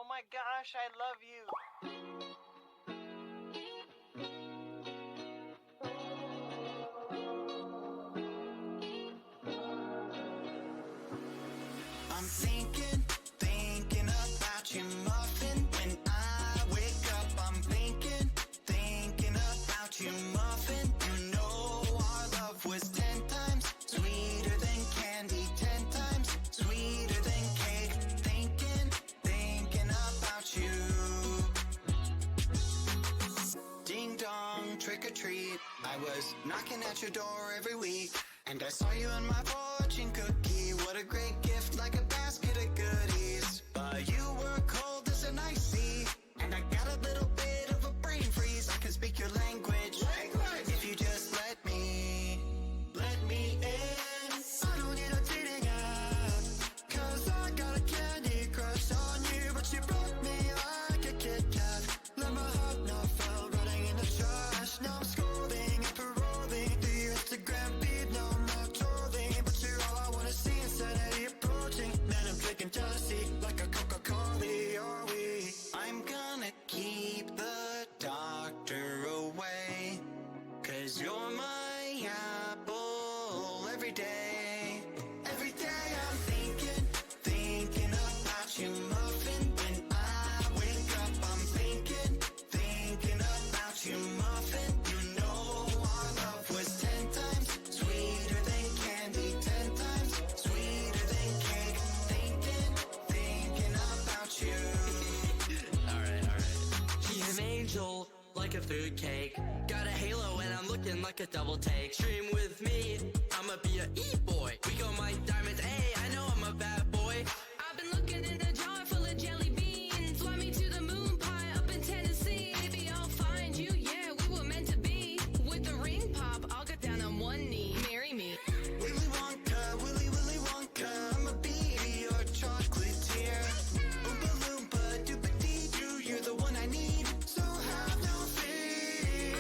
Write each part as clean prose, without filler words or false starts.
my gosh, I love you. I'm thinking about you, muffin. When I wake up, I'm thinking about you, muffin. You know our love was 10 times sweeter than candy, 10 times sweeter than cake. Thinking about you. Ding dong, trick or treat. I was knocking at your door every week, and I saw you in my fortune cookie. What a great gift, like a basket of goodies. But you were cold as an ice sea, and I got a little bit of a brain freeze. I can speak your language. If you just let me in. I don't need a dating app, 'cause I got a candy crush on you. But you broke me like a Kit Kat. Let my heart know fell running in the trash. Now I'm scrolling and paroling through your Instagram feed. No, I'm not trolling, but you're all I wanna see. Insanity approaching, man, I'm drinking jealousy like a Coca-Cola. Are we? I'm gonna keep the doctor away, 'cause you're my apple every day. Every day I'm thinking about you, muffin. When I wake up, I'm thinking about you, muffin. You know our love was 10 times sweeter than candy, 10 times sweeter than cake. Thinking about you. Alright. He's an angel, like a fruitcake. Got a halo and I'm looking like a double take. Stream with me, I'ma be a e-boy. We gon' mine diamonds, hey, I know I'm a bad boy. I've been looking in a jar full of jelly beans. Fly me to the moon pie up in Tennessee. Maybe I'll find you, yeah, we were meant to be. With the ring pop, I'll get down on one knee. Marry me. Willy Wonka, I'ma be your chocolatier. Oompa Loompa, Doopa-Dee-Doo, you're the one I need, so have no fear.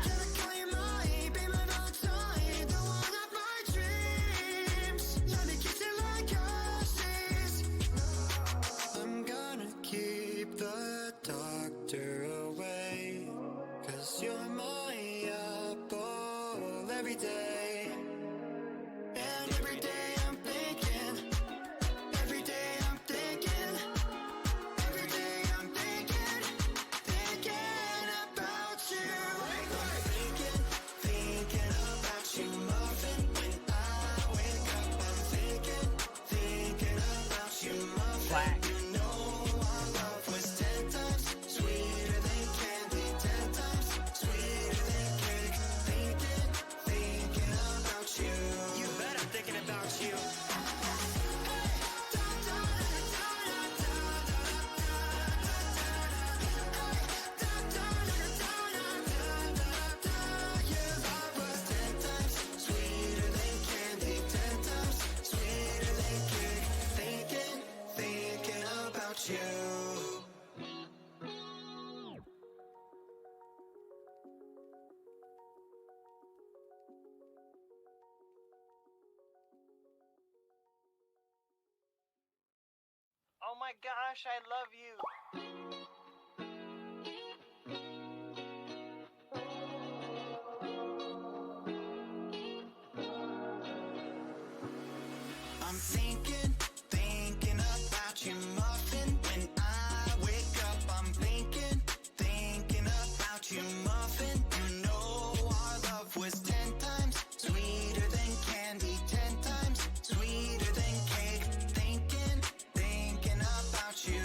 Can I call you mine, be my Valentine, the one of my dreams? Let me kiss you like horses. I'm gonna keep the doctor away, 'cause you're my apple every day. And every day I'm thinking, every day I'm thinking, every day I'm thinking about you. I'm thinking about you, muffin. When I wake up, I'm thinking about you, muffin. You know our love was 10 times sweeter than candy, 10 times sweeter than cake. Thinking about you. You bet I'm thinking about you. Your love was 10 times sweeter than candy, 10 times sweeter than cake. Thinking about you. Oh my gosh, I love you. I'm thinking about you, muffin. When I wake up, I'm thinking about you, muffin. You know our love was 10 times sweeter than candy, 10 times sweeter than cake. Thinking about you.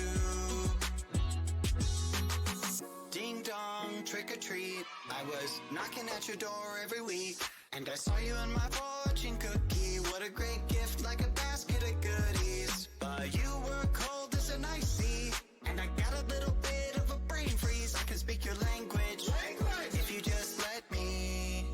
Ding dong, trick or treat. I was knocking at your door every week, and I saw you in my fortune cookie. What a great gift, like a basket of goodies. But you were cold as an ice sea, and I got a little bit of a brain freeze. I can speak your language. If you just let me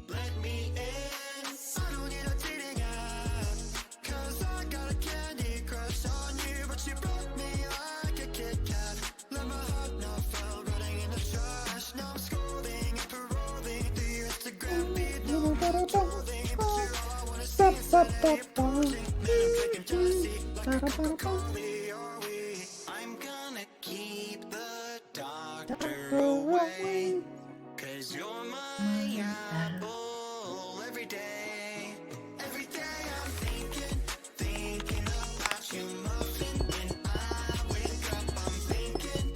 in. I don't need a dating app, 'cause I got a candy crush on you. But you broke me like a Kit Kat. Let my heart know fell running in the trash. Now I'm scrolling and paroling through your Instagram feed. No, I'm not trolling, but you're all I wanna see. Insanity approaching, man, I'm drinking jealousy like a Coca-Cola. Are we? I'm 'cause you're my apple every day. Every day I'm thinking about you, muffin. When I wake up, I'm thinking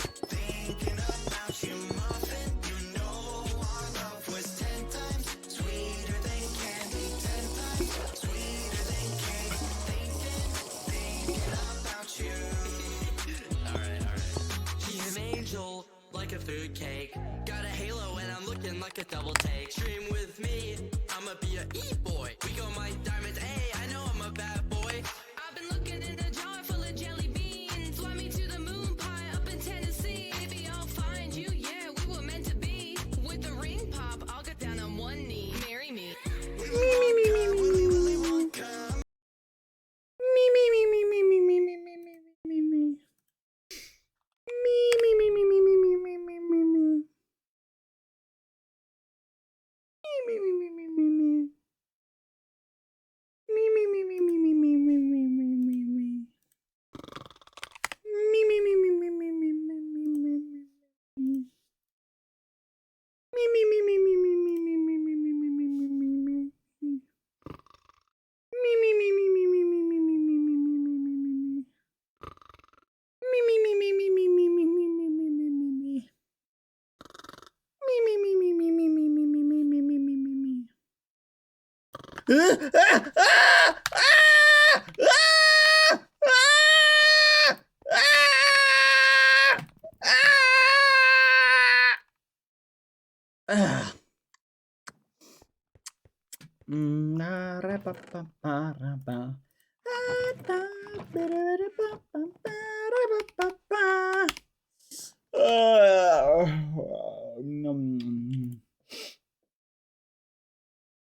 about you, muffin. You know our love was 10 times sweeter than candy, 10 times sweeter than cake. Thinking about you. Alright. He's an angel, like a food cake. Got a halo and I'm looking like a double take. Stream with me, I'ma be a e-boy. We go my diamonds, hey, I know I'm a bad boy. I've been looking in a jar full of jelly beans. Fly me to the moon pie up in Tennessee. Maybe I'll find you, yeah, we were meant to be. With the ring pop, I'll get down on one knee. Marry me.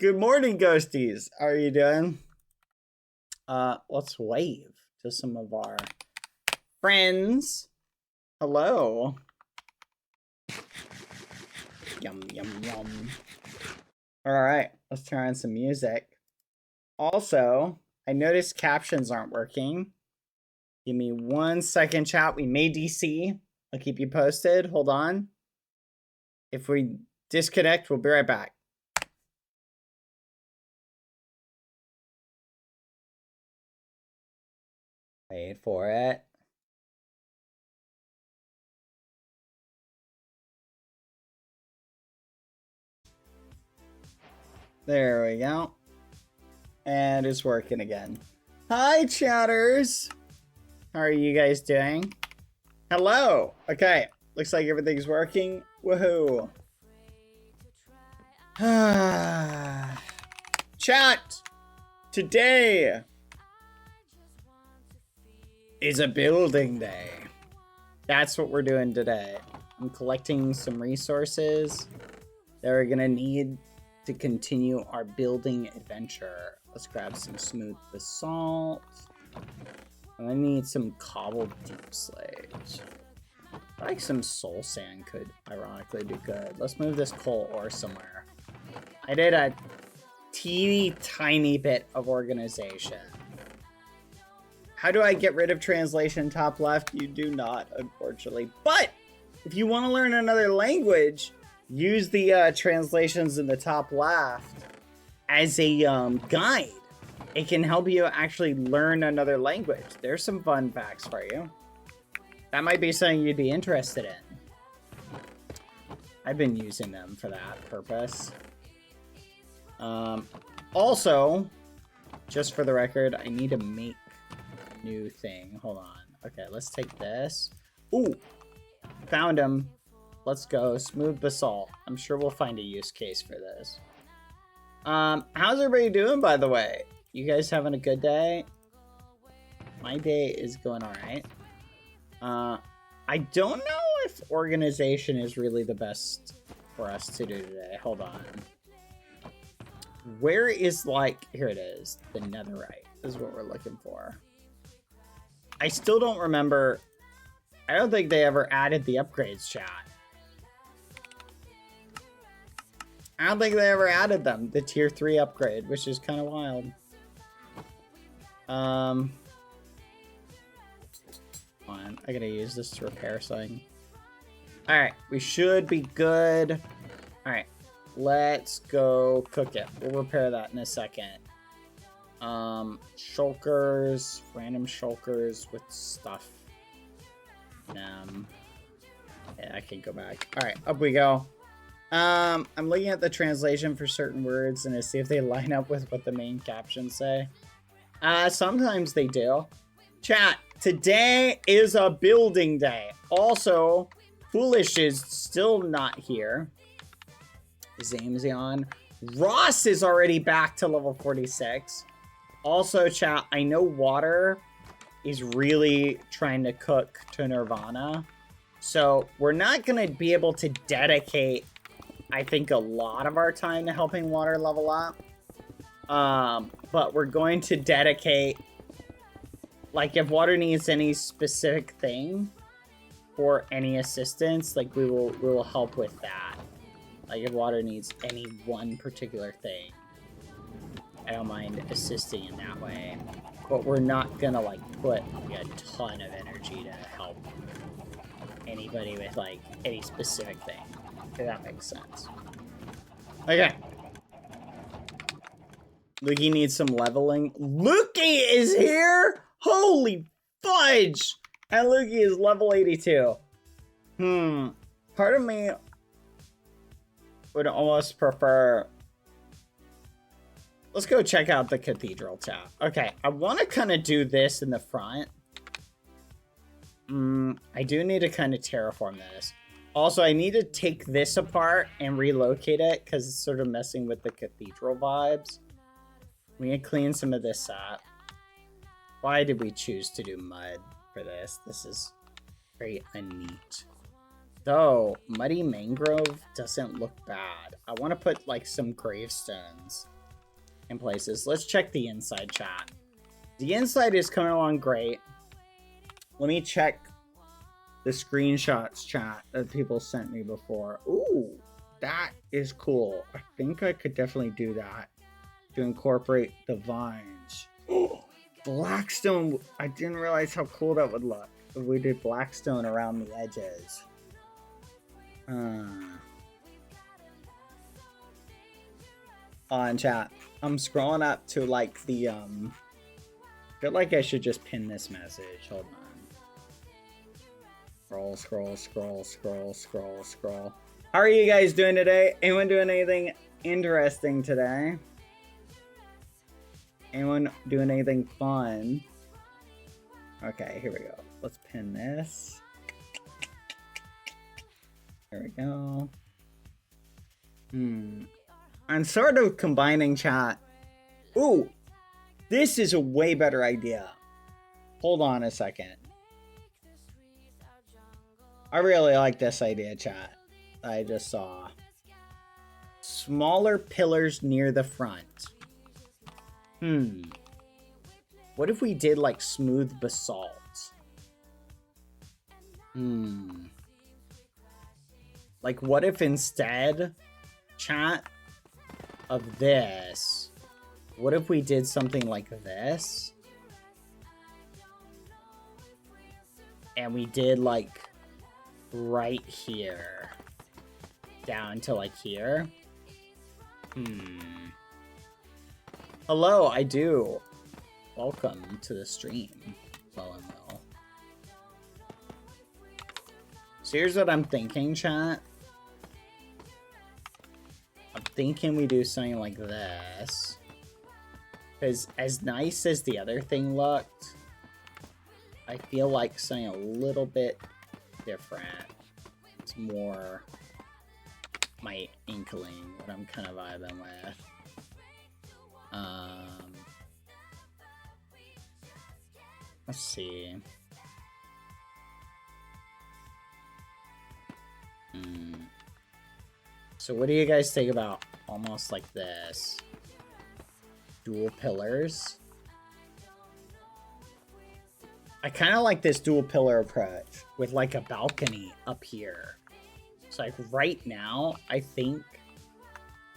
Good morning, ghosties. How are you doing? Let's wave to some of our friends. Hello. Yum, yum, yum. All right, let's turn on some music. Also, I noticed captions aren't working. Give me 1 second, chat. We may DC. I'll keep you posted. Hold on. If we disconnect, we'll be right back. Wait for it. There we go. And it's working again. Hi, chatters. How are you guys doing? Hello. Okay. Looks like everything's working. Woohoo. Chat. Today is a building day. That's what we're doing today. I'm collecting some resources that we're gonna need to continue our building adventure. Let's grab some smooth basalt. And I need some cobbled deep slate. I like some soul sand could ironically do good. Let's move this coal ore somewhere. I did a teeny tiny bit of organization. How do I get rid of translation top left? You do not, unfortunately. But if you want to learn another language, use the translations in the top left as a guide. It can help you actually learn another language. There's some fun facts for you. That might be something you'd be interested in. I've been using them for that purpose. Also, just for the record, I need to make a new thing. Hold on. Okay, let's take this. Ooh, found him. Let's go. Smooth basalt. I'm sure we'll find a use case for this. How's everybody doing, by the way? You guys having a good day? My day is going all right. I don't know if organization is really the best for us to do today. Hold on. Where is, like, here it is. The netherite is what we're looking for. I still don't remember. I don't think they ever added the upgrades, chat. I don't think they ever added them. The tier 3 upgrade, which is kind of wild. Hold on, I gotta use this to repair something. Alright, we should be good. Alright. Let's go cook it. We'll repair that in a second. Shulkers. Random shulkers with stuff. Yeah, I can go back. Alright, up we go. I'm looking at the translation for certain words and to see if they line up with what the main captions say. Sometimes they do. Chat, today is a building day. Also, Foolish is still not here. Zamzion. Ross is already back to level 46. Also, chat, I know Water is really trying to cook to Nirvana. So, we're not going to be able to dedicate, I think, a lot of our time to helping Water level up. But we're going to dedicate, like, if Water needs any specific thing for any assistance, like, we will help with that. Like, if Water needs any one particular thing, I don't mind assisting in that way. But we're not gonna, like, put a ton of energy to help anybody with, like, any specific thing. If that makes sense. Okay. Luki needs some leveling. Luki is here? Holy fudge! And Luki is level 82. Part of me would almost prefer... Let's go check out the cathedral, chat. Okay, I want to kind of do this in the front. I do need to kind of terraform this. Also, I need to take this apart and relocate it because it's sort of messing with the cathedral vibes. We need to clean some of this up. Why did we choose to do mud for this? This is very unneat. Though, muddy mangrove doesn't look bad. I want to put, like, some gravestones in places. Let's check the inside, chat. The inside is coming along great. Let me check the screenshots, chat, that people sent me before. Ooh, that is cool. I think I could definitely do that to incorporate the vines. Oh, Blackstone. I didn't realize how cool that would look if we did Blackstone around the edges. On chat. I'm scrolling up to, like, the, I feel like I should just pin this message. Hold on. Scroll, scroll, scroll, scroll, scroll, scroll. How are you guys doing today? Anyone doing anything interesting today? Anyone doing anything fun? Okay, here we go. Let's pin this. There we go. I'm sort of combining chat. Ooh, this is a way better idea. Hold on a second. I really like this idea, chat. I just saw. Smaller pillars near the front. What if we did, like, smooth basalt? Like, what if instead, chat, of this, what if we did something like this? And we did, like, right here. Down to, like, here. Hello, I do. Welcome to the stream, well and well. So here's what I'm thinking, chat. I'm thinking we do something like this. Because as nice as the other thing looked, I feel like something a little bit different. It's more my inkling, what I'm kind of vibing with. Let's see. So what do you guys think about almost like this? Dual pillars. I kind of like this dual pillar approach with like a balcony up here. So like right now, I think,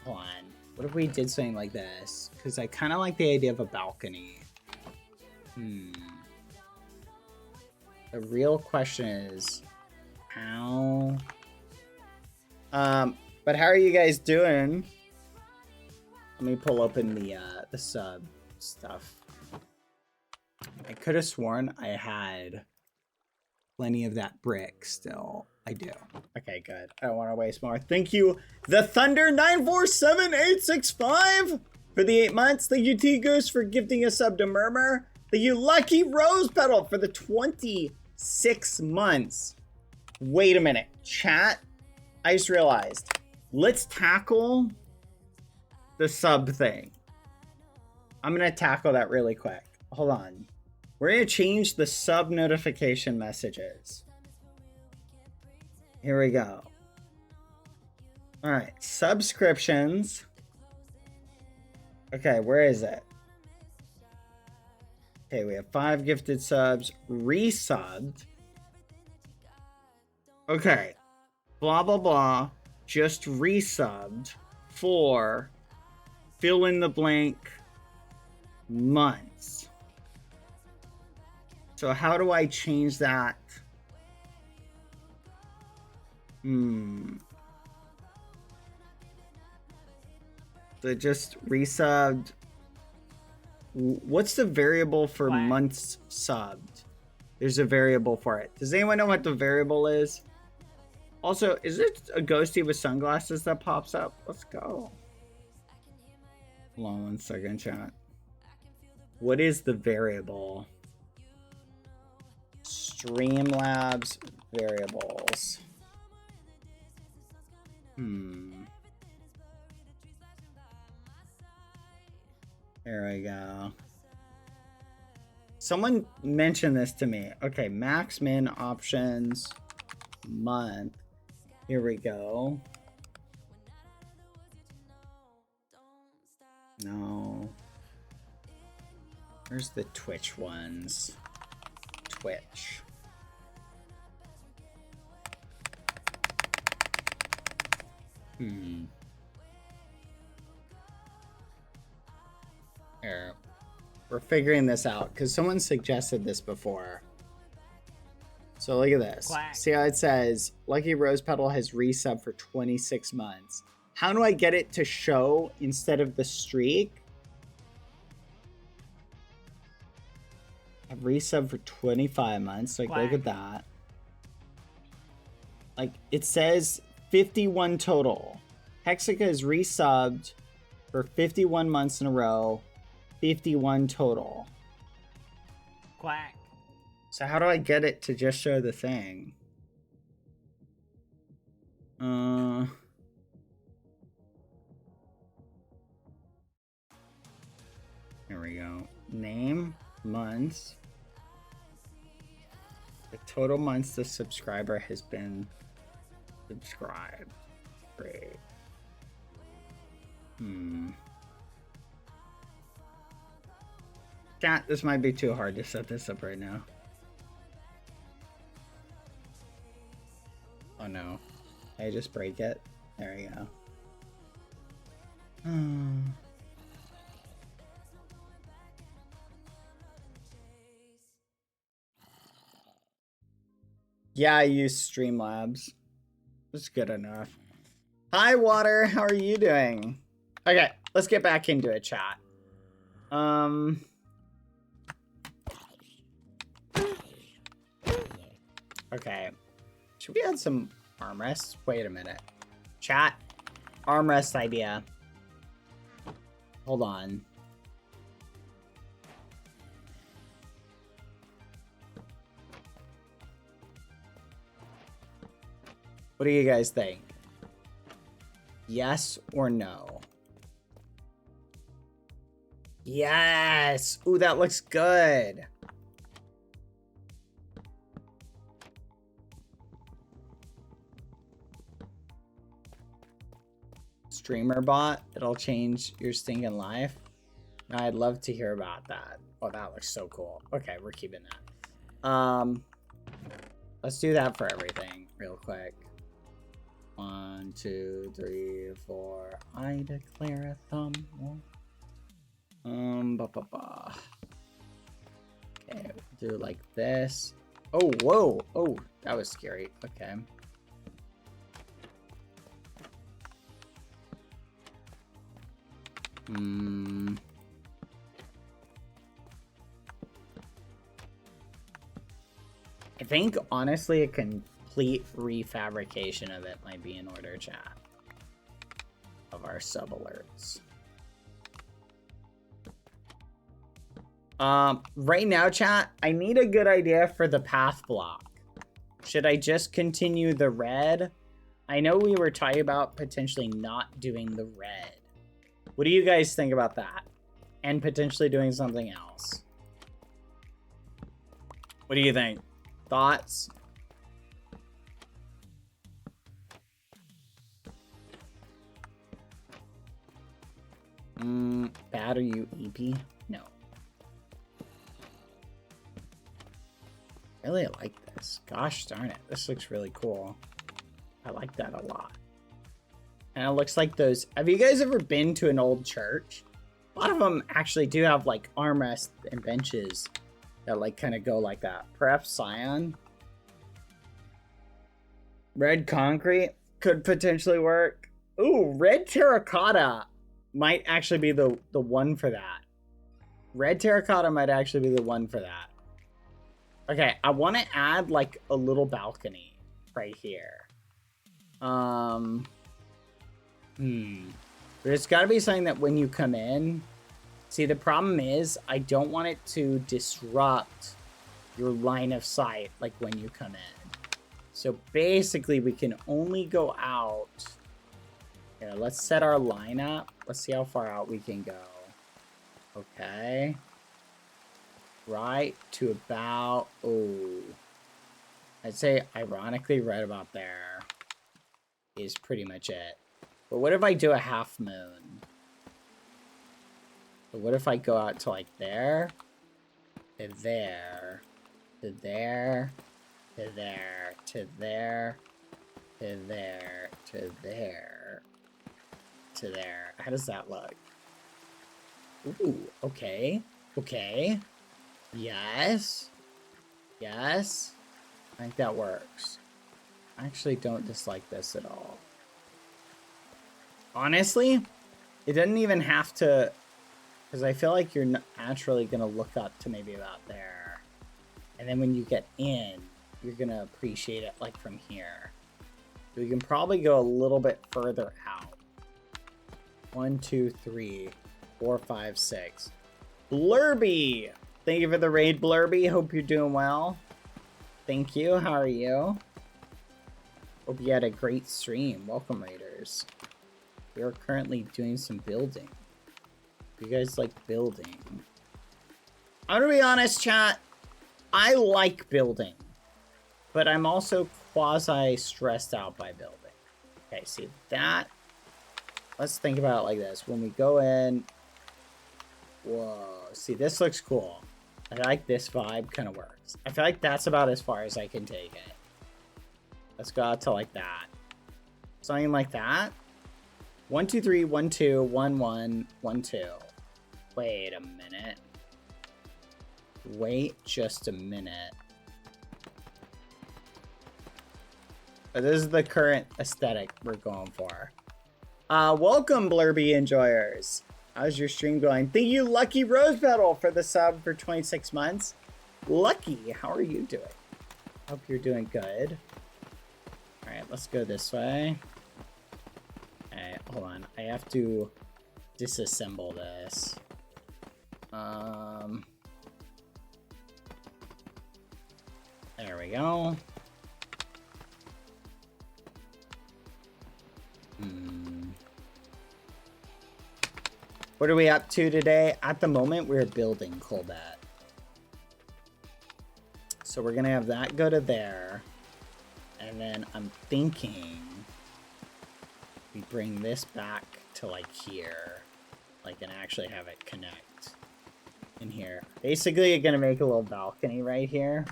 hold on, what if we did something like this? Because I kind of like the idea of a balcony. The real question is how, But how are you guys doing? Let me pull open the sub stuff. I could have sworn I had plenty of that brick still. I do. Okay, good. I don't want to waste more. Thank you, the Thunder 947865 for the 8 months. Thank you, T Goose, for gifting a sub to Murmur. Thank you, Lucky Rose Petal, for the 26 months. Wait a minute, chat. I just realized. Let's tackle the sub thing. I'm gonna tackle that really quick. Hold on. We're gonna change the sub notification messages. Here we go. All right, subscriptions. Okay, where is it? Okay, we have 5 gifted subs, resubbed. Okay, blah, blah, blah, just resubbed for fill in the blank months. So how do I change that? So just resubbed. What's the variable for months subbed? There's a variable for it. Does anyone know what the variable is? Also, is it a ghosty with sunglasses that pops up? Let's go. Hold on 1 second, chat. What is the variable? Streamlabs variables. There we go. Someone mentioned this to me. Okay, max min options month. Here we go. No. Where's the Twitch ones? Twitch. Here. We're figuring this out because someone suggested this before. So look at this. Quack. See how it says Lucky Rose Petal has resub for 26 months. How do I get it to show instead of the streak? I've resub for 25 months. Like, look at that. Like, it says 51 total. Hexica is resubbed for 51 months in a row. 51 total. Quack. So how do I get it to just show the thing? Here we go. Name, months. The total months the subscriber has been subscribed. Great. Chat, this might be too hard to set this up right now. Oh no. I just break it. There we go. Yeah, I use Streamlabs. It's good enough. Hi, Water. How are you doing? Okay, let's get back into it, chat. Okay. Should we add some armrests? Wait a minute. Chat. Armrest idea. Hold on. What do you guys think? Yes or no? Yes! Ooh, that looks good. Streamer bot, it'll change your stinking life. I'd love to hear about that. Oh, that looks so cool. Okay, we're keeping that. Let's do that for everything real quick. 1, 2, 3, 4. I declare a thumb. Okay, do it like this. Oh, whoa. Oh, that was scary. Okay. I think, honestly, a complete refabrication of it might be in order, chat. Of our sub alerts. Right now, chat, I need a good idea for the path block. Should I just continue the red? I know we were talking about potentially not doing the red. What do you guys think about that? And potentially doing something else. What do you think? Thoughts? Bad, are you EP? No. Really, I like this. Gosh darn it. This looks really cool. I like that a lot. And it looks like those... Have you guys ever been to an old church? A lot of them actually do have, like, armrests and benches that, like, kind of go like that. Perhaps cyan. Red concrete could potentially work. Ooh, red terracotta might actually be the one for that. Red terracotta might actually be the one for that. Okay, I want to add, like, a little balcony right here. There's got to be something that when you come in... See, the problem is, I don't want it to disrupt your line of sight, like, when you come in. So, basically, we can only go out... Here, let's set our line up. Let's see how far out we can go. Okay. Right to about... Oh. I'd say, ironically, right about there is pretty much it. But what if I do a half moon? But what if I go out to, like, there? To there. To there. To there. To there. To there. To there. To there. How does that look? Ooh, okay. Okay. Yes. Yes. I think that works. I actually don't dislike this at all. Honestly, it doesn't even have to... Because I feel like you're naturally going to look up to maybe about there. And then when you get in, you're going to appreciate it, like, from here. We can probably go a little bit further out. 1, 2, 3, 4, 5, 6. Blurby! Thank you for the raid, Blurby. Hope you're doing well. Thank you. How are you? Hope you had a great stream. Welcome, raiders. We are currently doing some building. You guys like building? I'm gonna be honest, chat. I like building. But I'm also quasi-stressed out by building. Okay, see that? Let's think about it like this. When we go in... Whoa. See, this looks cool. I like this vibe. Kind of works. I feel like that's about as far as I can take it. Let's go out to like that. Something like that. 1, 2, 3, 1, 2, 1, 1, 1, 2. Wait a minute. Wait just a minute. But this is the current aesthetic we're going for. Welcome, Blurby enjoyers. How's your stream going? Thank you, Lucky Rose Petal, for the sub for 26 months. Lucky, how are you doing? Hope you're doing good. Alright, let's go this way. Alright, hold on. I have to disassemble this. There we go. What are we up to today? At the moment, we're building Colbet. So we're going to have that go to there. And then I'm thinking we bring this back to like here. Like, and actually have it connect in here. Basically, you're going to make a little balcony right here.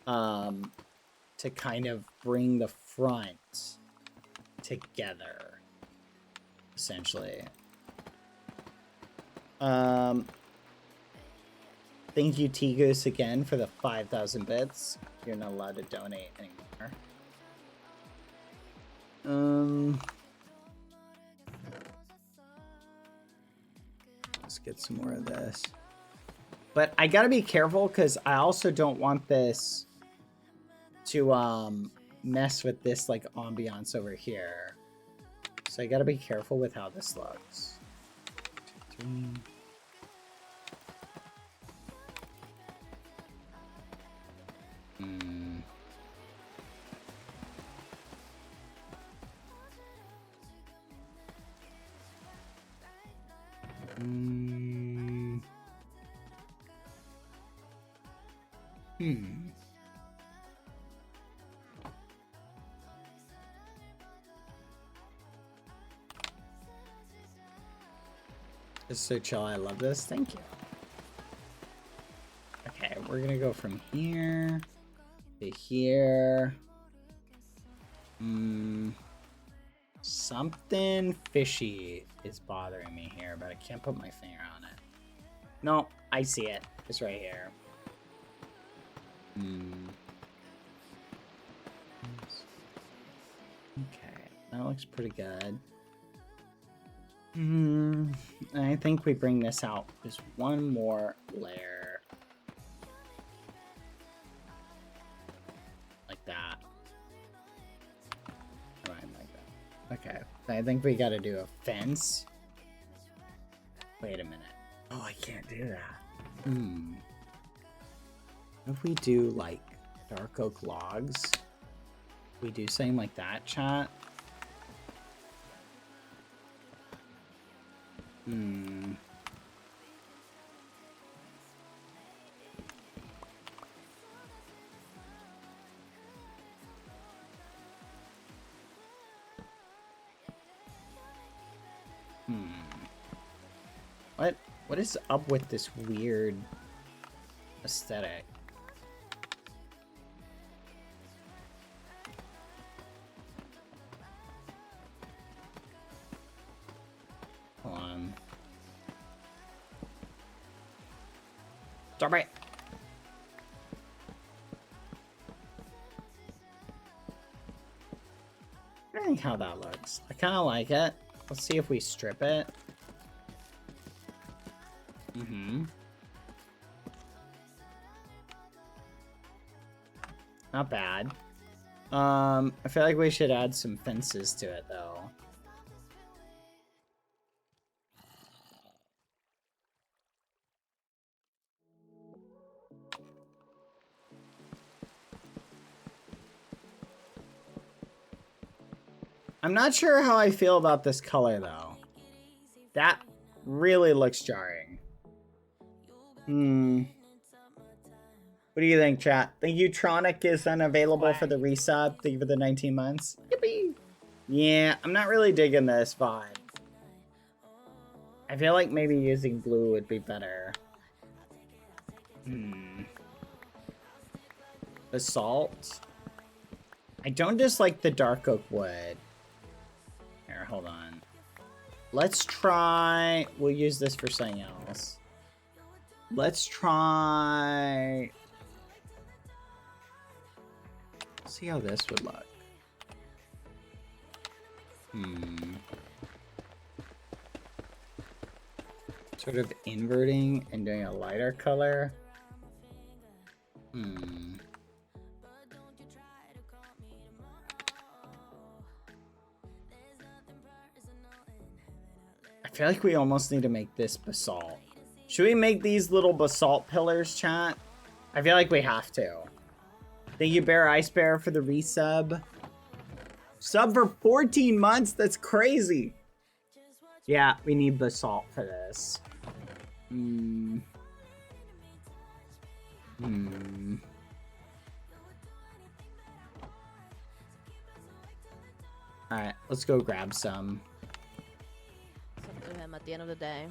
To kind of bring the front together. Essentially. Thank you, T-Goose, again for the 5,000 bits. You're not allowed to donate anymore. Let's get some more of this. But I gotta be careful because I also don't want this to mess with this like ambiance over here. So I gotta be careful with how this looks. 2, 3. This is so chill. I love this. Thank you. Okay, we're gonna go from here to here. Something fishy is bothering me here, but I can't put my finger on it. No, I see it. It's right here. Okay, that looks pretty good. I think we bring this out just one more layer. Like that. Right, like that. Okay, I think we gotta do a fence. Wait a minute. Oh, I can't do that. What if we do like dark oak logs? We do something like that, chat? What is up with this weird aesthetic? Hold on. Stop it. I think how that looks. I kind of like it. Let's see if we strip it. Not bad. I feel like we should add some fences to it though. I'm not sure how I feel about this color though. That really looks jarring. What do you think, chat? Think Utronic is unavailable for the resub? Thank you for the 19 months. Yippee! Yeah, I'm not really digging this vibe. I feel like maybe using blue would be better. Basalt. I don't dislike the dark oak wood. Here, hold on. Let's try... We'll use this for something else. Let's try... See how this would look. Sort of inverting and doing a lighter color. I feel like we almost need to make this basalt. Should we make these little basalt pillars, chat? I feel like we have to. Thank you, Bear Ice Bear, for the resub. Sub for 14 months? That's crazy. Yeah, we need basalt for this. Alright, let's go grab some. It's up to him at the end of the day.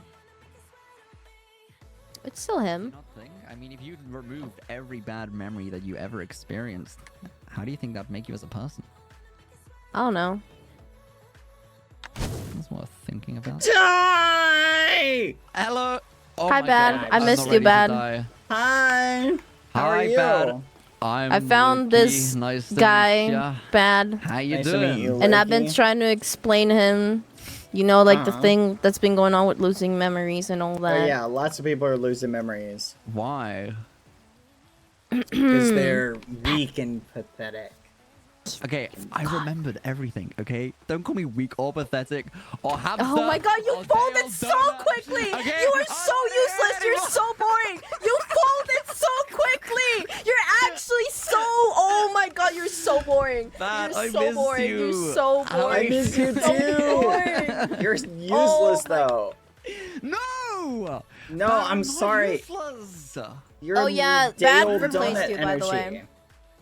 It's still him. Nothing. I mean, if you removed every bad memory that you ever experienced, how do you think that'd make you as a person? I don't know. That's worth thinking about. Die! Hello. Oh Hi, my Bad. God. I I'm missed not you, ready to Bad. die. Hi! How are you? Bad. I found this nice guy, to meet ya. Bad. How you Nice to doing? meet you. And I've been Lucky. trying to explain him You know, like the Uh-huh. thing that's been going on with losing memories and all Oh, that. yeah, lots of people are losing memories Why? because they're weak and pathetic. Okay, I remembered everything, okay? Don't call me weak or pathetic or hamster. Oh my god, you or folded Dale's so donut, quickly! okay? You are I'm so not useless! here You're anymore. so boring! You folded so quickly! You're actually so... Oh my god, you're so boring! Matt, You're I so miss boring! you. You're so How boring! I miss you So too. boring! You're useless though. No! No, Bad, I'm not sorry. Useless. You're Oh, yeah, Dale Bad replaced Donut you, by the way. energy.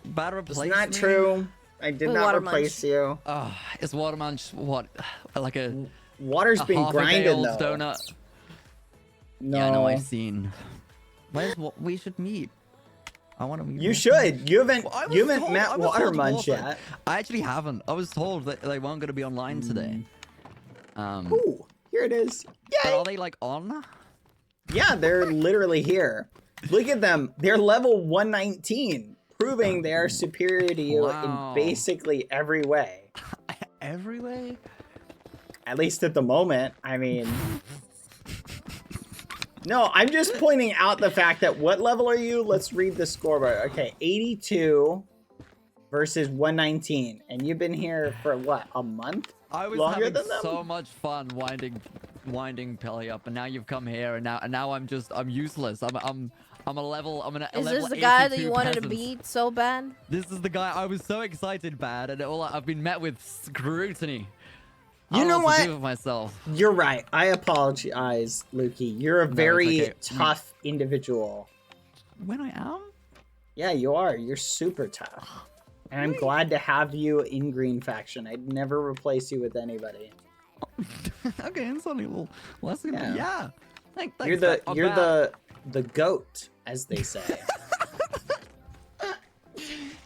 Bad It's replace not me? true. I did With not Water replace Munch. you. Is Waterman what? Like a Water's been half a day grinding old though. donut? No, Yeah, no, I've seen. Where's what we should meet? I want to meet. you more. should. You haven't. Well, I was You haven't told- met I was Water told Munch more, though. yet. I actually haven't. I was told that they weren't going to be online today. Ooh, here it is. But Yay! are they like on? Yeah, they're literally here. Look at them. They're level 119, proving they are superior to you Wow. in basically every way. Every way? At least at the moment. I mean, no, I'm just pointing out the fact that what level are you? Let's read the scoreboard. Okay, 82 versus 119, and you've been here for what, a month? I was Longer having than them? so much fun winding Pelly up, and now you've come here, and now I'm useless. I'm a level. I'm a Is level this the guy that 82 you wanted to peasant. beat so bad? This is the guy I was so excited, Bad, and I've been met with scrutiny. I You don't know what? To what? do with myself. You're right. I apologize, Lukey. You're a No, it's very okay. tough individual. When I am? Yeah, you are. You're super tough. And I'm glad to have you in Green Faction. I'd never replace you with anybody. Okay, it's only a little less than Yeah. yeah. Thanks, You're Bad. the goat, as they say.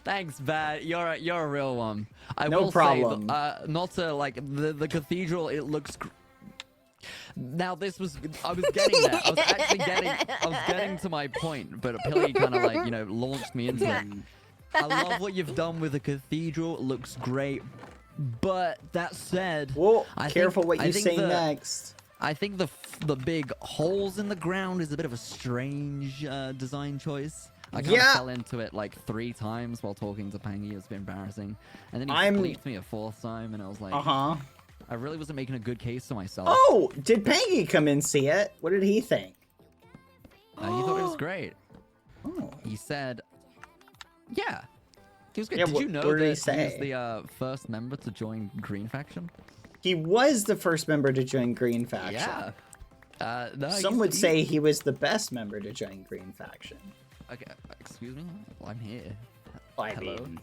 Thanks, Bad. You're a real one. I No will problem. say, not to like the cathedral. It looks. Now this was. I was getting there. I was actually getting to my point, but Pilly kind of like launched me into it. I love what you've done with the cathedral. It looks great. But that said, Well, I careful think- what I you think say the- next. I think the big holes in the ground is a bit of a strange design choice. I kind of Yeah. fell into it like 3 times while talking to Pangy. It's been embarrassing. And then he I'm- spleefed me a 4th time, and I was like, Uh-huh. I really wasn't making a good case for myself. Oh, did Pangy come and see it? What did he think? He thought it was great. Oh. He said, yeah. He was good. Yeah, Did you know what did he that he say? was the first member to join Green Faction? He was the first member to join Green Faction. Yeah. No, Some he's- would he's- say he was the best member to join Green Faction. Okay, excuse me? Well, I'm here. I Hello? mean,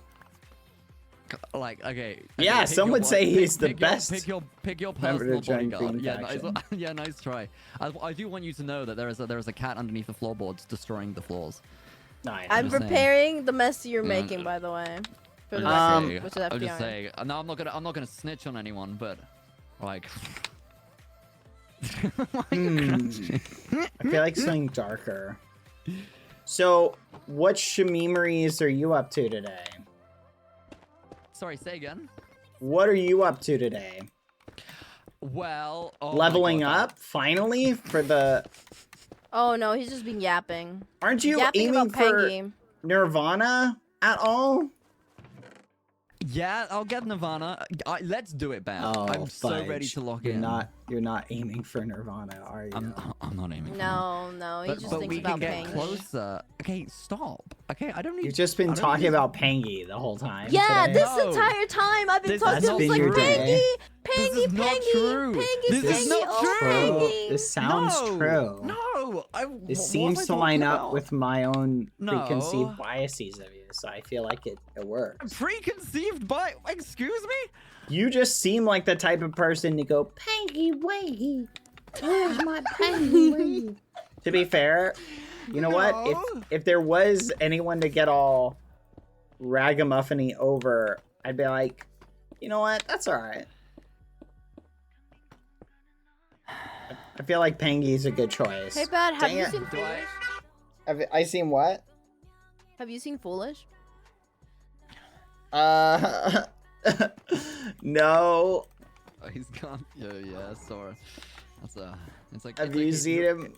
Like, okay. Yeah, pick some your would one- say pick- he's the pick your- best Pick your member to personal join bodyguard. Green Yeah, nice, Faction. yeah, nice try. I do want you to know that there is a cat underneath the floorboards destroying the floors. nice. I'm just saying. preparing the mess you're Yeah. making, by the way. For the I'm record, which is just FDR. saying. No, I'm not gonna snitch on anyone, but like. I feel like something darker. So, what shamemeries are you up to today? Sorry, say again. What are you up to today? Well, oh my Leveling God, up, finally, for the... Oh no, he's just been yapping. Aren't you Yapping aiming about for Pangy. Nirvana at all? Yeah, I'll get Nirvana. Let's do it, Bam. I'm so ready fudge. to lock You're in. You're not aiming for Nirvana, are you? I'm not aiming. for No, no, he But, just but thinks we about can get Pangy. closer. Okay, stop. Okay, I don't need. You've just been I don't talking need- about Pangy the whole time. Yeah, today. this No. entire time I've been This talking is to not him like your Pangy, day. Pangy, This is not Pangy, true. Pangy, This Pangy, is not oh, true. Pangy. This sounds no, true. No, This what seems was to I line talking up about? with my own No. preconceived biases of you, so I feel like it works. Preconceived by. Excuse me. You just seem like the type of person to go, Pangy Waggy, where's my Pangy Waggy? To be fair, you know what? No. If there was anyone to get all ragamuffin-y over, I'd be like, you know what? That's alright. I feel like Pangy's a good choice. Hey, Bad, have Dang you it. seen Do I- Foolish? I seen what? Have you seen Foolish? No. He's gone. Yeah, sorry. That's it's like. Have you seen him?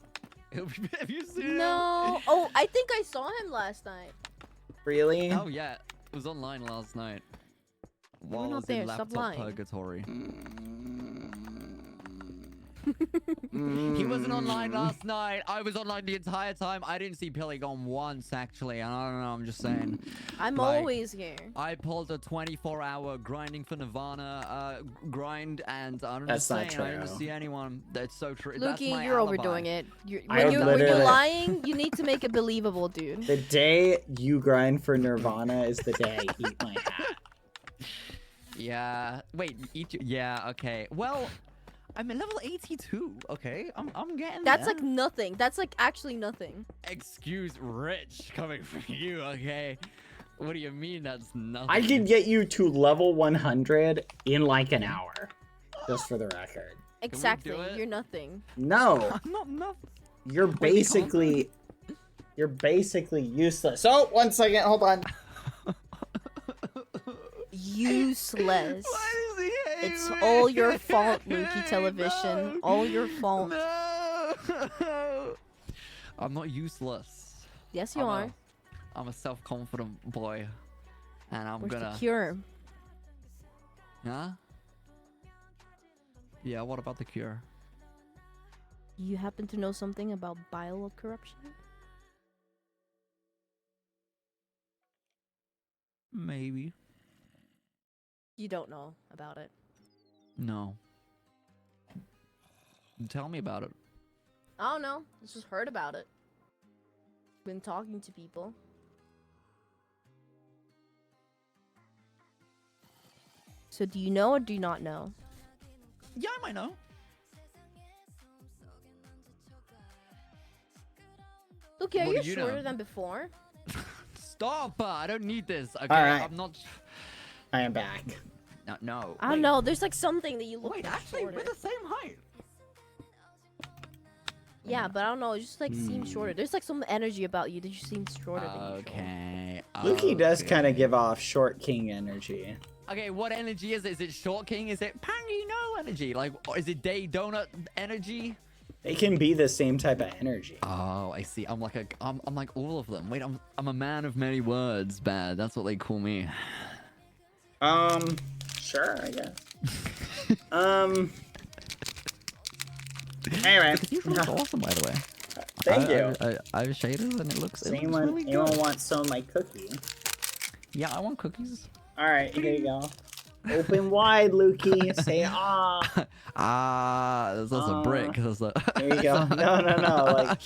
Have you seen him? No. Oh, I think I saw him last night. Really? Oh yeah, it was online last night. While I not was there, in stop laptop lying. purgatory. He wasn't online last night. I was online the entire time. I didn't see Pilly gone once, actually. I don't know. I'm just saying. I'm Like, always here. I pulled a 24-hour grinding for Nirvana grind, and I'm That's just not saying I didn't true. see anyone. That's so true. That's Lukey, my you're alibi. overdoing it. I When you're literally- lying, you need to make it believable, dude. The day you grind for Nirvana is the day I eat my hat. Yeah. Wait. Yeah. Okay. Well, I'm at level 82. Okay. I'm getting. That's there. like nothing. That's like actually nothing. Excuse rich coming from you. Okay. What do you mean that's nothing? I could get you to level 100 in like an hour. Just for the record. Exactly. it? You're nothing. No, I'm not nothing. you're basically useless. Oh, 1 second, hold on. Useless. Why does he hate It's me? all your fault, Lukey Television. No. All your fault. No. I'm not useless. Yes, you I'm are. I'm a self-confident boy, and I'm Where's gonna. the cure? Huh? Yeah. What about the cure? You happen to know something about bile corruption? Maybe. You don't know about it. No. Tell me about it. I don't know. I just heard about it. Been talking to people. So do you know or do you not know? Yeah, I might know. Look, are What you do you shorter know? than before? Stop! I don't need this. Okay, Alright. I'm not. I am back. No. I don't know. There's like something that you look Wait, like actually, shorter. we're the same height. Yeah, but I don't know. It just like seems shorter. There's like some energy about you that you seem shorter than usual. Okay. Lukey does kind of okay. give off short king energy. Okay, what energy is it? Is it short king? Is it pangy no energy? Like, is it day donut energy? They can be the same type of energy. Oh, I see. I'm like I'm like all of them. Wait, I'm a man of many words. Bad. That's what they call me. Sure, I guess. Anyway. These look awesome, by the way. Thank you. I have shaders and it looks Anyone, really good. anyone want some of my cookie? Yeah, I want cookies. Alright, here you go. Open wide, Lukey. Say ah. Ah, that's a brick. That's a... There you go. No. Like,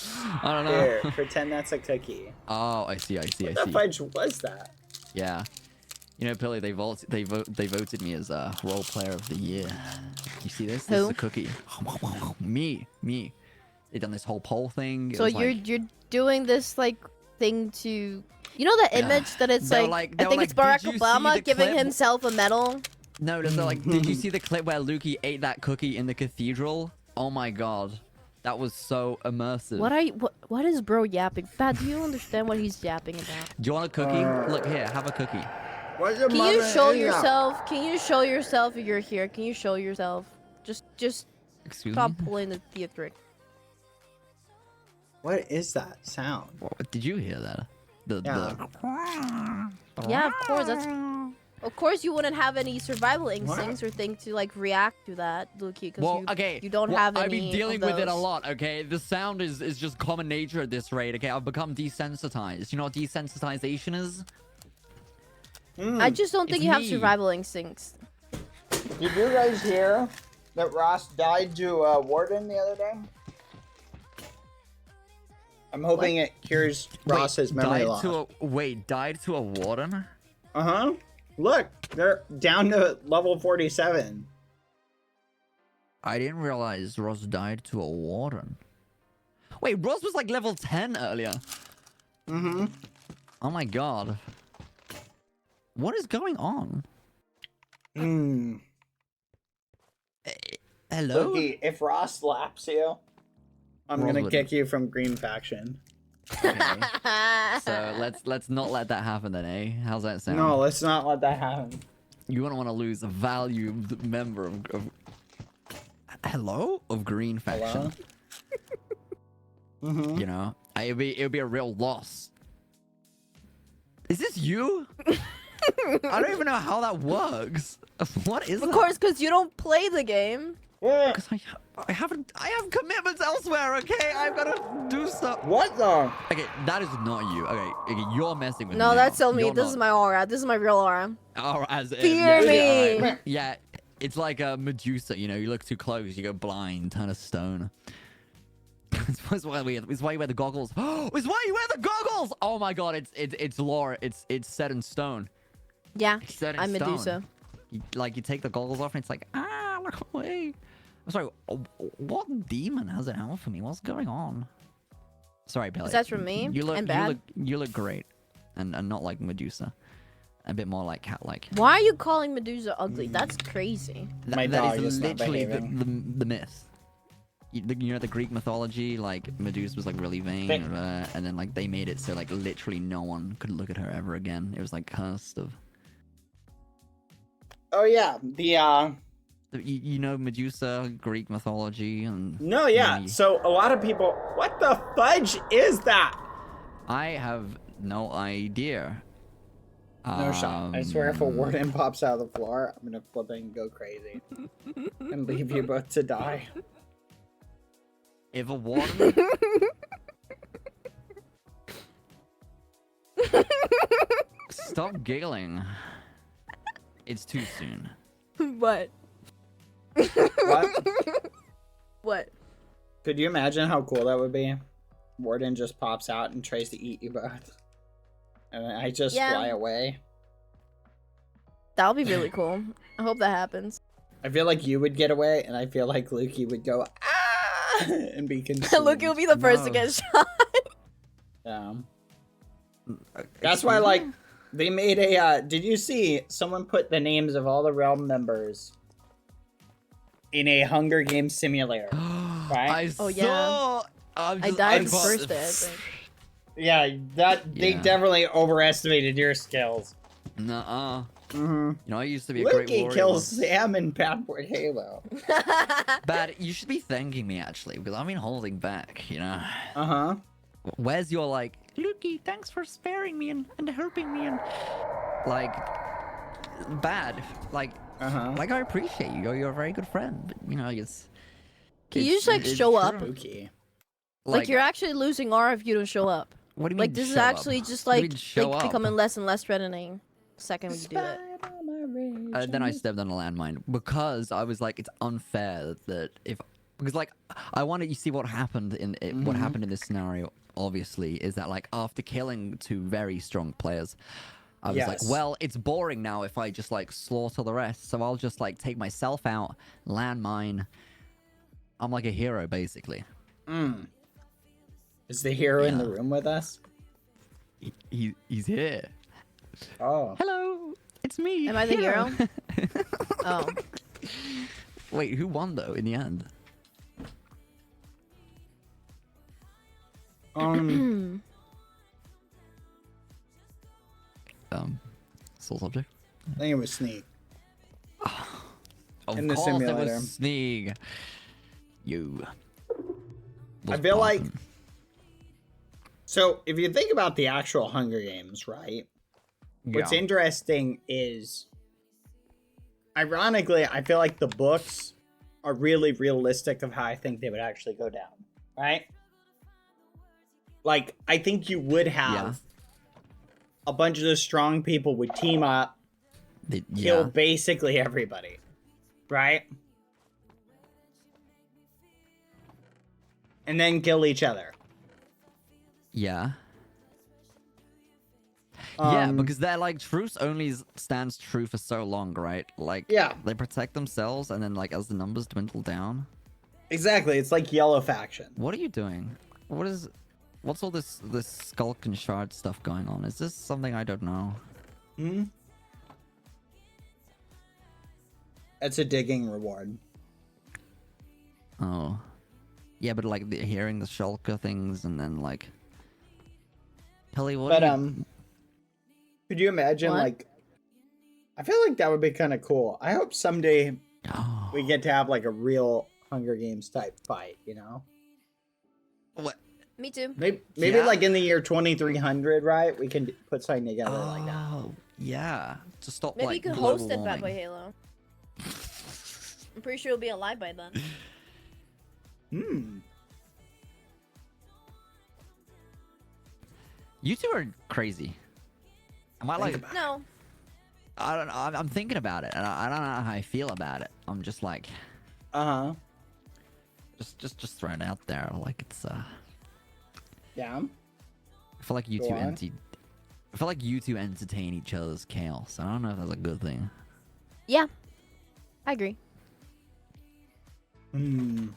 I don't know. here, pretend that's a cookie. Oh, I see. What the fudge was that? Yeah. You know, Pilly, they voted me as role player of the year. You see this? This is Who? a cookie. Me. They done this whole poll thing. It So was you're doing this like thing to, you know, that image that it's They were like, they I were think it's like, Barack "Did you see Obama the giving clip?" himself a medal. No, they're like, did you see the clip where Lukey ate that cookie in the cathedral? Oh my god. That was so immersive. What is bro yapping? Bad, do you understand what he's yapping about? Do you want a cookie? Look here, have a cookie. What's your Can you mother show eating up? yourself? Can you show yourself if you're here? Can you show yourself? Just Excuse stop me? pulling the theatric. What is that sound? Did you hear that? Yeah, of course. Of course, you wouldn't have any survival instincts or think to like react to that, Lukey, because Well, okay. you don't well, have any. I've been dealing of with it a those. lot, okay? The sound is just common nature at this rate, okay? I've become desensitized. You know what desensitization is? I just don't think It's you have me. survival instincts. Did you guys hear that Ross died to Warden the other day? I'm hoping it cures Ross's memory loss. Died to a warden? Uh-huh. Look, they're down to level 47. I didn't realize Ross died to a warden. Wait, Ross was like level 10 earlier. Mm-hmm. Oh my god. What is going on? Hmm. Hello? Loki, if Ross slaps you, I'm Ross gonna wouldn't. kick you from Green Faction. Okay. So let's not let that happen then, eh? How's that sound? No, let's not let that happen. You wouldn't want to lose a valued member of green faction. Mm-hmm. You know, it would be a real loss. Is this you? I don't even know how that works. What is that? Of course, because you don't play the game. Because I have commitments elsewhere. Okay, I've got to do stuff. What the? Okay, that is not you. Okay, you're messing with me. No, that's now. still me. You're This not. is my aura. This is my real aura. Oh, as if, Fear yeah, me. alright. Yeah, it's like a Medusa. You know, you look too close, you go blind, turn to stone. It's why you wear the goggles. It's why you wear the goggles. Oh my god, it's lore. It's set in stone. Yeah, It's set in I'm stone. Medusa. You take the goggles off and it's like, look away. I'm sorry, what demon has it out for me? What's going on? Sorry, Billy. That's from me? You look, I'm bad? You look great, and not like Medusa. A bit more like cat-like. Why are you calling Medusa ugly? That's crazy. My That dog is is not literally behaving. the myth. You know the Greek mythology, like Medusa was like really vain, and then like they made it so like literally no one could look at her ever again. It was like cursed of. Oh yeah, You know Medusa, Greek mythology, and no, yeah. you- So a lot of people, what the fudge is that? I have no idea. No shot. I swear, if a warden pops out of the floor, I'm gonna flip and go crazy and leave you both to die. If a warden. Stop giggling. It's too soon. What? What? What? Could you imagine how cool that would be? Warden just pops out and tries to eat you both, and I just Yeah. fly away. That would be really cool. I hope that happens. I feel like you would get away, and I feel like Lukey would go and be consumed. Look, you'll be the first to No. get shot. Yeah. That's why, like, they made a. Did you see someone put the names of all the realm members in a Hunger Games simulator? Right? I Oh, saw. yeah. I just- died I'm the s- first day, I think. Yeah, they Yeah. definitely overestimated your skills. Nuh-uh. Mm-hmm. You know, I used to be a great Lukey warrior. kills once. Sam in Bad Boy Halo. Bad, you should be thanking me actually, because I've been holding back, you know. Uh huh. Where's your like, Lukey, thanks for sparing me and helping me and like Bad. Like Uh-huh. I appreciate you. You're a very good friend. But you know, it's Can you just, like, show up? true. Lukey. Like, you're actually losing aura if you don't show up. What do you mean? Like, this is show up? actually just What do you like, mean show like up? becoming less and less threatening the second we do it. Then I stepped on a landmine because I was like, it's unfair that because like I wanted you see what happened in what happened in this scenario. Obviously, is that like after killing two very strong players, I was like, Yes. well, it's boring now if I just like slaughter the rest. So I'll just like take myself out, landmine. I'm like a hero basically. Is the hero in the Yeah. room with us? He's here. Oh. Hello, it's me. Am I the hero? Oh. Wait, who won though in the end? Soul subject. I think it was Sneak. Of In the course, it simulator. was Sneak. You. I feel like. So, if you think about the actual Hunger Games, right? What's interesting is, ironically, I feel like the books are really realistic of how I think they would actually go down, right? Like, I think you would have a bunch of the strong people would team up, kill basically everybody, right? And then kill each other. Yeah. Yeah, because they're like truce only stands true for so long, right? Like, Yeah. they protect themselves, and then like as the numbers dwindle down. Exactly, it's like Yellow Faction. What are you doing? What's all this skulk and shard stuff going on? Is this something I don't know? It's a digging reward. Oh. Yeah, but like hearing the shulker things and then like. Pelly, what? But are you... could you imagine What? like I feel like that would be kind of cool. I hope someday we get to have like a real Hunger Games type fight, you know? What? Me too. Maybe Yeah. like in the year 2300, right? We can put something together like that. Oh, yeah. To stop Maybe like you could global host it, warming. Bad Boy Halo. I'm pretty sure you'll be alive by then. Hmm. You two are crazy. Am I like? No. I don't know. I'm thinking about it, and I don't know how I feel about it. I'm just like, Uh-huh. just throwing it out there. Like it's Yeah. I feel like you Go two on. I feel like you two entertain each other's chaos. I don't know if that's a good thing. Yeah. I agree. Hmm.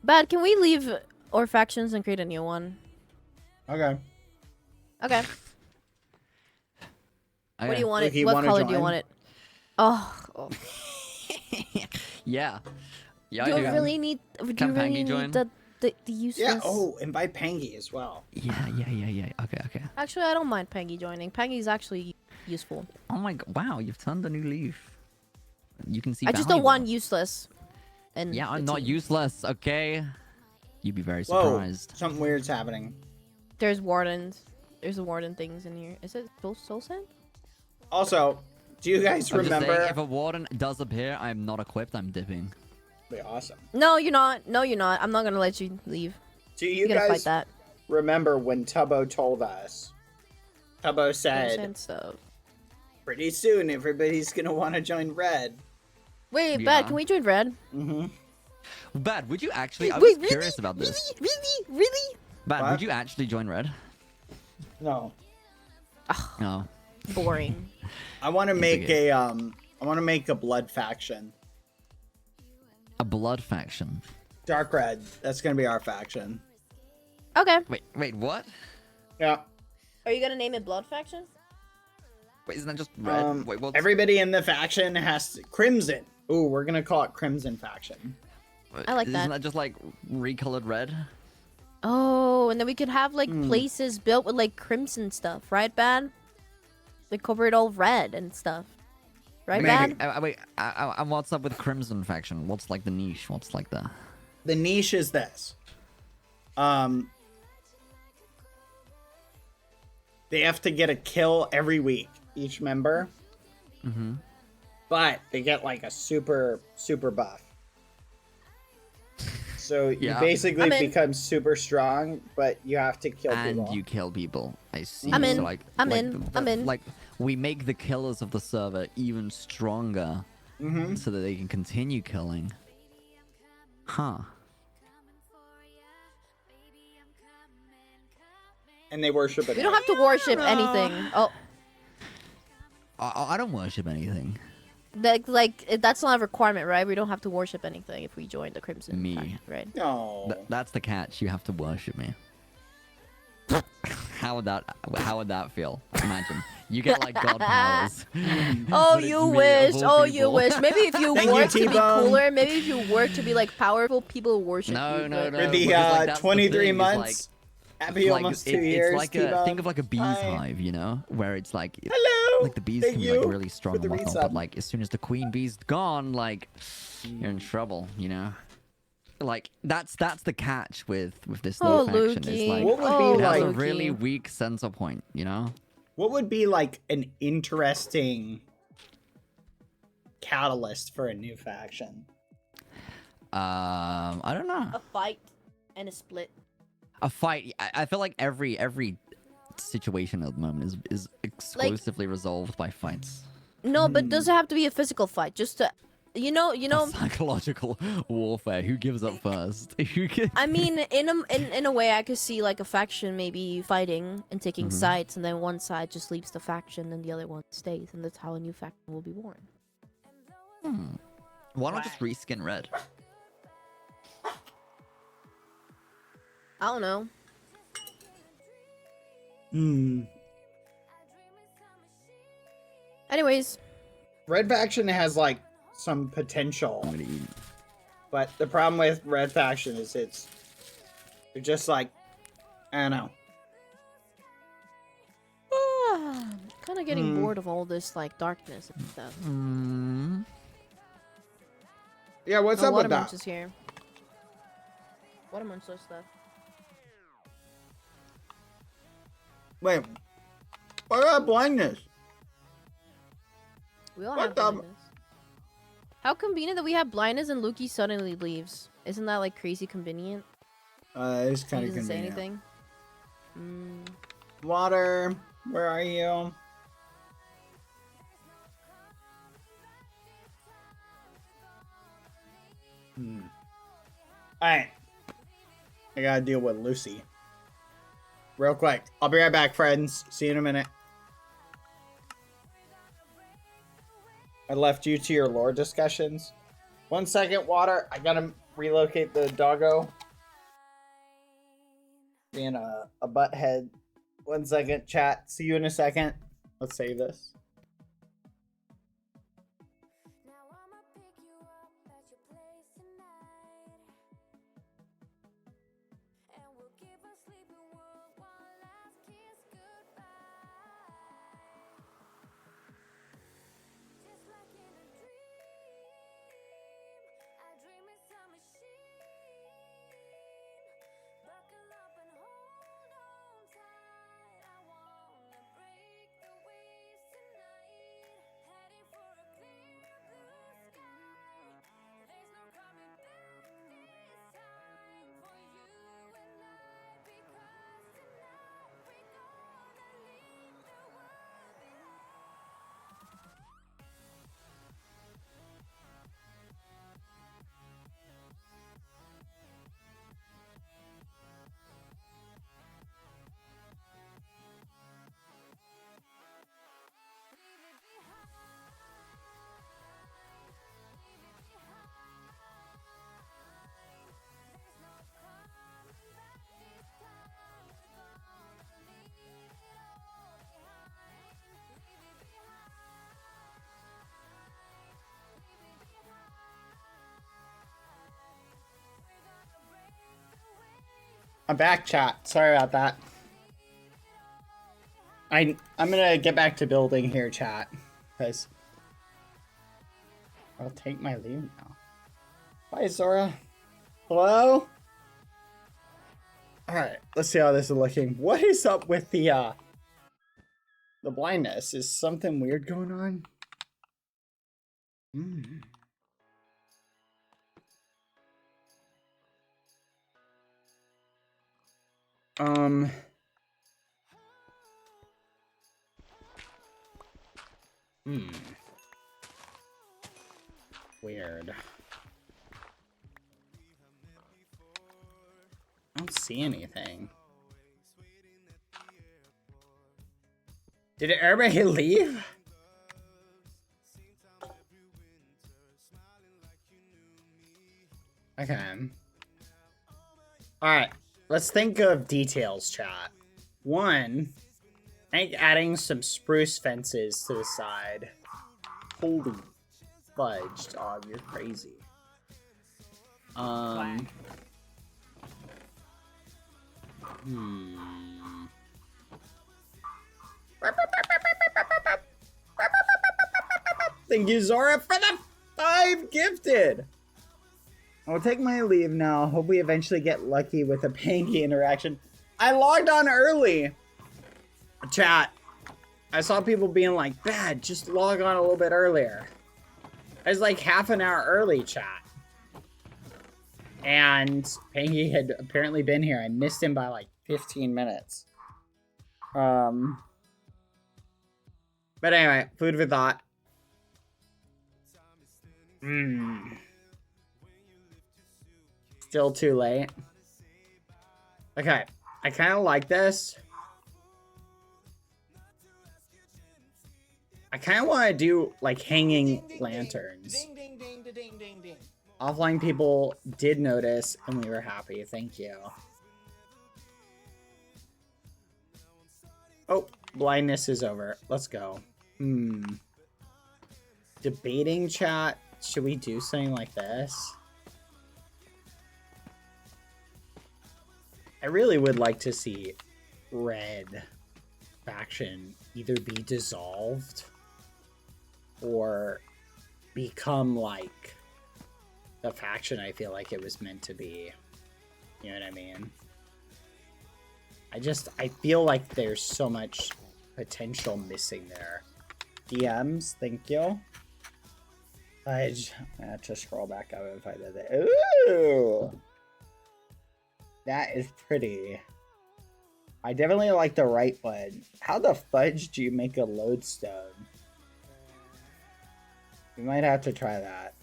Bad, can we leave our factions and create a new one? Okay. Okay. What do you want Luke, it? you What wanna color do you join? want it? Oh. Yeah. Yeah, Do I you do. really need? Do you Can really Pangy need join? the useless? Yeah. Oh, invite Pangy as well. Yeah. Okay. Actually, I don't mind Pangy joining. Pangy is actually useful. Oh my god! Wow, you've turned a new leaf. You can see. I just don't valuable. want useless. And Yeah, I'm the not team. useless. Okay. You'd be very Whoa. surprised. Something weird's happening. There's wardens. There's warden things in here. Is it Soul Sand? Also, do you guys I'm just saying, remember? if a warden does appear, I'm not equipped. I'm dipping. Be awesome. No, you're not. No, you're not. I'm not gonna let you leave. Do you You're gonna fight guys that. remember when Tubbo told us? Tubbo said, Sand stuff. pretty soon everybody's gonna want to join Red. Wait, Yeah. Bad, can we join Red? Mm-hmm. Bad, would you actually? I Wait, was curious about this. Really? Bad, What? would you actually join Red? No. No. Boring. I want to make okay. I want to make a blood faction. A blood faction. Dark Red. That's gonna be our faction. Okay. Wait, what? Yeah. Are you gonna name it Blood Faction? Wait, isn't that just red? Wait, what's... Everybody in the faction has to... Crimson. Ooh, we're gonna call it Crimson Faction. I like Isn't that. that just like recolored red? Oh, and then we could have like places built with like crimson stuff, right, Bad? Like cover it all red and stuff. Right, Maybe. Bad? Wait, and what's up with Crimson faction? What's like the niche? What's like the... The niche is this. They have to get a kill every week, each member. Mm-hmm. But they get like a super buff. So you Yeah. basically I'm in. become super strong, but you have to kill And people. you kill people. I see. I'm in. So, like, I'm like in. I'm in. Like, we make the killers of the server even stronger Mm-hmm. so that they can continue killing. Huh. And they worship it. We don't have to worship anything. Oh, I don't worship anything. that's not a requirement, right? We don't have to worship anything if we join the Crimson Me. faction, right? No. That's the catch. You have to worship me. How would that feel? Imagine you get like god powers. Oh, but it's you me, wish. of all Oh, you people. wish. Maybe if you Thank you, work to be T-Bone. cooler, maybe if you work to be like powerful, people worship No, you. no, but- no. For the because, like, that's the 23 thing, is, months, happy like, almost it- 2 years. It's like T-Bone. think of like a bee's Hi. hive, you know, where it's like Hello. like the bees Thank can be you like really strong for the and whatnot, resub. but like as soon as the queen bee's gone, like you're in trouble, you know. Like that's the catch with this new Oh, faction. Lukey. It's like What would Oh, be it has a like- really Lukey. weak center point, you know. What would be like an interesting catalyst for a new faction? I don't know. A fight and a split. A fight. I feel like every situation at the moment is exclusively resolved by fights. No, but does it have to be a physical fight? Just to, you know. Psychological warfare. Who gives up first? Who can... I mean, in a way, I could see like a faction maybe fighting and taking sides, and then one side just leaves the faction, and the other one stays, and that's how a new faction will be born. Why not just reskin red? I don't know. Anyways, Red faction has like some potential, I'm gonna eat. but the problem with Red faction is they're just like, I don't know. Kind of getting bored of all this like darkness and stuff. Yeah, what's up with that? Watermunch is here. Watermunch does stuff. Wait, what about blindness? We all What have the- blindness. How convenient that we have blindness and Luki suddenly leaves. Isn't that like crazy convenient? It's He kind of doesn't say convenient. anything. Water, where are you? Alright. I gotta deal with Lucy. Real quick. I'll be right back, friends. See you in a minute. I left you to your lore discussions. 1 second, Water. I gotta relocate the doggo. Being a butthead. 1 second, chat. See you in a second. Let's save this. I'm back, chat. Sorry about that. I'm gonna get back to building here, chat, because I'll take my leave now. Bye, Zora. Hello? Alright, let's see how this is looking. What is up with the blindness? Is something weird going on? Weird. I don't see anything. Did everybody leave? Okay. Alright, let's think of details, chat. One, I think adding some spruce fences to the side. Holy fudge, dog, you're crazy. Thank you, Zora, for the 5 gifted. I'll take my leave now. Hope we eventually get lucky with a Panky interaction. I logged on early. Chat. I saw people being like, "Bad, just log on a little bit earlier." I was like half an hour early, chat. And Panky had apparently been here. I missed him by like 15 minutes. But anyway, food for thought. Still too late. Okay, I kind of like this. I kind of want to do like hanging lanterns. Offline people did notice and we were happy. Thank you. Oh, blindness is over. Let's go. Debating chat. Should we do something like this? I really would like to see red. faction either be dissolved or become like the faction I feel like it was meant to be. You know what I mean? I feel like there's so much potential missing there. DMs, thank you. I have to scroll back up if I did it. Ooh! That is pretty. I definitely like the right one. How the fudge do you make a lodestone? We might have to try that.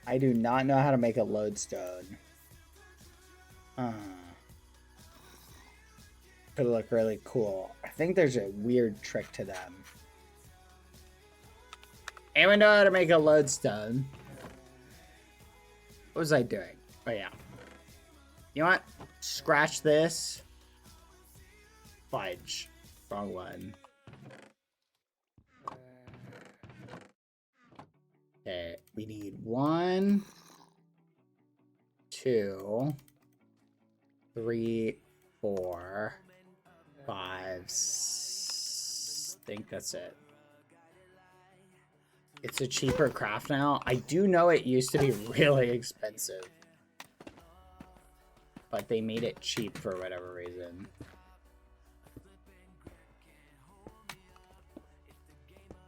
I do not know how to make a lodestone. Could look really cool. I think there's a weird trick to them. Anyone know how to make a lodestone? What was I doing? Oh yeah. You know what? Scratch this. Fudge. Wrong one. Okay, we need 1, 2, 3, 4, 5. I think that's it. It's a cheaper craft now. I do know it used to be really expensive, but they made it cheap for whatever reason.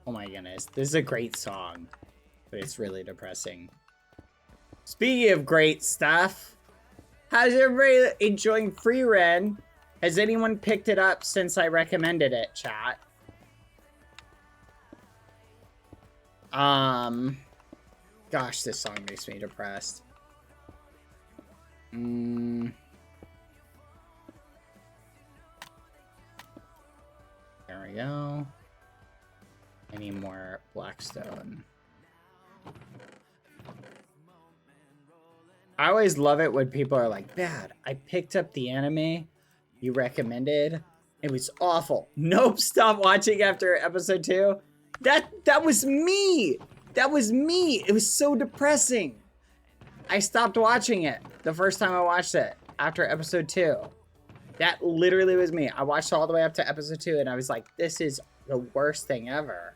Oh my goodness, this is a great song, but it's really depressing. Speaking of great stuff, how's everybody enjoying Free Ren? Has anyone picked it up since I recommended it, chat? Gosh, this song makes me depressed. There we go. I need more Blackstone. I always love it when people are like, Bad, I picked up the anime you recommended. It was awful. Nope, stop watching after episode 2. That was me. That was me. It was so depressing. I stopped watching it the first time I watched it after episode 2. That literally was me. I watched all the way up to episode 2 and I was like, this is the worst thing ever.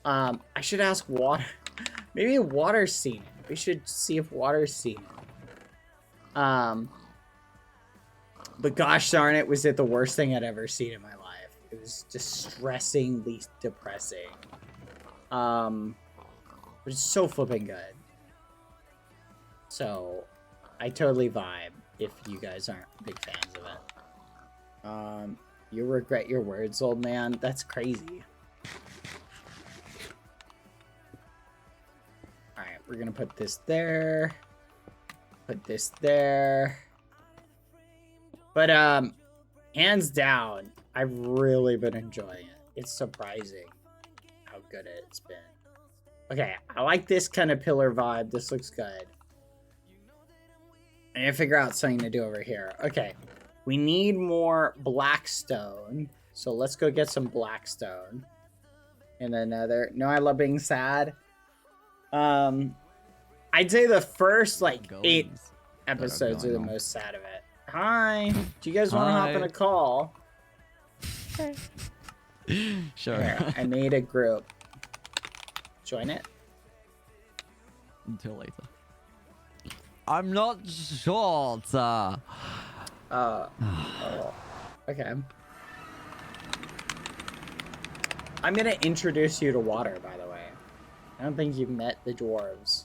I should ask Water. Maybe Water's seen it. We should see if Water's seen it. But gosh darn it, was it the worst thing I'd ever seen in my life. It was distressingly depressing. But it's so flipping good. So, I totally vibe if you guys aren't big fans of it. You regret your words, old man? That's crazy. Alright, we're gonna put this there. Put this there. But, hands down, I've really been enjoying it. It's surprising how good it's been. Okay, I like this kind of pillar vibe. This looks good. I need to figure out something to do over here. Okay, we need more Blackstone. So let's go get some Blackstone. And another. No, I love being sad. I'd say the first, like, 8 episodes are the most sad of it. Hi. Do you guys want to hop in a call? Sure. Here, I made a group. Join it. Until later. I'm not short. Oh. Okay. I'm gonna introduce you to Water, by the way. I don't think you've met the dwarves.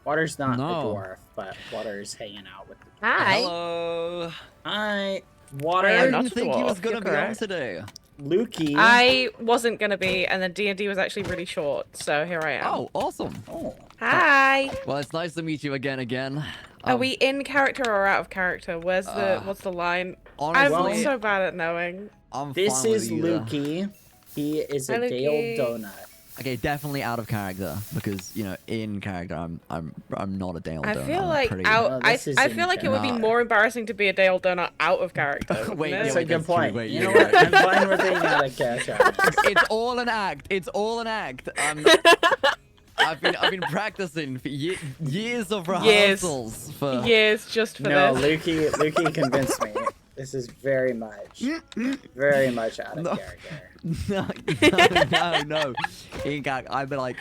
Water's not the dwarf, but Water's hanging out with the dwarves. Hi. Hello. Hi. Water. I not didn't a think he dwarf, was gonna you're be on correct. today. Lukey. I wasn't gonna be, and then D&D was actually really short, so here I am. Oh, awesome. Oh. Hi. Well, it's nice to meet you again. Are we in character or out of character? Where's the what's the line? Honestly, I'm so bad at knowing. I'm This fine with is either. Lukey. He is a Hi, Dale Lukey. Donut. Okay, definitely out of character because you know, in character, I'm not a Dale I Donut. feel I'm like pretty... No, I this is feel like it would be character. more embarrassing to be a Dale Donut out of character. Wait, wouldn't it? That's wait, a good that's true. point. Wait, You you're know what? right. I'm fine with being out of character. It's all an act. It's all an act. I've been practicing for years of rehearsals for. Years just for No, this. Lukey convinced me. This is very much out of character. No. Ingak, I'm like,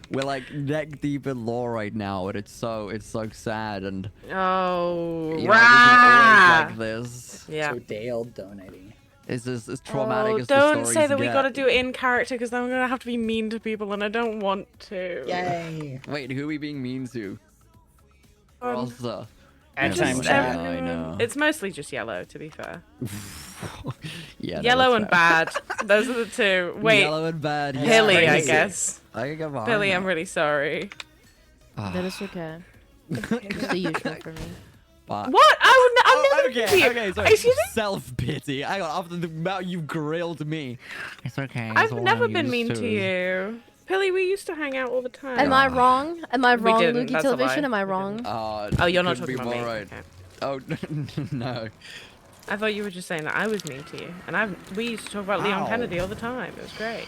we're like neck deep in lore right now, and it's so sad, and Oh, you know, it isn't always like this. Yeah. So Dale donating. It's just as traumatic Oh, as the don't stories say that we get. gotta do it in character, because then I'm gonna have to be mean to people, and I don't want to. Yay! Wait, who are we being mean to? Rosa. At Just time Yeah, chat. I know. It's mostly just yellow, to be fair. Yeah, no, Yellow that's and fair. bad. Those are the two. Wait, Yellow and bad. Yeah, Billy, I crazy. guess. I can get behind Billy, I'm that. really sorry. That is okay. It's the usual for me. But- What? I'm never mean to you. Okay, sorry. Excuse me? Self-pity. Hang on, after the amount you've grilled me. It's okay. I've never been mean to you. Billy, we used to hang out all the time. Am I wrong? Am I We wrong, didn't, Lukey that's a Television? lie. Am I We wrong? Oh, you're not couldn't talking be about me. more right. Okay. Oh, no. I thought you were just saying that I was mean to you. And we used to talk about Leon Ow. Kennedy all the time. It was great.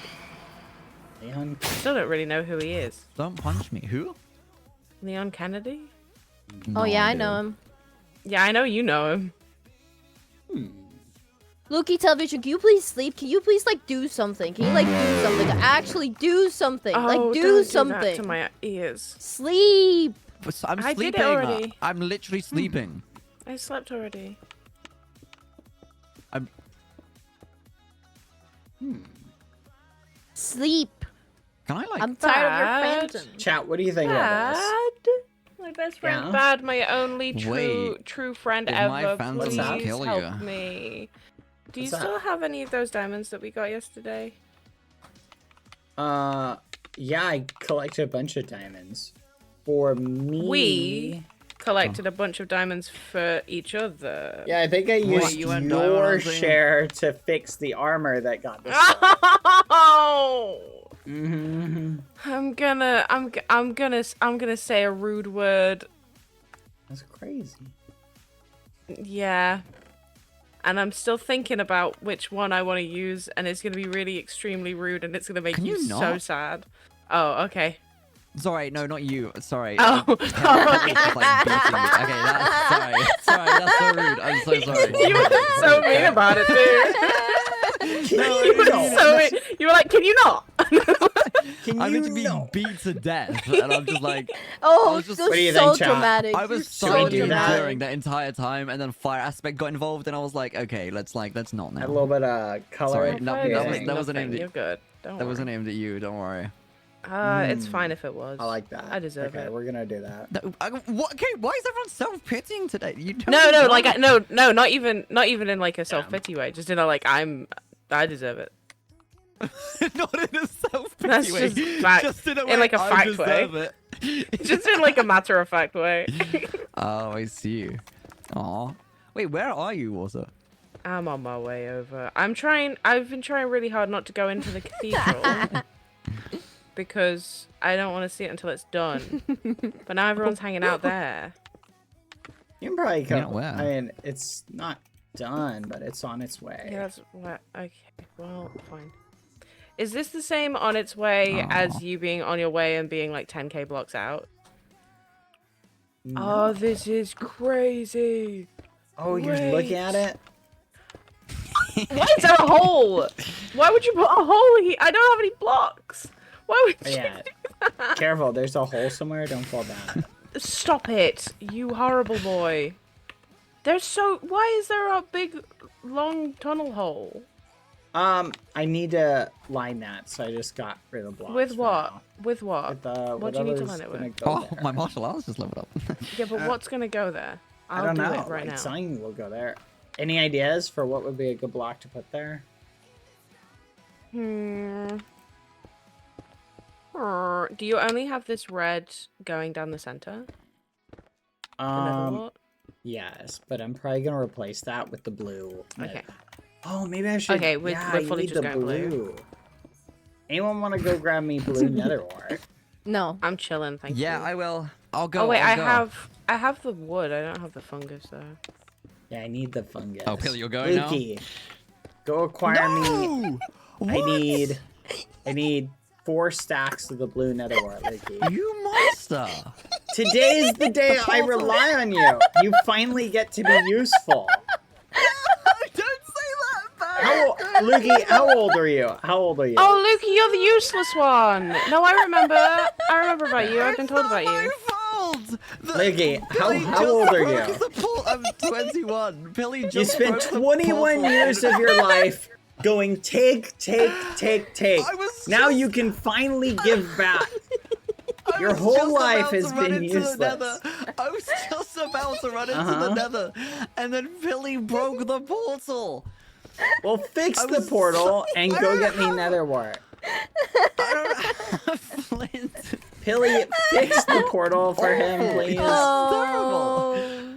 Leon. Still don't really know who he is. Don't punch me. Who? Leon Kennedy? Oh yeah, I know him. Yeah, I know you know him. Lukey Television, can you please sleep? Can you please like do something? Can you like do something? Actually do something. Oh, like don't do do something. that to my ears. Sleep. I'm I did sleeping. it already. I'm literally sleeping. I slept already. Sleep. Can I like? I'm tired of your Bad. phantom. Chat, what do you think about this? Bad. My best friend Yeah? Bad, my only Wait, true friend did ever. my phantom Please kill help you? me. Do you What's that? still have any of those diamonds that we got yesterday? Yeah, I collected a bunch of diamonds. For me... We collected a bunch of diamonds for each other. Yeah, I think I used you went diamond your hunting? share to fix the armor that got destroyed. Oh! Mm-hmm. I'm gonna say a rude word. That's crazy. Yeah. And I'm still thinking about which one I want to use, and it's gonna be really extremely rude, and it's gonna make Can you so not? sad. Oh, okay. Sorry, no, not you. Sorry. Oh. Just, like, beating me. Okay, that's sorry, that's so rude. I'm so sorry. You were so mean about it, dude. You were so mean. You were like, can you not? Can I'm you literally being know? beat to death, and I'm just like, Oh, was just- so, What do you so think, chat? dramatic. I was You're so Should we do that? enduring that entire time, and then fire aspect got involved, and I was like, okay, let's not Add a now. little bit of color. Sorry, no, Fire that doesn't was an nothing. aimed You're at, good. Don't that worry. wasn't aimed at you. Don't worry. It's fine if it was. I like that. I deserve okay, it. we're gonna do that. What? Okay, why is everyone self-pitying today? You don't No, know. like no, not even in like a self-pity way. Just in a like I deserve it. not in a self-pity That's way. just fact- Just in a in way like a I fact deserve way. it. Just in like a matter-of-fact way. Oh, I see. Aw. Wait, where are you, Water? I'm on my way over. I've been trying really hard not to go into the cathedral. Because I don't want to see it until it's done. But now everyone's hanging out there. You can probably come. Yeah, where? I mean, it's not done, but it's on its way. Yeah, that's what. Okay, well, fine. Is this the same on its way as you being on your way and being like 10k blocks out? No. Oh, this is crazy. Oh, you're looking at it? Why is there a hole? Why would you put a hole here? I don't have any blocks. Why would you? Yeah. Careful, there's a hole somewhere. Don't fall down. Stop it, you horrible boy. Why is there a big, long tunnel hole? I need to line that, so I just got rid of blocks. With for what? now. With what? With What do you need to whatever's line it gonna with? go Oh, there. my martial arts just leveled up. Yeah, but what's gonna go there? I don't do know. it right like, now. something will go there. Any ideas for what would be a good block to put there? Do you only have this red going down the center? The middle lot? Yes, but I'm probably gonna replace that with the blue. Okay. Oh, maybe I should. Okay, we're yeah, I fully need just the going blue. Anyone want to go grab me blue nether ore? No. I'm chilling, thank you. Yeah, I will. I'll go. Oh wait, I'll I go. have the wood. I don't have the fungus though. Yeah, I need the fungus. Oh, Pilly, you're going now? Lukey, go acquire me. No! I need 4 stacks of the blue nether ore, Lukey. You monster! Today is the day I rely on you. You finally get to be useful. Lukey, how old are you? How old are you? Oh, Lukey, you're the useless one. No, I remember. I remember about you. I've been told about you. Lukey, Billy how just old are broke you? the I'm 21. Billy just You spent broke the 21 portal. years of your life going take. I was Now just- you can finally give back. I Your was whole just life about has to run been into the useless. nether. I was just about to run into the Uh-huh. nether, and then Billy broke the portal. Well, fix I the was portal and I go don't get me have- nether wart. I don't have flint. Pilly, fix the portal for him, please. Oh.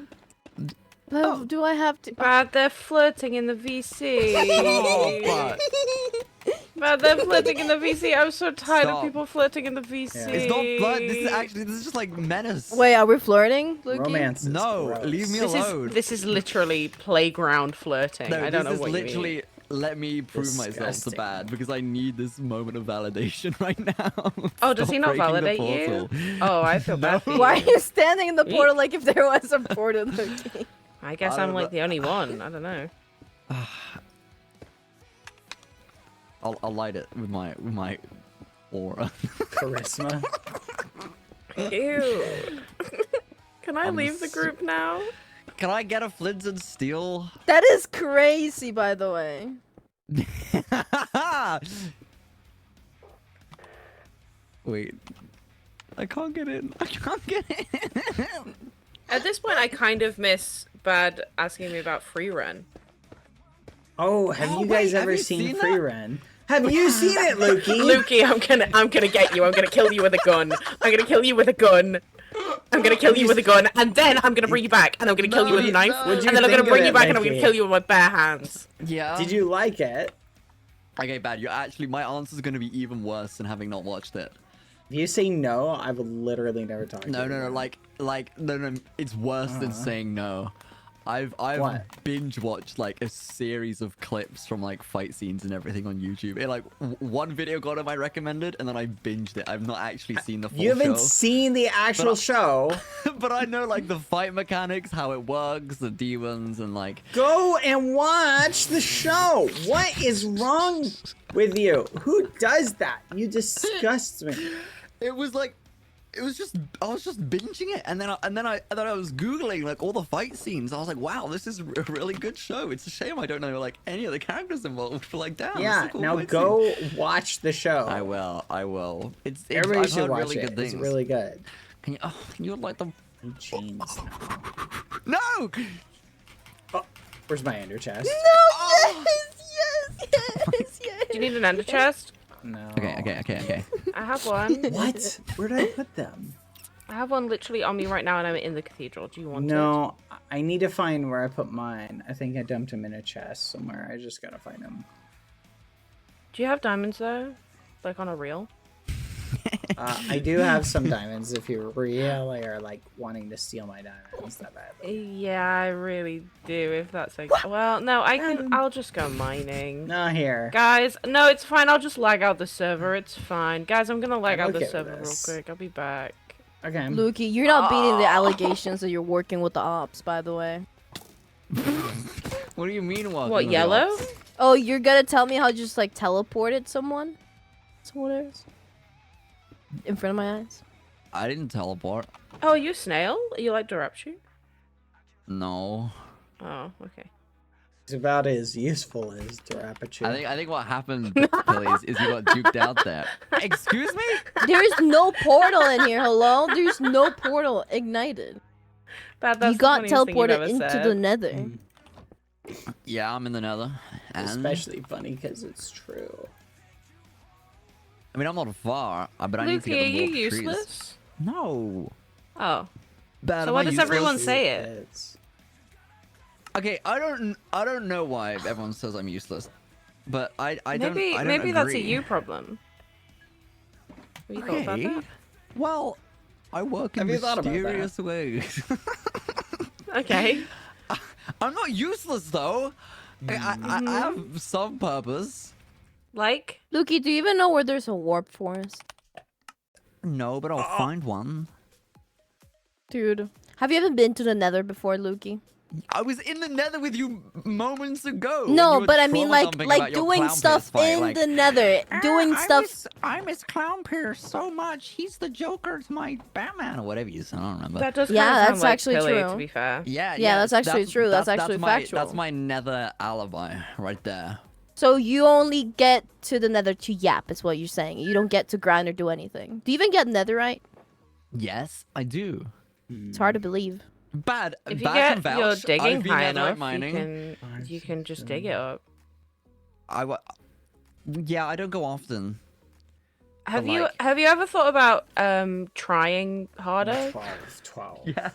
But do I have to? But they're flirting in the VC. Oh, but But they're flirting in the VC. I'm so tired Stop. of people flirting in the VC. Yeah. it's not blood. This is just like menace. Wait, are we flirting, Lukey? Romance is No, gross. leave me alone. This is literally playground flirting. No, I don't know this is what you literally mean. let me prove myself to Disgusting. bad because I need this moment of validation right now. Oh, does Stop he not breaking the validate you? portal. Oh, I feel bad for you. Why are you standing in the portal like if there was a portal, Lukey? I guess I I'm don't like know. the only one. I don't know. I'll light it with my aura. Charisma. Ew. Can I I'm leave the group now? Can I get a flint and steel? That is crazy, by the way. Wait. I can't get in. I can't get in. At this point, I kind of miss Bad asking me about free run. Oh, have Oh, you guys wait, have ever you seen seen Free that? Run? Have you seen it, Lukey? Lukey, I'm gonna get you. I'm gonna kill you with a gun. I'm gonna kill you with a gun. I'm gonna kill you with a gun, and then I'm gonna bring you back, and I'm gonna kill you with a knife, What'd you and then I'm think gonna of bring it, you back, and I'm gonna Mikey? kill you with my bare hands. Yeah. Did you like it? Okay, Bad. You're actually my answer's gonna be even worse than having not watched it. If you say no, I will literally never talk to you. No, no. It's worse than saying no. I've What? binge watched like a series of clips from like fight scenes and everything on YouTube. It like one video got on my recommended, and then I binged it. I've not actually seen the full You haven't show, seen the actual show. but I know like the fight mechanics, how it works, the demons, and like Go and watch the show. What is wrong with you? Who does that? You disgust me. it was like. It was just I was just binging it, and then I was googling like all the fight scenes. I was like, wow, this is a really good show. It's a shame I don't know like any of the characters involved. But like, damn. this is Yeah, a cool now fight go watch the show. scene. I will. It's Everybody I've should heard watch really it. good things. It's really good. Can you like them? You changed. No. Oh, where's my ender chest? Yes. Do you need an ender chest? No. Okay. I have one. What? Where did I put them? I have one literally on me right now, and I'm in the cathedral. Do you want it? No, I need to find where I put mine. I think I dumped them in a chest somewhere. I just gotta find them. Do you have diamonds though? Like on a reel? I do have some diamonds if you really are like wanting to steal my diamonds that badly. Yeah, I really do. If that's okay. Well, no, I'll just go mining. No, here. Guys, no, it's fine. I'll just lag out the server. It's fine. Guys, I'm gonna lag I'm out the okay with server real this. quick. I'll be back. Okay. Lukey, you're not beating the allegations that you're working with the ops, by the way. What do you mean? What, yellow? Oh, you're gonna tell me how you just like teleported someone? Someone else? In front of my eyes? I didn't teleport. Oh, you snail? You like Dorapshu? No. Oh, okay. It's about as useful as Darapachu. I think what happened, Billy, is you got duped out there. Excuse me? There's no portal in here, hello? There's no portal ignited. That's You the got funniest thing you've teleported ever into said. the nether. Mm. Yeah, I'm in the nether. And Especially funny because it's true. I mean, I'm not far, but I need to Lukey, get are the you warp trees. useless? No. Oh. Bad, So am why I does useless? everyone say it? It's... Okay, I don't know why everyone says I'm useless, but I don't. Maybe I don't that's a agree. you problem. Have you thought about Okay. that? Well, I work in Have you thought about that? mysterious ways. Okay. I'm not useless though. I have some purpose. Like? Lukey, do you even know where there's a warp forest? No, but I'll find one. Dude. Have you ever been to the nether before, Lukey? I was in the nether with you moments ago. when No, you were but I mean, trauma dumping like about your doing clown stuff pierce fight, in like, the nether, doing stuff. I miss Clown Pierce so much. He's the Joker to my Batman or whatever you said. I don't remember. That does Yeah, kinda sound that's like actually Pilly, true. to be fair. Yeah, that's actually true. That's actually factual. That's my nether alibi right there. So you only get to the nether to yap, is what you're saying. You don't get to grind or do anything. Do you even get netherite? Yes, I do. It's hard to believe. Bad. If you Bad can get your vouch. digging I've been high netherite enough, mining. you can just dig it up. Yeah, I don't go often. Have But, you like- have you ever thought about trying harder? 12. Yeah.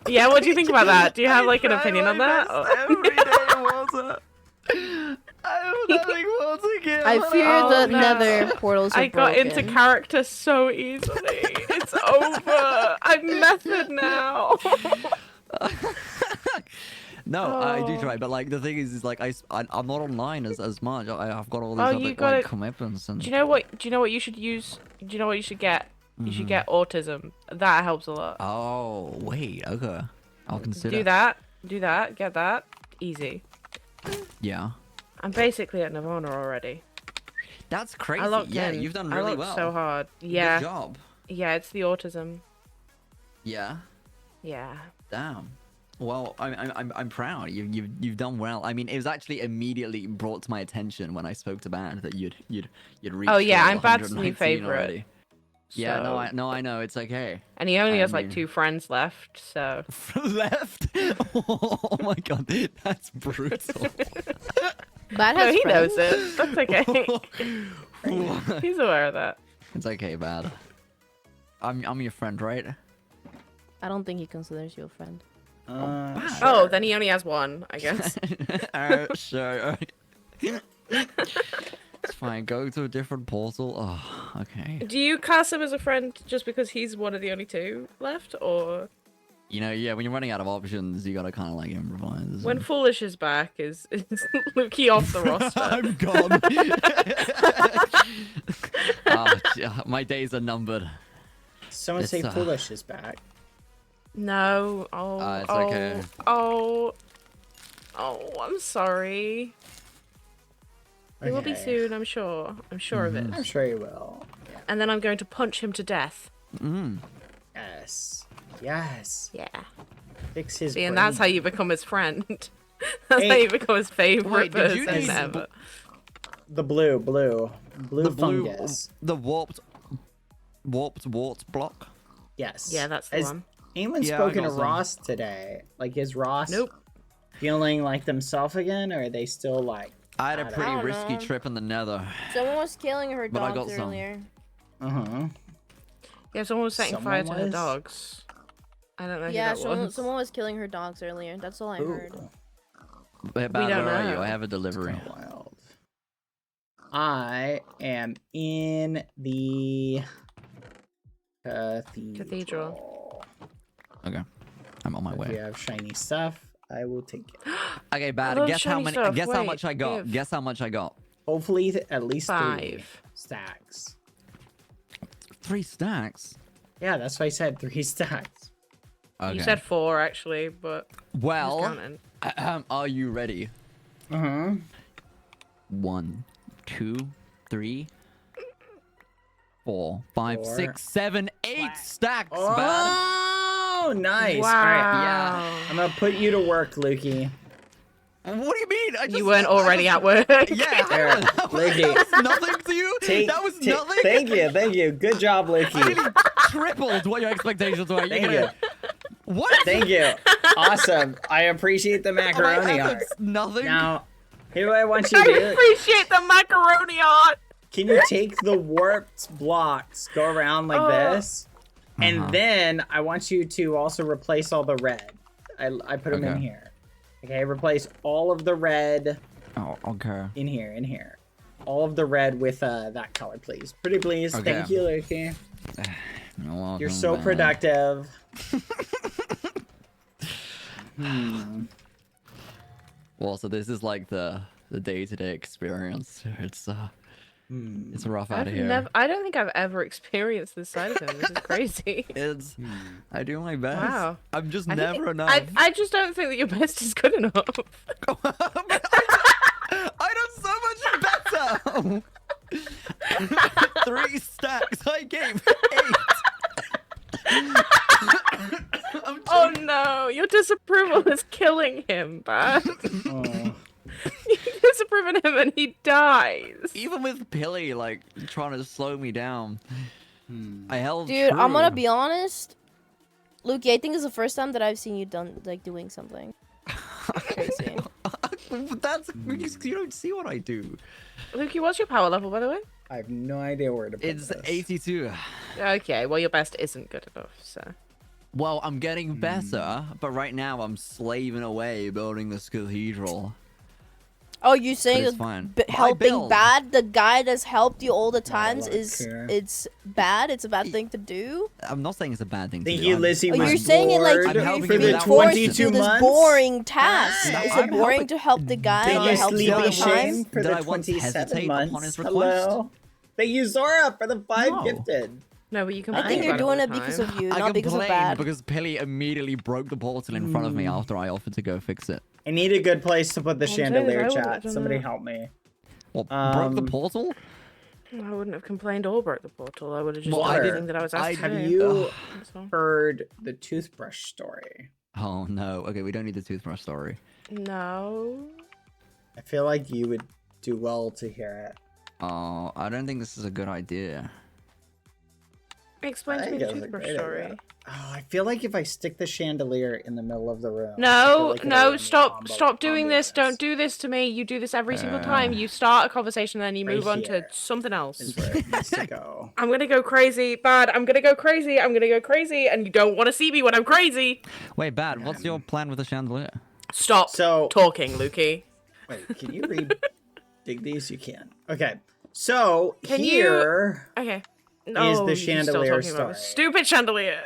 Yeah, what do you think about that? Do you have like an opinion on that? Every day, Walter. I have nothing more to give. I fear the Oh, no. nether portals are I got into broken. character so easily. It's over. I'm method now. No, I do Oh. try, but like the thing is like I'm not online as much. I've got all these Oh, other you like gotta- commitments and. Do you know what you should use? Do you know what you should get? You should get autism. That helps a lot. Oh wait, okay, I'll consider. Do that. Do that. Get that. Easy. Yeah, I'm basically at Nirvana already. that's crazy. I locked Yeah, in. you've done I really locked well. so hard. Yeah. Good job. Yeah, it's the autism. Yeah. Yeah. Damn. Well, I'm proud. You've done well. I mean, it was actually immediately brought to my attention when I spoke to Bad that you'd reached. Oh, yeah, level I'm Bad's new 119 favourite. already. Yeah, So- I know. It's okay. And he only I has like mean- 2 friends left, so. Left. Oh my god, that's brutal. Bad No, has he friends. knows it. That's okay. He's aware of that. It's okay, Bad. I'm your friend, right? I don't think he considers you a friend. Oh, then he only has 1, I guess. Sure. Alright. It's fine. Go to a different portal. Oh, okay. Do you class him as a friend just because he's one of the only 2 left, or You know, yeah, when you're running out of options, you gotta kind of like improvise. when Foolish is back, is Lukey off the roster? I'm gone. My days are numbered. Someone It's, say uh, Foolish is back. No. Oh. It's oh. okay. Oh. Oh. I'm sorry. It will be Okay. soon. I'm sure. I'm sure of I'm it. sure you will. And then I'm going to punch him to death. Yes. Yes. Yeah. Fix his See, and brain. that's how you become his friend. That's how Hey. you become his favorite Wait, did you person use ever. The blue The blue, fungus. the warped wart block. Yes. Yeah, that's the Has one. anyone Yeah, I spoken to got some. Ross today? Like, is Ross Nope. feeling like themselves again, or are they still like? I had a I pretty don't risky know. trip in the nether. Someone was killing her But I dogs got some. earlier. Uh huh. Yeah, someone was setting Someone fire to her was? dogs. I don't know Yeah, who that was. someone was killing her dogs earlier. That's all I heard. Hey, Bad, don't where are you? know. I have a delivery. Wild. I am in the cathedral. Okay, I'm on my If you way. have shiny stuff, I will take it. Okay, Bad. love Guess how shiny many? stuff. Guess how Wait, much I got. give. Guess how much I got. Hopefully, at least 3 5. stacks. 3 stacks. Yeah, that's why I said 3 stacks. Okay. You said 4 actually, but who's well, counting? are you ready? Uh huh. 1, 2, 3, 4, 5, 4. 6, 7, 8 stacks, Bad. Oh, nice. Wow. All right, I'm gonna put you to work, Lukey. What do you mean? I just, You weren't already at work. Yeah, There, that Lukey. was nothing to you. That was nothing. Thank you. Good job, Lukey. Tripled what your expectations were. Thank you. What? Thank you. Awesome. I appreciate the Oh, my macaroni art. efforts, nothing. Now, here I want you I to do. appreciate the macaroni art. Can you take the warped blocks, go around like this, and then I want you to also replace all the red. I put them in Okay. here. Okay, replace all of the red Oh, okay. in here. All of the red with that color, please. Pretty please. Okay. Thank you, Lukey. You're welcome, You're so Bad. productive. Well, so this is like the day-to-day experience. It's It's rough out of here. I don't think I've ever experienced this side of him. This is crazy. It's. I do my best. Wow. I'm just I think never enough. I just don't think that your best is good enough. I done so much better. 3 stacks. I gave 8. Oh no, your disapproval is killing him, Bad. You disapprove of him and he dies. Even with Pilly, like, trying to slow me down. I held Dude, true. I'm gonna be honest. Lukey, I think it's the first time that I've seen you doing something crazy. That's you don't see what I do. Lukey, what's your power level, by the way? I have no idea where to put It's this. 82. Okay, well, your best isn't good enough, so. Well, I'm getting better, but right now I'm slaving away building this cathedral. Oh, you're saying it's fine. helping build. Bad, the guy that's helped you all the times, look is here. it's bad? It's a bad thing to do? I'm not saying it's a bad thing to Think do. you, I'm- Lizzie, Oh, was you're saying it like bored I'm you're helping for you the being without forced to 22 do this months? boring task. Ah, Is I'm it boring helping- to help the guy Thank that you, helps you Sleepy all the time? Shane, for Did the I once 27 hesitate upon months. his request? Hello. Thank you, Zora, for the 5 No. gifted. No, but you can. I think you're doing it because of you, not because of Bad. because Pilly immediately broke the portal in front of me after I offered to go fix it. I need a good place to put the saying chandelier, I would've chat. done Somebody that. help me. What, broke the Um, portal? I wouldn't have complained or broke the portal. I would have just Well, done I everything didn't- that I was asked to Have do. you That's all. heard the toothbrush story? Oh no. Okay, we don't need the toothbrush story. No. I feel like you would do well to hear it. Oh, I don't think this is a good idea. Explain I to me think the it was a toothbrush great story. idea. Oh, I feel like if I stick the chandelier in the middle of the room. I feel No, like it'll no, ruin the stop doing this. ambiance. Don't do this to me. You do this every single time. You start a conversation, then you Right move on here to something else. Is where it needs to go. I'm gonna go crazy, Bad. I'm gonna go crazy. I'm gonna go crazy, and you don't want to see me when I'm crazy. Wait, Bad, what's your plan with the chandelier? Stop So talking, Lukey. wait, can you read dig these? You can. Okay. So Can you- here Okay. the No, you're still chandelier talking about this story. stupid chandelier.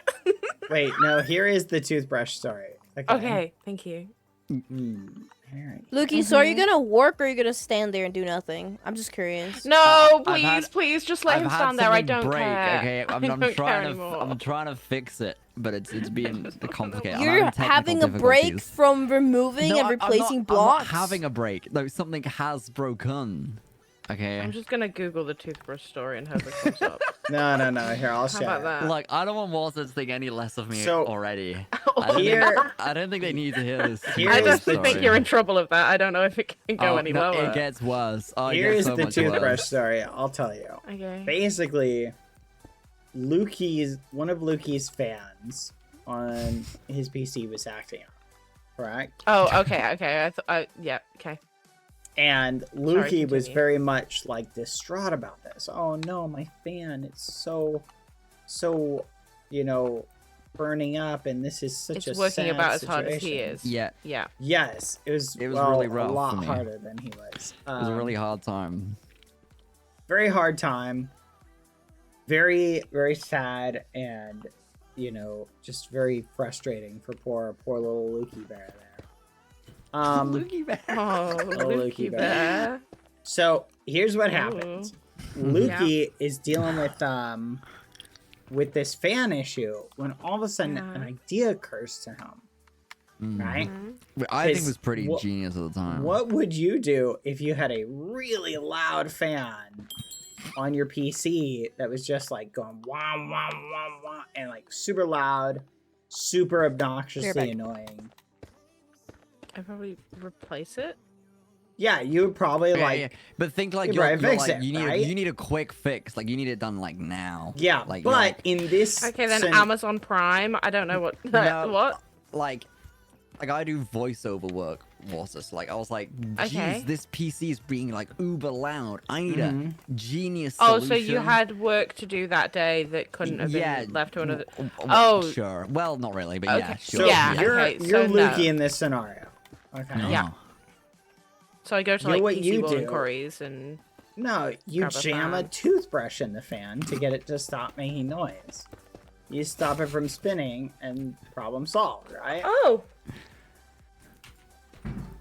wait, no, here is the toothbrush story. Okay. Okay, thank you. Alright. Lukey, so are you gonna work or are you gonna stand there and do nothing? I'm just curious. No, I've had- please, just let I've him had stand there. I something don't break, care. okay? I don't care anymore. I'm trying to fix it, but it's being complicated. I'm You're having having technical a break difficulties. from removing No, and I'm replacing not, blocks. I'm not having a break. No, something has broken. Okay. I'm just gonna Google the toothbrush story and hope it comes up. No. Here, I'll How show about you. that? Look, I don't want Walter to think any less of me So- already. Here- I don't think they need to hear this. Here I is don't the think story. you're in trouble of that. I don't know if it can go any no, lower. It gets worse. Oh, it Here gets is so the much toothbrush worse. story. I'll tell you. Okay. Basically, one of Lukey's fans on his PC was acting up, correct? Oh, okay. Yeah, okay. And Lukey was continue. very much like distraught about this. Oh no, my fan, it's so, burning up, and this is such a It's working sad about as hard as he situation. is. Yeah, Yeah. Yes, it was really well, rough a lot for me. harder than he was. it was a really hard time. Very hard time. Very, very sad, and just very frustrating for poor little Lukey Bear there. Lukey Bear. Oh, Lukey Lukey bear. bear. So here's what happened. Lukey is dealing with this fan issue when all of a sudden an idea occurs to him. Right? I think it Because was pretty what- genius at the time. What would you do if you had a really loud fan on your PC that was just like going wah wah wah wah and like super loud, super obnoxiously annoying? I'd probably replace it. Yeah, you would probably Yeah. But think like Yeah, you're, right, you're fix like it, you need right? you need a quick fix. Like you need it done like now. Yeah, Like but you're like, in this Okay, then sen- Amazon Prime. I don't know what. No. What? like I do voiceover work. Was this like I was like, geez, Okay. this PC is being like uber loud. I need a genius Oh, solution. so you had work to do that day that couldn't have been left to another. Well, Oh. sure. Well, not really, but Okay. yeah, So sure. Yeah, you're okay, you're so Lukey no. in this scenario. Okay. Yeah. So I go to You know like what PC you World do? Inquiries and. No, you Grab a jam a fan. toothbrush in the fan to get it to stop making noise. You stop it from spinning, and problem solved, right? Oh.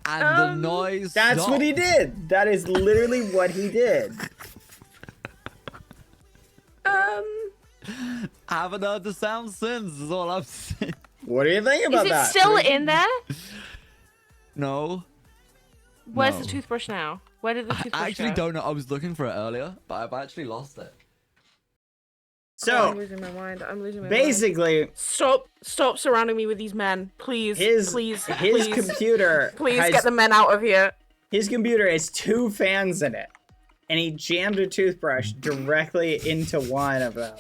And the noise. That's what he stopped. did. That is literally what he did. Haven't heard the sound since. Is all I'm saying. What do you think Is about it that? still in there? No. Where's No. the toothbrush now? Where did the toothbrush I actually go? don't know. I was looking for it earlier, but I've actually lost it. Oh, So I'm losing my mind. I'm losing my mind. basically, Stop surrounding me with these men, please. his please, computer please has, get the men out of here. his computer has 2 fans in it, and he jammed a toothbrush directly into one of them.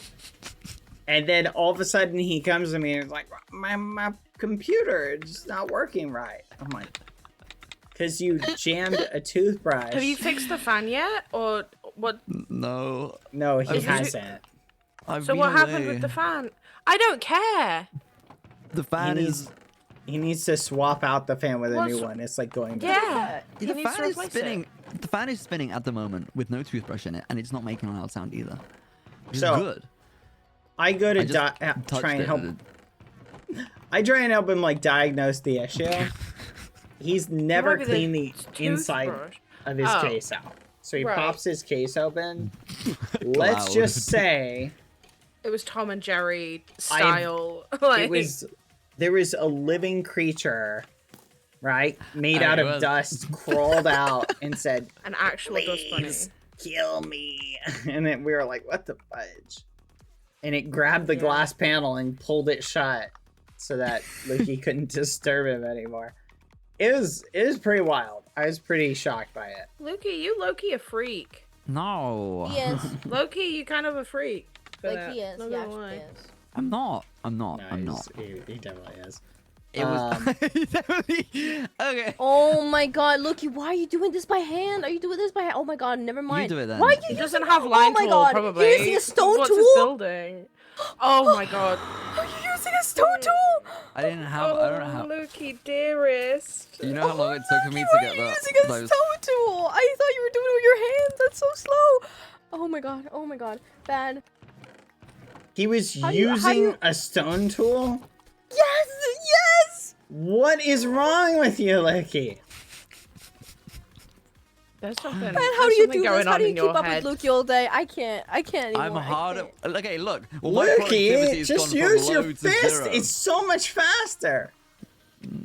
And then all of a sudden he comes to me and is like, my computer is not working right. I'm like, because you jammed a toothbrush. Have you fixed the fan yet, or what? No. No, he I've- hasn't. I've So been what happened away. with the fan? I don't care. The fan He is. He needs to swap out the fan with a What's- new one. It's like going back. Yeah, he The needs to fan is replace spinning. it. The fan is spinning at the moment with no toothbrush in it, and it's not making a loud sound either. Which is So, good. I go to I just touched try and it help. and I try and help him like diagnose the issue. He's never might be the cleaned the inside toothbrush. of his Oh. case out. So he Right. pops his case open. Let's Loud. just say It was Tom and Jerry style. like, it was there was a living creature, right, made I out of was. dust, crawled out and said, an actual dust bunny. "Please kill me." And then we were like, "What the fudge?" And it grabbed the Yeah. glass panel and pulled it shut so that Lukey couldn't disturb him anymore. It was pretty wild. I was pretty shocked by it. Loki, you Loki a freak. No. Yes, Loki, you kind of a freak. for like that. he is. Not He gonna actually lie. is. I'm not. I'm not. No, I'm not. he definitely is. It was definitely okay. Oh my god, Loki, why are you doing this by hand? Are you doing this by hand? Oh my god, never mind. do it then. Why are you He using doesn't have line Oh my tool, god, probably. you're using a stone What's tool? his building? Oh my god. Are you using a stone tool? I didn't have. I don't Oh, have. Loki, dearest. You know how long it took for me Why to are get you that? using a those- stone tool? I thought you were doing it with your hands. That's so slow. Oh my god. Oh my god. Bad. He was How do you- using a stone tool? Yes. Yes. What is wrong with you, Lucky? There's something. Man, how do you do this? How do you keep up head. with Loki all day? I can't. I can't anymore. I'm I hard. can't. Okay, look. Well, my productivity Lucky, has just gone use from your low to fist. 0. It's so much faster.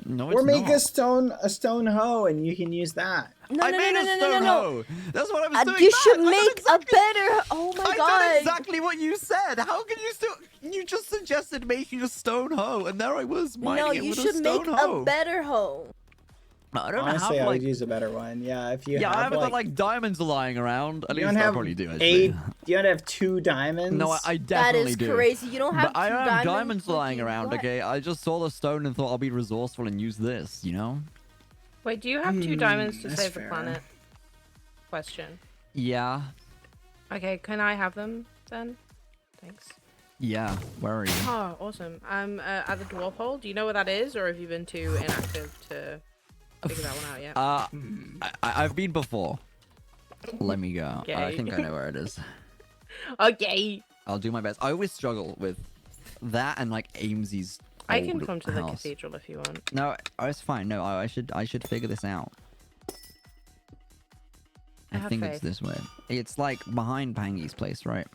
No, it's Or make not. a stone hoe and you can use that. No, I no, made no, a no, no, stone no, no. hoe. That's what I was doing. You back. should I did make exactly- a better. Oh my I god. did exactly what you said. How can you still? You just suggested making a stone hoe, and there I was mining No, it you with should a make stone hoe. a better hoe. I don't Honestly, have I like. would use a better one. Yeah, if you Yeah, have I haven't like, got like diamonds lying around. At you least don't I have probably do. Actually. you don't have 2 diamonds. No, I That definitely is do. crazy. You don't have But I two don't have diamonds Loki. lying around. What? Okay, I just saw the stone and thought I'll be resourceful and use this. You know? Wait, do you have 2 diamonds to that's save fair. the planet? Question. Yeah. Okay, can I have them then? Thanks. Yeah. Where are you? Oh, awesome. I'm at the dwarf hole. Do you know where that is, or have you been too inactive to figure that one out yet? I've been before. Let me go. I Okay. think I know where it is. Okay. I'll do my best. I always struggle with that and like Amesy's. I can old come to the house. cathedral if you want. No, it's fine. No, I should figure this out. I I have think faith. it's this way. It's like behind Pangy's place, right?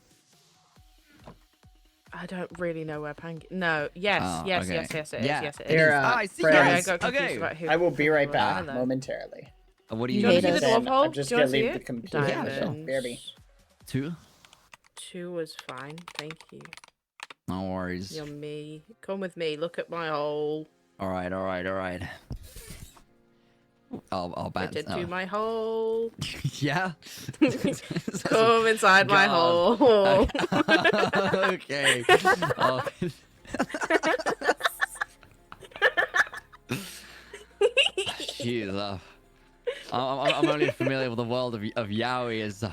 I don't really know where No. Yes. Oh, yes. okay. Yes. Yes. It is. Yeah. Yes. It is. Here, I see. friends. Sorry, I Yes. got confused Okay. about who. I will be right who- back hello. momentarily. What do Do you you want to see hate the us. dwarf hole? I'm just Do you want gonna to see leave the it? computer. Yeah, sure. Diamonds. BRB. 2? 2 was fine. Thank you. No worries. You're me. Come with me. Look at my hole. All right. I'll Get bet. into my hole. Yeah. Come inside my God. hole. Okay. Oh. Jeez, I'm only familiar with the world of yaoi. Is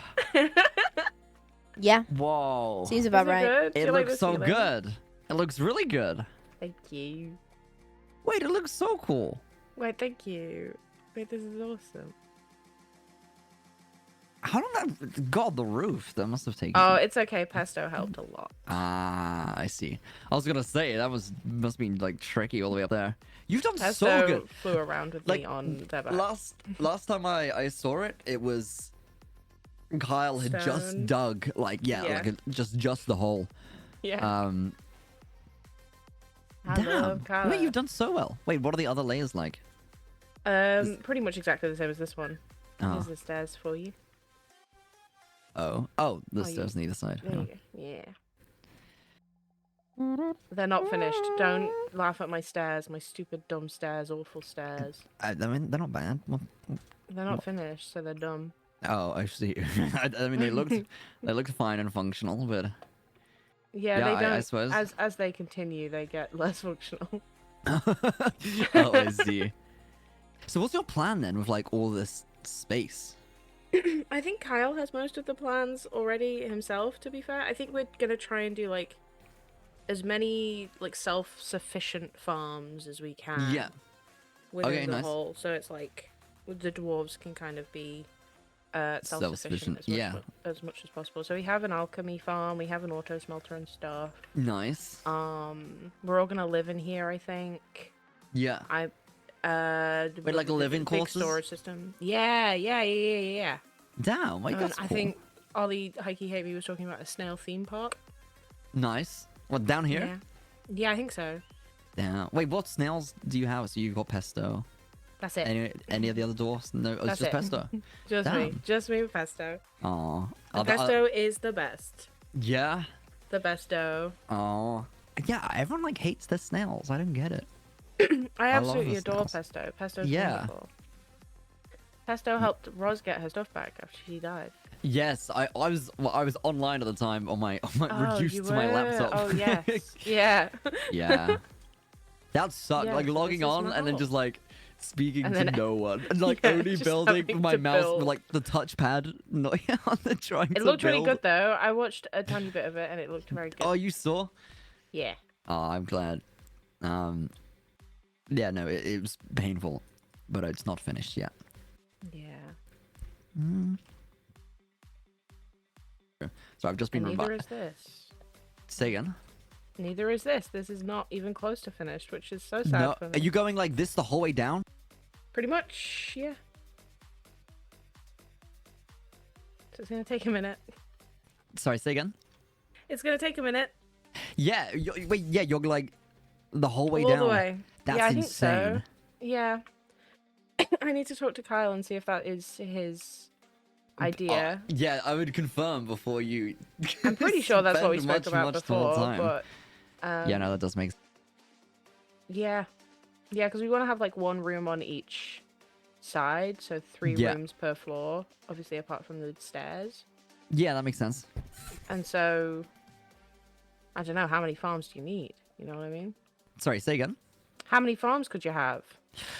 Yeah, whoa. seems about Is it right. good? Do It you like looks the so ceiling? good. It looks really good. Thank you. Wait, it looks so cool. Wait, thank you. Wait, this is awesome. How did that got the roof? That must have taken. Oh, it's okay. Pesto helped a lot. Ah, I see. I was gonna say that must be like tricky all the way up there. You've done Pesto so good. flew around with Like, me on their back. Last time I saw it, it was Kyle had just Stone. dug like Yeah. like just the hole. Yeah. I Damn. love color. Wait, you've done so well. Wait, what are the other layers like? Pretty much exactly the same as this one. Oh. Here's the stairs for you. Oh, the stairs on either side. There Oh. you go. Yeah. They're not finished. Don't laugh at my stairs, my stupid, dumb stairs, awful stairs. I mean, they're not bad. Well, They're not finished, so they're dumb. oh, I see. I mean, they looked fine and functional, but Yeah, Yeah, they don't. I suppose. As they continue, they get less functional. oh, I see. So, what's your plan then with like all this space? I think Kyle has most of the plans already himself. To be fair, I think we're gonna try and do like as many like self-sufficient farms as we can. Yeah. Within Okay, the nice. whole, so it's like the dwarves can kind of be Self-sufficient, self-sufficient yeah. as much as possible. So we have an alchemy farm, we have an auto smelter and stuff. Nice. We're all gonna live in here, I think. Yeah. Wait, like living big quarters? storage system. Yeah. Damn, like that's I cool. think Ollie Hikey Havey was talking about a snail theme park. Nice. What, down here? Yeah, I think so. Damn. Wait, what snails do you have? So you've got pesto. That's it. Any of the other dwarfs? No, it's That's just it. pesto. Just me with pesto. Aw. And pesto is the best. Yeah. The besto. Oh. Yeah, everyone like hates the snails. I don't get it. I love absolutely the adore snails. pesto. Pesto's Yeah. wonderful. Pesto helped Roz get her stuff back after she died. Yes, I was online at the time on my Oh, reduced you to my were? laptop. Oh yes. Yeah. Yeah. That sucked. Yeah, like so logging this is on my and then fault. just like speaking And to then- no one and like Yeah, only just building having with my to mouse build. with like the touchpad not on the trying It to looked really build. good though. I watched a tiny bit of it and it looked very good. Oh, you saw? Yeah. Oh, I'm glad. Yeah, no, it was painful, but it's not finished yet. Yeah. So I've just been And neither is this. Say again. Neither is this. This is not even close to finished, which is so sad No, for me. are you going like this the whole way down? Pretty much, yeah. So it's gonna take a minute. Sorry, say again. It's gonna take a minute. Yeah, wait, yeah, you're like the whole way All down. the way. That's yeah, I think insane. so. Yeah. I need to talk to Kyle and see if that is his idea. Yeah, I would confirm before you. I'm pretty sure that's what we spend spoke about much the whole before, time. but Yeah, no, that does make sense. yeah, because we want to have like one room on each side, so 3 Yeah. rooms per floor, obviously apart from the stairs. Yeah, that makes sense. And so, I don't know, how many farms do you need? You know what I mean? Sorry, say again. How many farms could you have?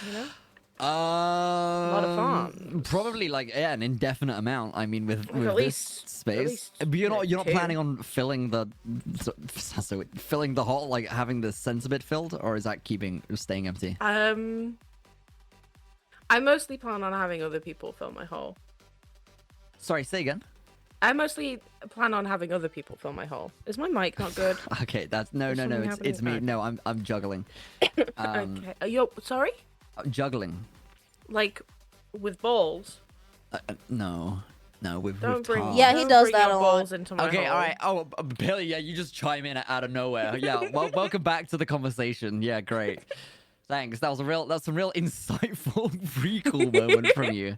You know? A lot of farms. Probably like an indefinite amount. I mean, with Like with at this least- space, at least, but you're not 2. planning on filling the filling the hole, like having the center bit filled, or is that staying empty? I mostly plan on having other people fill my hole. Sorry, say again. I mostly plan on having other people fill my hole. Is my mic not good? Okay, that's no, There's no, something it's me. happening. No, I'm juggling. Okay. Yo, sorry? Juggling. Like, with balls? No, with Don't bring. tongue. Yeah, he don't does bring that your a lot. balls into my Okay, hole. all right. Oh, Billy, yeah, you just chime in out of nowhere. Yeah, welcome back to the conversation. Yeah, great. Thanks. That's some real insightful prequel moment from you.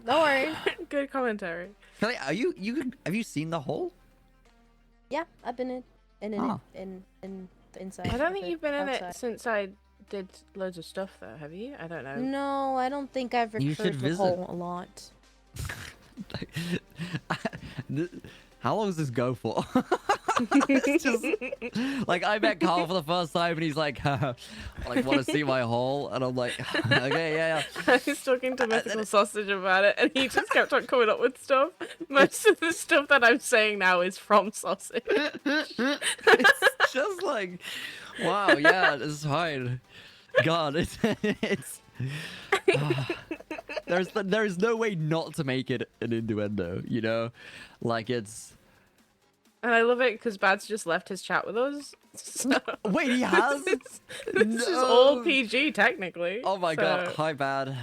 Don't worry. Good commentary. Billy, have you seen the hole? Yeah, I've been in Ah. inside. I don't of think you've been in outside. it since I did loads of stuff, though. Have you? I don't know. No, I don't think I've You should recurred the visit. hole a lot. How long does this go for? It's just like I met Carl for the first time and he's like, like, want to see my hole? And I'm like, okay, yeah. I was talking to Mythical Sausage about it, and he just kept on coming up with stuff. Most of the stuff that I'm saying now is from Sausage. It's just like, wow, yeah, it's fine. God, it's there is no way not to make it an innuendo, you know, like it's. And I love it because Bad's just left his chat with us. So Wait, he has? this is all PG, technically. Oh my god, so- hi Bad.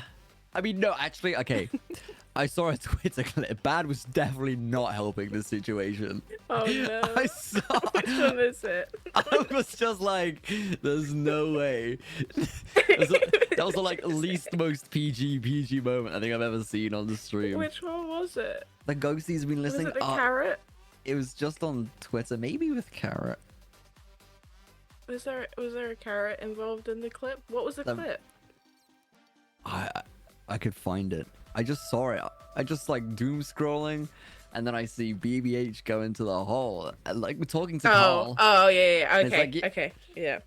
I mean, no, actually, okay. I saw a Twitter clip. Bad was definitely not helping the situation. Oh no. I saw. Which one is it? I was just like, there's no way. That was the like least most PG moment I think I've ever seen on the stream. Which one was it? The ghosties have been Was listening. it the carrot? It was just on Twitter, maybe with Carrot. Was there a carrot involved in the clip? What was the clip? I could find it. I just saw it. I just like doom scrolling, and then I see BBH go into the hole, and like we're talking to Carl. Oh yeah. and it's Okay. like, Okay. Yeah.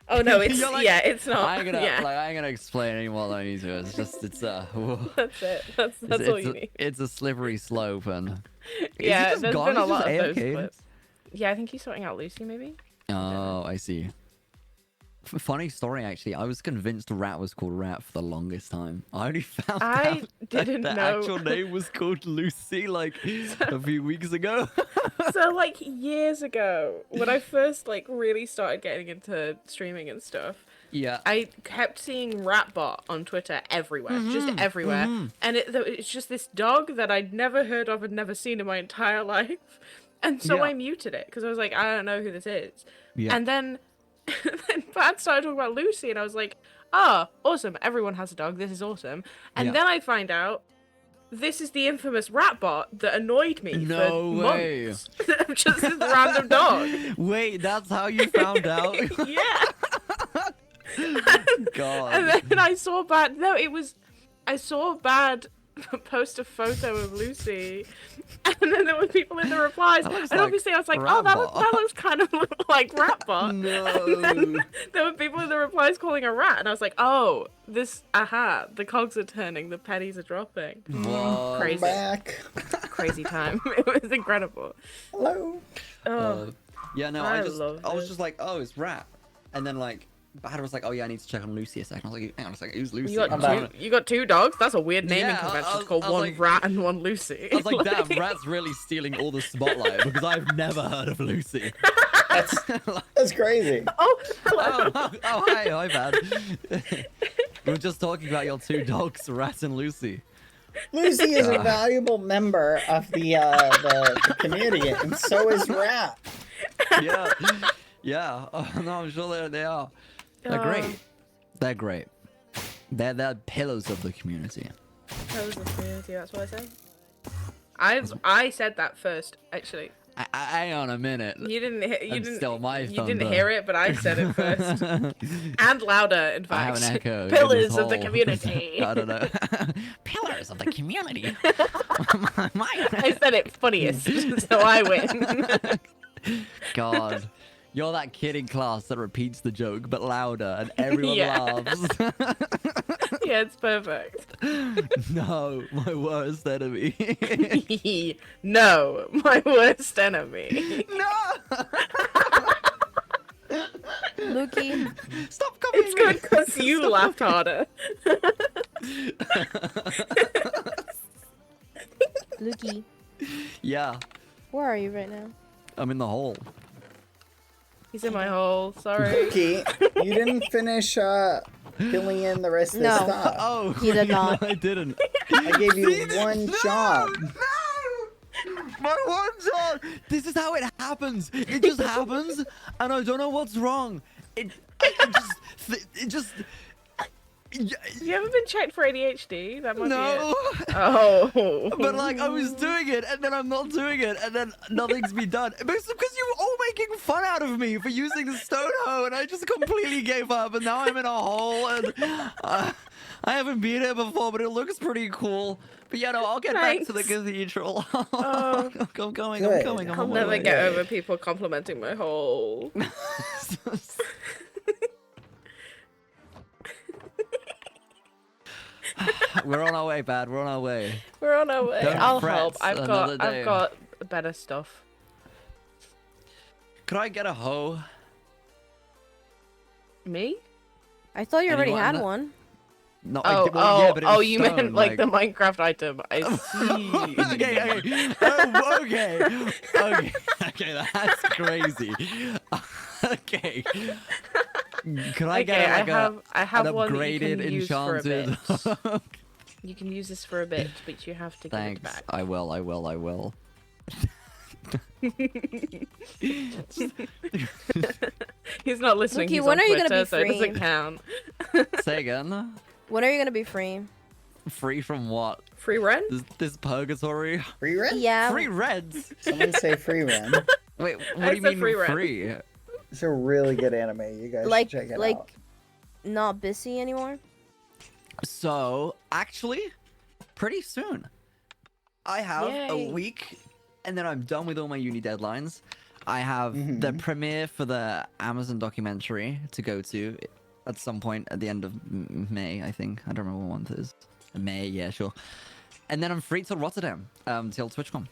Oh no, it's You're like, yeah, it's not. I ain't gonna yeah. like I ain't gonna explain any more than I need to. It's just it's That's it. That's all you need. It's a slippery slope, and Yeah, is he there's just been a gone? He's lot just of those AFK'd? clips. Yeah, I think he's sorting out Lucy maybe. Oh, I see. Funny story, actually. I was convinced Rat was called Rat for the longest time. I only found out didn't that the know. actual name was called Lucy like a few weeks ago. So like years ago, when I first like really started getting into streaming and stuff, Yeah. I kept seeing Ratbot on Twitter everywhere, just everywhere, and it's just this dog that I'd never heard of and never seen in my entire life, and so Yeah. I muted it because I was like, I don't know who this is, Yeah. and then Pat started talking about Lucy, and I was like, ah, awesome, everyone has a dog, this is awesome, and Yeah. then I find out this is the infamous Ratbot that annoyed me No for way. months. Just this random dog. Wait, that's how you found out? Yeah. God. And then I saw Bad. No, it was. I saw Bad post a photo of Lucy, and then there were people in the replies. And looks obviously, I was like, like "Oh, that Ratbot." looks kind of like Ratbot." No. There were people in the replies calling a rat, and I was like, "Oh, this. Aha! The cogs are turning. The pennies are dropping. What? Crazy, Back. crazy time. It was incredible." Hello. Oh, Yeah, no, I I love was this. just like, oh, it's Rat. And then like Bad was like, oh yeah, I need to check on Lucy a second. I was like, hang on a second, who's Lucy? you got two dogs. That's a weird naming Yeah, convention. I It's called was one like- rat and one Lucy. I was like, damn, Rat's really stealing all the spotlight because I've never heard of Lucy. That's crazy. Oh, hello. Oh, hi, Bad. We were just talking about your two dogs, Rat and Lucy. Lucy is a valuable member of the community, and so is Rat. Yeah, yeah. Oh, no, I'm sure they are. They're great. They're great. They're pillars of the community. That was the community, that's what I say. I said that first, actually. Hang on a minute. You didn't hear. You And didn't. still my you didn't thunder. hear it, but I said it first, and louder, in I have fact. an echo. in Pillars this of the hole. community. I don't know. Pillars of the community. I said it funniest, so I win. God. You're that kid in class that repeats the joke, but louder, and everyone Yeah. laughs. Yeah, it's perfect. No, my worst enemy. No, my worst enemy. No! Lukey, Stop copying It's me! good because you laughed harder. Lukey, Yeah, where are you right now? I'm in the hole. He's in my hole. Sorry. Okay, you didn't finish filling in the rest of the No. stuff. Oh, He did not. I didn't. I gave you one job. No! My one job! This is how it happens. It just happens, and I don't know what's wrong. It just. Have you ever been checked for ADHD? That might No. be it. Oh. But like I was doing it, and then I'm not doing it, and then nothing's been done. But it's because you were all making fun out of me for using the stone hoe, and I just completely gave up. And now I'm in a hole, and I haven't been here before, but it looks pretty cool. But yeah, no, I'll get back to the Thanks. cathedral. Oh. I'm coming. Good. I'm coming. I'm I'll on my never way. get over people complimenting my hole. We're on our way, Bad. We're on our way. We're on our way. Don't I'll fret, help. another day. I've got better stuff. Could I get a hoe? Me? I thought you already Anyone had that- one. No, Oh, yeah, but it was you stone, meant like the Minecraft item. I see. okay. Oh, okay, that's crazy. Okay. Could I Okay, get like I have an one that you upgraded, can use for a enchanted? bit. You can use this for a bit, but you have to give Thanks. it back. I will. He's not listening. Luki, He's when on are you gonna Twitter, be so it doesn't free? count. Say again. When are you gonna be free? Free from what? Free rent? This purgatory? Free rent? Yeah. Free reds? Someone say free rent. Wait, I what do you said mean free rent. free? It's a really good anime. You guys Like should check it like out. not busy anymore? So, actually, pretty soon. I have a Yay. week, and then I'm done with all my uni deadlines. I have the premiere for the Amazon documentary to go to at some point at the end of May, I think. I don't remember what month it is. May, yeah, sure. And then I'm free till Rotterdam, till TwitchCon.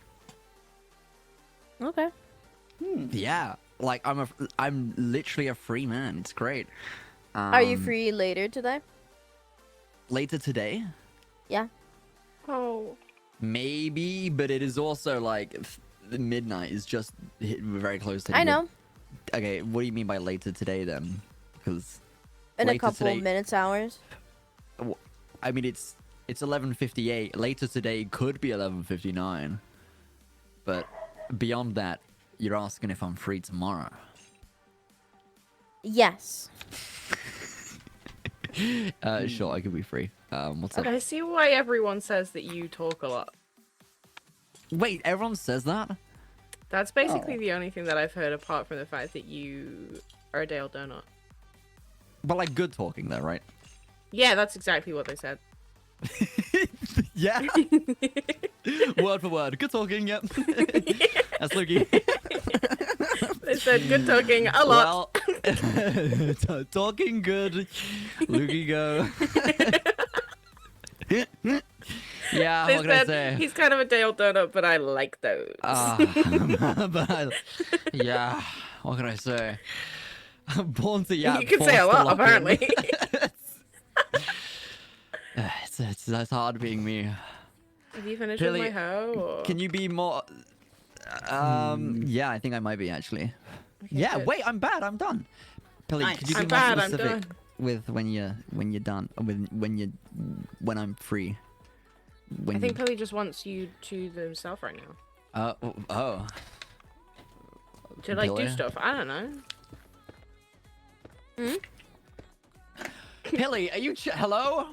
Okay. Yeah, like I'm literally a free man. It's great. Are you free later today? Later today? Yeah. Oh. Maybe, but it is also like midnight is just very close to. I know. Okay, what do you mean by later today then? Because In a later couple today, of minutes, hours. I mean, it's 11:58. Later today could be 11:59. But beyond that, you're asking if I'm free tomorrow. Yes. Sure, I could be free. What's up? Okay, I see why everyone says that you talk a lot. Wait, everyone says that? That's basically the only thing that I've heard apart from the fact that you are a Dale Donut. But like good talking though, right? Yeah, that's exactly what they said. Yeah. Word for word. Good talking, yep. That's Luki. They said good talking a lot. Well, talking good. Luki go. Yeah, They what can I said say? he's kind of a Dale Donut, but I like those. Yeah, what can I say? I'm born to yap. You can say a forced to lot, lock in. apparently. It's hard being me. Have you finished Billy, with my hoe? Or... Can you be more? Yeah, I think I might be actually. Yeah, good. wait, I'm bad. I'm done. Billy, Nice. could you be I'm more bad, I'm specific done. with when you're done? When I'm free. When I think Billy just wants you to himself right now. Oh. To like Billy? do stuff. I don't know. Pilly, are you? Hello?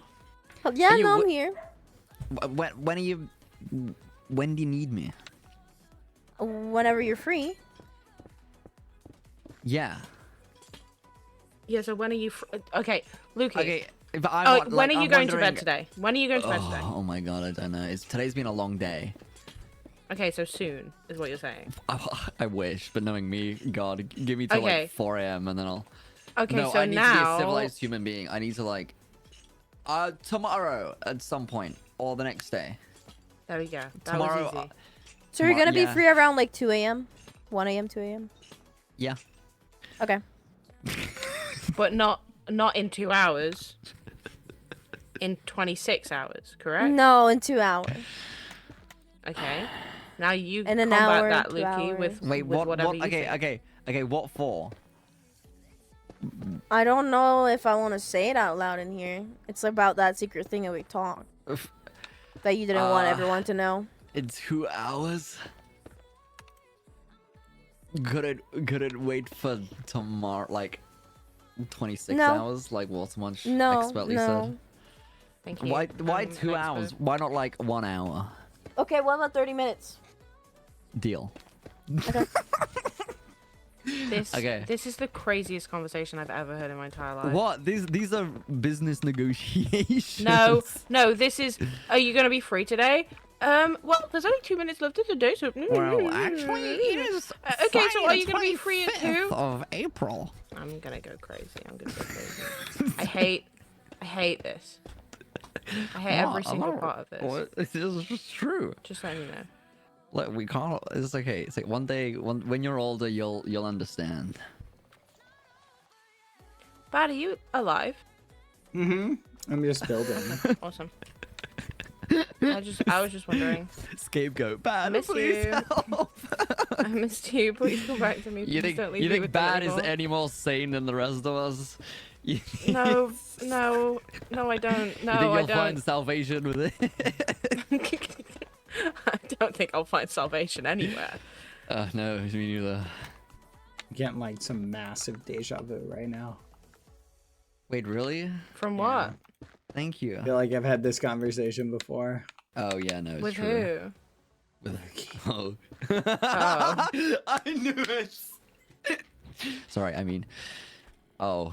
Oh, yeah, Are you no, I'm wi- here. When are you? When do you need me? Whenever you're free. Yeah. Yeah, so when are you... Okay, Luki. Okay. But I'm when are you I'm going to wondering- bed today? When are you going to bed today? Oh my god, I don't know. Today's been a long day. Okay, so soon is what you're saying. I wish, but knowing me, God, give me till Okay. like 4 a.m. and then I'll. Okay, No, so I need now... to be a civilized human being. I need to like. Tomorrow at some point or the next day. There we go. That Tomorrow. was easy. So you're gonna be yeah. free around like 2 a.m., 1 a.m., 2 a.m. Yeah. Okay. But not in 2 hours. In 26 hours, correct? No, in 2 hours. Okay. Now you In an combat hour, that, 2 Luki, with, hours. Wait, with what? whatever What? you Okay, think. what for? I don't know if I want to say it out loud in here. It's about that secret thing that we talked that you didn't want everyone to know. In 2 hours? Could it wait for tomorrow? Like 26 No. hours? Like what much No, expertly no. said? Thank you. Why I'm 2 an hours? expert. Why not like 1 hour? Okay, what about 30 minutes? Deal. Okay. This is the craziest conversation I've ever heard in my entire life. What? These are business negotiations. No, this is... Are you going to be free today? Well, there's only 2 minutes left of the day, so... Well, actually, it is Okay, so Friday are you the going to be free at 2? 25th of April. I'm going to go crazy. I'm going to go crazy. I hate this. I hate every single part of this. What? It's just true. Just letting you know. Like we can't. It's okay. It's like one day, when you're older, you'll understand. Bad, are you alive? I'm just building. Awesome. I was just wondering. Scapegoat. Bad. miss Please you. help. I missed you. Please come back to me. You Please don't leave you me think with them Bad is anymore. any more sane than the rest of us? No, I don't. You No, think I you'll find don't. salvation with it? I don't think I'll find salvation anywhere. No, me neither. Getting like some massive deja vu right now. Wait, really? From Yeah. what? Thank you. I feel like I've had this conversation before. Oh yeah, no, it's With true. who? With oh. Oh. I knew it. Sorry, I mean, oh,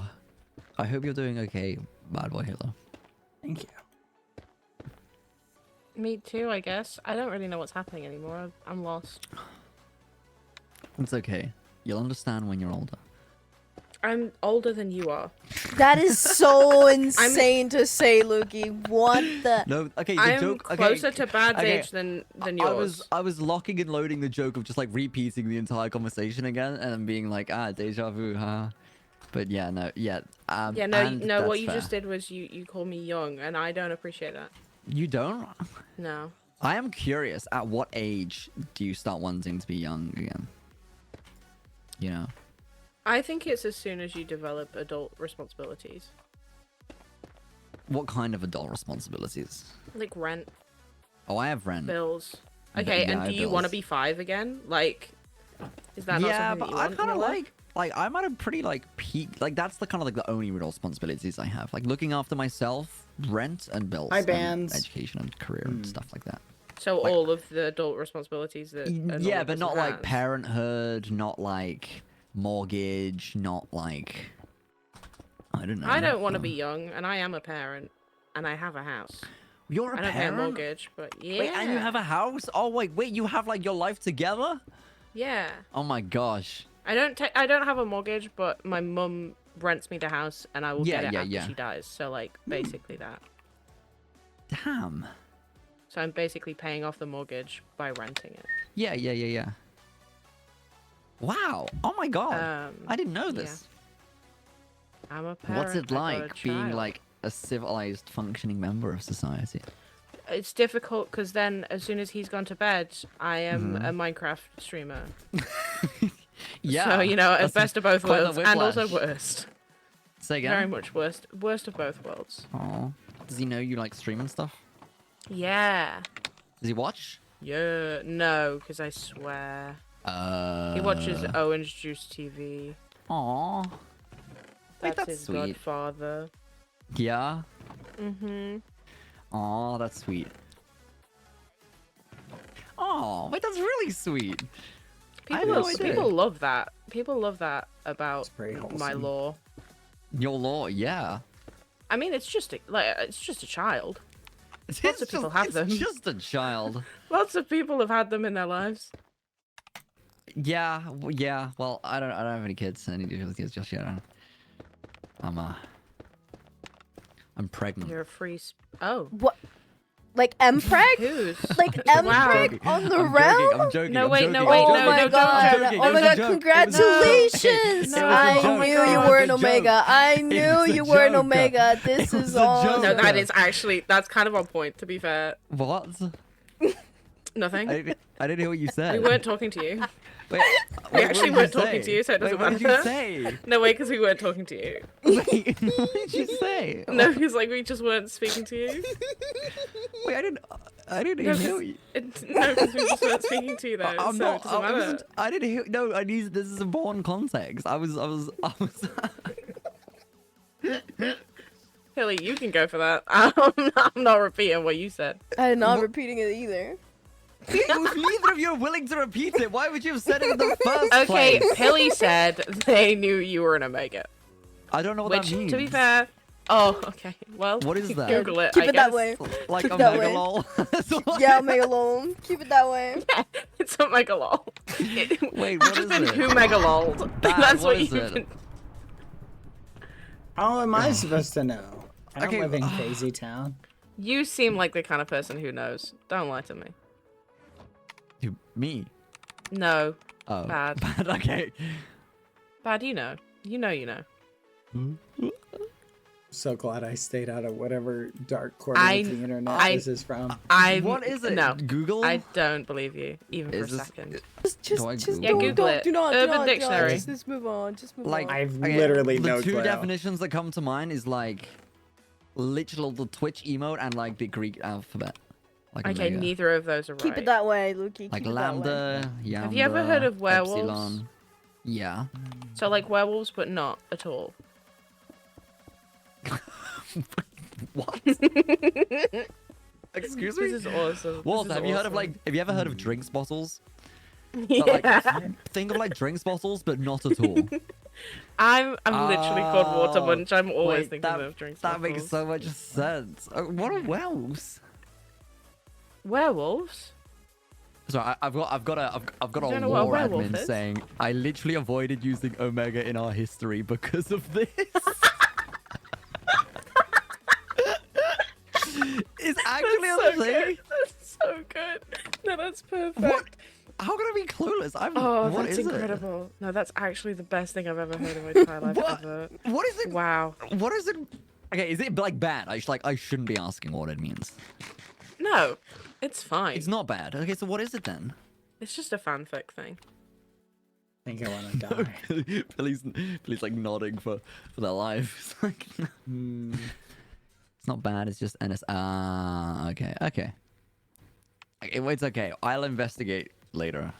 I hope you're doing okay, Bad Boy Halo. Thank you. Me too, I guess. I don't really know what's happening anymore. I'm lost. It's okay. You'll understand when you're older. I'm older than you are. That is so insane to say, Lukey. What the? No, okay. The I'm joke. closer Okay, to Bad's okay. age than yours. I was locking and loading the joke of just like repeating the entire conversation again and then being like, deja vu, huh? But yeah, no, yeah. Yeah, no, and no. What that's you fair. just did was you called me young, and I don't appreciate that. You don't? No. I am curious. At what age do you start wanting to be young again? You know. I think it's as soon as you develop adult responsibilities, What kind of adult responsibilities? like rent, Oh, I have rent. bills. But Okay, yeah, and I do have you want to bills. be 5 again? Like, is that not Yeah, something but that you I want in kind your of life? like I'm at a pretty like peak. Like that's the kind of like the only real responsibilities I have. Like looking after myself, rent and bills. Hi, and Bands. education and career and stuff like that. So like- all of the adult responsibilities that a normal Yeah, but not person like has. parenthood, not like mortgage, not like I don't know. I don't want to be young, and I am a parent, and I have a house. You're a I don't pay a parent. mortgage, but yeah. Wait, and you have a house? Oh wait, you have like your life together? Yeah. Oh my gosh. I don't have a mortgage, but my mum rents me the house, and I will Yeah, get it yeah, after yeah. she dies. So like basically that. Damn. So I'm basically paying off the mortgage by renting it. Yeah. Wow. Oh my god. I didn't know yeah. this. I'm a parent. What's it I got a like being child. like a civilized, functioning member of society? It's difficult because then as soon as he's gone to bed, I am a Minecraft streamer. Yeah. So you know, that's as best of both quite the worlds, and also whiplash. worst. Say again. Very much worst. Worst of both worlds. Aw. Does he know you like streaming stuff? Yeah. Does he watch? Yeah. No, because I swear. He watches Orange Juice TV. Aw. Wait, That's that's his sweet. godfather. Yeah. Mm-hmm. Aw, that's sweet. Oh, wait, that's really sweet. I had no idea. People love that. People love that about pretty my wholesome. law. Your law, yeah. I mean, it's just a child. It's Lots of people have them. It's just a child. Lots of people have had them in their lives. Yeah, yeah. Well, I don't have any kids. Any kids just yet. I'm pregnant. You're a oh. What? Like Mpreg? Who's? Like Mpreg on the realm? I'm joking. No, I'm wait, joking. no, wait, Oh no, my no, god! I'm joking. Oh It my was a god! joke. Congratulations! It was a I joke. knew It you was were a an joke. Omega. I knew It was a you were an joke. Omega. This It is was a all. joke. No, that is actually that's kind of on point. To be fair, What? nothing. I didn't hear what you said. We weren't talking to you. Wait, We wait, actually what weren't did you talking say? to you, so it doesn't Wait, what did you matter. say? No way, because we weren't talking to you. Wait, what did you say? No, because like we just weren't speaking to you. Wait, I didn't No, even hear you. No, because we just weren't speaking to you though. I'm so not. it doesn't I matter. wasn't. I didn't hear. No, I need. This is important context. I was. Hilly, you can go for that. I'm not repeating what you said. I'm not repeating it either. If neither of you are willing to repeat it, why would you have said it in the first Okay, place? Pilly said they knew you were an Omega. I don't know what Which, that means. to be fair, oh, okay. Well, What is that? Google it. Keep I it that guess. way. Like Keep a that mega way. lol. Yeah, Omega Lol. Keep it that way. It's a mega lol. Wait, what is it? Who mega lolled? Bad, That's what what is you've it? been. How am I supposed to know? I don't Okay, live in Crazy Town. You seem like the kind of person who knows. Don't lie to me. Who, me? No. Oh. Bad. Bad, okay. Bad, you know. You know. so glad I stayed out of whatever dark corner of the internet this is from. What is it? No, Google? I don't believe you, even for a second. Just Yeah, Google it. do not, Urban Dictionary. Just move on. Just move Like, on. I've okay, literally the no two clue. definitions that come to mind is like literal the Twitch emote and like the Greek alphabet. Like Okay, omega. neither of those are right. Keep it that way, Lukey. Like keep it that way. lambda, yambra, Have you ever heard of werewolves? epsilon. Yeah. So like werewolves, but not at all. What? Excuse me? This is awesome. Walter, This is have you heard of awesome. like? Have you ever heard of drinks bottles? So, Yeah. like, think of like drinks bottles, but not at all. I'm literally called Water Oh, Munch. I'm always wait, thinking that, of drinks. that makes bottles. so much sense. What are werewolves? Werewolves? So I've got a don't know what a lore werewolf admin is? saying I literally avoided using omega in our history because of this. It's actually That's so a thing. good. That's so good. No, that's perfect. What? How can I be clueless? Oh, what that's is incredible. No, that's actually the best thing I've ever heard in my entire life What? ever. It? What is it? Wow. What is it? Okay, is it like bad? I shouldn't be asking what it means. No, it's fine. It's not bad. Okay, so what is it then? It's just a fanfic thing. I think I want to die. please, like nodding for their life. It's like, it's not bad. It's just NS. Ah, okay. It's okay. I'll investigate later.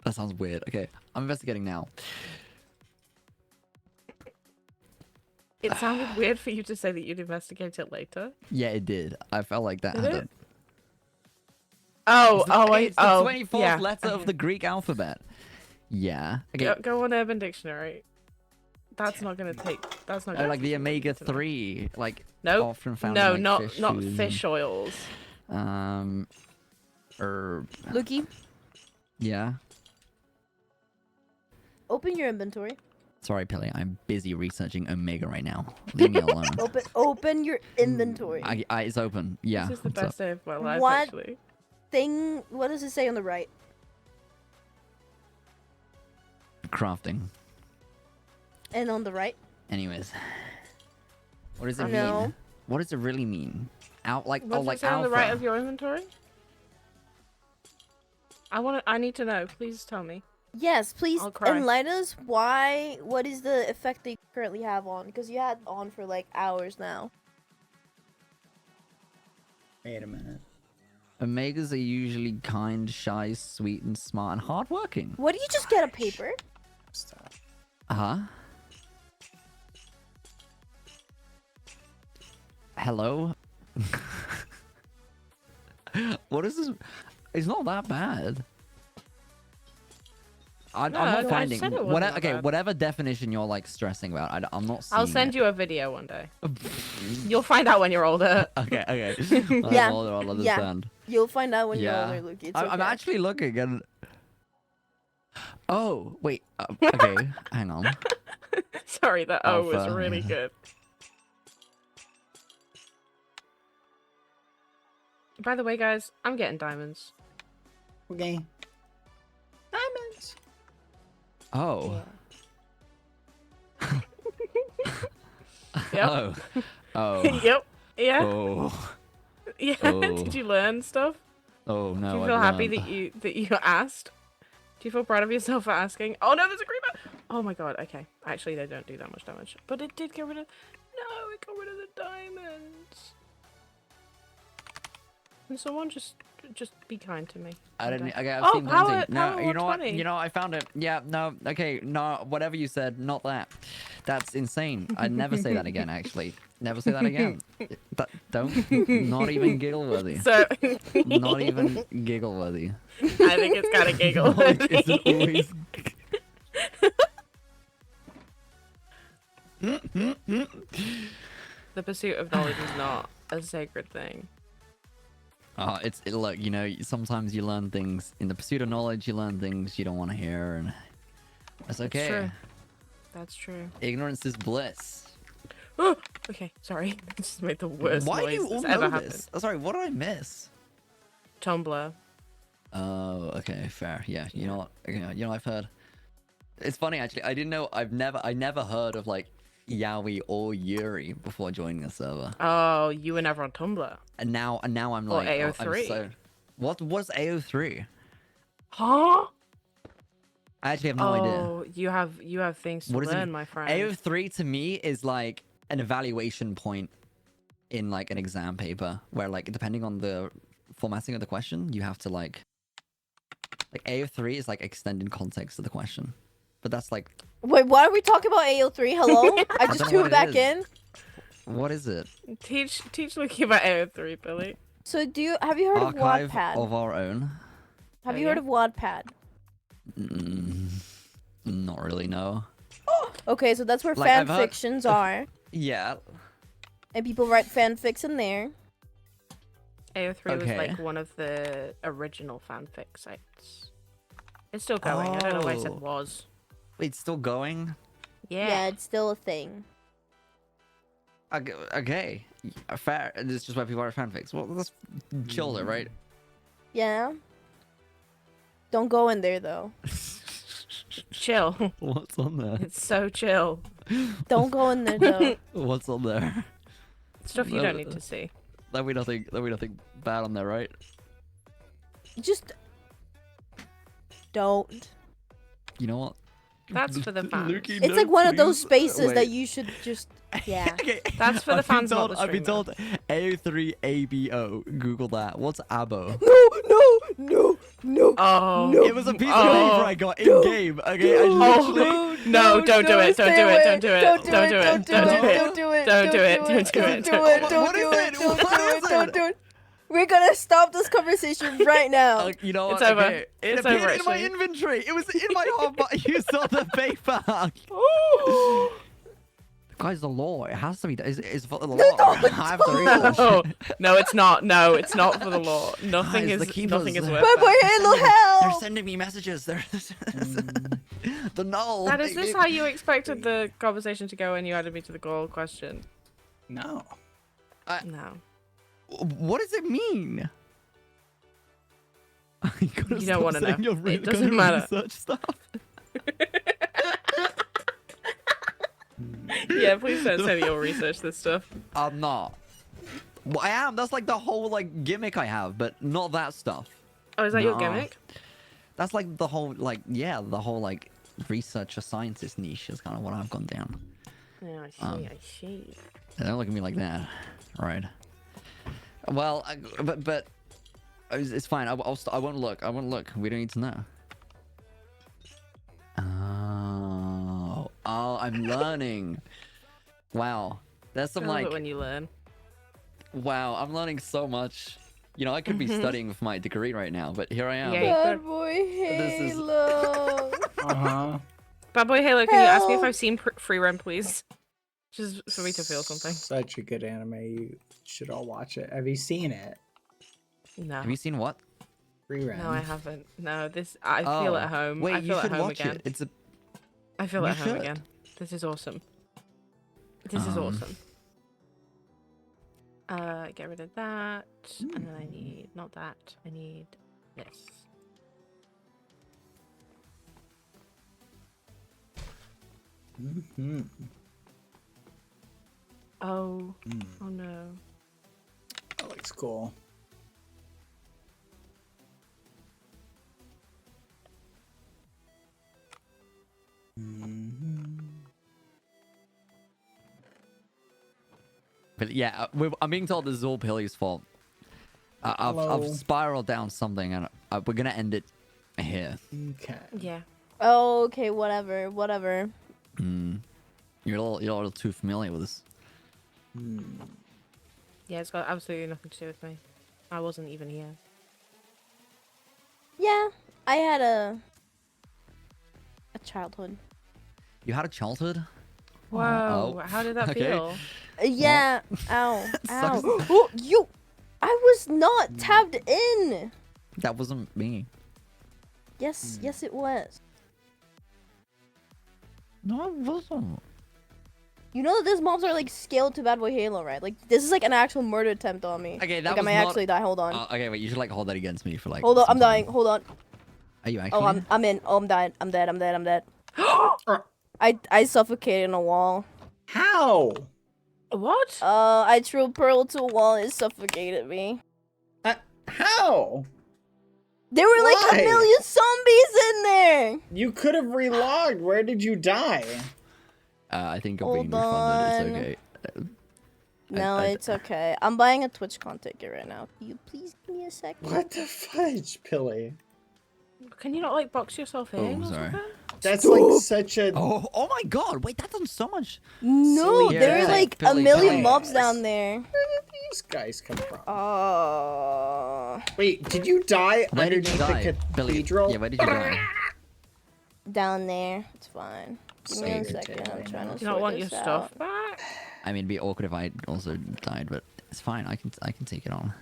That sounds weird. Okay, I'm investigating now. It sounded weird for you to say that you'd investigate it later. Yeah, it did. I felt like that. Did had it? a- Oh, It's the 24th yeah. letter of the Greek alphabet. Yeah. Okay. Go on Urban Dictionary. That's not gonna take. That's not. Oh, Gonna like the take omega tonight. 3, like Nope. often found No, in, like, not food fish oils. and, herb. Lukey, Yeah. open your inventory. Sorry, Pilly. I'm busy researching omega right now. Leave me alone. Open your inventory. It's open. Yeah. This is the what's up? best day of my life, What? actually. What does it say on the right? Crafting. And on the right? Anyways. What does it Oh, mean? no. What does it really mean? What's like it say on alpha. the right of your inventory? I need to know. Please tell me. Yes, please I'll cry. enlighten us. What is the effect that you currently have on? Because you had it on for like hours now. Wait a minute. Omegas are usually kind, shy, sweet, and smart, and hardworking. What do you just get a paper? Stop. Uh-huh. Hello? What is this? It's not that bad. I'm No, not I finding... said it wasn't that okay, bad. whatever definition you're, like, stressing about, I'm not seeing I'll send it. you a video one day. You'll find out when you're older. Okay. Yeah, I'll yeah. understand. You'll find out when Yeah. you're older, Lukey. It's I'm okay. actually looking and... Oh, wait. Okay, hang on. Sorry, that O was Alpha, really yeah. good. By the way, guys, I'm getting diamonds. Okay. Diamonds. Oh. Yep. Oh. Oh. Yep. Yeah. Oh. Yeah. Oh. Did you learn stuff? Oh no. Do you I feel happy learned. that you asked? Do you feel proud of yourself for asking? Oh no, there's a creeper! Oh my god. Okay. Actually, they don't do that much damage, but it did get rid of. No, it got rid of the diamonds. Can someone just be kind to me? I didn't. Okay. Okay, I've Oh, seen power- plenty. No, power you know what? 120. You know, I found it. Yeah, no. Okay, no. Whatever you said, not that. That's insane. I'd never say that again. Actually, never say that again. Don't. Not even giggle worthy. So Not even giggle worthy. I think it's kind of giggle. Is it always? The pursuit of knowledge is not a sacred thing. Look, you know, sometimes you learn things in the pursuit of knowledge. You learn things you don't want to hear, and that's okay. True. That's true. Ignorance is bliss. Oh, okay, sorry. I just made the worst Why do noise you all that's ever know happened. this? Oh, sorry, what did I miss? Tumblr. Oh, okay, fair. Yeah, you know what? You know, I've heard. It's funny actually. I didn't know. I never heard of like Yaoi or Yuri before joining the server. Oh, you were never on Tumblr. And now I'm Or like, oh, I'm AO3. so... What's AO3? Huh? I actually have no idea. Oh, you have things to What does it learn, mean? my friend. AO3 to me is like an evaluation point in like an exam paper where like depending on the formatting of the question, you have to like AO3 is like extended context of the question. But that's like Wait, why are we talking about AO3? Hello? I don't just know what tuned it back is. in. what is it? Teach Lucky about AO3, Billy. So have you heard Archive of Wattpad? of our own. Have Oh, you yeah? heard of Wattpad? Not really, no. Okay, so that's where Like, fan I've heard- fictions are, Yeah. and people write fanfics in there. AO3 was Okay. like one of the original fanfic sites. It's still going. I don't know why I Oh. said was. Wait, it's still going? Yeah, it's still a thing. Okay. Fair. It's just where people write fanfics. Well, that's chill though, right? Yeah. Don't go in there though. Chill. What's on there? It's so chill. Don't go in there though. What's on there? Stuff you don't need to see. There'll be nothing bad on there, right? Just don't. You know what? That's for the fans. Lukey, It's no, like one of those please. spaces that Wait. you should just yeah. Okay. That's for the I've been fans, not told, the I've been streamer. told AO3 ABO. Google that. What's ABO? No. Oh. It was a piece of paper I got in game. Okay, I literally. No, don't do it. Don't stay do away. it. Don't do it. Don't do Don't it. do it. Don't do Don't it. do it. Don't do it. Don't do it. Don't Don't do it. do it. Don't What do is it. it? Don't What do is it. it? Don't do it. We're gonna stop this conversation right now. You know what? It's over. Okay. It It's appeared over, in my actually. inventory. It was in my home, but you saw the paper. Guys, the law. It has to be. Is for the law. I have to read that No, shit. no, it's not. No, it's not for the law. Nothing Guys, the is. keepers, Nothing is worth Bad boy, that. Halo, They're help! sending me messages. They're the null. Dad, is this how you expected the conversation to go when you added me to the goal question? No. No. What does it mean? You don't wanna know. It doesn't matter. Research stuff. Yeah, please don't say that you'll research this stuff. I'm not. Well, I am. That's like the whole like gimmick I have, but not that stuff. Oh, is that your Nah. gimmick? That's like the whole like the whole like researcher scientist niche is kind of what I've gone down. Yeah, I see. I see. Don't look at me like that, right? Well, but it's fine. I won't look. I won't look. We don't need to know. Oh, I'm learning. Wow, there's some I love like it when you learn. wow. I'm learning so much. You know, I could be studying for my degree right now, but here I am. Yeah. Bad boy, This is- Halo. Uh-huh. Bad Boy Halo, can you ask me if Help. I've seen Free Run, please? Just for me to feel something. Such a good anime. You should all watch it. Have you seen it? No. Have you seen what? Rerun. No, I haven't. No, this I feel at home. Wait, I you feel should at home watch again. it. It's a I feel you at home should. again. This is awesome. This is awesome. Get rid of that, and then I need not that. I need this. Mm-hmm. Oh, oh no. That looks cool. But yeah, I'm being told this is all Pilly's fault. I've Hello. spiraled down something, and we're gonna end it here. Okay. Yeah. Oh, okay, whatever. You're a little too familiar with this. Yeah, it's got absolutely nothing to do with me. I wasn't even here. Yeah, I had a childhood. You had a childhood? Whoa, Oh, how did that okay. feel? Yeah. Ow. Sucks. Ow. Oh, you. I was not tabbed in. That wasn't me. Yes, yes, it was. No, it wasn't. You know that this mobs are like scaled to Bad Boy Halo, right? Like this is like an actual murder attempt on me. Okay, that like I was may not- actually die. Hold on. Okay, wait. You should like hold that against me for like. Hold on. some I'm dying. time. Hold on. Are you actually? Oh, I'm in. Oh, I'm dying. I'm dead. I'm dead. I suffocated in a wall. How? What? I threw a pearl to a wall and it suffocated me. How? There were like Why? a million zombies in there. You could have relogged. Where did you die? I think I'm being Hold refunded. on. It's okay. No, it's okay. I'm buying a TwitchCon ticket right now. Can you please give me a second? What the fudge, Pilly? Can you not like box yourself in? Oh, or sorry. something? That's like such a. Oh my god! Wait, that's done so much. No, Silly there are cat. like a Billy million Guys. mobs down there. Where did these guys come from? Wait, did you die Where did you underneath die, the Billy? cathedral? Yeah, where did you die? Down there. It's fine. Give me a Save it, second. I'm Taylor, trying no. to Do you not sort want your this stuff out. back? I mean, it'd be awkward if I also died, but it's fine. I can take it on.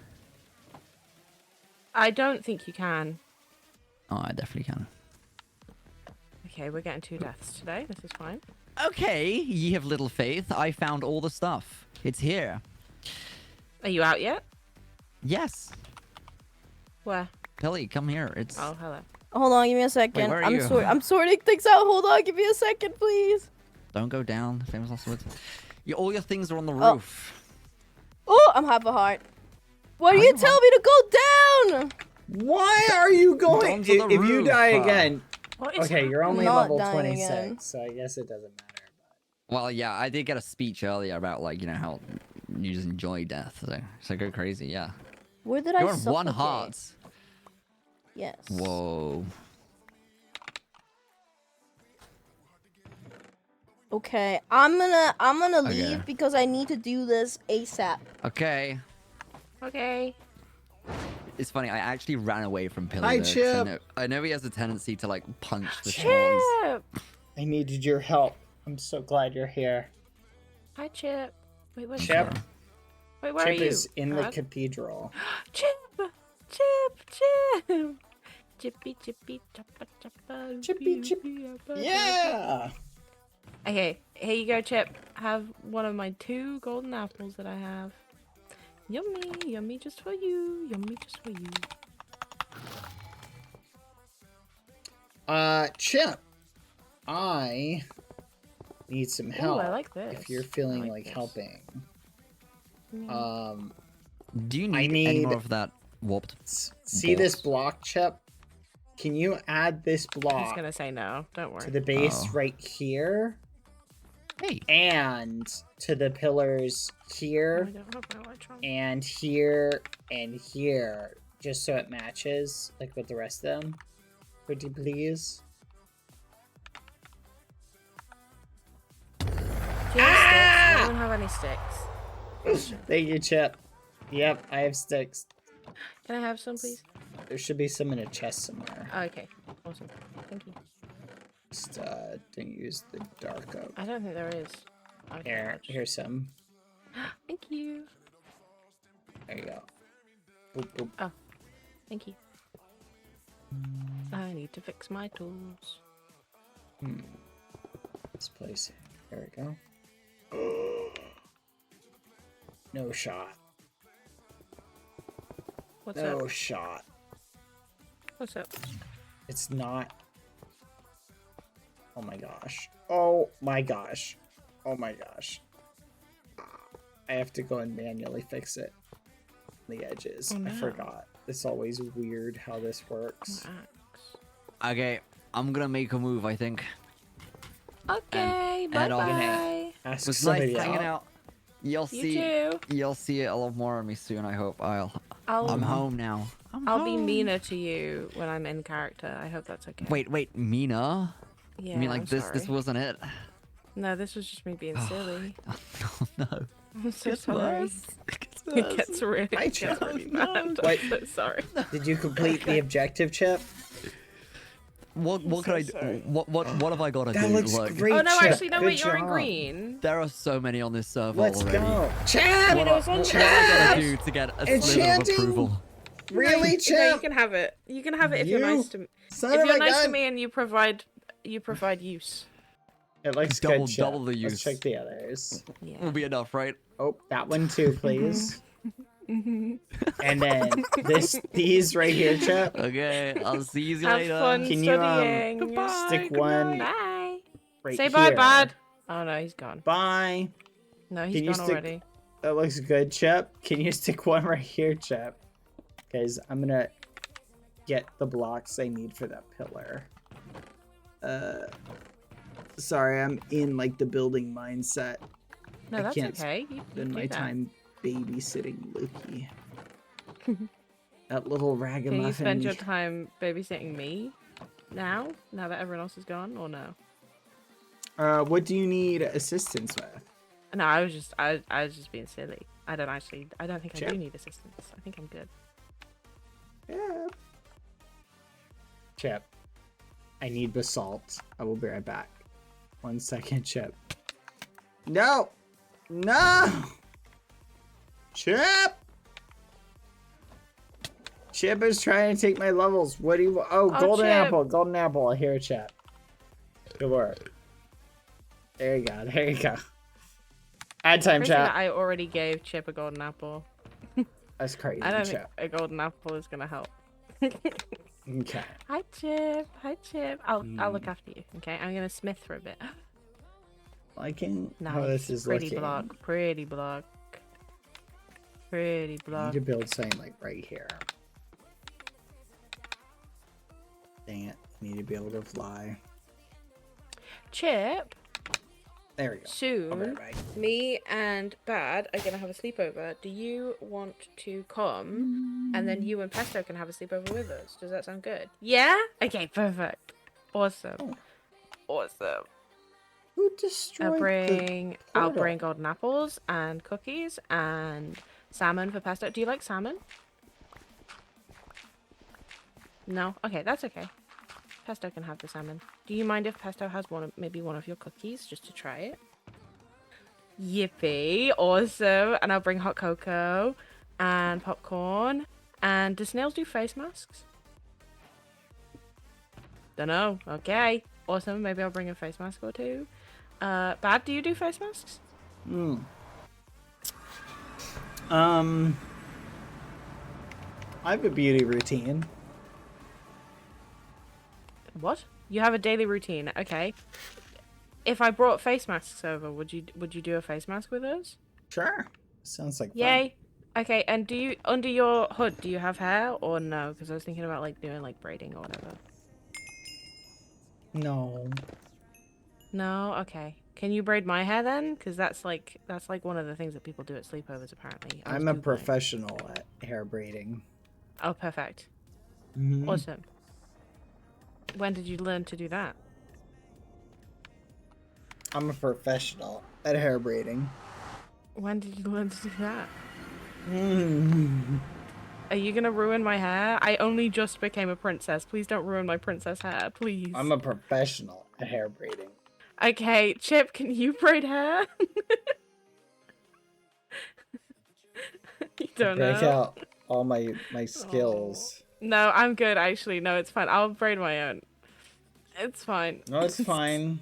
I don't think you can. Oh, I definitely can. Okay, we're getting 2 deaths today. This is fine. Okay, ye have little faith. I found all the stuff. It's here. Are you out yet? Yes. Where? Pilly, come here. It's. Oh, hello. Hold on, give me a second. where are you? I'm sorting things out. Hold on, give me a second, please. Don't go down. Famous last words. All your things are on the Oh. roof. Oh, I'm half a heart. Why do Are you you tell me to go down? Why are you going? Onto the If you roof, die again, What is okay, you're only not level dying 26, again. so I guess it doesn't matter. Well, yeah, I did get a speech earlier about like how you just enjoy death. So go crazy. Yeah. Where did I You're on suffocate? 1 heart. Yes. Whoa. Okay, I'm gonna Okay. leave because I need to do this ASAP. Okay. Okay. It's funny. I actually ran away from Pilly. Hi, though, 'cause Chip. I know he has a tendency to like punch the Chip! swans. I needed your help. I'm so glad you're here. Hi, Chip. Wait, where's Chip. Okay. Wait, where Chip are you? is in the Brad? cathedral. Chip! Chip! Chip! Chippy, chippy, choppa, choppa. Chippy, chip. Yeah. Okay, here you go, Chip. Have one of my 2 golden apples that I have. Yummy, yummy just for you. Yummy just for you. Chip. I need some Ooh, help. I like this. If you're feeling I like this. helping. Do you I need any need- more of that warped? See this Balls. block, Chip? Can you add this He's block gonna say no. Don't worry. to the base Oh. right here Hey. and to the pillars I here don't have my electron. and here and here, just so it matches like with the rest of them? Would you please? Do you have sticks? I don't have any sticks. Thank you, Chip. Yep, I have sticks. Can I have some, please? There should be some in a chest somewhere. Oh, okay. Awesome. Thank you. Just didn't use the dark oak. I don't think there is. Okay, Here, I'll just- here's some. Thank you. There you go. Boop, boop. Thank you. I need to fix my tools. This place. There we go. No shot. What's No up? shot. What's up? It's not. Oh my gosh. Oh my gosh. Oh my gosh. I have to go and manually fix it. The edges. Oh, I no. forgot. It's always weird how this works. Axe. Okay, I'm gonna make a move. I think. Okay, bye head off. bye. Ask It was somebody nice hanging out. out. You'll You see. too. You'll see a lot more of me soon. I hope. I'm I'll home now. I'll be meaner to you when I'm in character. I hope that's okay. Wait, Mina? Yeah. You mean like I'm this? Sorry. This wasn't it. No, this was just me being silly. Oh no. I'm so It's sorry. worse. It's It worse. gets really, Hi, it gets Chip. really bad. What? I'm so sorry. Did you complete the objective, Chip? What could I do? What have I got to That do? looks Look, great. Oh no, Chip. actually, no, Good wait, you're in job. green. there are so many on this server Let's already. go. Chip! Wait, it was on What have I got to chat. do to get a Enchanting? sliver of approval? Really, No, you Chip? can have it. You can have it if you're You nice to me. Son If of you're a nice to gun. me and you provide use. It looks Double- good, Chip. double the use. Let's check the others. Yeah. Will be enough, right? Oh, that one too, please. And then these right here, Chip. Okay, I'll see you Have later. fun Can you, studying. Goodbye. Stick one Bye. right Say here. bye, bad. Oh no, he's gone. Bye. No, Can he's you gone stick- already. That looks good, Chip. Can you stick one right here, Chip? Guys, I'm gonna get the blocks I need for that pillar. Sorry, I'm in like the building mindset. No, I that's can't okay. You spend do my that. time babysitting Loki. That little ragamuffin. Can you spend your time babysitting me now? Now that everyone else is gone, or no? What do you need assistance with? No, I was just being silly. I don't think I Chip? do need assistance. I think I'm good. Yeah. Chip, I need basalt. I will be right back. 1 second, Chip. No! No! Chip! Chip is trying to take my levels. What do you... Oh, golden Chip. apple. Golden apple. I hear a Chip. Good work. There you go. There you go. Ad time, Crazy that chat. I already gave Chip a golden apple. That's crazy, I don't think Chip. a golden apple is gonna help. Okay. Hi, Chip. Hi, Chip. I'll look after you. Okay, I'm gonna smith for a bit. Liking Nice. how this is pretty looking. block. Pretty block. Pretty I block. need to build something like right here. Dang it. I need to be able to fly. Chip. There we go. Soon, I'll be right back. me and Bad are gonna have a sleepover. Do you want to come? And then you and Pesto can have a sleepover with us. Does that sound good? Yeah? Okay, perfect. Awesome. Awesome. Who destroyed I'll portal? bring golden apples and cookies and salmon for Pesto. Do you like salmon? No? Okay, that's okay. Pesto can have the salmon. Do you mind if Pesto has maybe one of your cookies just to try it? Yippee! Awesome! And I'll bring hot cocoa and popcorn. And do snails do face masks? Dunno. Okay. Awesome. Maybe I'll bring a face mask or two. Bad, do you do face masks? I have a beauty routine. What? You have a daily routine. Okay. If I brought face masks over, would you do a face mask with us? Sure. Sounds like Yay. Okay, and do you under your hood do you have hair or no? Because I was thinking about like doing like braiding or whatever. fun. No. No? Okay. Can you braid my hair then? Because that's like one of the things that people do at sleepovers apparently. I was I'm a Googling. professional at hair braiding. Oh, perfect. Mhm. Awesome. When did you learn to do that? I'm a professional at hair braiding. When did you learn to do that? Mm. Are you gonna ruin my hair? I only just became a princess. Please don't ruin my princess hair, please. I'm a professional at hair braiding. Okay, Chip, can you braid hair? You don't Break know. out all my skills. No, I'm good actually. No, it's fine. I'll braid my own. It's fine. No, it's fine.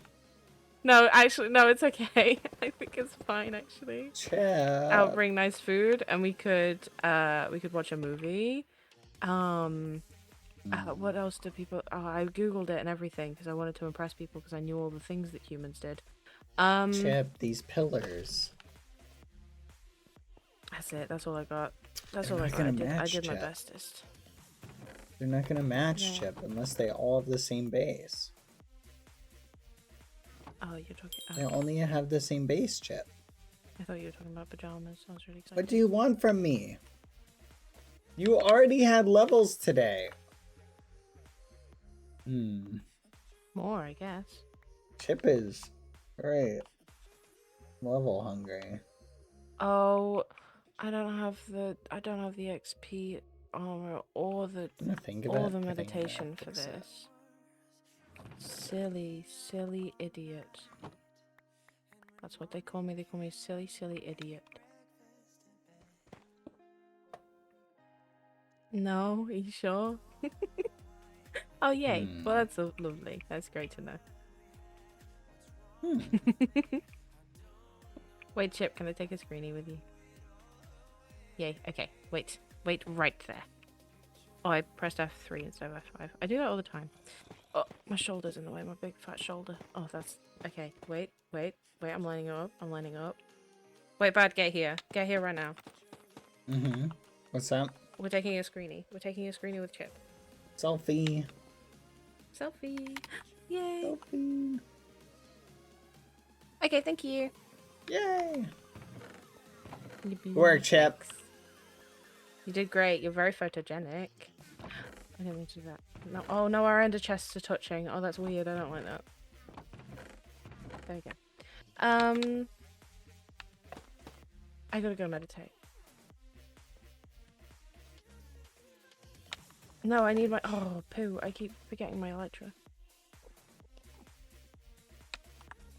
No, actually, no, it's okay. I think it's fine actually. Chill. I'll bring nice food and we could watch a movie. What else do people? Oh, I googled it and everything because I wanted to impress people because I knew all the things that humans did. Chip, these pillars. That's it. That's all I got. That's They're all I not got. gonna I match, did my Chip. bestest. They're not gonna match, Yeah. Chip, unless they all have the same base. Oh, you're talking. They Oh, only have the same base, Chip. I thought you were talking about pajamas. I was really excited. What do you want from me? You already had levels today. More, I guess. Chip is right. Level hungry. Oh, I don't have the XP armor or the I'm gonna think of or it. the I think I'm gonna meditation for fix it. this. Silly idiot. That's what they call me. They call me silly idiot. No, are you sure? Oh yay! Well, that's lovely. That's great to know. Wait, Chip, can I take a screenie with you? Yay. Okay. Wait right there. Oh, I pressed F3 instead of F5. I do that all the time. Oh, my shoulder's in the way. My big fat shoulder. Oh, that's okay. Wait. Wait, I'm lining up. Wait, Bad, get here. Get here right now. Mm-hmm. What's up? We're taking a screenie. We're taking a screenie with Chip. Selfie. Selfie. Yay. Selfie. Okay, thank you. Yay. Good work, Chip. Thanks. You did great. You're very photogenic. I didn't mean to do that. No. Oh no, our ender chests are touching. Oh, that's weird. I don't like that. There we go. I gotta go meditate. No, I need my. Oh, poo. I keep forgetting my elytra.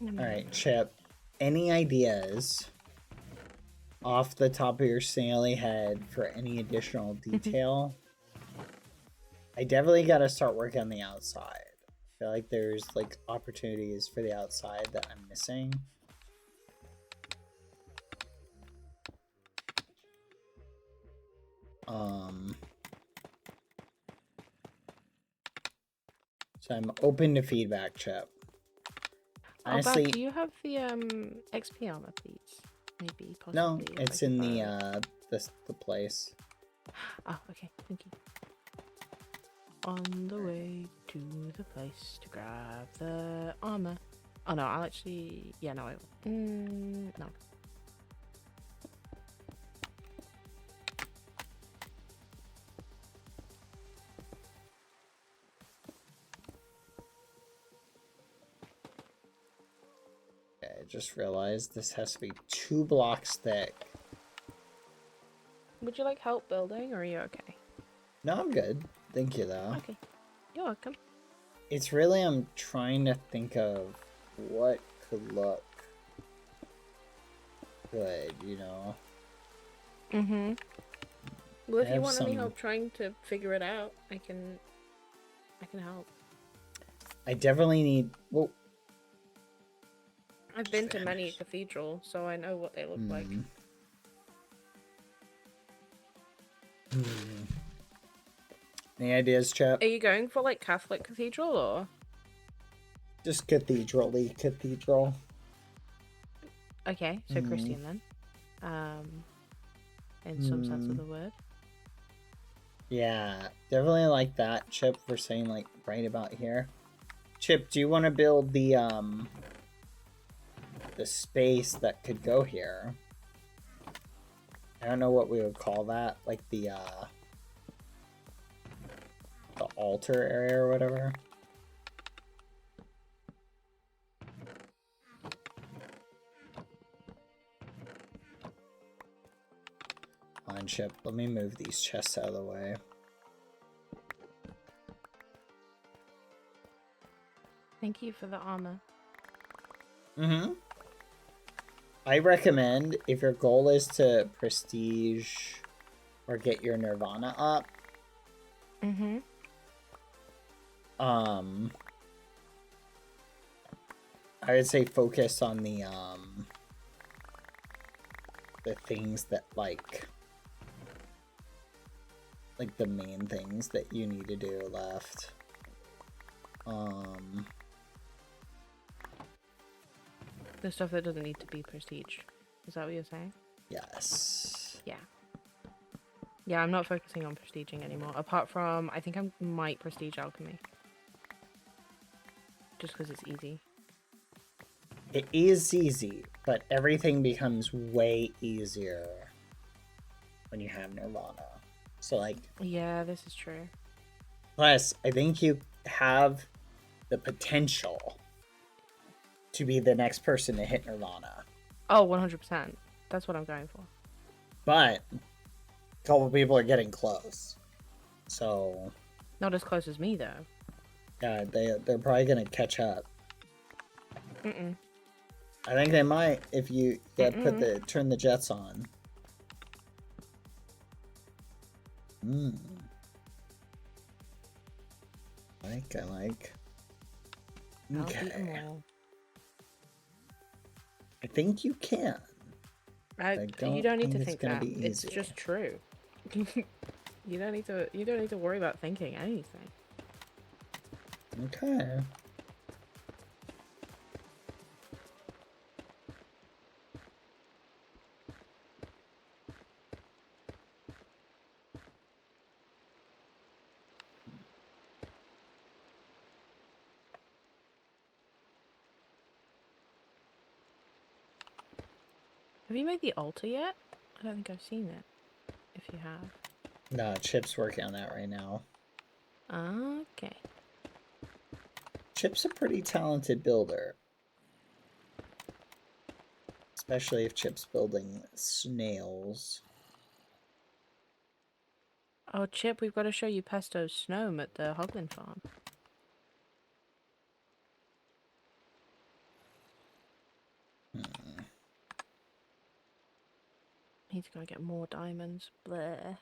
Alright, Chip. Any ideas off the top of your snaily head for any additional detail? I definitely gotta start working on the outside. I feel like there's like opportunities for the outside that I'm missing. So I'm open to feedback, Chip. Honestly, do you have the XP armor, please? Maybe, possibly. no, if it's I in can the borrow it. the place. Oh, okay, thank you. On the way to the place to grab the armor. Oh no, I'll actually. Yeah, no, I will. No. Okay, I just realized this has to be 2 blocks thick. Would you like help building, or are you okay? No, I'm good. Thank you, though. Okay, you're welcome. It's really, I'm trying to think of what could look good, you know? Mm-hmm. Well, if I you have want any some- help trying to figure it out, I can help. I definitely need... Well, I've been to many cathedrals, so I know what they look like. Any ideas, Chip? Are you going for like Catholic cathedral or? Just cathedral-y cathedral. Okay, so Christian then. In some sense of the word. Yeah, definitely like that, Chip, for saying like right about here. Chip, do you want to build the space that could go here? I don't know what we would call that, like the altar area or whatever. On Chip, let me move these chests out of the way. Thank you for the armor. Mm-hmm. I recommend, if your goal is to prestige or get your nirvana up, Mm-hmm. I would say focus on the things that like the main things that you need to do left. The stuff that doesn't need to be prestige. Is that what you're saying? Yes. Yeah. Yeah, I'm not focusing on prestiging anymore. Apart from, I think I might prestige alchemy. Just because it's easy. It is easy, but everything becomes way easier when you have nirvana. So like, Yeah, this is true. plus, I think you have the potential to be the next person to hit nirvana. Oh, 100%. That's what I'm going for. But a couple people are getting close. So Not as close as me, though. yeah, they're probably gonna catch up. Mm-mm. I think they might if you turn the jets on. I like. I'll beat 'em Okay. all. I think you can. You don't need think to it's think gonna that. be It's easy. just true. You don't need to worry about thinking anything. Okay. Have you made the altar yet? I don't think I've seen it. If you have. No, Chip's working on that right now. Okay. Chip's a pretty talented builder. Especially if Chip's building snails. Oh, Chip, we've got to show you Pesto's gnome at the Hoglin farm. He's gonna get more diamonds. Bleh.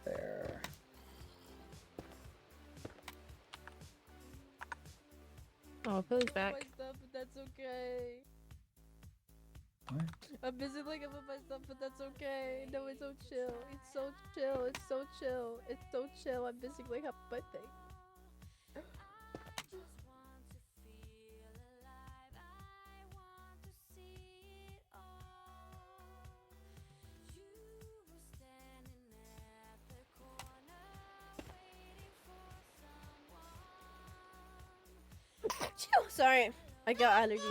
There. Oh, Billy's back. Stuff, but that's okay. What? I'm busy looking at my stuff, but that's okay. No, it's so chill. It's so chill. It's so chill. It's so chill. I'm busy looking at my thing. Sorry, I got allergies.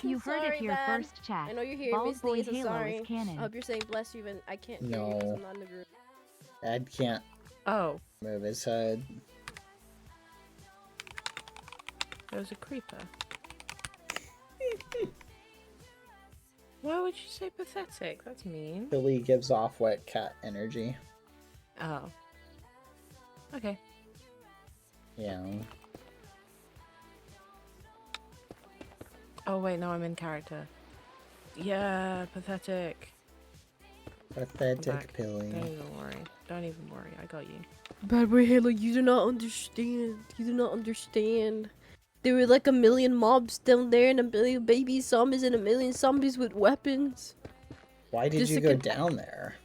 You heard Sorry, it here man. first, chat. I know you're hearing me sneeze. I'm BadBoyHalo's sorry. canon. I hope you're saying bless you, and I can't hear you because I'm not in the group. Dad can't Oh, move his head. there's a creeper. Why would you say pathetic? That's mean. Billy gives off wet cat energy. Oh. Okay. Yeah. Oh wait, no, I'm in character. Yeah, pathetic. Pathetic Back. Billy. Don't even worry. Don't even worry. I got you. BadBoyHalo, you do not understand. You do not understand. There were like a million mobs down there, and a million baby zombies, and a million zombies with weapons. Why did Just you to go con- down there?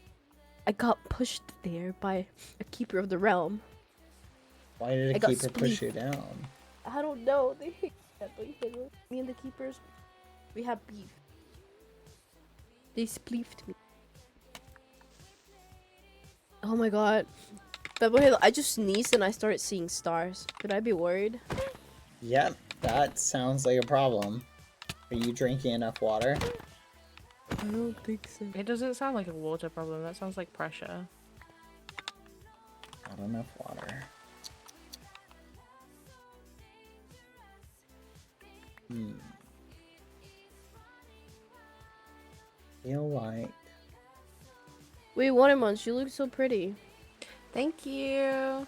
I got pushed there by a keeper of the realm. Why did I a got keeper push spleefed. you down? I don't know. They hate BadBoyHalo. Me and the keepers, we have beef. They spleefed me. Oh my god. BadBoyHalo, I just sneezed and I started seeing stars. Could I be worried? Yep, that sounds like a problem. Are you drinking enough water? I don't think so. It doesn't sound like a water problem. That sounds like pressure. Not enough water. Feel like Wait, Watermunch, you look so pretty. Thank you.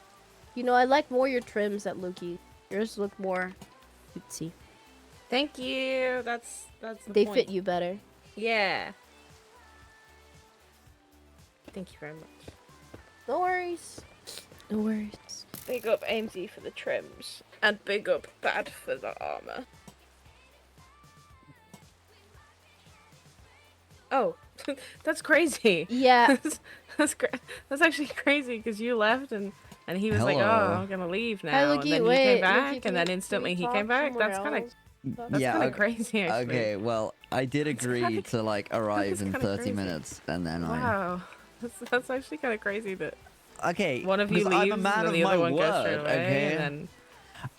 You know, I like more your trims at Loki. Yours look more cutesy. Thank you. That's the They point. fit you better. Yeah. Thank you very much. No worries. No worries. Big up AMZ for the trims. And big up Bad for the armor. Oh, that's crazy. Yeah. That's actually crazy because you left and he was like, "Oh, Hello. I'm gonna leave now," Hi, and Loki, then wait, he came Loki, back, can and then we instantly he talk came back. somewhere That's kind else? of that's Yeah, kind of okay. crazy. Actually. Okay, well, I did agree kinda- to like arrive in kinda 30 crazy. minutes, and then Wow, that's actually kind of crazy that Okay, one of you because leaves I'm a and man then of the my other one goes word, straight away, okay? and then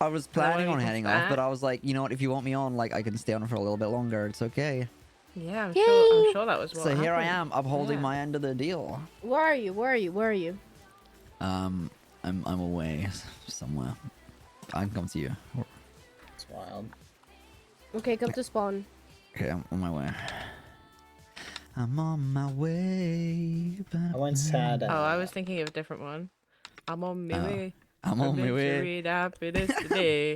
I was planning one on comes heading off, but back. I was like, you know what? If you want me on, like, I can stay on for a little bit longer. It's okay. yeah, I'm Yay! sure that was what So here I happened. am, upholding Yeah. my end of the deal. Where are you? Where are you? Where are you? I'm away somewhere. I can come to you. it's wild. Okay, come to spawn. Okay, I'm on my way. I'm on my way. I once had. Oh, I was thinking of a different one. I'm on my Oh, way. I'm on my way. Happiness today.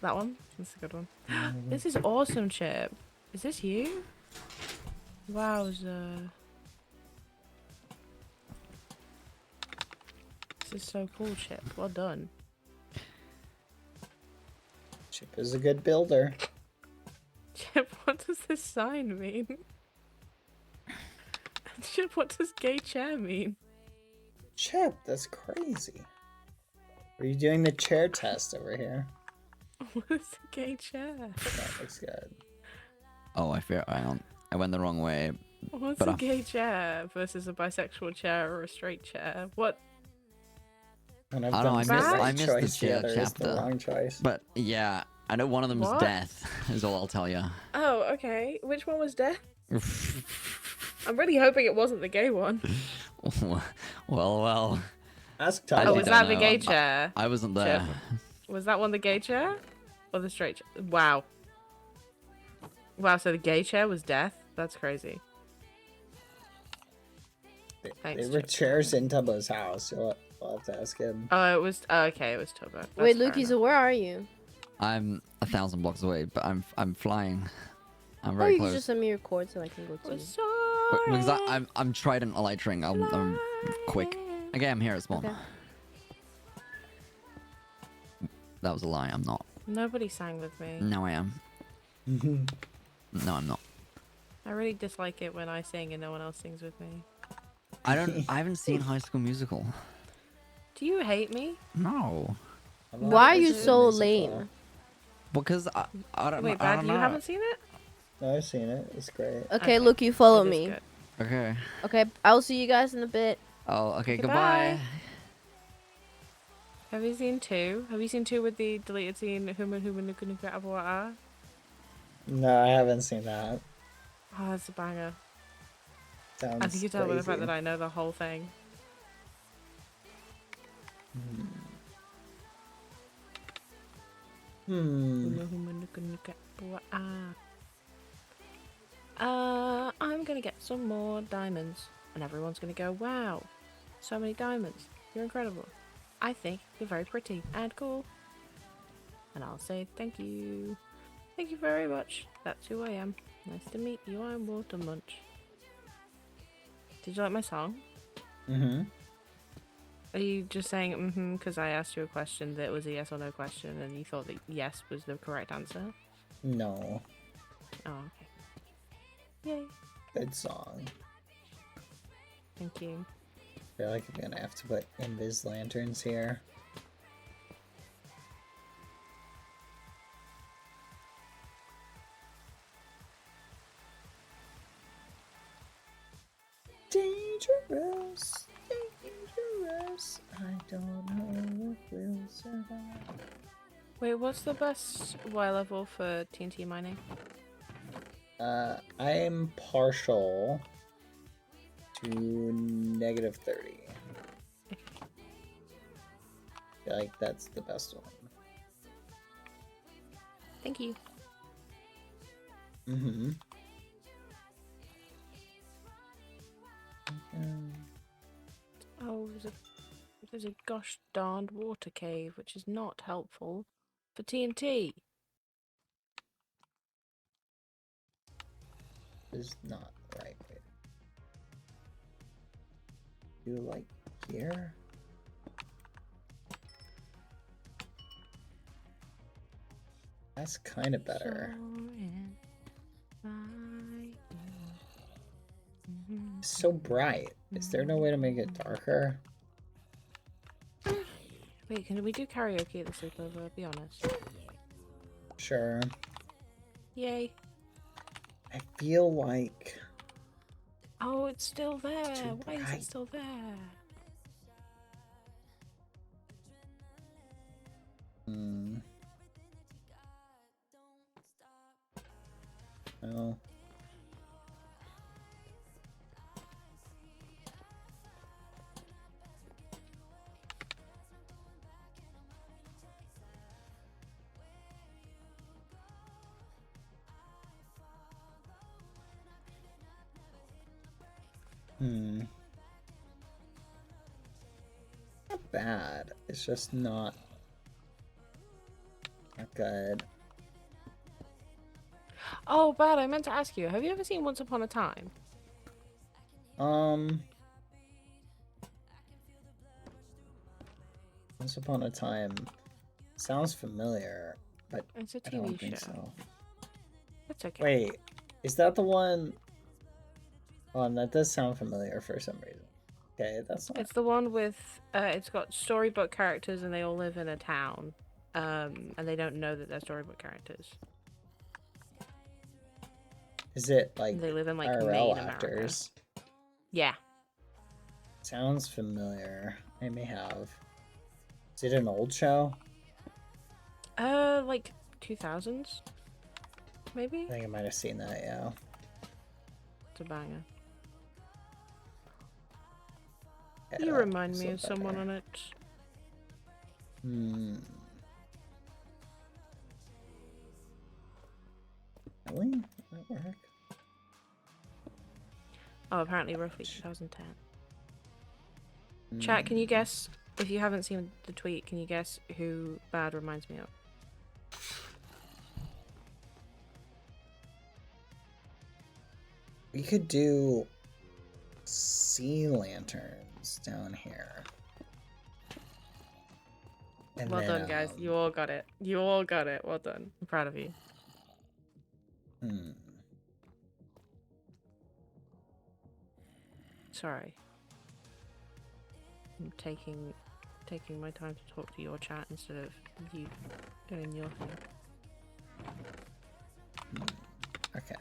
That one. That's a good one. This is awesome, Chip. Is this you? Wowza. This is so cool, Chip. Well done. Chip is a good builder. Chip, what does this sign mean? Chip, what does gay chair mean? Chip, that's crazy. Are you doing the chair test over here? What is a gay chair? That looks good. Oh, I fear I don't. I went the wrong way. What's But a gay chair versus a bisexual chair or a straight chair? What? And I've I don't know, done the I right missed the choice, the chair other is chapter. the wrong choice. But yeah, I know one of them is What? death, is all I'll tell you. Oh, okay. Which one was death? I'm really hoping it wasn't the gay one. well. Ask I Tyler. Oh, was don't that the know. gay chair? I wasn't there. Was that one the gay chair? Or the straight chair? Wow. Wow, so the gay chair was death? That's crazy. Thanks, They were Chip. chairs in Tubbo's house. You'll have to ask him. Oh, it was... Oh, okay, it was Tubbo. That's Wait, fair Lukey, so enough. where are you? I'm 1,000 blocks away, but I'm flying. I'm Oh, very you close. can just send me your cord so I can go to you. But because I'm Trident Elytring, I'm quick. Okay, I'm here at spawn. Okay. That was a lie. I'm not. Nobody sang with me. No, I am. No, I'm not. I really dislike it when I sing and no one else sings with me. I haven't seen High School Musical. Do you hate me? No. Why are you so lame? Because I don't know. Wait, I Bad, don't you know. haven't seen it? No, I've seen it. It's great. Okay, Lukey, follow It is me. good. Okay. Okay, I'll see you guys in a bit. Oh, okay. Goodbye. Goodbye. Have you seen 2? Have you seen 2 with the deleted scene? Human nuka nuka abuaa? No, I haven't seen that. Oh, that's a banger. Sounds I think you can tell by the fact crazy. that I know the whole thing. Hmm. I'm gonna get some more diamonds. And everyone's gonna go, wow, so many diamonds. You're incredible. I think you're very pretty and cool. And I'll say thank you. Thank you very much. That's who I am. Nice to meet you. I'm Water Munch. Did you like my song? Mm-hmm. Are you just saying mm-hmm because I asked you a question that was a yes or no question and you thought that yes was the correct answer? No. Oh, okay. Yay. Good song. Thank you. I feel like I'm gonna have to put invis lanterns here. Dangerous, dangerous. I don't know if we'll survive. Wait, what's the best Y level for TNT mining? I'm partial to -30. I feel like that's the best one. Thank you. Mm-hmm. Oh, there's a gosh darned water cave, which is not helpful for TNT. Is not the right way. Do like here? That's kind of better. It's so bright. Is there no way to make it darker? Wait, can we do karaoke at the sleepover? Be honest. Sure. Yay. I feel like Oh, it's still there. Too Why is bright. it still there? well, not bad. It's just not good. Oh, Bad, I meant to ask you. Have you ever seen Once Upon a Time? Once Upon a Time sounds familiar, but It's a I don't TV think show. so. That's okay. Wait, is that the one? Oh, that does sound familiar for some reason. Okay, that's not. It's the one with, it's got storybook characters and they all live in a town. And they don't know that they're storybook characters. Is it like They live in like IRL Maine, America. actors? Yeah. Sounds familiar. I may have. Is it an old show? Like 2000s, maybe. I think I might have seen that. Yeah. It's a banger. Yeah, You that remind was me a of someone banger. on it. Hmm. Really? That work? Oh, apparently roughly 2010. Chat, can you Hmm. guess, if you haven't seen the tweet, can you guess who Bad reminds me of? We could do sea lanterns down here. And Well then, done, guys. You all got it. You all got it. Well done. I'm proud of you. Hmm. Sorry. I'm taking my time to talk to your chat instead of you doing your thing. Okay.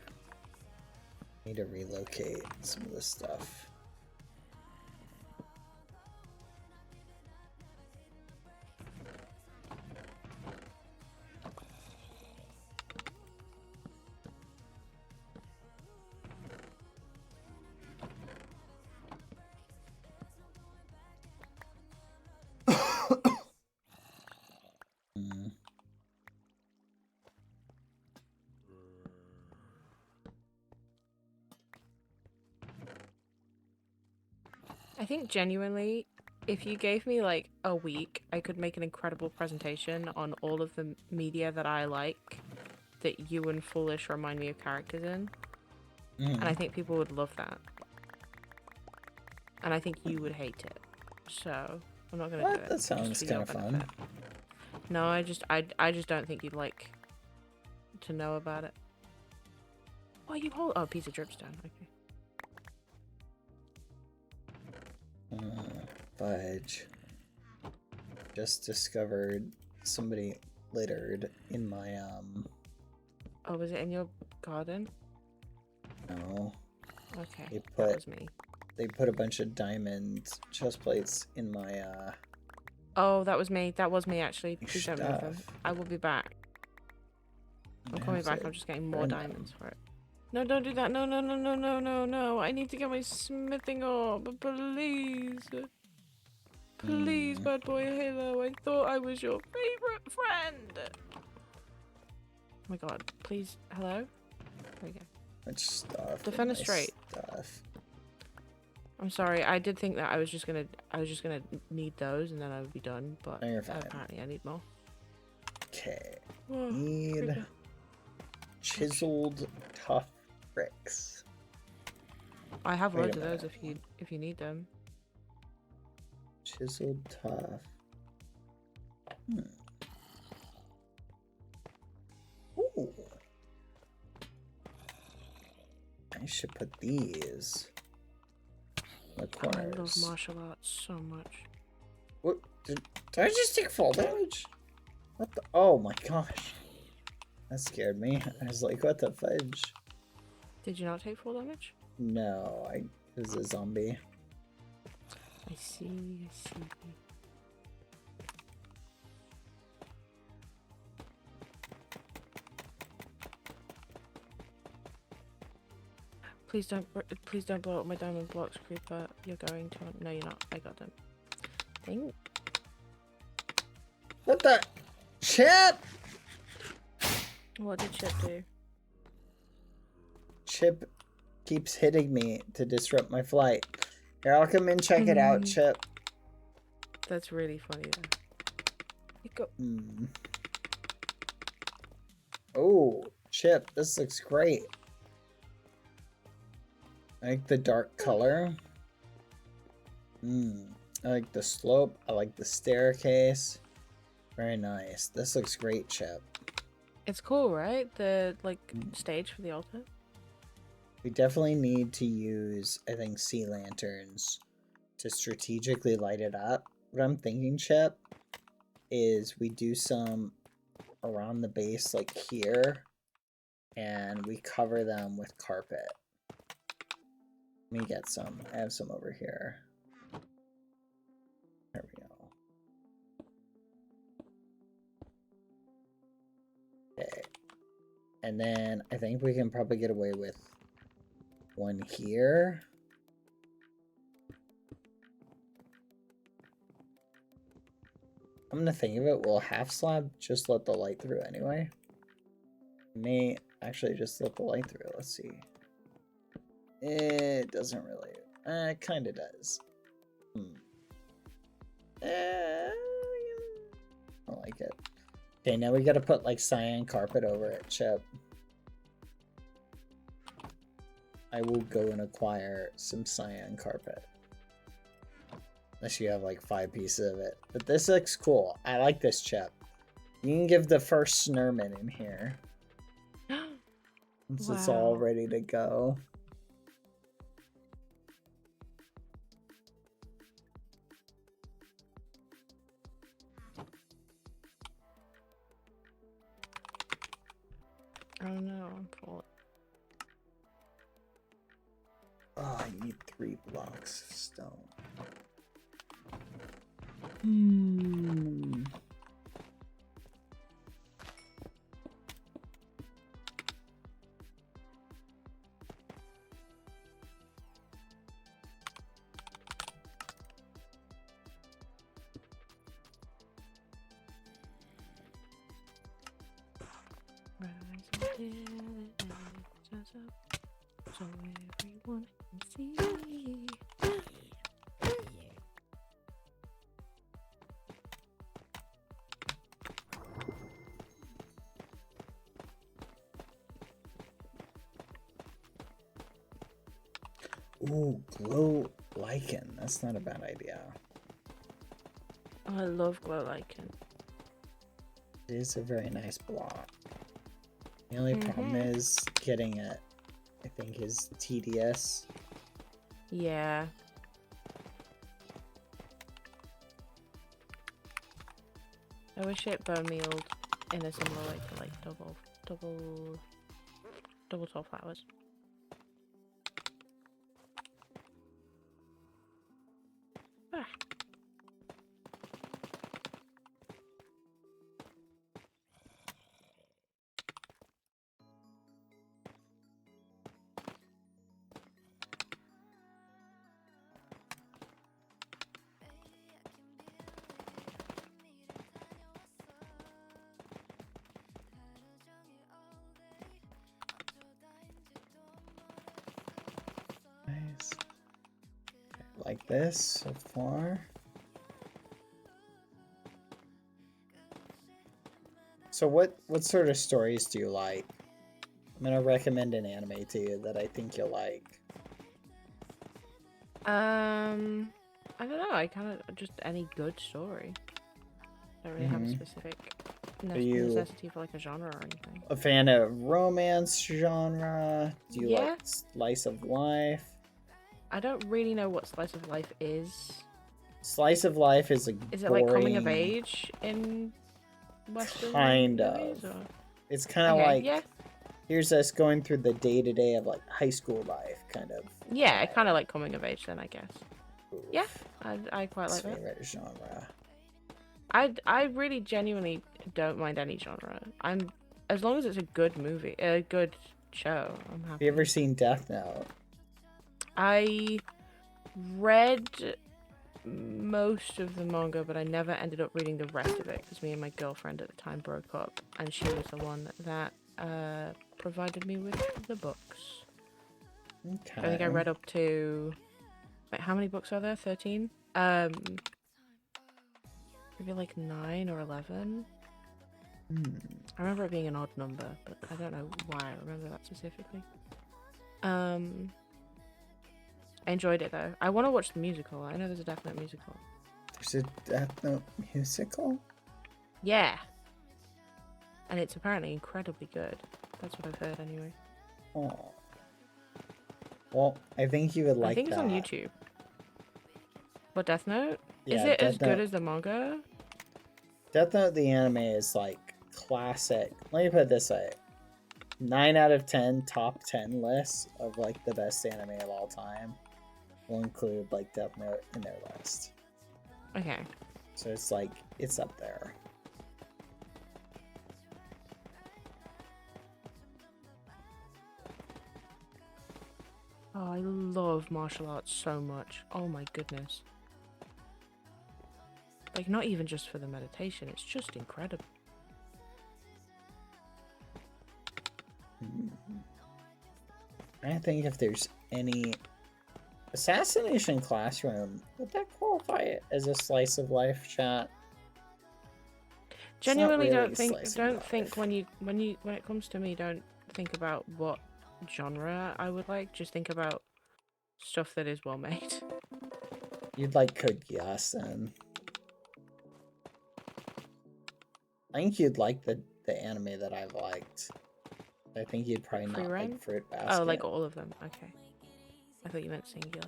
Need to relocate some of this stuff. Hmm. I think genuinely, if you gave me like a week, I could make an incredible presentation on all of the media that I like, that you and Foolish remind me of characters in. And I think people would love that. And I think you would hate it. So, I'm not gonna do it. That just sounds for your kind of fun. benefit. No, I just don't think you'd like to know about it. Oh, you hold. Oh, piece of dripstone. Okay. Fudge. Just discovered somebody littered in my, Oh, was it in your garden? no. Okay, They that was me. They put a bunch of diamond chest plates in my, Oh, that was me. That was me, actually. Please don't move them. stuff. I will be back. I'm I coming have back. to I'm just getting more burn diamonds for it. No, don't do that. No, no, no, no, no, no, no. I need to get my smithing up. Please. Please, bad boy Halo. I thought I was your favorite friend. Oh my god. Please. Hello? There we go. Much stuff. Defend us my straight. Stuff. I'm sorry. I did think that I was just gonna need those and then I would be done, but No, you're fine. apparently I need more. Okay. Whoa, Need chiseled tough bricks. I have Wait a loads of those minute. if you need them. Chiseled tough. Ooh. I should put these in the I love corners. martial arts so much. What? Did I just take fall damage? What the? Oh my gosh. That scared me. I was like, what the fudge? Did you not take full damage? No, it was a zombie. I see. Please don't blow up my diamond blocks, creeper. You're going to. No, you're not. I got them. Dang. What the? Chip! What did Chip do? Chip keeps hitting me to disrupt my flight. Here, I'll come and check it out, Chip. That's really funny though. You go. Oh, Chip, this looks great. I like the dark color. I like the slope. I like the staircase. Very nice. This looks great, Chip. It's cool, right? The stage for the altar. We definitely need to use, I think, sea lanterns to strategically light it up. What I'm thinking, Chip, is we do some around the base, like here, and we cover them with carpet. Let me get some. I have some over here. There we go. Okay. And then I think we can probably get away with one here. I'm gonna think of it. Will half slab just let the light through anyway? May actually just let the light through. Let's see. It doesn't really. It kind of does. I like it. Okay, now we gotta put like cyan carpet over it, Chip. I will go and acquire some cyan carpet. Unless you have like 5 pieces of it. But this looks cool. I like this, Chip. You can give the first snurman in here. Once it's all ready to go. Oh no, I'm full. Oh, I need 3 blocks of stone. So everyone can see. Ooh, glow lichen. That's not a bad idea. Oh, I love glow lichen. It is a very nice block. The only problem is getting it, I think, is tedious. Yeah. I wish it bone mealed in a similar way to like double tall flowers. Ah. Nice. Like this so far. So what sort of stories do you like? I'm gonna recommend an anime to you that I think you'll like. I don't know. I kind of just any good story. Don't really have a specific necessity for like a genre or anything. A fan of romance genre? Do you like slice of life? I don't really know what slice of life is. Slice of life is a Is it like coming of age in Western kind movies, of. or? It's kind of like yeah. Here's us going through the day-to-day of like high school life, kind of. Yeah, I kind of like coming of age then, I guess. Oof. Yeah, I quite like that. Favorite genre. I really genuinely don't mind any genre. As long as it's a good movie, a good show, I'm happy. Have you ever seen Death Note? I read most of the manga, but I never ended up reading the rest of it because me and my girlfriend at the time broke up, and she was the one that provided me with the books. Okay. I think I read up to... Wait, how many books are there? 13? Maybe like 9 or 11. I remember it being an odd number, but I don't know why I remember that specifically. I enjoyed it though. I want to watch the musical. I know there's a Death Note musical. There's a Death Note musical? Yeah. And it's apparently incredibly good. That's what I've heard anyway. Oh. Well, I think you would like that. I think it's on YouTube. What, Death Note? Yeah, is it Death as good Note. as the manga? Death Note, the anime, is like classic. Let me put it this way. 9 out of 10 top 10 lists of like the best anime of all time will include like Death Note in their list. Okay. So it's like, it's up there. Oh, I love martial arts so much. Oh my goodness. Like, not even just for the meditation, it's just incredible. I think if there's any Assassination Classroom, would that qualify it as a slice of life, chat? Genuinely really a don't think slice of life. when it comes to me, don't think about what genre I would like. Just think about stuff that is well made. You'd like Code Geass then. I think you'd like the anime that I've liked. I think you'd probably Free not Reign? like Fruit Basket. Oh, like all of them. Okay. I thought you meant singular.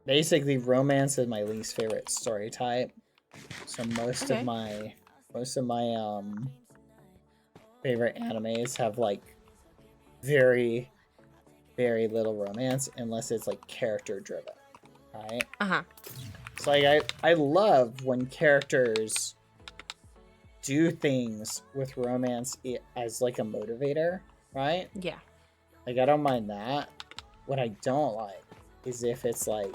Basically, romance is my least favorite story type. So most Okay. of my favorite animes have like very, very little romance unless it's like character driven, right? Uh-huh. So like I love when characters do things with romance as like a motivator, right? Yeah. Like I don't mind that. What I don't like is if it's like,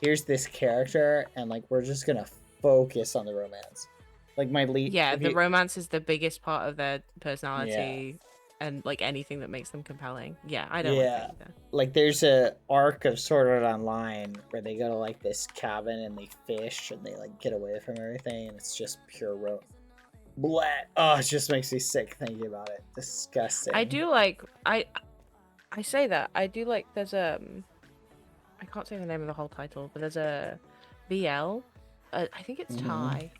here's this character and like we're just gonna focus on the romance. Like my lead. Yeah, the romance is the biggest part of their personality and like anything that makes them compelling. Yeah, I don't like that either. Like there's a arc of Sword Art Online where they go to like this cabin and they fish and they like get away from everything and it's just pure blah. Oh, it just makes me sick thinking about it. Disgusting. I do like I say that. I do like there's I can't say the name of the whole title, but there's a BL. I think it's Thai.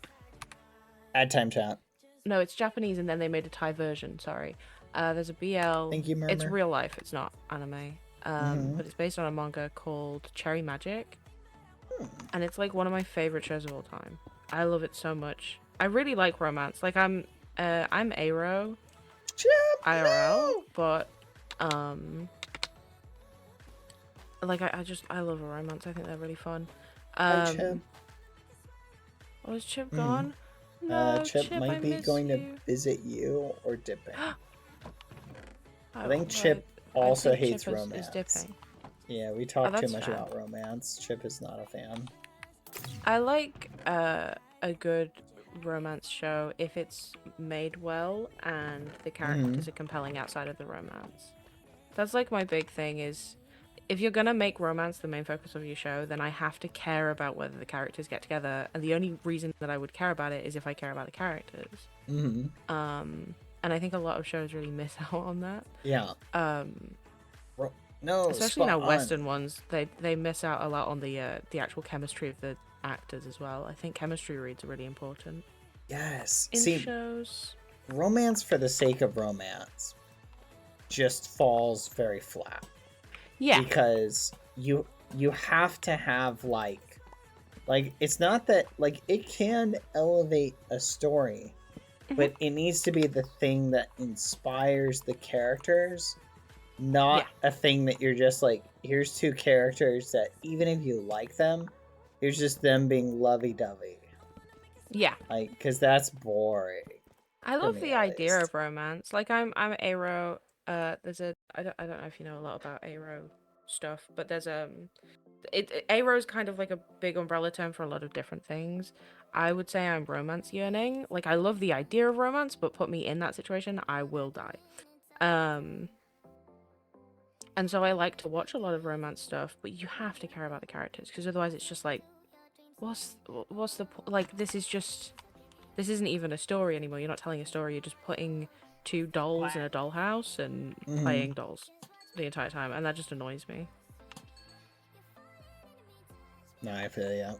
Add time chat. No, it's Japanese and then they made a Thai version, sorry. There's a BL. Thank you, Murmur. It's real life, it's not anime. But it's based on a manga called Cherry Magic. And it's like one of my favorite shows of all time. I love it so much. I really like romance. Like I'm Aero IRL, but like I love a romance. I think they're really fun. Chip. Oh, is Chip gone? No, Chip might I be miss going to you. visit you or dipping. I Oh, think Chip I also think hates Chip is romance. dipping. Yeah, we talk too that's much fair. about romance. Chip is not a fan. I like a good romance show if it's made well and the characters are compelling outside of the romance. That's like my big thing is if you're gonna make romance the main focus of your show, then I have to care about whether the characters get together, and the only reason that I would care about it is if I care about the characters. And I think a lot of shows really miss out on that. Yeah. Especially now spot Western on. ones, they miss out a lot on the actual chemistry of the actors as well. I think chemistry reads are really important Yes. in See, shows. romance for the sake of romance just falls very flat. Yeah. Because you have to have like it's not that like it can elevate a story, but it needs to be the thing that inspires the characters, not a thing that you're just like, here's two characters that even if you like them, here's just them being lovey-dovey. Yeah. Like, because that's boring. I love me the at idea least. of romance. Like I'm Aero. There's a I don't know if you know a lot about Aero stuff, but there's Aero is kind of like a big umbrella term for a lot of different things. I would say I'm romance yearning. Like I love the idea of romance, but put me in that situation, I will die. And so I like to watch a lot of romance stuff, but you have to care about the characters because otherwise it's just like, what's the like? This isn't even a story anymore. You're not telling a story. You're just putting two dolls in a dollhouse and playing dolls the entire time, and that just annoys me. No, I feel ya.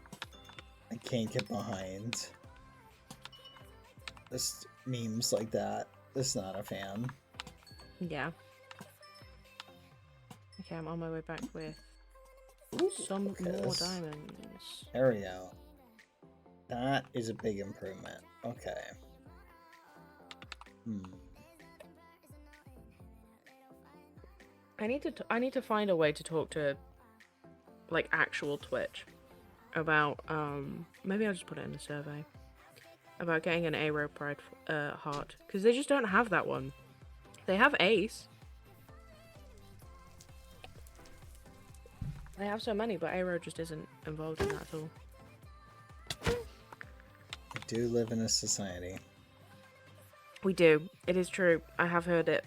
I can't get behind this memes like that. Just not a fan. Yeah. Okay, I'm on my way back with some more diamonds. There we go. That is a big improvement. Okay. I need to find a way to talk to like actual Twitch about maybe I'll just put it in a survey about getting an Aero Pride heart, because they just don't have that one. They have Ace. They have so many, but Aero just isn't involved in that at all. We do live in a society. We do. It is true. I have heard it.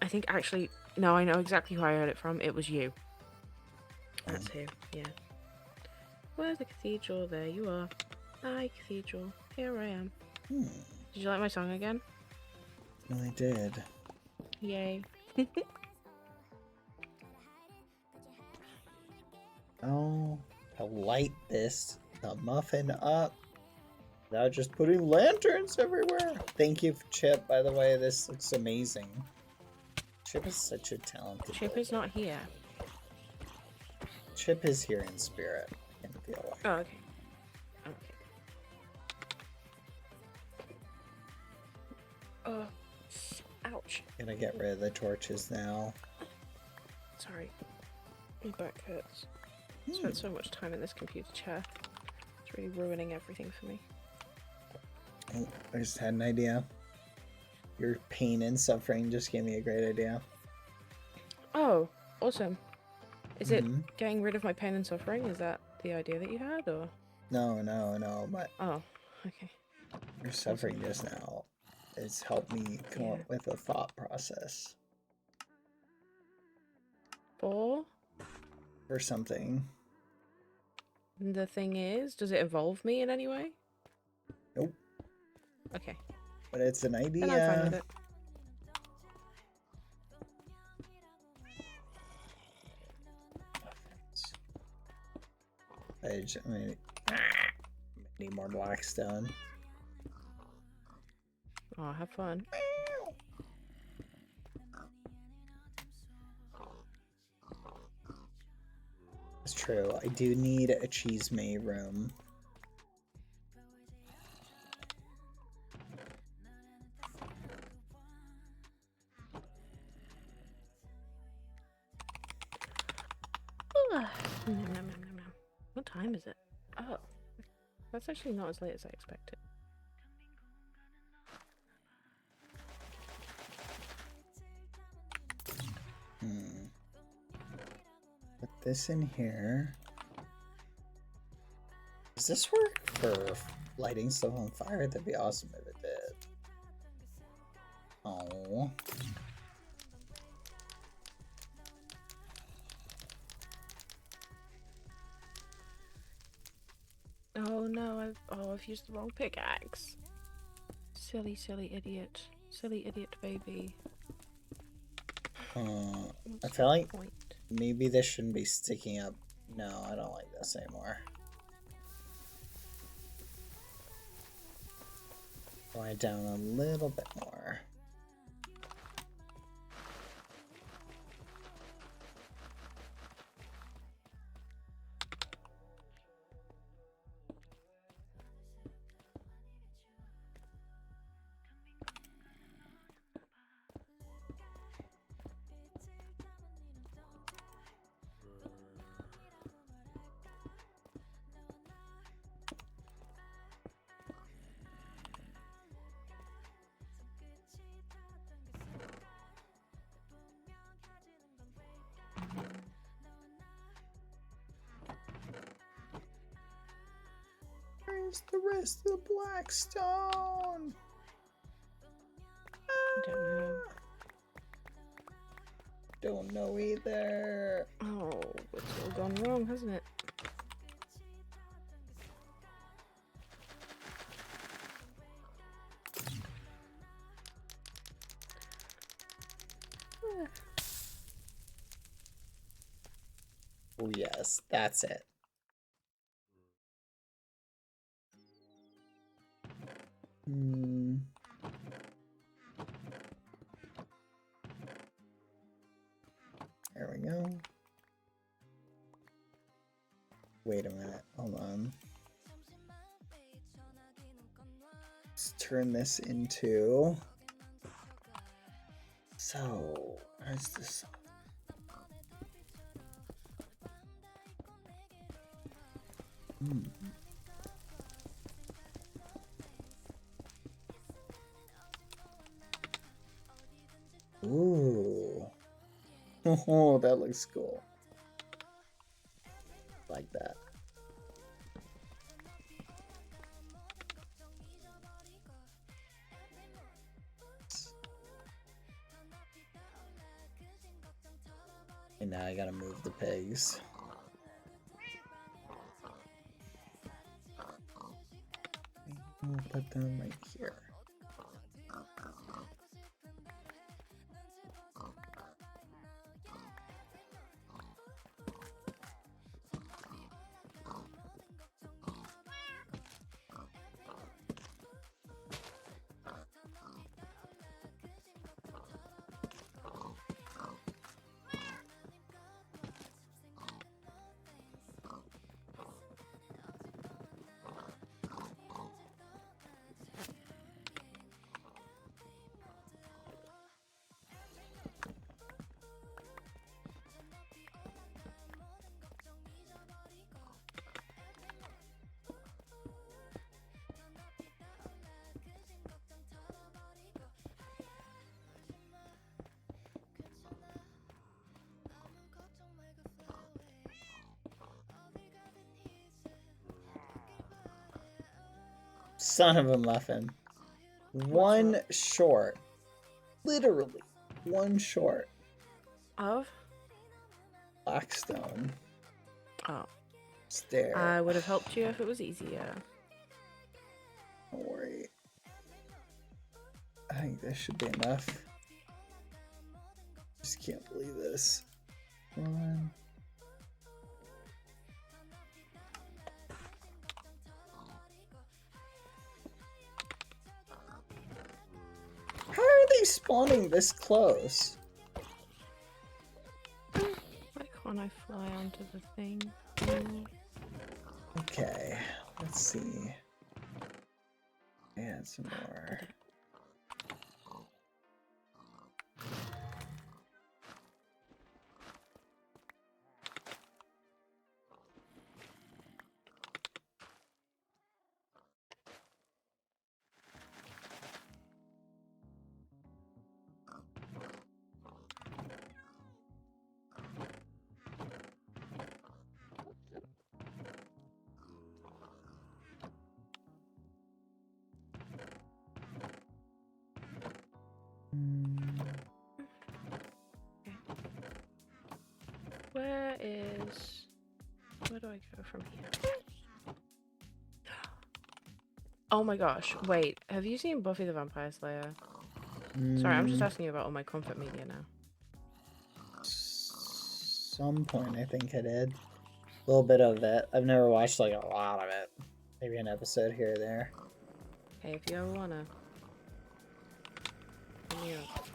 I think actually, no, I know exactly who I heard it from. It was you. That's who. Yeah. Where's the cathedral? There you are. Hi, cathedral. Here I am. Did you like my song again? No, I did. Yay. Oh, to light this the muffin up without just putting lanterns everywhere. Thank you, Chip, by the way. This looks amazing. Chip is such a talented Chip is not here. Chip is here in spirit. I can feel like. Oh, okay. Okay. Ouch. Gonna get rid of the torches now. Sorry. My back hurts. I spent so much time in this computer chair. It's really ruining everything for me. Oh, I just had an idea. Your pain and suffering just gave me a great idea. Oh, awesome. Is it getting rid of my pain and suffering? Is that the idea that you had, or? No, but... Oh, okay. Your suffering just now has helped me come up with a thought process. For something. The thing is, does it involve me in any way? Nope. Okay. But it's an idea. Then I'm fine with it. I need more blackstone. Oh, have fun. It's true. I do need a cheese may room. What time is it? Oh, that's actually not as late as I expected. Put this in here. Does this work for lighting stuff on fire? That'd be awesome if it did. Oh. Oh no, I've used the wrong pickaxe. Silly idiot. Silly idiot baby. I feel like maybe this shouldn't be sticking up. No, I don't like this anymore. Lie down a little bit more. Where's the rest of the blackstone? I don't know. Don't know either. Oh, it's all gone wrong, hasn't it? Oh yes, that's it. There we go. Wait a minute, hold on. Let's turn this into. So, where's this? Ooh. Oh, that looks cool. Like that. And now I gotta move the pigs. We'll put them right here. Son of a muffin. One short. Literally. One short. Of? Blackstone. Oh. Stair. I would have helped you if it was easier. Don't worry. I think this should be enough. Just can't believe this. One. How are they spawning this close? Why can't I fly onto the thing? Okay, let's see. Add some more. Where do I go from here? Oh my gosh, wait, have you seen Buffy the Vampire Slayer? Sorry, I'm just asking you about all my comfort media now. Some point I think I did. A little bit of it. I've never watched like a lot of it. Maybe an episode here or there. Hey, if you ever wanna. Hit me up.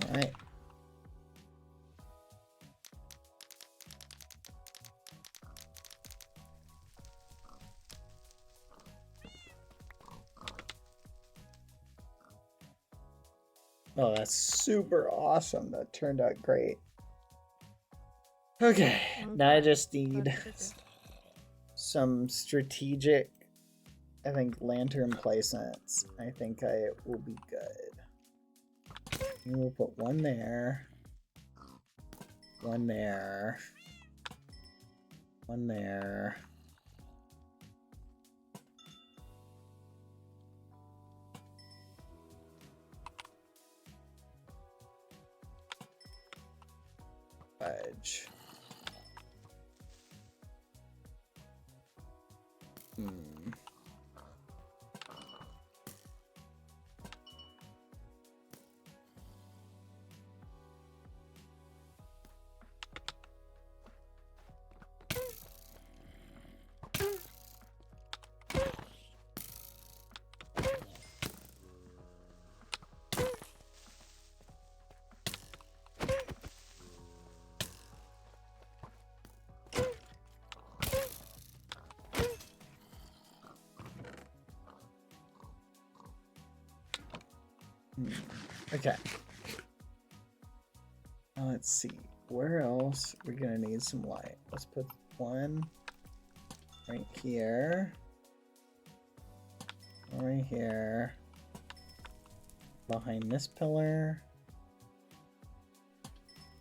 Alright. Oh, that's super awesome. That turned out great. Okay, now I just need some strategic, I think, lantern placements. I think I will be good. And we'll put one there. One there. One there. Fudge. Okay. Let's see. Where else are we gonna need some light? Let's put one right here. One right here. Behind this pillar.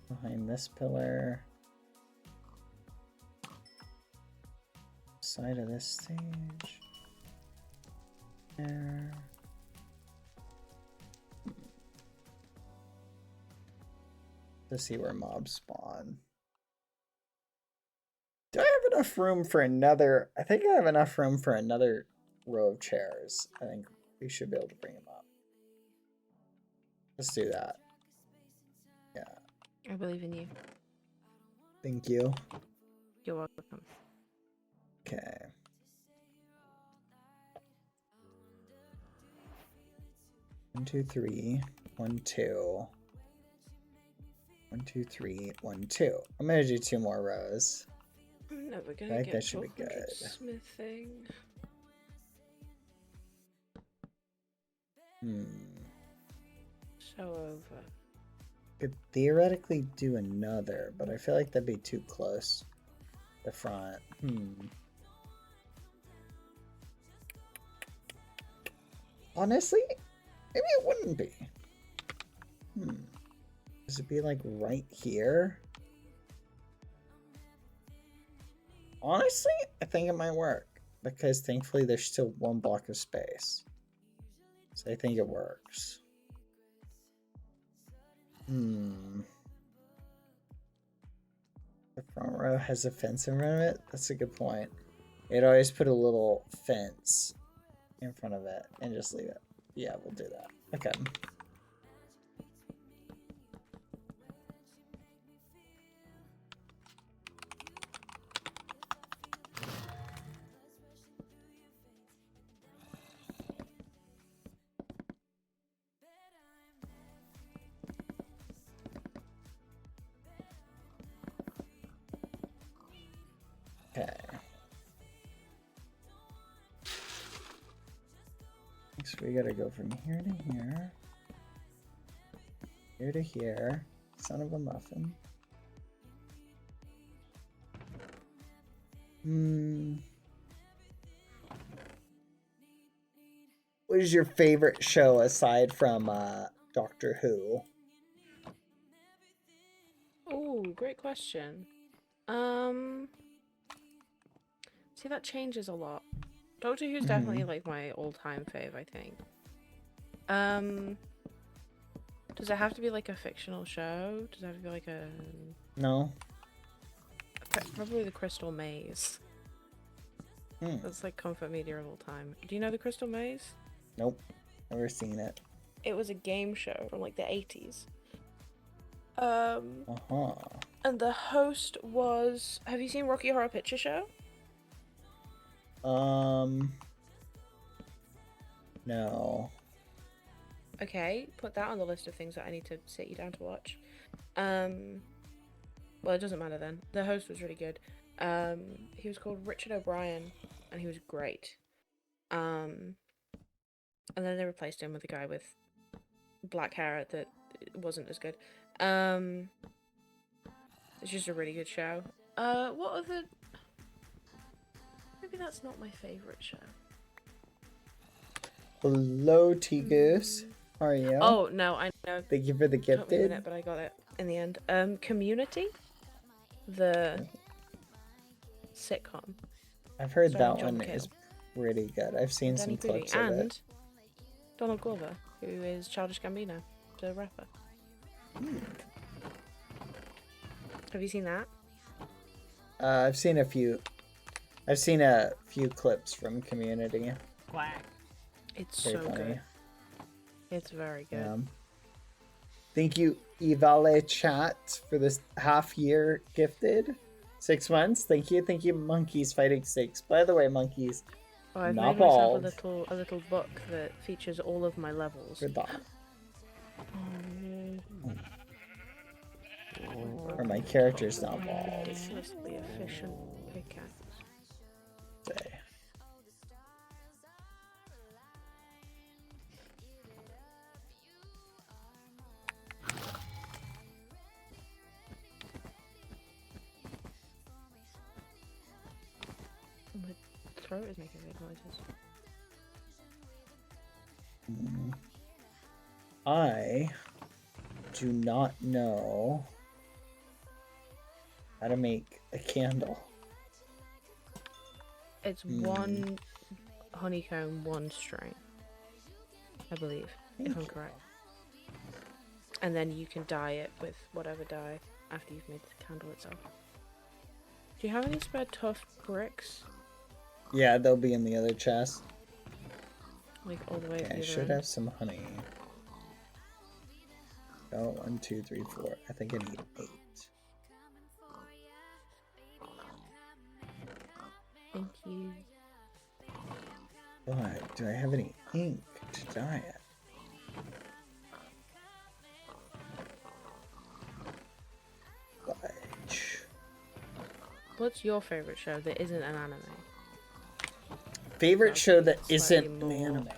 Behind this pillar. Side of this stage. There. To see where mobs spawn. Do I have enough room for another? I think I have enough room for another row of chairs. I think we should be able to bring them up. Let's do that. Yeah. I believe in you. Thank you. You're welcome. Okay. One, two, three. 1, 2. 1, 2, 3. 1, 2. I'm gonna do 2 more rows. I'm never gonna I think get that should be good. smithing. So over. Could theoretically do another, but I feel like that'd be too close. The front. Honestly, maybe it wouldn't be. Does it be like right here? Honestly, I think it might work because thankfully there's still 1 block of space. So I think it works. The front row has a fence in front of it? That's a good point. I'd always put a little fence in front of it and just leave it. Yeah, we'll do that. Okay. Okay. So we gotta go from here to here. Here to here. Son of a muffin. What is your favorite show aside from Doctor Who? Oh, great question. See, that changes a lot. Doctor Who's definitely like my all-time fave, I think. Does it have to be like a fictional show? Does it have to be like a... No. Probably The Crystal Maze. That's like comfort media of all time. Do you know The Crystal Maze? Nope. Never seen it. It was a game show from like the 80s. And the host was... Have you seen Rocky Horror Picture Show? No. Okay, put that on the list of things that I need to sit you down to watch. Well, it doesn't matter then. The host was really good. He was called Richard O'Brien, and he was great. And then they replaced him with a guy with black hair that wasn't as good. It's just a really good show. What other... Maybe that's not my favourite show. Hello, T-Goose. How are you? Oh, no, I know. Thank you for the Took me a gifted. minute, but I got it in the end. Community? The sitcom. I've heard Starring that John one Cale. is pretty good. I've seen Danny some clips of and it. Donald Glover, who is Childish Gambino, the rapper. Have you seen that? I've seen a few. I've seen a few clips from Community. Quack. It's Very so funny. good. It's very good. Yeah. Thank you, Ivale Chat, for this half-year gifted. 6 months. Thank you. Thank you, Monkeys Fighting 6. By the way, Monkeys, Oh, I've not made myself bald. a little book that features all of my levels. For that. Or my character's not bald. Ridiculously efficient pickaxe. Say. throat is making weird noises. I do not know how to make a candle. It's one honeycomb, one string, I believe, if I'm correct. And then you can dye it with whatever dye after you've made the candle itself. Do you have any spare tough bricks? Yeah, they'll be in the other chest. Like all the way to the Okay, I other should end? have some honey. Oh, 1, 2, 3, 4. I think I need 8. Thank you. But do I have any ink to dye it? Fudge. What's your favorite show that isn't an anime? Favorite show that Slightly isn't an more- anime?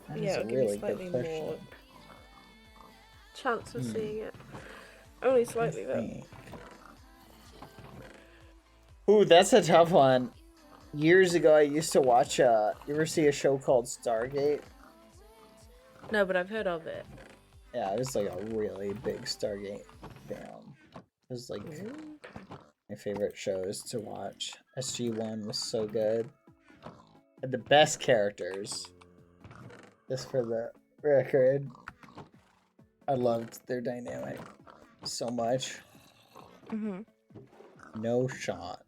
That is Yeah, a it'll give you really slightly good question. more chance of seeing it. Only slightly though. Think. Ooh, that's a tough one. Years ago, I used to watch. You ever see a show called Stargate? No, but I've heard of it. Yeah, it was like a really big Stargate fan. It was like my favorite shows to watch. SG-1 was so good. Had the best characters. Just for the record, I loved their dynamic so much. Mhm. No shot.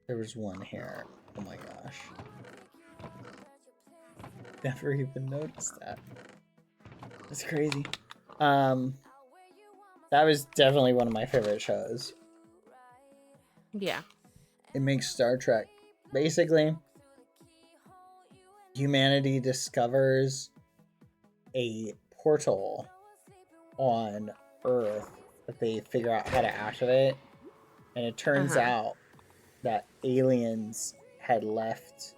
There was one here. Oh my gosh. Never even noticed that. It's crazy. That was definitely one of my favorite shows. Yeah. It makes Star Trek. Basically, humanity discovers a portal on Earth that they figure out how to activate. And it turns out that aliens had left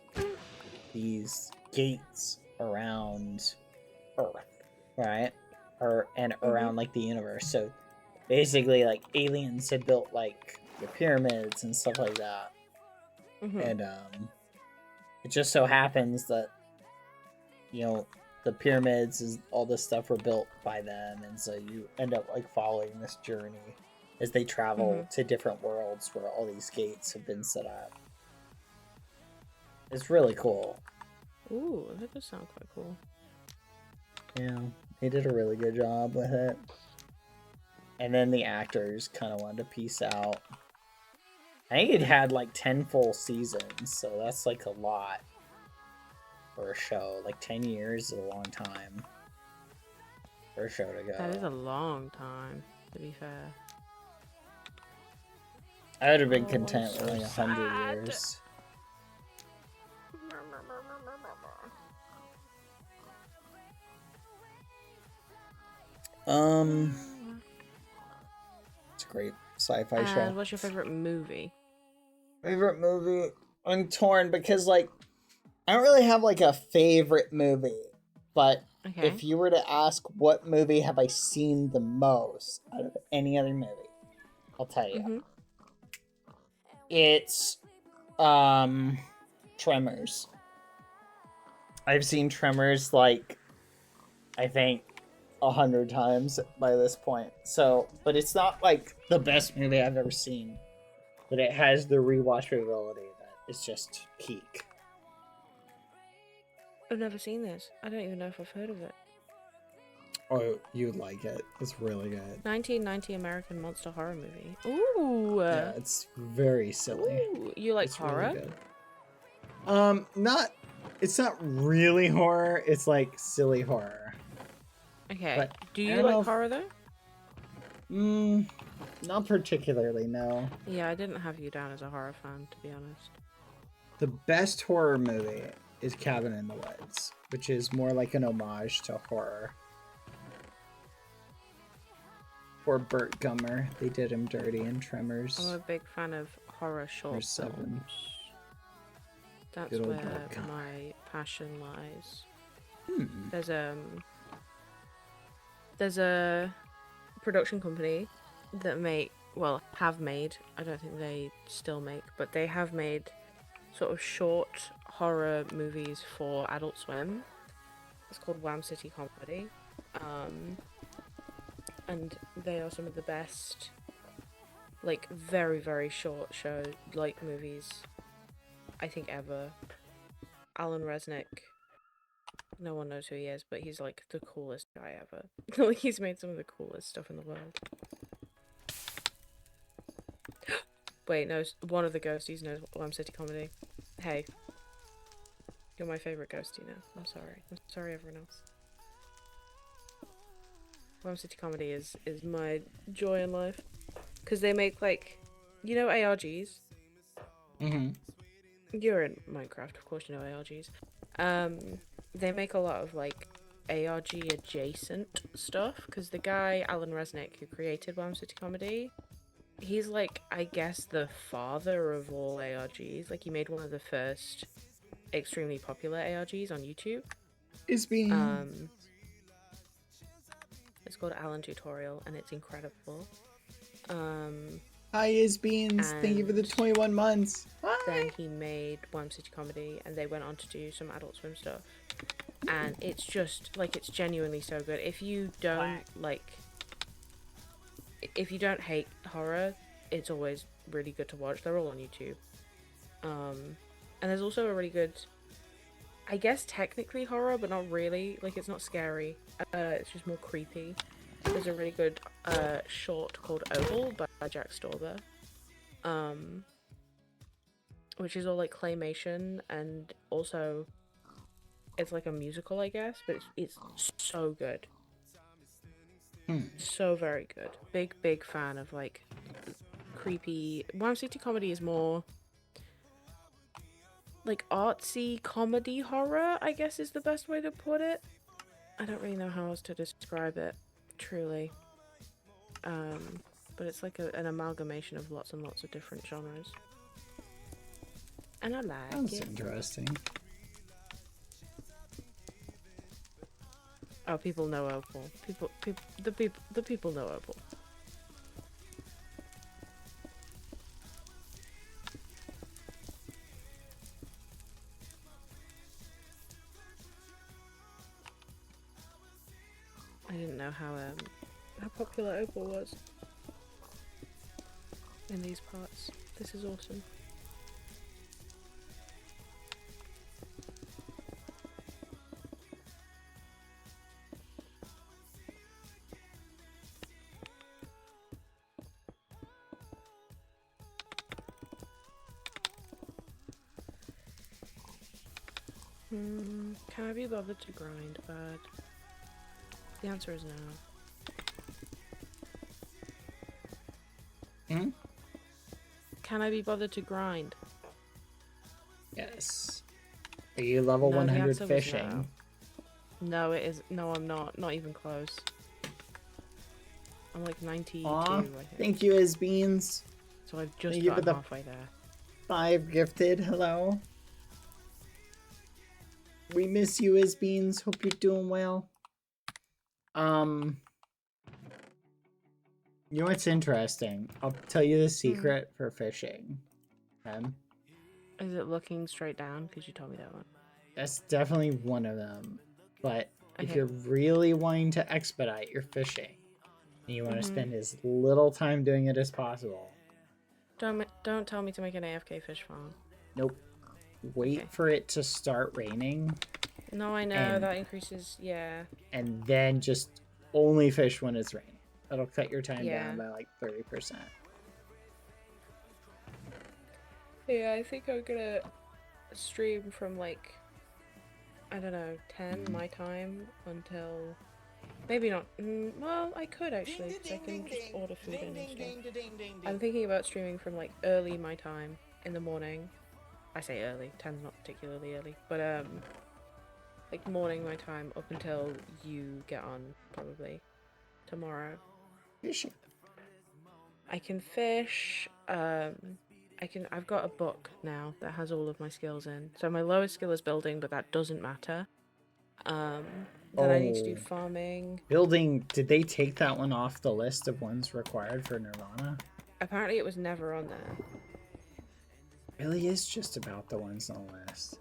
these gates around Earth, right? And around like the universe. So basically, like aliens had built like the pyramids and stuff like that. And it just so happens that, you know, the pyramids and all this stuff were built by them, and so you end up like following this journey as they travel to different worlds where all these gates have been set up. It's really cool. Ooh, that does sound quite cool. Yeah, they did a really good job with it. And then the actors kind of wanted to piece out. I think it had like 10 full seasons, so that's like a lot for a show. Like 10 years is a long time for a show to go. That is a long time, to be fair. I would have been content with like 100 years. It's a great sci-fi show. And what's your favorite movie? Favorite movie? I'm torn because like I don't really have like a favorite movie, but if you were to ask what movie have I seen the most out of any other movie, I'll tell you. It's Tremors. I've seen Tremors like I think 100 times by this point. So, but it's not like the best movie I've ever seen, but it has the rewatchability that it's just peak. I've never seen this. I don't even know if I've heard of it. Oh, you'd like it. It's really good. 1990 American monster horror movie. Ooh. Yeah, it's very silly. Ooh. You like It's horror? really good. It's not really horror. It's like silly horror. Okay. But Do I you don't know like if- horror though? Not particularly, no. Yeah, I didn't have you down as a horror fan, to be honest. The best horror movie is Cabin in the Woods, which is more like an homage to horror. Poor Burt Gummer. They did him dirty in Tremors. I'm a big fan of horror short There's 7. films. That's Good old where Burt Gummer. my passion lies. There's a production company that have made, I don't think they still make, but they have made sort of short horror movies for Adult Swim. It's called Wham City Comedy. And they are some of the best, like, very, very short show, like, movies, I think, ever. Alan Resnick. No one knows who he is, but he's, like, the coolest guy ever. Like, he's made some of the coolest stuff in the world. Wait, no, one of the ghosties knows Wham City Comedy. Hey. You're my favorite ghostie now. I'm sorry. I'm sorry, everyone else. Wham City Comedy is my joy in life. Because they make, like, you know ARGs? Mm-hmm. You're in Minecraft, of course you know ARGs. They make a lot of, like, ARG adjacent stuff. Because the guy, Alan Resnick, who created Wham City Comedy, he's, like, I guess the father of all ARGs. Like, he made one of the first extremely popular ARGs on YouTube. It's been... It's called Alan Tutorial, and it's incredible. Hi, Isbeans. Thank you for the 21 months. Hi. Then he made Wham City Comedy, and they went on to do some Adult Swim stuff. And it's just, like, it's genuinely so good. If you don't, like... If you don't hate horror, it's always really good to watch. They're all on YouTube. And there's also a really good... I guess technically horror, but not really. Like, it's not scary. It's just more creepy. There's a really good short called Oval by Jack Storber. Which is all, like, claymation, and also it's like a musical, I guess, but it's so good. So very good. Big fan of, like, creepy... Wham City Comedy is more... like, artsy comedy horror, I guess is the best way to put it. I don't really know how else to describe it, truly. But it's like an amalgamation of lots and lots of different genres. And I like That's it. interesting. Oh, people know Opal. The people know Opal. I didn't know how popular Opal was in these parts. This is awesome. Can I be bothered to grind, bud? The answer is no. Hmm? Can I be bothered to grind? Yes. Are you level No, the 100 answer was fishing? No, it is. No, I'm not. Not even close. I'm like 92, Aw, I think. thank you, Isbeans. So I've just Thank you for gotten the halfway there. 5 gifted. Hello. We miss you, Isbeans. Hope you're doing well. You know what's interesting? I'll tell you the secret for fishing. Is it looking straight down? Because you told me that one. That's definitely one of them. But if Okay. you're really wanting to expedite your fishing, and you want to spend as little time doing it as possible, Don't tell me to make an AFK fish farm. nope. Wait Okay. for it to start raining, No, I know And- that increases. Yeah. and then just only fish when it's raining. That'll cut your time Yeah. down by like 30%. Yeah, I think I'm gonna stream from like, I don't know, 10 my time until maybe not. Well, I could actually, 'cause I can just order food in and stuff. I'm thinking about streaming from like early my time in the morning. I say early, 10's not particularly early, but like morning my time up until you get on probably tomorrow. Fishing. I can fish. I've got a book now that has all of my skills in. So my lowest skill is building, but that doesn't matter. Then I need to do Oh. farming. Building, did they take that one off the list of ones required for Nirvana? Apparently it was never on there. Really is just about the ones on the list.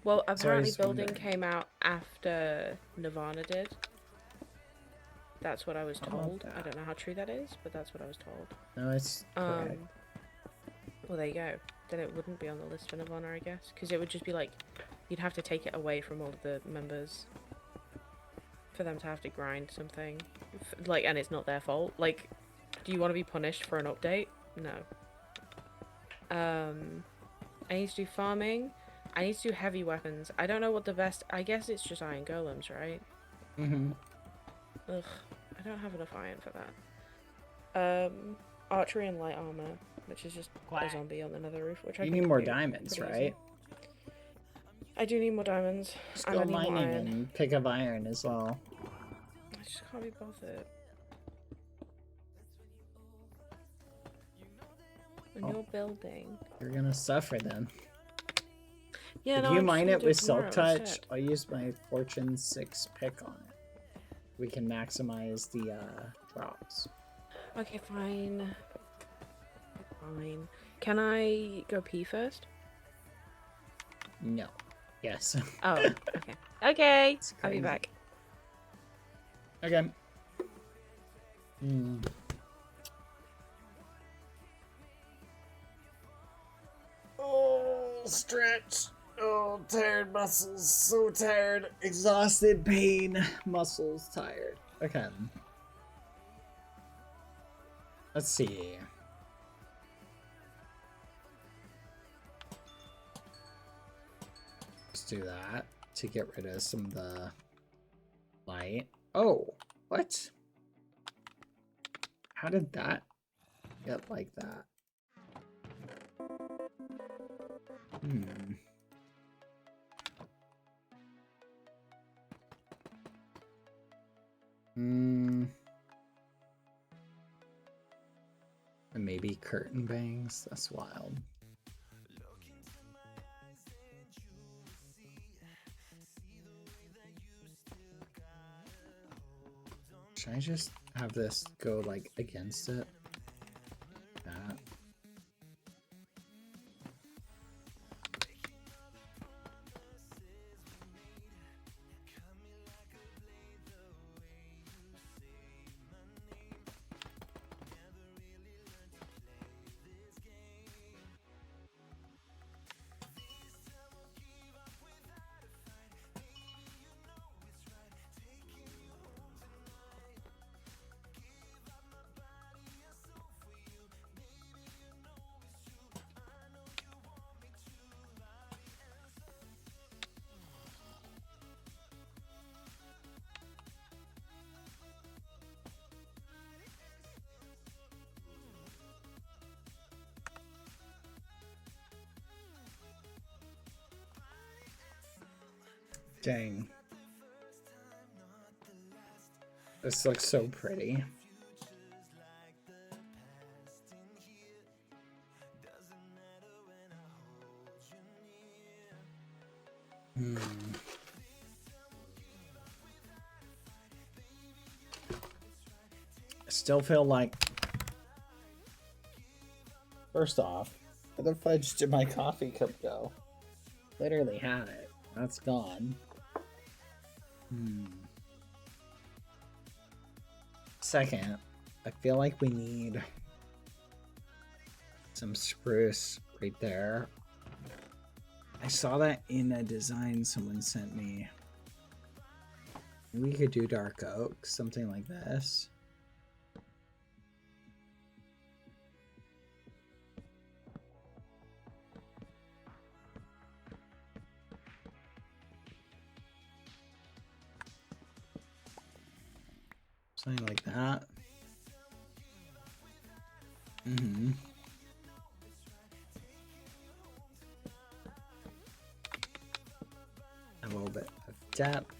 Well, So I apparently was building wondering. came out after Nirvana did. That's what I was How about told. I that? don't know how true that is, but that's what I was told. No, it's correct. Well, there you go. Then it wouldn't be on the list for Nirvana, I guess, because it would just be like, you'd have to take it away from all of the members for them to have to grind something, like, and it's not their fault. Like, do you want to be punished for an update? No. I need to do farming. I need to do heavy weapons. I don't know what the best. I guess it's just iron golems, right? Mm-hmm. Ugh, I don't have enough iron for that. Archery and light armor, which is just a zombie on another roof. Which I You think need more could be diamonds, pretty right? easy. I do need more diamonds. Just And go I need more mining iron. and pick up iron as well. I just can't be bothered. When you're building. You're gonna suffer then. Yeah, if no, you I'm just mine gonna it do with tomorrow Silk Touch, instead. I'll use my Fortune 6 pick on it. We can maximize the drops. Okay, fine. Fine. Can I go pee first? No. Yes. Oh, okay. Okay, It's I'll be crazy. back. Okay. Oh, stretch. Oh, tired muscles. So tired. Exhausted. Pain. Muscles tired. Okay. Let's see. Let's do that to get rid of some of the light. Oh, what? How did that get like that? Hmm. Hmm. And maybe curtain bangs? That's wild. Should I just have this go like against it? That. Dang. This looks so pretty. Hmm. I still feel like, first off, where the fudge did my coffee cup go? Literally had it. That's gone. Second, I feel like we need some spruce right there. I saw that in a design someone sent me. We could do dark oak, something like this. Something like that. A little bit of depth.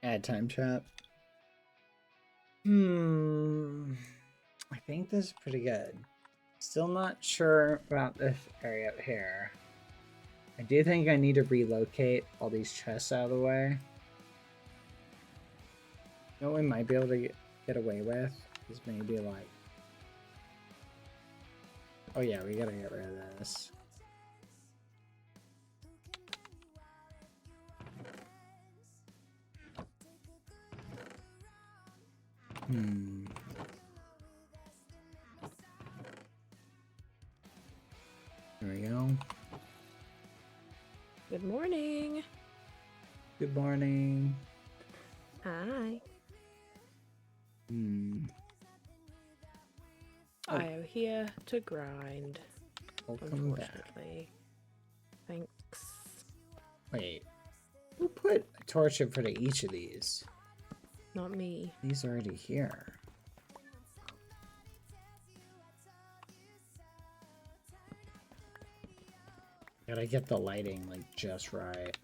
Add time trap. I think this is pretty good. Still not sure about this area up here. I do think I need to relocate all these chests out of the way. You know what we might be able to get away with is maybe like... Oh yeah, we gotta get rid of this. There we go. Good morning. Good morning. Hi. Oh. I am here to grind. Welcome back. Unfortunately. Thanks. Wait. Who put a torch in front of each of these? Not me. These are already here. Gotta get the lighting like just right.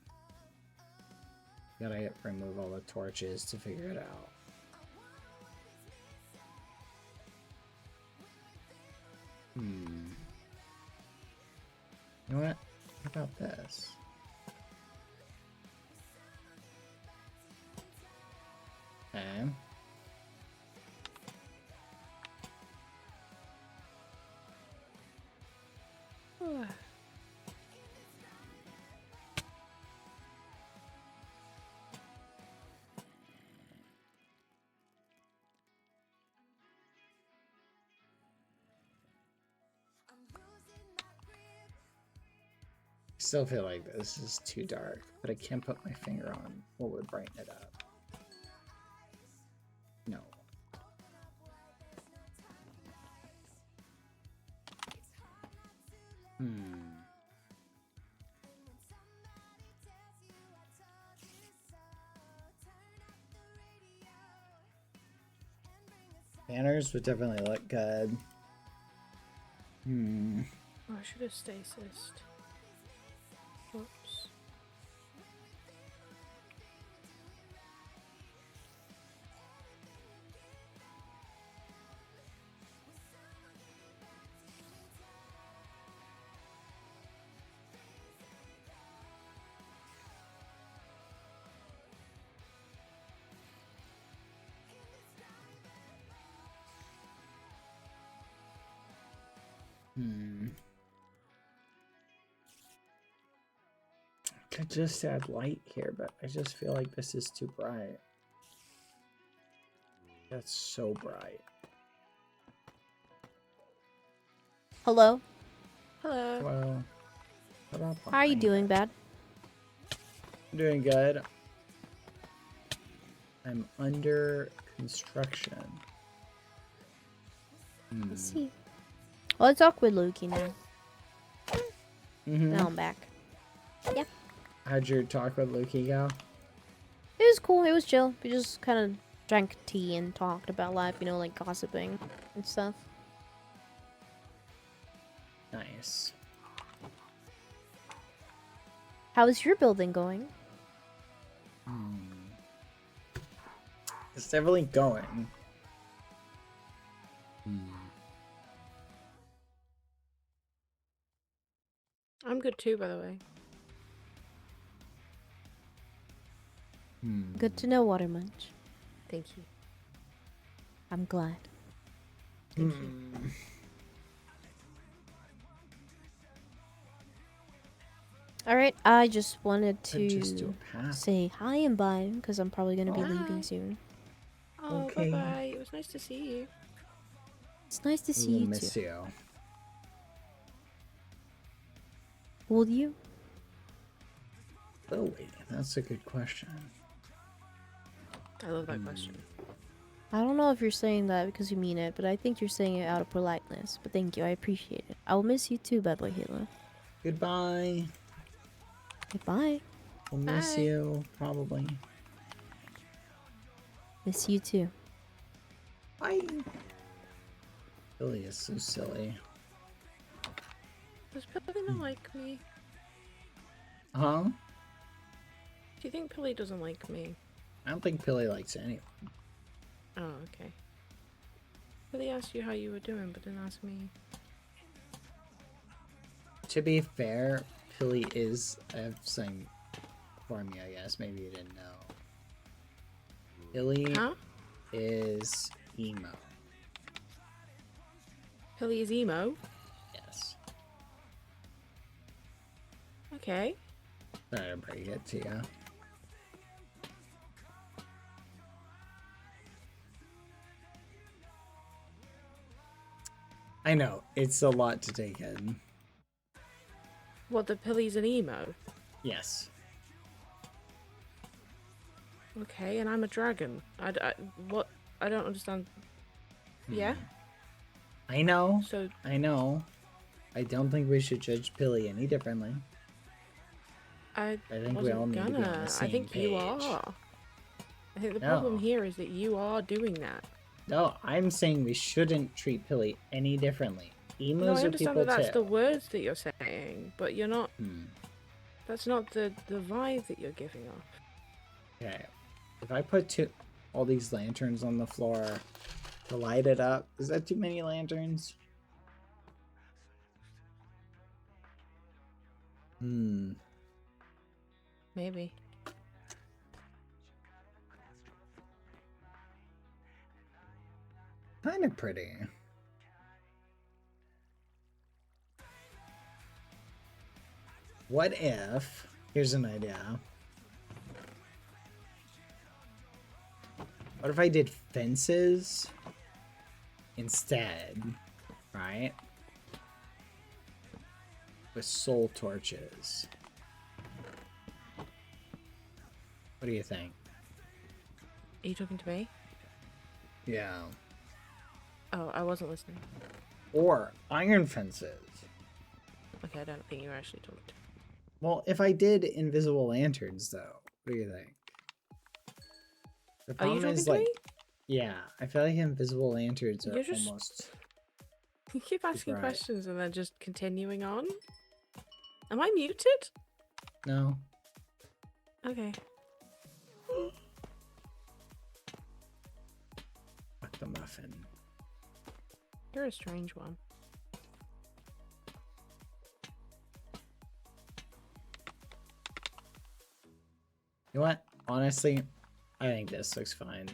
Gotta remove all the torches to figure it out. You know what? What about this? Okay. Still feel like this is too dark, but I can't put my finger on what would brighten it up. No. Banners would definitely look good. Oh, I should have stasised. Whoops. Could just add light here, but I just feel like this is too bright. That's so bright. Hello? Hello. Well, How are you doing, Bad? I'm doing good. I'm under construction. Let's see. Well, let's talk with Loki now. Now I'm back. Yeah. How'd your talk with Loki go? It was cool. It was chill. We just kind of drank tea and talked about life, you know, like gossiping and stuff. Nice. How is your building going? It's definitely going. I'm good too, by the way. Good to know, Water Munch. Thank you. I'm glad. Thank you. Alright, I just wanted Could just do to a path. say hi and bye, because I'm probably going to be leaving Bye. soon. Oh, Okay. bye-bye. It was nice to see you. It's nice to see We'll you miss too. you. Will you? Oh wait, that's a good question. I love that question. I don't know if you're saying that because you mean it, but I think you're saying it out of politeness. But thank you, I appreciate it. I will miss you too, BadBoyHalo. Goodbye. Goodbye. We'll miss Bye. you, probably. Miss you too. Bye. Billy is so silly. Does Pilly not like me? Huh? Do you think Pilly doesn't like me? I don't think Pilly likes anyone. Oh, okay. Billy asked you how you were doing, but didn't ask me. To be fair, Pilly is something for me, I guess. Maybe you didn't know. Pilly is emo. Pilly is emo? Yes. Okay. Sorry to break it to you. I know, it's a lot to take in. What, the Pilly's an emo? Yes. Okay, and I'm a dragon. What? I don't understand. Yeah? I know. So... I know. I don't think we should judge Pilly any differently. I think we all need to be on the same I think you page. are. I think the No. problem here is that you are doing that. No, I'm saying we shouldn't treat Pilly any differently. Emos No, I are understand people that that's too. the words that you're saying, but you're not... That's not the vibe that you're giving off. Okay. If I put all these lanterns on the floor to light it up, is that too many lanterns? Maybe. Kind of pretty. What if... Here's an idea. What if I did fences instead, right? With soul torches. What do you think? Are you talking to me? Yeah. Oh, I wasn't listening. Or iron fences. Okay, I don't think you were actually talking to me. Well, if I did invisible lanterns, though, what do you think? The Are you problem talking is, to like, me? yeah, I feel like invisible lanterns are You're just- almost... You keep asking right. questions and then just continuing on? Am I muted? No. Okay. Fuck the muffin. You're a strange one. You know what? Honestly, I think this looks fine.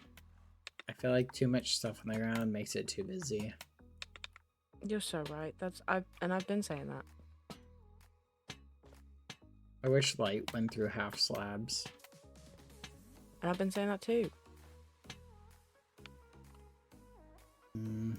I feel like too much stuff on the ground makes it too busy. You're so right. I've been saying that. I wish light went through half slabs. And I've been saying that too. Hmm.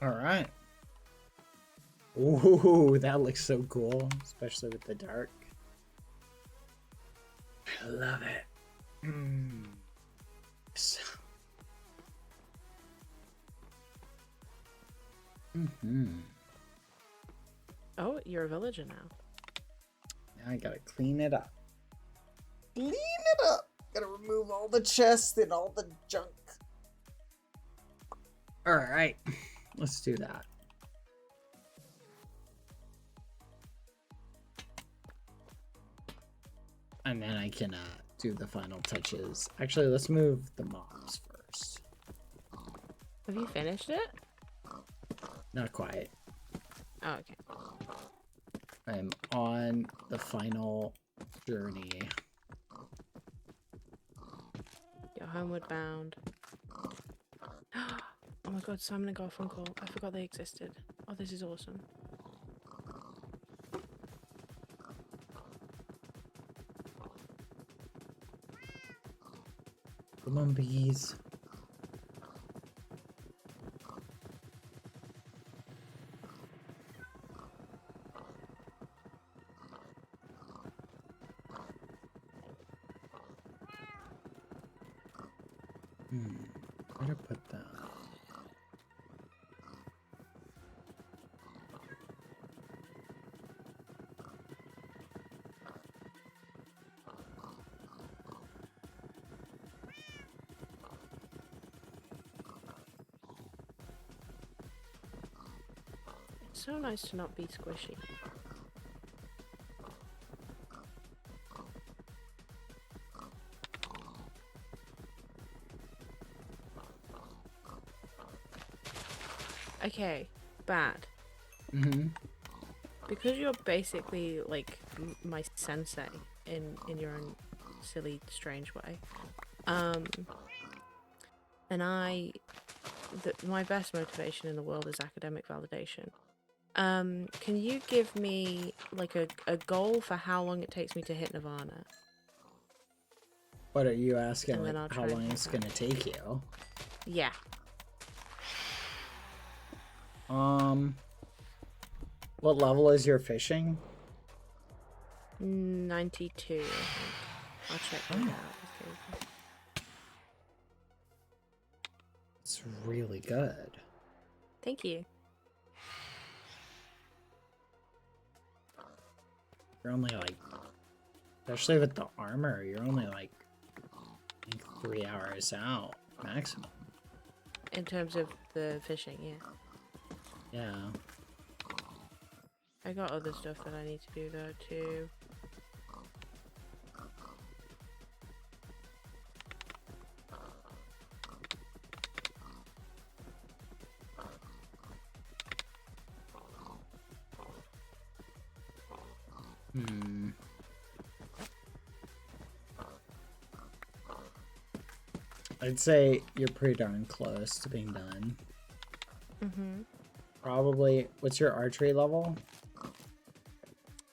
All right. Ooh, that looks so cool, especially with the dark. I love it. Oh, you're a villager now. Now I gotta clean it up. Clean it up! Gotta remove all the chests and all the junk. Alright, let's do that. And then I can do the final touches. Actually, let's move the mobs first. Have you finished it? Not quite. Oh, okay. I'm on the final journey. You're homeward bound. Oh my god, Simon and Garfunkel. I forgot they existed. Oh, this is awesome. Come on, bees. Where to put that? It's so nice to not be squishy. Okay, bad. Because you're basically like my sensei in your own silly, strange way. And my best motivation in the world is academic validation. Can you give me like a goal for how long it takes me to hit Nirvana? What are you asking? And then Like, I'll how try long and it's hit gonna take you? Yeah. What level is your fishing? 92, I think. I'll check that out. It's really good. Thank you. You're only like, especially with the armor, you're only like, I think 3 hours out maximum. In terms of the fishing, yeah. Yeah. I got other stuff that I need to do though too. I'd say you're pretty darn close to being done. Probably, what's your archery level?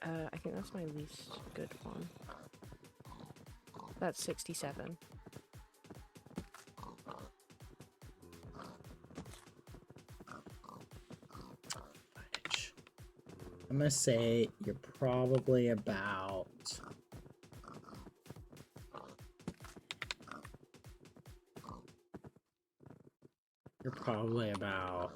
I think that's my least good one. That's 67. I'm gonna say you're probably about... You're probably about...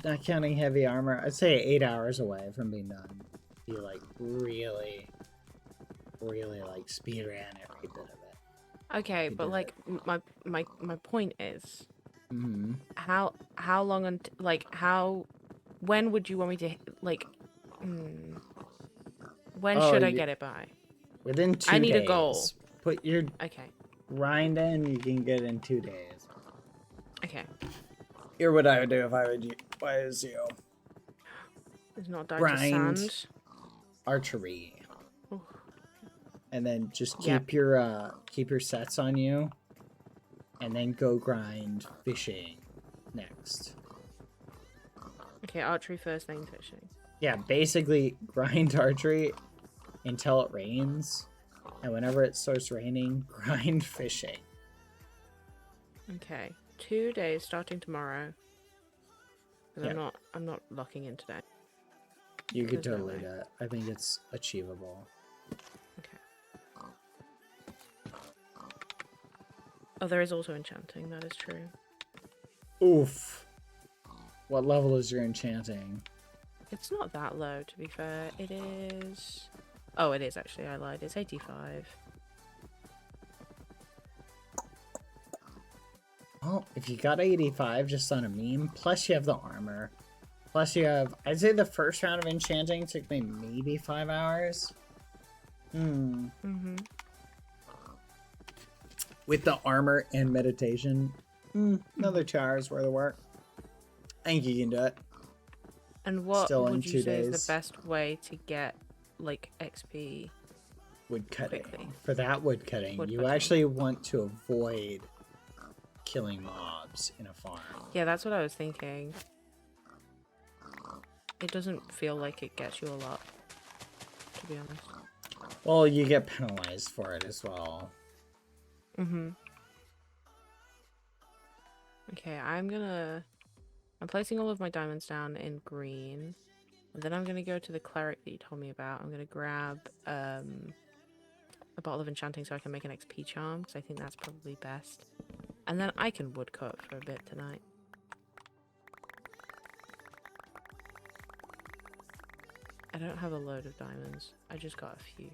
Not counting heavy armor, I'd say 8 hours away from being done. You like really like speed ran every bit of it. Okay, but like my point is, Mm-hmm. how long when would you want me to like? When should I get it by? Within 2 days. I need a goal. Put your Okay. grind in, you can get in 2 days. Okay. Here, what I would do if I was you. It's not die to Grind. sand. Archery. Ooh. And then just Yep. keep your sets on you. And then go grind fishing next. Okay, archery first, then fishing. Yeah, basically grind archery until it rains. And whenever it starts raining, grind fishing. Okay, 2 days starting tomorrow. 'Cause Yeah. I'm not locking in today. You could There's no totally way. do it. I think it's achievable. Oh, there is also enchanting. That is true. Oof. What level is your enchanting? It's not that low, to be fair. It is... Oh, it is actually. I lied. It's 85. Well, if you got 85 just on a meme, plus you have the armor, plus you have... I'd say the first round of enchanting took me maybe 5 hours. Mm-hmm. With the armor and meditation, another 2 hours worth of work. I think you can do it. And what Still in would 2 you say is days. the best way to get, like, XP? Wood cutting. Quickly. For that wood cutting, you Woodcutting. actually want to avoid killing mobs in a farm. Yeah, that's what I was thinking. It doesn't feel like it gets you a lot, to be honest. Well, you get penalized for it as well. Mm-hmm. Okay, I'm placing all of my diamonds down in green. And then I'm gonna go to the cleric that you told me about. I'm gonna grab a bottle of enchanting so I can make an XP charm, because I think that's probably best. And then I can woodcut for a bit tonight. I don't have a load of diamonds. I just got a few.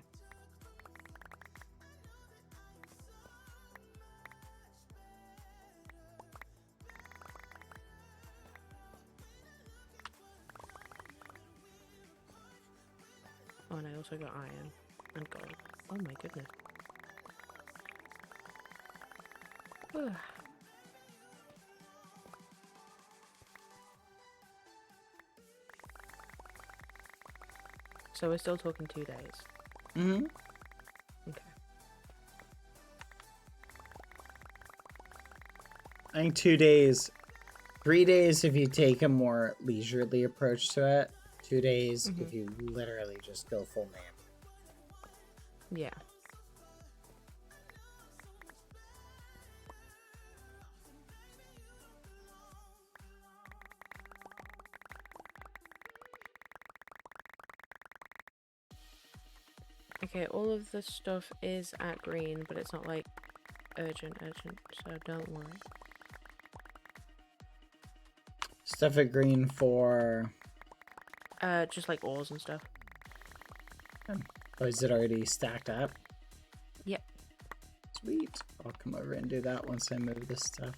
Oh, and I also got iron and gold. Oh my goodness. Ugh. So we're still talking 2 days. Mm-hmm. Okay. I think 2 days. 3 days if you take a more leisurely approach to it. 2 days if you literally just go full name. Yeah. Okay, all of the stuff is at green, but it's not like urgent, so don't worry. Stuff at green for... Just like ores and stuff. Oh, is it already stacked up? Yep. Sweet. I'll come over and do that once I move this stuff.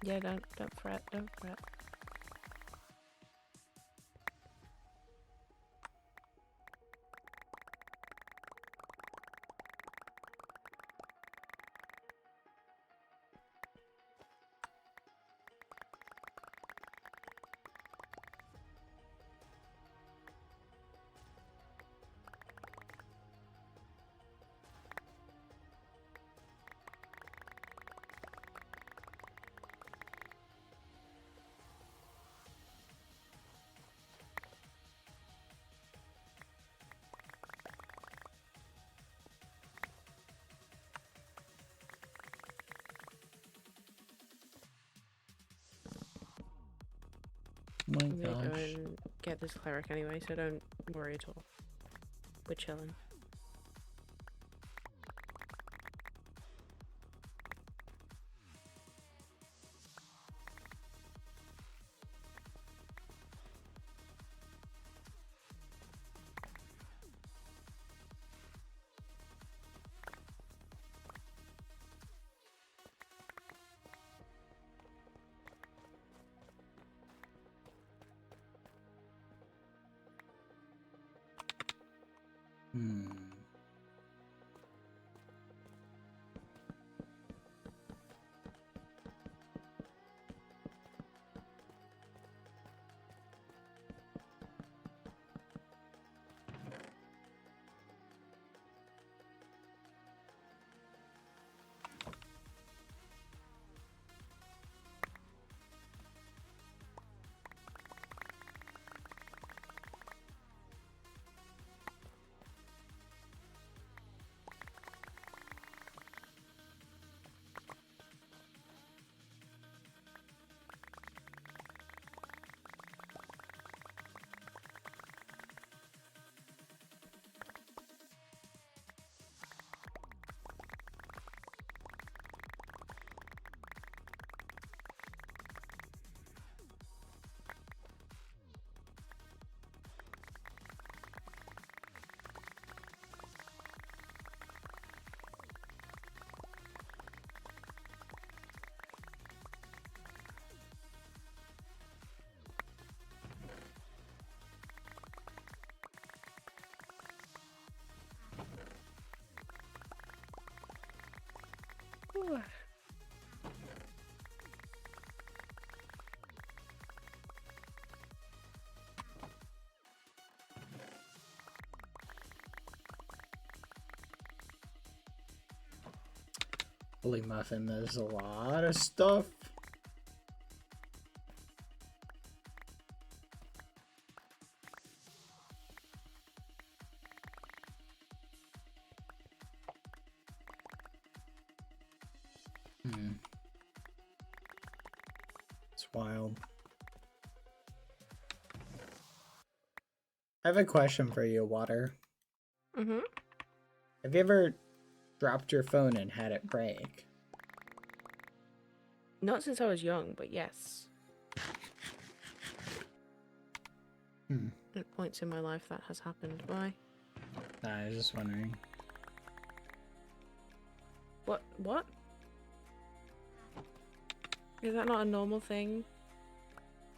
Yeah, don't fret, don't fret. Oh my I'm gonna go gosh. and get this cleric anyway, so don't worry at all. We're chilling. Woo. Holy muffin, there's a lot of stuff. It's wild. I have a question for you, Water. Mm-hmm. Have you ever dropped your phone and had it break? Not since I was young, but yes. At points in my life that has happened. Why? I was just wondering. What? What? Is that not a normal thing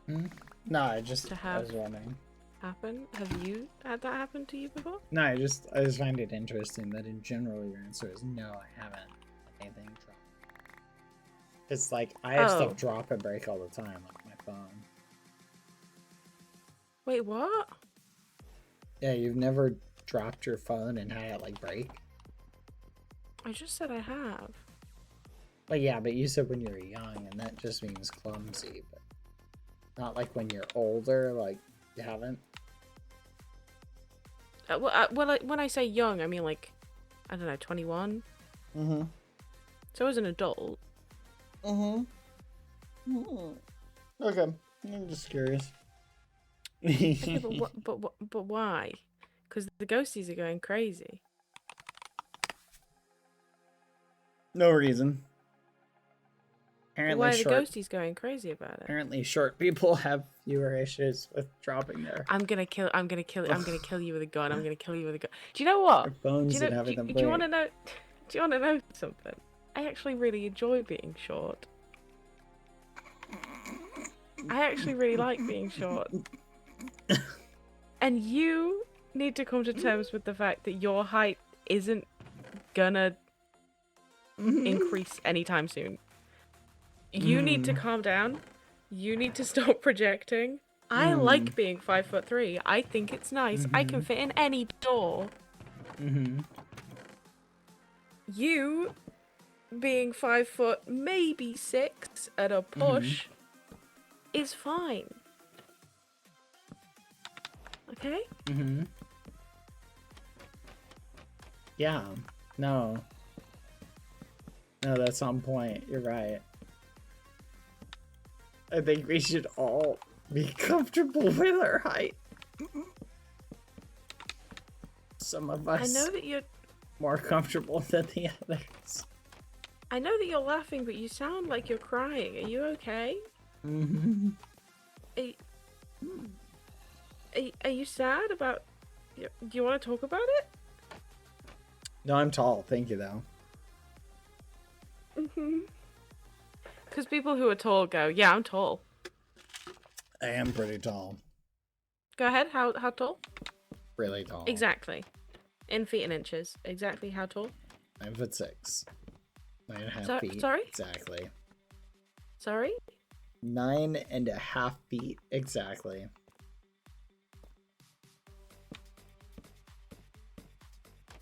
No, I just To I have- was wondering. happen? Have you had that happen to you before? No, I just find it interesting that in general your answer is no, I haven't had anything drop. It's like I have Oh. stuff drop and break all the time, like my phone. Wait, what? Yeah, you've never dropped your phone and had it like break? I just said I have. Like yeah, but you said when you were young, and that just means clumsy, but not like when you're older, like you haven't. When I say young, I mean like, I don't know, 21. Mm-hmm. So as an adult. Okay, I'm just curious. Okay, but why? Because the ghosties are going crazy. No reason. But Apparently why are the short. ghosties going crazy about it? Apparently, short people have fewer issues with dropping their I'm gonna kill you with a gun. I'm gonna kill you with a gun. Do you know what? phones Do and having them you break. want to know? Do you want to know something? I actually really enjoy being short. I actually really like being short. And you need to come to terms with the fact that your height isn't gonna increase anytime soon. You need to calm down. You need to stop projecting. I like being 5'3". I think it's nice. I can fit in any door. You being 5 foot, maybe 6 at a push, is fine. Okay? Yeah. No. No, that's on point. You're right. I think we should all be comfortable with our height. Some of us I know that you're more comfortable than the others. I know that you're laughing, but you sound like you're crying. Are you okay? Are you sad about... Do you want to talk about it? No, I'm tall. Thank you, though. Because people who are tall go, yeah, I'm tall. I am pretty tall. Go ahead, how tall? Really tall. Exactly. In feet and inches. Exactly how tall? 9'6". 9.5 feet. Sorry? Exactly. Sorry? 9.5 feet. Exactly.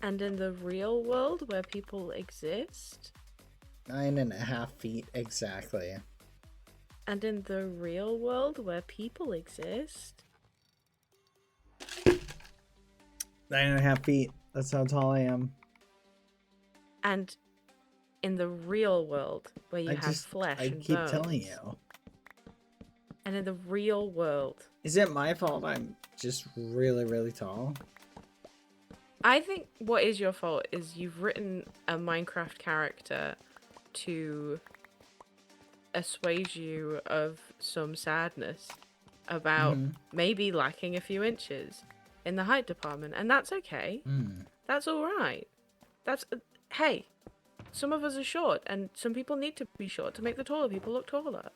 And in the real world where people exist? 9.5 feet. Exactly. And in the real world where people exist? 9.5 feet. That's how tall I am. And in the real world where you have flesh I and keep bones? telling you. And in the real world? Is it my fault I'm just really, really tall? I think what is your fault is you've written a Minecraft character to assuage you of some sadness about maybe lacking a few inches in the height department, and that's okay. That's all right. That's hey, some of us are short, and some people need to be short to make the taller people look taller.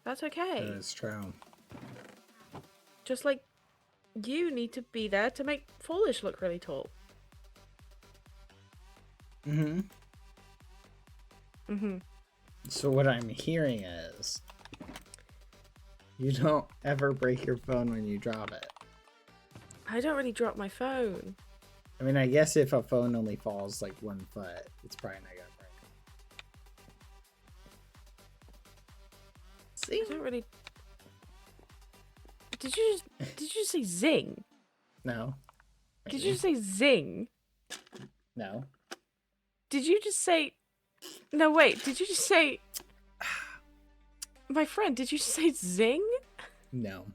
That's okay. That is true. Just like you need to be there to make Foolish look really tall. So what I'm hearing is you don't ever break your phone when you drop it. I don't really drop my phone. I mean, I guess if a phone only falls like 1 foot, it's probably not gonna break. See? I don't really. Did you say zing? No. Did you say zing? No. Did you just say? No, wait. Did you just say? My friend, did you say zing? No.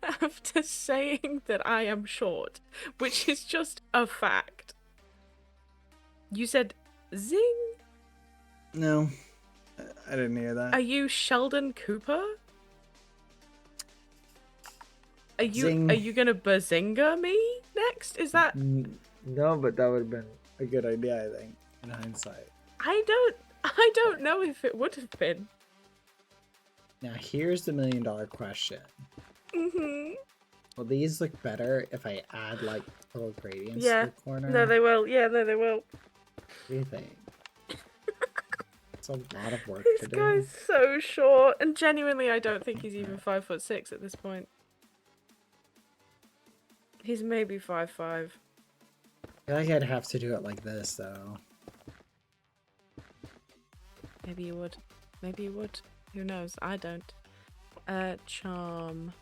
After saying that I am short, which is just a fact. You said zing? No. I didn't hear that. Are you Sheldon Cooper? Are you Zing. Are you gonna bazinga me next? Is that? No, but that would have been a good idea, I think, in hindsight. I don't know if it would have been. Now, here's the $1 million question. Will these look better if I add, like, little gradients Yeah. to the corner? No, they will. Yeah, no, they will. What do you think? It's a lot of work This to do. guy's so short, and genuinely, I don't think he's even 5'6" at this point. He's maybe 5'5". I feel like I'd have to do it like this, though. Maybe you would. Maybe you would. Who knows? I don't. Charm.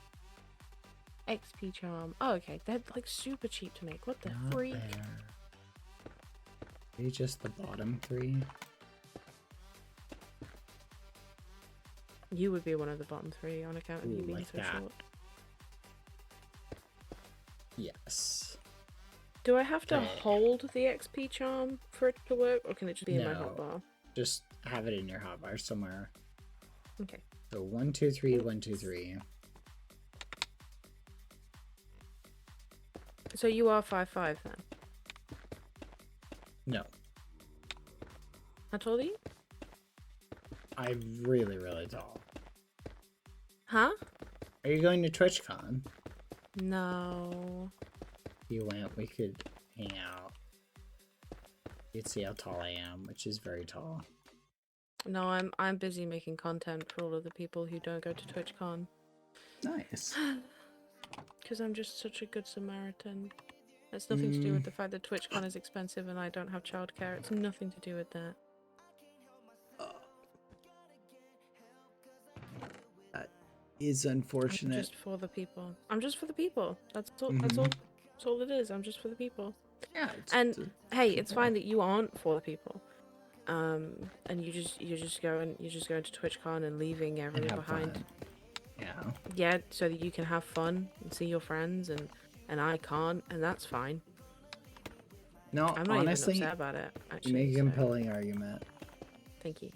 XP charm. Oh, okay. They're like super cheap to make. What the Not freak? there. Maybe just the bottom 3. You would be one of the bottom 3 on account of you Ooh, being like so that. short. Yes. Do I have to Hey. hold the XP charm for it to work, or can it just be in my No. hotbar? Just have it in your hotbar somewhere. Okay. So 1, 2, 3, 1, 2, 3. So you are 5'5" then? No. How tall are you? I'm really, really tall. Huh? Are you going to TwitchCon? No. If you went, we could hang out. You'd see how tall I am, which is very tall. No, I'm busy making content for all of the people who don't go to TwitchCon. Nice. Because I'm just such a good Samaritan. It's nothing to do with the fact that TwitchCon is expensive and I don't have childcare. It's nothing to do with that. That is unfortunate. I'm just for the people. I'm just for the people. That's all. That's all. That's all it is. I'm just for the people. Yeah. And hey, it's fine that you aren't for the people. And you just go into TwitchCon and leaving everyone have behind. fun. Yeah. Yeah, so that you can have fun and see your friends, and I can't, and that's fine. No, I'm not honestly, even upset about it. you Actually, make a so compelling argument. thank you.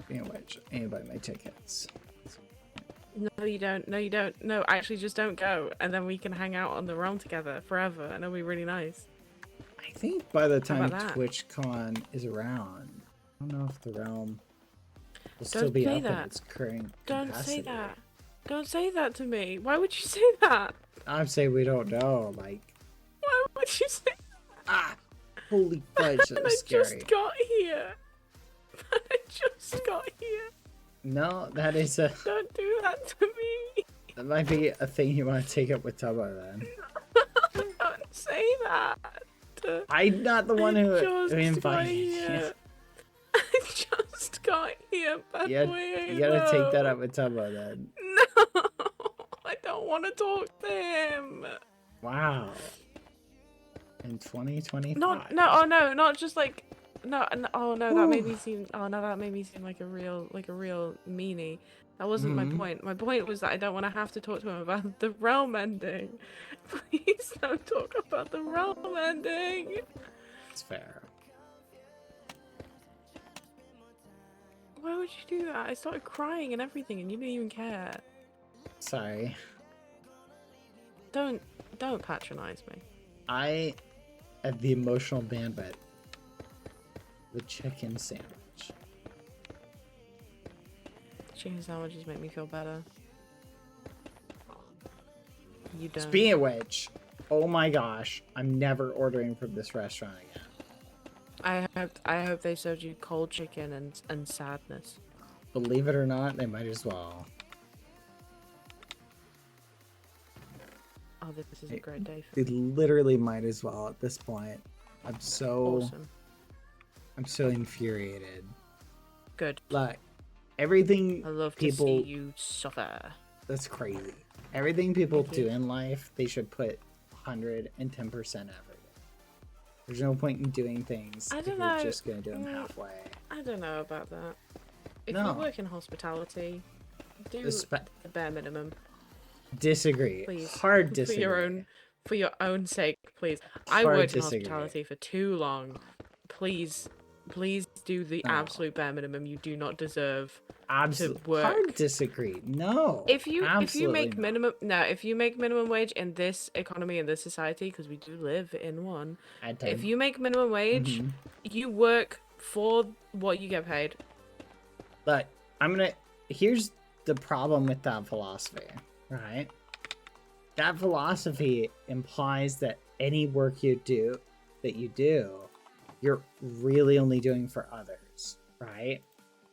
Speaking of which, anybody my tickets. No, you don't. No, you don't. No, actually, just don't go, and then we can hang out on the realm together forever, and it'll be really nice. I think by the time about that? TwitchCon is around, I don't know if the realm will still Don't be say up that. at its current Don't capacity. say that. Don't say that to me. Why would you say that? I'm saying we don't know. Like, Why would you say that? holy fudge, that I was scary. just got here. I just got here. No, that is a. Don't do that to me. That might be a thing you want to take up with Tubbo then. Don't say that. I'm not the one who just invited got you. here. I just got here, bad You boy. gotta take that up with Tubbo then. No, I don't want to talk to him. Wow. In 2025. Not just like, that made me seem, like a real meanie. That wasn't my point. My point was that I don't want to have to talk to him about the realm ending. Please don't talk about the realm ending. It's fair. Why would you do that? I started crying and everything, and you didn't even care. Sorry. Don't patronize me. I have the emotional bandwidth. The chicken sandwich. Chicken sandwiches make me feel better. You don't. Speaking of which, oh my gosh, I'm never ordering from this restaurant again. I hope they served you cold chicken and sadness. Believe it or not, they might as well. Oh, this is a great day for They literally might as well at this point. I'm so awesome. I'm so infuriated. Good. Like everything I love people to see you suffer. That's crazy. Everything people do in life, they should put 110% effort. There's no point in doing things I if don't you're know. just gonna do them halfway. I don't know about that. If No. you work in hospitality, do the bare minimum. Disagree. Please. Hard disagree. For your own sake, please. I Hard worked in disagree. hospitality for too long. Please do the No. absolute bare minimum. You do not deserve Absolutely. to work. Hard disagree. No. If you absolutely make not. if you make minimum wage in this economy, in this society, because we do live in one, if you make minimum wage, you work for what you get paid. But here's the problem with that philosophy, right? That philosophy implies that any work you do, you're really only doing for others, right?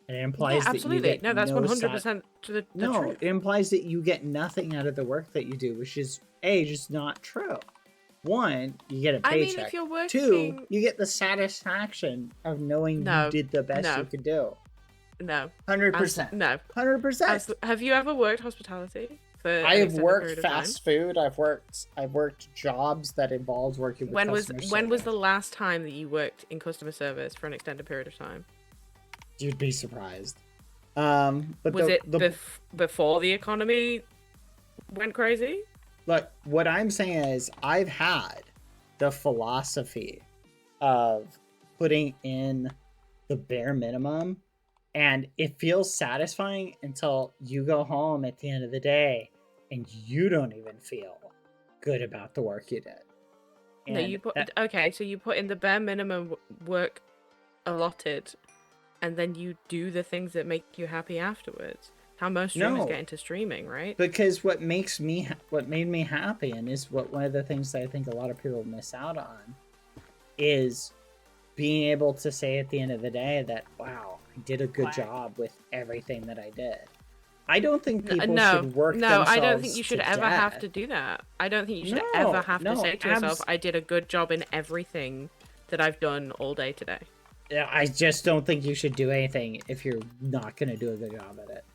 And it implies Yeah, absolutely. that you get No, that's no 100% the no, truth. it implies that you get nothing out of the work that you do, which is just not true. One, you get a I mean, paycheck. if you're working... Two, you get the satisfaction of knowing you did the best you could do. No. 100%. No. 100%. Have you ever worked hospitality? I have worked fast food. I've worked jobs that involves working with when customer was service. the last time that you worked in customer service for an extended period of time? You'd be surprised. But was it before the economy went crazy? Look, what I'm saying is I've had the philosophy of putting in the bare minimum, and it feels satisfying until you go home at the end of the day and you don't even feel good about the work you did. No, you put okay, so you put in the bare minimum work allotted, and then you do the things that make you happy afterwards. How most streamers get into streaming, right? Because what made me happy, and is one of the things that I think a lot of people miss out on, is being able to say at the end of the day that, wow, I did a good job with everything that I did. I don't think people should work themselves I don't think you should to ever death. have to do that. I don't think you should ever have to say to yourself, I did a good job in everything that I've done all day today. Yeah, I just don't think you should do anything if you're not going to do a good job at it.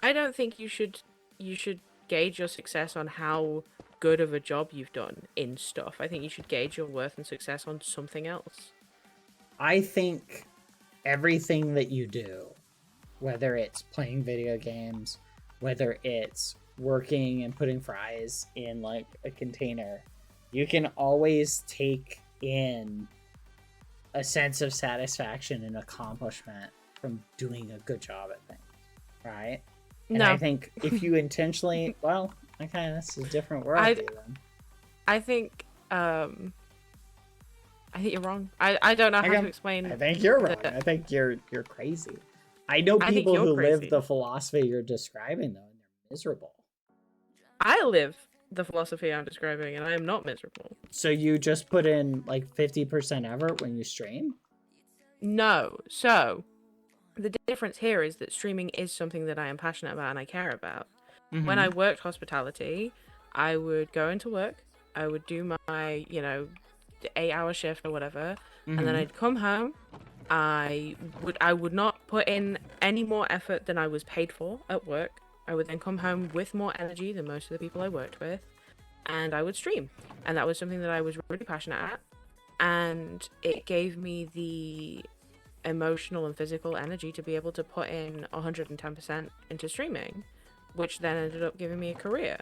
I don't think you should gauge your success on how good of a job you've done in stuff. I think you should gauge your worth and success on something else. I think everything that you do, whether it's playing video games, whether it's working and putting fries in like a container, you can always take in a sense of satisfaction and accomplishment from doing a good job at things, right? And I think if you intentionally, well, okay, that's a different world. I think you're wrong. I don't know how to explain. I think you're wrong. I think you're crazy. I know people who live the philosophy you're describing though, and they're miserable. I live the philosophy I'm describing, and I am not miserable. So you just put in like 50% effort when you stream? No. So the difference here is that streaming is something that I am passionate about and I care about. Mm-hmm. When I worked hospitality, I would go into work, I would do my, 8-hour shift or whatever, and then I'd come home. I would not put in any more effort than I was paid for at work. I would then come home with more energy than most of the people I worked with, and I would stream. And that was something that I was really passionate at, and it gave me the emotional and physical energy to be able to put in 110% into streaming, which then ended up giving me a career.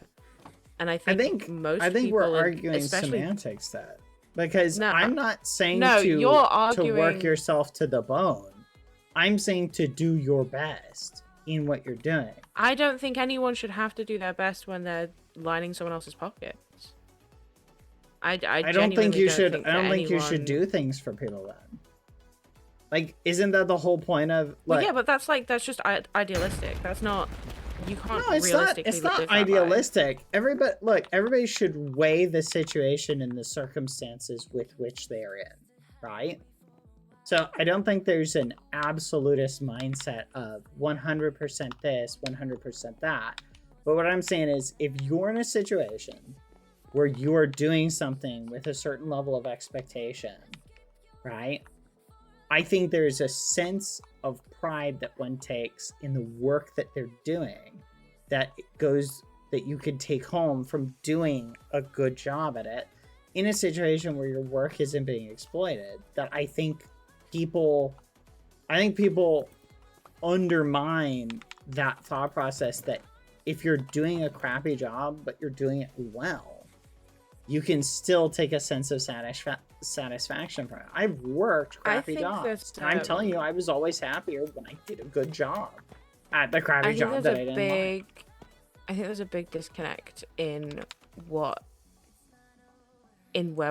And I think most people, we're arguing especially semantics that, because No, I'm not saying you're arguing... to work yourself to the bone. I'm saying to do your best in what you're doing. I don't think anyone should have to do their best when they're lining someone else's pockets. I don't think you should. I don't think you anyone... should do things for people then. Like, isn't that the whole point of? Well, yeah, but that's just idealistic. That's not. You can't. No, it's not. It's not idealistic. Everybody should weigh the situation and the circumstances with which they are in. right? So I don't think there's an absolutist mindset of 100% this, 100% that. But what I'm saying is, if you're in a situation where you are doing something with a certain level of expectation, right? I think there's a sense of pride that one takes in the work that they're doing that you could take home from doing a good job at it in a situation where your work isn't being exploited. That I think people undermine that thought process, that if you're doing a crappy job but you're doing it well, you can still take a sense of satisfaction from it. I've worked crappy jobs, and I'm telling you, I was always happier when I did a good job at the crappy job that I didn't like. I think there's a big disconnect in where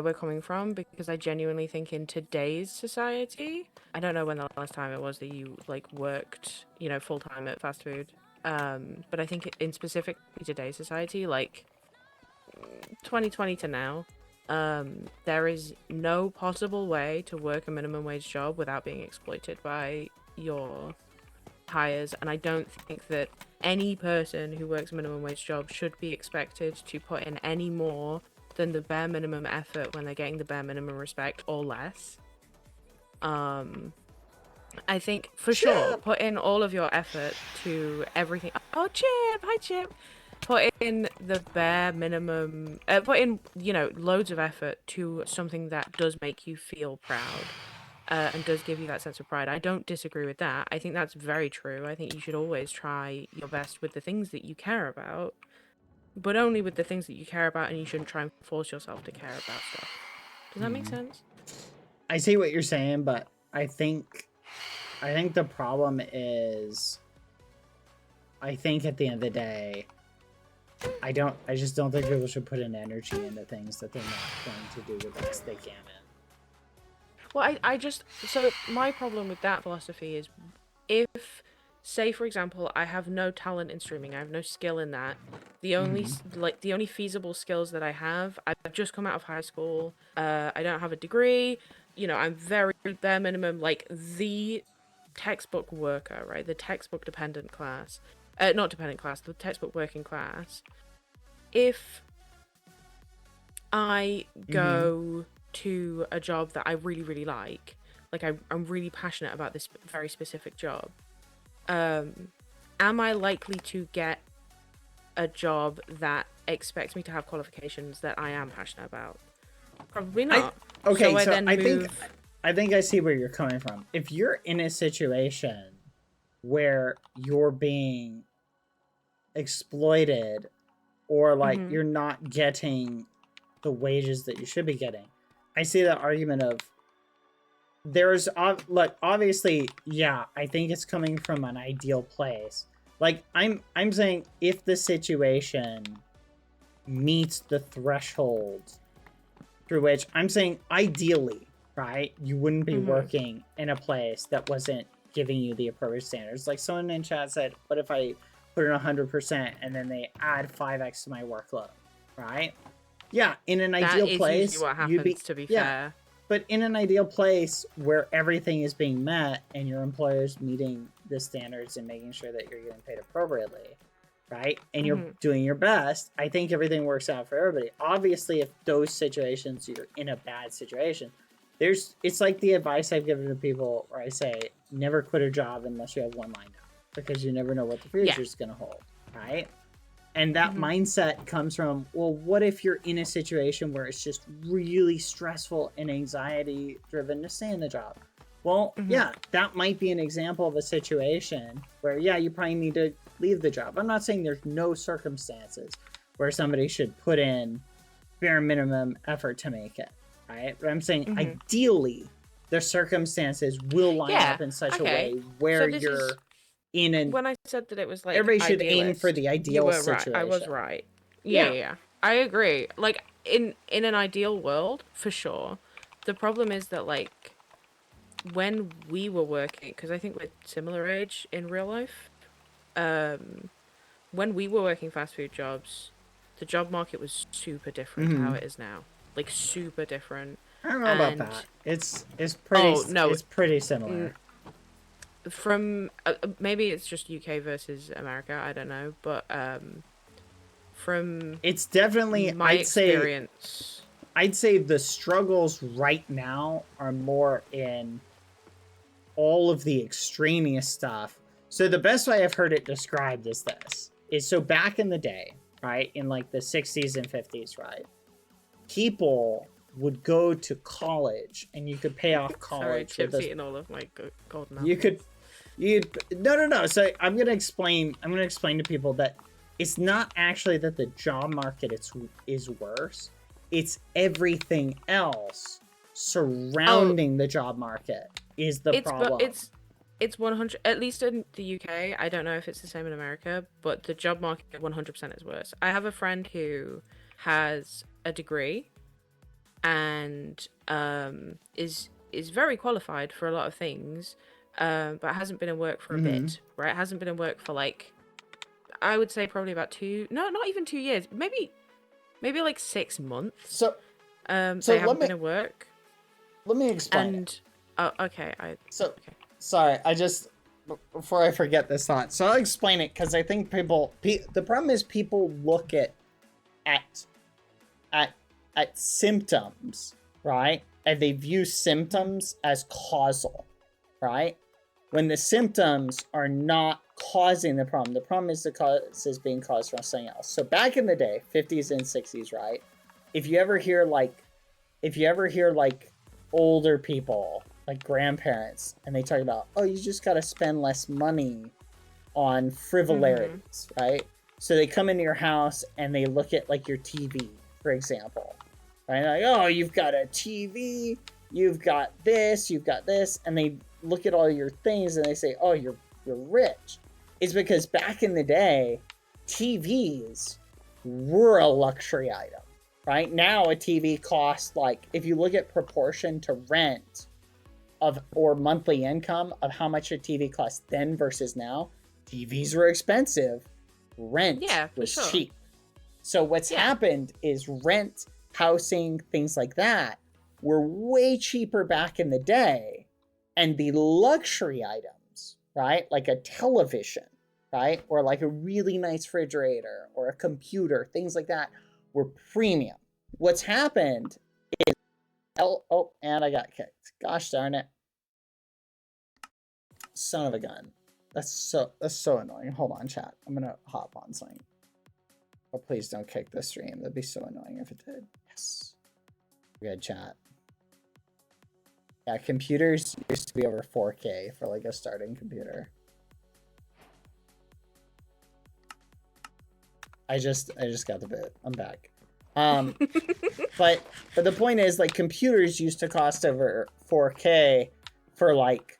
we're coming from, because I genuinely think in today's society, I don't know when the last time it was that you like worked, you know, full time at fast food. But I think in specific today's society, like 2020 to now, there is no possible way to work a minimum wage job without being exploited by your hires, and I don't think that any person who works a minimum wage job should be expected to put in any more than the bare minimum effort when they're getting the bare minimum respect or less. I think for sure, put in all of your effort to everything. Oh, Chip! Hi, Chip! Put in the bare minimum, put in, you know, loads of effort to something that does make you feel proud. And does give you that sense of pride. I don't disagree with that. I think that's very true. I think you should always try your best with the things that you care about, but only with the things that you care about, and you shouldn't try and force yourself to care about stuff. Does that make sense? I see what you're saying, but I think the problem is, I think at the end of the day, I just don't think people should put in energy into things that they're not going to do the best they can in. Well, so my problem with that philosophy is, if, say for example, I have no talent in streaming, I have no skill in that, the only feasible skills that I have, I've just come out of high school, I don't have a degree, you know, I'm very bare minimum, like the textbook worker, right, the textbook dependent class, not dependent class, the textbook working class. If I go to a job that I really, really like I'm really passionate about this very specific job, am I likely to get a job that expects me to have qualifications that I am passionate about? Probably not. I think I see where you're coming from. If you're in a situation where you're being exploited, or like you're not getting the wages that you should be getting, I see the argument of there's obviously, yeah, I think it's coming from an ideal place. Like I'm saying, if the situation meets the threshold through which I'm saying ideally, right, you wouldn't be working in a place that wasn't giving you the appropriate standards. Like someone in chat said, what if I put in 100% and then they add 5x to my workload, right? Yeah, in an ideal place, what happens, to be fair. But in an ideal place where everything is being met and your employer's meeting the standards and making sure that you're getting paid appropriately, right? And you're doing your best, I think everything works out for everybody. Obviously, if those situations, you're in a bad situation, it's like the advice I've given to people where I say, never quit a job unless you have one lined up, because you never know what the future is going to hold, right? And that mindset comes from, well, what if you're in a situation where it's just really stressful and anxiety driven to stay in the job? Well, yeah, that might be an example of a situation where, yeah, you probably need to leave the job. I'm not saying there's no circumstances where somebody should put in bare minimum effort to make it, right? But I'm saying ideally, the circumstances will line up in such a way where you're in an... When I said that it was like... Everybody should aim for the ideal situation. Right. I was right. Yeah. I agree. Like, in an ideal world, for sure. The problem is that, like, when we were working, because I think we're similar age in real life, when we were working fast food jobs, the job market was super different to how it is now. like super different. I don't know about And- that. It's pretty. Oh, no. It's pretty similar. From maybe it's just UK versus America, I don't know, but from It's definitely. my experience, I'd say the struggles right now are more in all of the extraneous stuff. So the best way I've heard it described is this: is so back in the day, right, in like the 60s and 50s, right, people would go to college and you could pay off sorry, college with Chip's this. eating all of my golden You apples. no. So I'm gonna explain to people that it's not actually that the job market is worse. It's everything else surrounding the job market is the problem. It's 100, at least in the UK. I don't know if it's the same in America, but the job market 100% is worse. I have a friend who has a degree and is very qualified for a lot of things, but hasn't been in work for a bit, right? Hasn't been in work for like, I would say probably about not even 2 years, maybe like 6 months. So they haven't been in work. let me explain. And oh, okay, Sorry, I just before I forget this thought. So I'll explain it because I think the problem is people look at symptoms, right? And they view symptoms as causal, right? When the symptoms are not causing the problem. The problem is the cause is being caused from something else. So back in the day, 50s and 60s, right? If you ever hear like older people, like grandparents, and they talk about, oh, you just got to spend less money on frivolities, right? So they come into your house and they look at like your TV, for example, right? Like, oh, you've got a TV, you've got this, and they look at all your things and they say, oh, you're rich. It's because back in the day, TVs were a luxury item, right? Now a TV costs, like, if you look at proportion to rent or monthly income of how much a TV cost then versus now, TVs were expensive. Rent was cheap. So what's happened is rent, housing, things like that were way cheaper back in the day. And the luxury items, right? Like a television, right? Or like a really nice refrigerator or a computer, things like that were premium. What's happened is, oh, and I got kicked. Gosh darn it. Son of a gun. That's so annoying. Hold on, chat. I'm gonna hop on something. Oh, please don't kick the stream. That'd be so annoying if it did. Yes. Good chat. Yeah, computers used to be over 4K for like a starting computer. I just got the bit. I'm back. But the point is, like, computers used to cost over 4K for like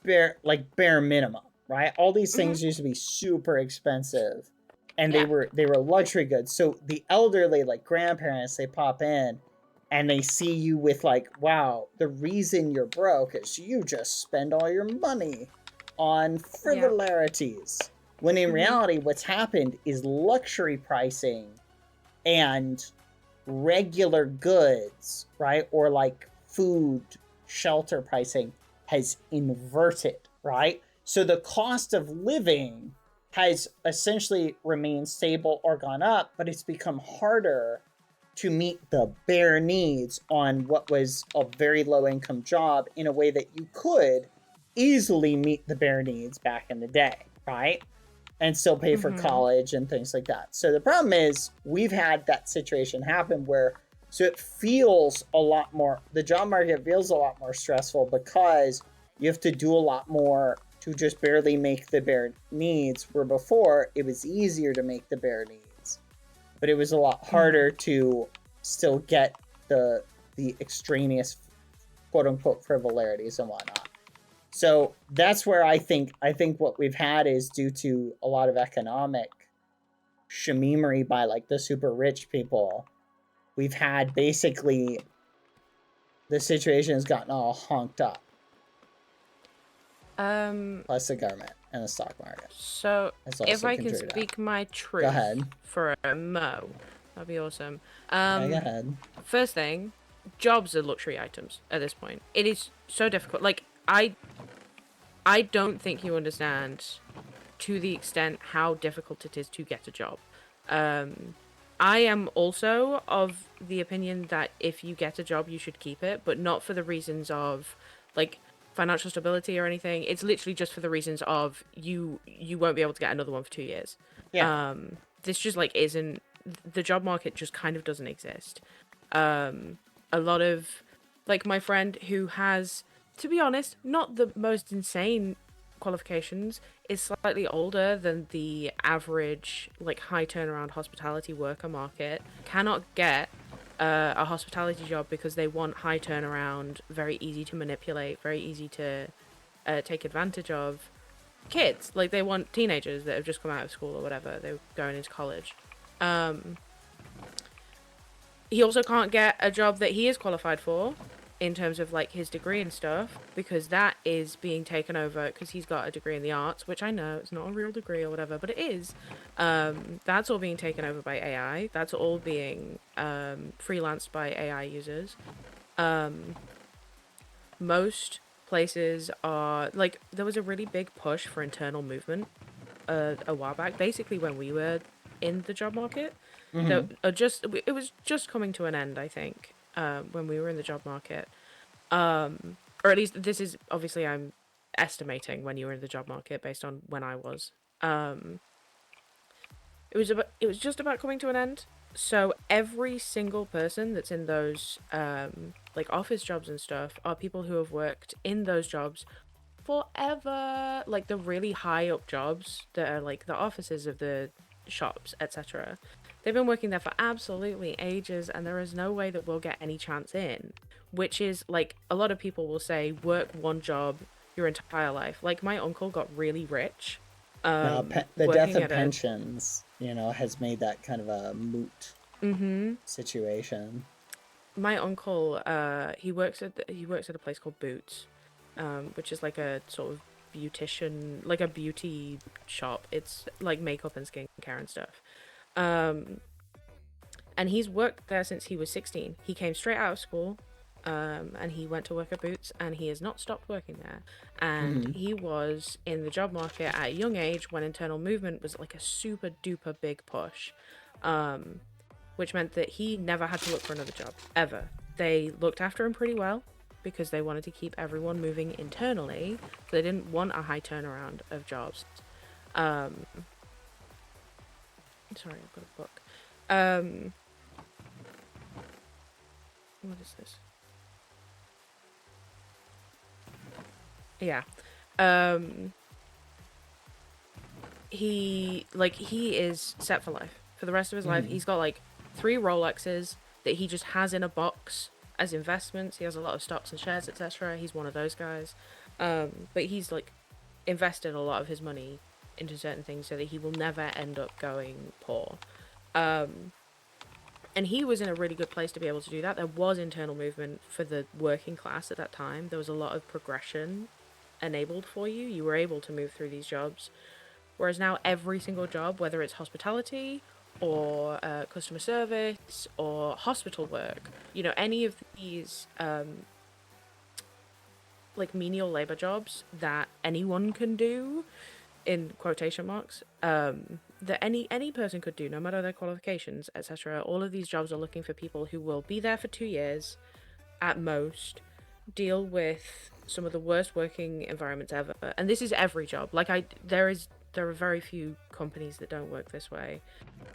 bare minimum, right? All these things used to be super expensive, and they were luxury goods. So the elderly, like grandparents, they pop in and they see you with like, wow, the reason you're broke is you just spend all your money on frivolities. When in reality, what's happened is luxury pricing and regular goods, right? Or like food, shelter pricing has inverted, right? So the cost of living has essentially remained stable or gone up, but it's become harder to meet the bare needs on what was a very low income job in a way that you could easily meet the bare needs back in the day, right? And still pay for college and things like that. So the problem is we've had that situation happen where, so it feels a lot more, the job market feels a lot more stressful because you have to do a lot more to just barely make the bare needs, where before it was easier to make the bare needs, but it was a lot harder to still get the extraneous quote unquote frivolities and whatnot. So that's where I think what we've had is due to a lot of economic shamemery by like the super rich people. We've had basically the situation has gotten all honked up. Plus the government and the stock market. So if I can contributed. speak my truth Go ahead. for a mo, That'd be awesome. Go ahead. First thing, jobs are luxury items at this point. It is so difficult. Like, I don't think you understand to the extent how difficult it is to get a job. I am also of the opinion that if you get a job, you should keep it, but not for the reasons of, like, financial stability or anything. It's literally just for the reasons of you won't be able to get another one for 2 years. Yeah. This just, like, isn't... The job market just kind of doesn't exist. A lot of... Like, my friend who has, to be honest, not the most insane qualifications, is slightly older than the average, like, high turnaround hospitality worker market, cannot get a hospitality job because they want high turnaround, very easy to manipulate, very easy to take advantage of kids. Like, they want teenagers that have just come out of school or whatever, they're going into college. He also can't get a job that he is qualified for in terms of, like, his degree and stuff, because that is being taken over, because he's got a degree in the arts, which I know it's not a real degree or whatever, but it is. That's all being taken over by AI. That's all being freelanced by AI users. Most places are, like, there was a really big push for internal movement a while back, basically when we were in the job market. It was just coming to an end, I think. When we were in the job market, or at least this is obviously I'm estimating when you were in the job market based on when I was. It was just about coming to an end. So every single person that's in those like office jobs and stuff are people who have worked in those jobs forever, like the really high up jobs that are like the offices of the shops, etc. They've been working there for absolutely ages, and there is no way that we'll get any chance in, which is, like, a lot of people will say, work one job your entire life. Like, my uncle got really rich. The death of pensions, you know, has made that kind of a moot situation. My uncle, he works at a place called Boots, which is like a sort of beautician, like a beauty shop. It's like makeup and skincare and stuff. And he's worked there since he was 16. He came straight out of school, and he went to work at Boots, and he has not stopped working there. And he was in the job market at a young age when internal movement was like a super duper big push, which meant that he never had to look for another job, ever. They looked after him pretty well because they wanted to keep everyone moving internally. So they didn't want a high turnaround of jobs. Sorry, I've got a book. What is this? Yeah. He is set for life. For the rest of his life, he's got like 3 Rolexes that he just has in a box as investments. He has a lot of stocks and shares, etc. He's one of those guys. But he's like invested a lot of his money into certain things so that he will never end up going poor. And he was in a really good place to be able to do that. There was internal movement for the working class at that time. There was a lot of progression enabled for you. You were able to move through these jobs. Whereas now every single job, whether it's hospitality or customer service or hospital work, you know, any of these like menial labor jobs that anyone can do, in quotation marks, that any person could do, no matter their qualifications, etc. All of these jobs are looking for people who will be there for 2 years at most, deal with some of the worst working environments ever. And this is every job. Like, there are very few companies that don't work this way.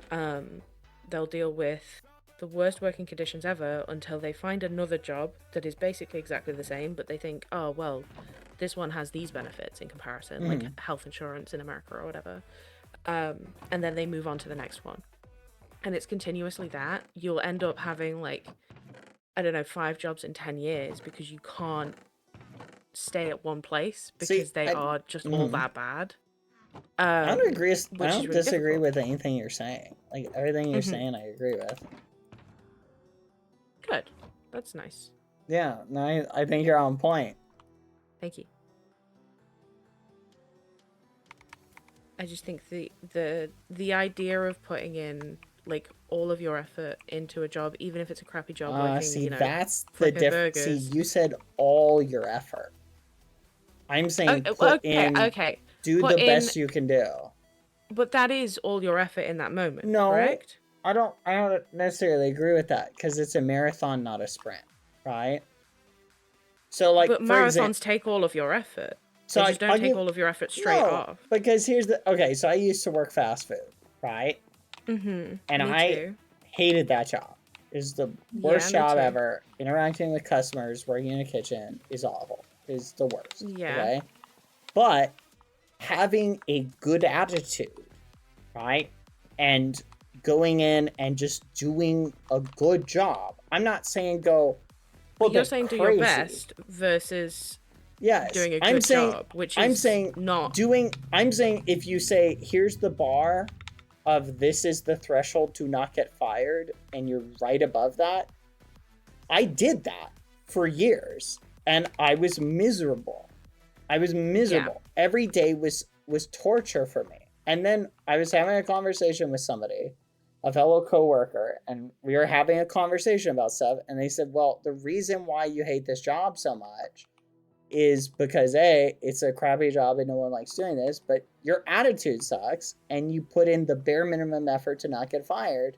They'll deal with the worst working conditions ever until they find another job that is basically exactly the same, but they think, oh well, this one has these benefits in comparison, like health insurance in America or whatever. And then they move on to the next one. And it's continuously that. You'll end up having, like, I don't know, 5 jobs in 10 years because you can't stay at one place because they are just all that bad. I don't agree. I don't really disagree difficult. with anything you're saying. Like, everything you're saying, I agree with. Good. That's nice. Yeah, no, I think you're on point. Thank you. I just think the idea of putting in like all of your effort into a job, even if it's a crappy job working, See, you know, that's the flipping difference. See, burgers. you said all your effort. I'm saying Okay. do Put the in, best you can do. but that is all your effort in that moment, No, correct? I don't necessarily agree with that because it's a marathon, not a sprint, right? So, like, But for marathons take all of your effort. so They just don't take all of your effort straight off. Because here's the okay. So I used to work fast food, right? Mm-hmm. And Me I too. hated that job. It was the worst Yeah, me job too. ever. Interacting with customers, working in a kitchen is awful. Is the worst. Yeah. Okay. But having a good attitude, right? And going in and just doing a good job. I'm not saying go. But you're saying do your best versus doing a good job, which is I'm saying not doing. I'm saying if you say here's the bar of this is the threshold to not get fired, and you're right above that. I did that for years, and I was miserable. Every day was torture for me. And then I was having a conversation with somebody, a fellow coworker, and we were having a conversation about stuff, and they said, well, the reason why you hate this job so much is because A, it's a crappy job and no one likes doing this, but your attitude sucks, and you put in the bare minimum effort to not get fired.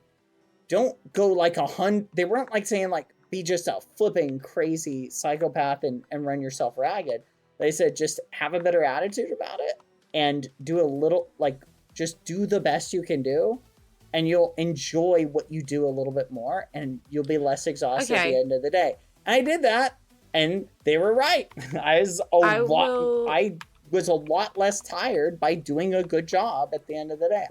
Don't go like 100. They weren't like saying like be just a flipping crazy psychopath and run yourself ragged. They said just have a better attitude about it and do a little, like, just do the best you can do, and you'll enjoy what you do a little bit more, and you'll be less exhausted at the end of the day. And I did that, and they were right. I was a lot less tired by doing a good job at the end of the day.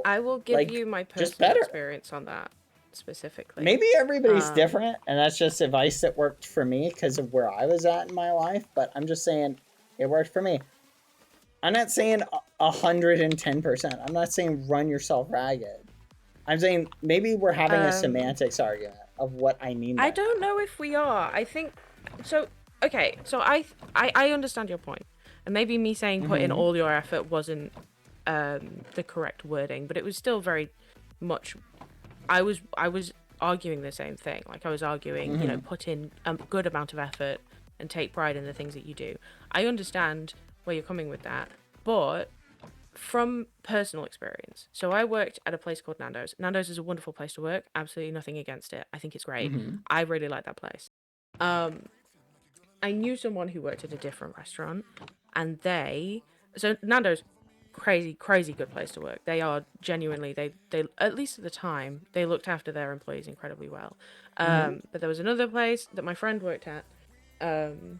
I will give like you my just personal better. experience on that specifically. Maybe everybody's different, and that's just advice that worked for me because of where I was at in my life, but I'm just saying it worked for me. I'm not saying 110%. I'm not saying run yourself ragged. I'm saying maybe we're having a semantics argument of what I mean by I don't know if we are. I think so. Okay, so I understand your point, and maybe me saying put in all your effort wasn't the correct wording, but it was still very much. I was arguing the same thing. Like I was arguing, you know, put in a good amount of effort and take pride in the things that you do. I understand where you're coming with that, but from personal experience. So I worked at a place called Nando's. Nando's is a wonderful place to work. Absolutely nothing against it. I think it's great. I really like that place. I knew someone who worked at a different restaurant, and so Nando's, crazy good place to work. They are genuinely, they at least at the time, they looked after their employees incredibly well. But there was another place that my friend worked at, and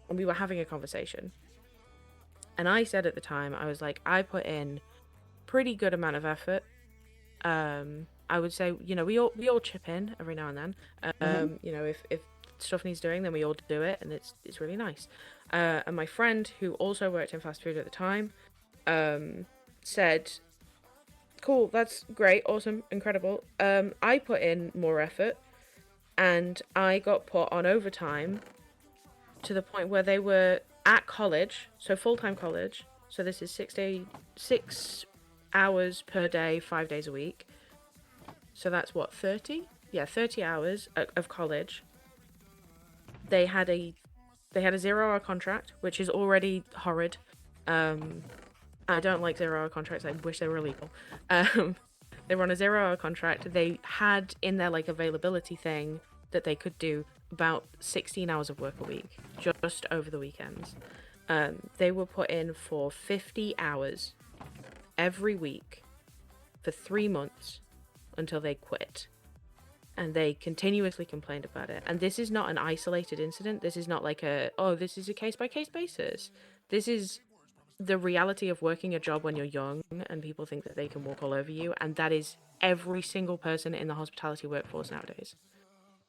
we were having a conversation. And I said at the time, I was like, I put in pretty good amount of effort. I would say, you know, we all chip in every now and then. You know, if stuff needs doing, then we all do it, and it's really nice. And my friend, who also worked in fast food at the time, said, cool, that's great, awesome, incredible. I put in more effort, and I got put on overtime to the point where they were at college, so full-time college, so this is 6 hours per day, 5 days a week, so that's what, 30? Yeah, 30 hours of college. They had a 0-hour contract, which is already horrid. I don't like 0-hour contracts. I wish they were illegal. They were on a 0-hour contract. They had in their like availability thing that they could do about 16 hours of work a week, just over the weekends. They were put in for 50 hours every week for 3 months until they quit. And they continuously complained about it. And this is not an isolated incident. This is not like this is a case-by-case basis. This is the reality of working a job when you're young and people think that they can walk all over you. And that is every single person in the hospitality workforce nowadays.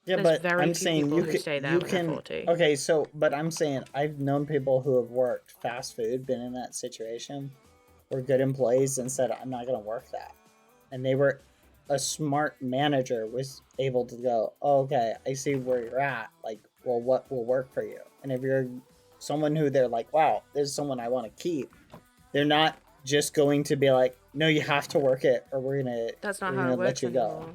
Yeah, There's but very I'm few saying people you who can, stay there you when they're can. 40. Okay, so but I'm saying I've known people who have worked fast food, been in that situation, were good employees, and said I'm not going to work that, and they were a smart manager was able to go, oh, okay, I see where you're at. Like, well, what will work for you? And if you're someone who they're like, wow, this is someone I want to keep, they're not just going to be like, no, you have to work it, or we're gonna That's not we're how gonna it let works you go. anymore.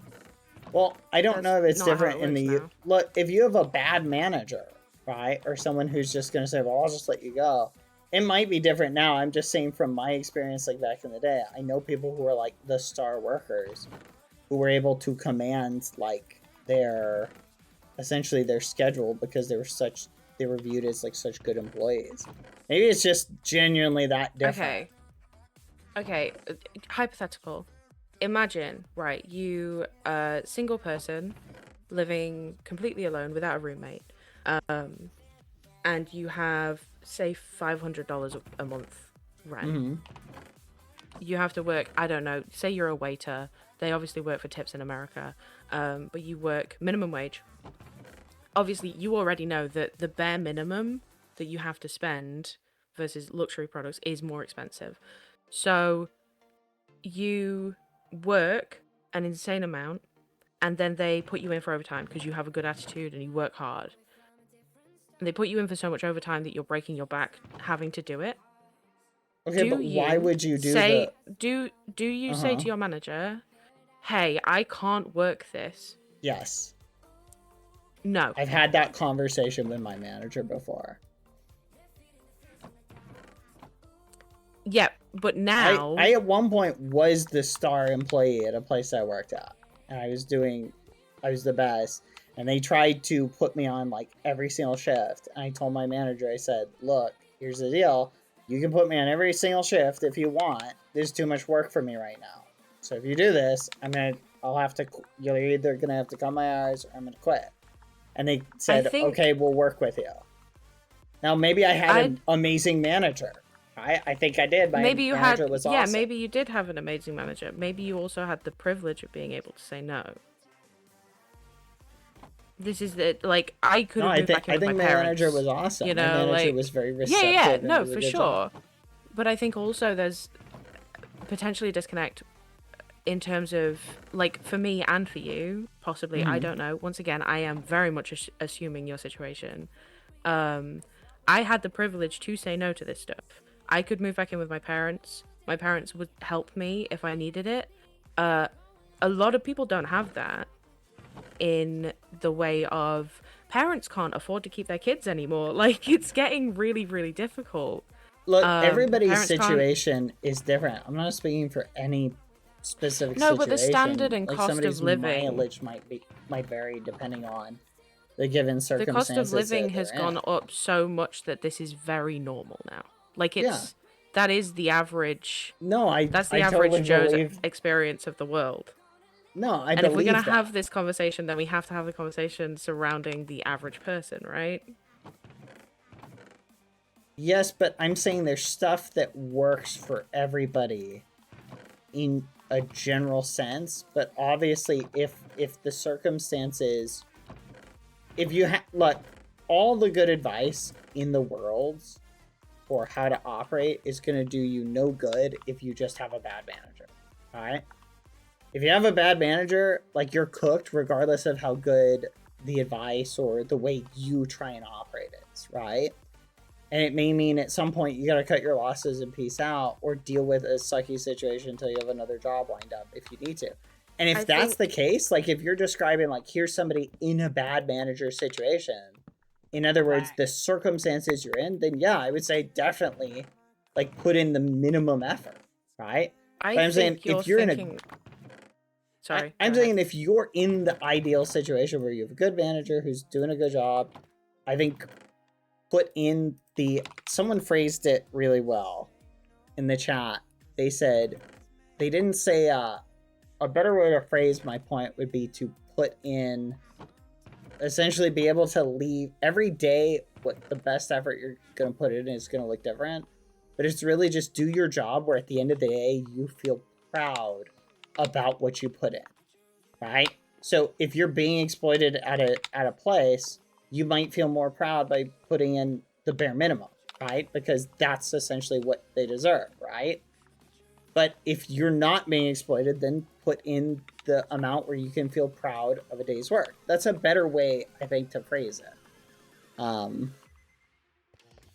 Well, I don't That's know if it's not how different it in the works now. look. If you have a bad manager, right, or someone who's just gonna say, well, I'll just let you go. It might be different now. I'm just saying from my experience, like back in the day, I know people who are like the star workers, who were able to command like their, essentially their schedule because they were viewed as like such good employees. Maybe it's just genuinely that different. Okay, hypothetical. Imagine, right, you single person living completely alone without a roommate, and you have, say, $500 a month rent. Mm-hmm. You have to work, I don't know, say you're a waiter. They obviously work for tips in America, but you work minimum wage. Obviously, you already know that the bare minimum that you have to spend versus luxury products is more expensive. So you work an insane amount, and then they put you in for overtime because you have a good attitude and you work hard. And they put you in for so much overtime that you're breaking your back having to do it. Okay, but why would you do the... Do you say to your manager, hey, I can't work this? Yes. No. I've had that conversation with my manager before. Yeah, but now... I at one point was the star employee at a place I worked at. And I was the best. And they tried to put me on like every single shift. And I told my manager, I said, look, here's the deal. You can put me on every single shift if you want. There's too much work for me right now. So if you do this, you're either gonna have to cut my hours or I'm gonna quit. And they said, okay, we'll work with you. Now, maybe I had an amazing manager. I think I did. My manager was awesome. Yeah, maybe you did have an amazing manager. Maybe you also had the privilege of being able to say no. This is like I could have moved back in with my parents. I think my manager was awesome. You know, my manager like, was very receptive. Yeah, and no, did a for good sure. job. But I think also there's potentially a disconnect in terms of, like, for me and for you, possibly. I don't know. Once again, I am very much assuming your situation. I had the privilege to say no to this stuff. I could move back in with my parents. My parents would help me if I needed it. A lot of people don't have that, in the way of parents can't afford to keep their kids anymore. Like, it's getting really, really difficult. Look, everybody's situation is different. I'm not speaking for any specific situation. No, but the standard and cost of living, mileage might vary depending on the given circumstances. The cost of living has gone up so much that this is very normal now. Like, that is the average. No, that's the average Joe's experience of the world. No, and if we're gonna have this conversation, then we have to have the conversation surrounding the average person, right? Yes, but I'm saying there's stuff that works for everybody in a general sense, but obviously if the circumstances, if you look, all the good advice in the world for how to operate is going to do you no good if you just have a bad manager, all right? If you have a bad manager, like, you're cooked regardless of how good the advice or the way you try and operate is, right? And it may mean at some point you got to cut your losses and peace out, or deal with a sucky situation until you have another job lined up if you need to. And if that's the case, like, if you're describing, like, here's somebody in a bad manager situation, in other words, the circumstances you're in, then yeah, I would say definitely, like, put in the minimum effort, right? I'm saying if you're I'm saying if you're in the ideal situation where you have a good manager who's doing a good job, I think put in someone phrased it really well in the chat. They said, they didn't say, a better way to phrase my point would be to put in, essentially be able to leave every day what the best effort you're going to put in is going to look different. But it's really just do your job where at the end of the day, you feel proud about what you put in, right? So if you're being exploited at a place, you might feel more proud by putting in the bare minimum, right? Because that's essentially what they deserve, right? But if you're not being exploited, then put in the amount where you can feel proud of a day's work. That's a better way, I think, to phrase it.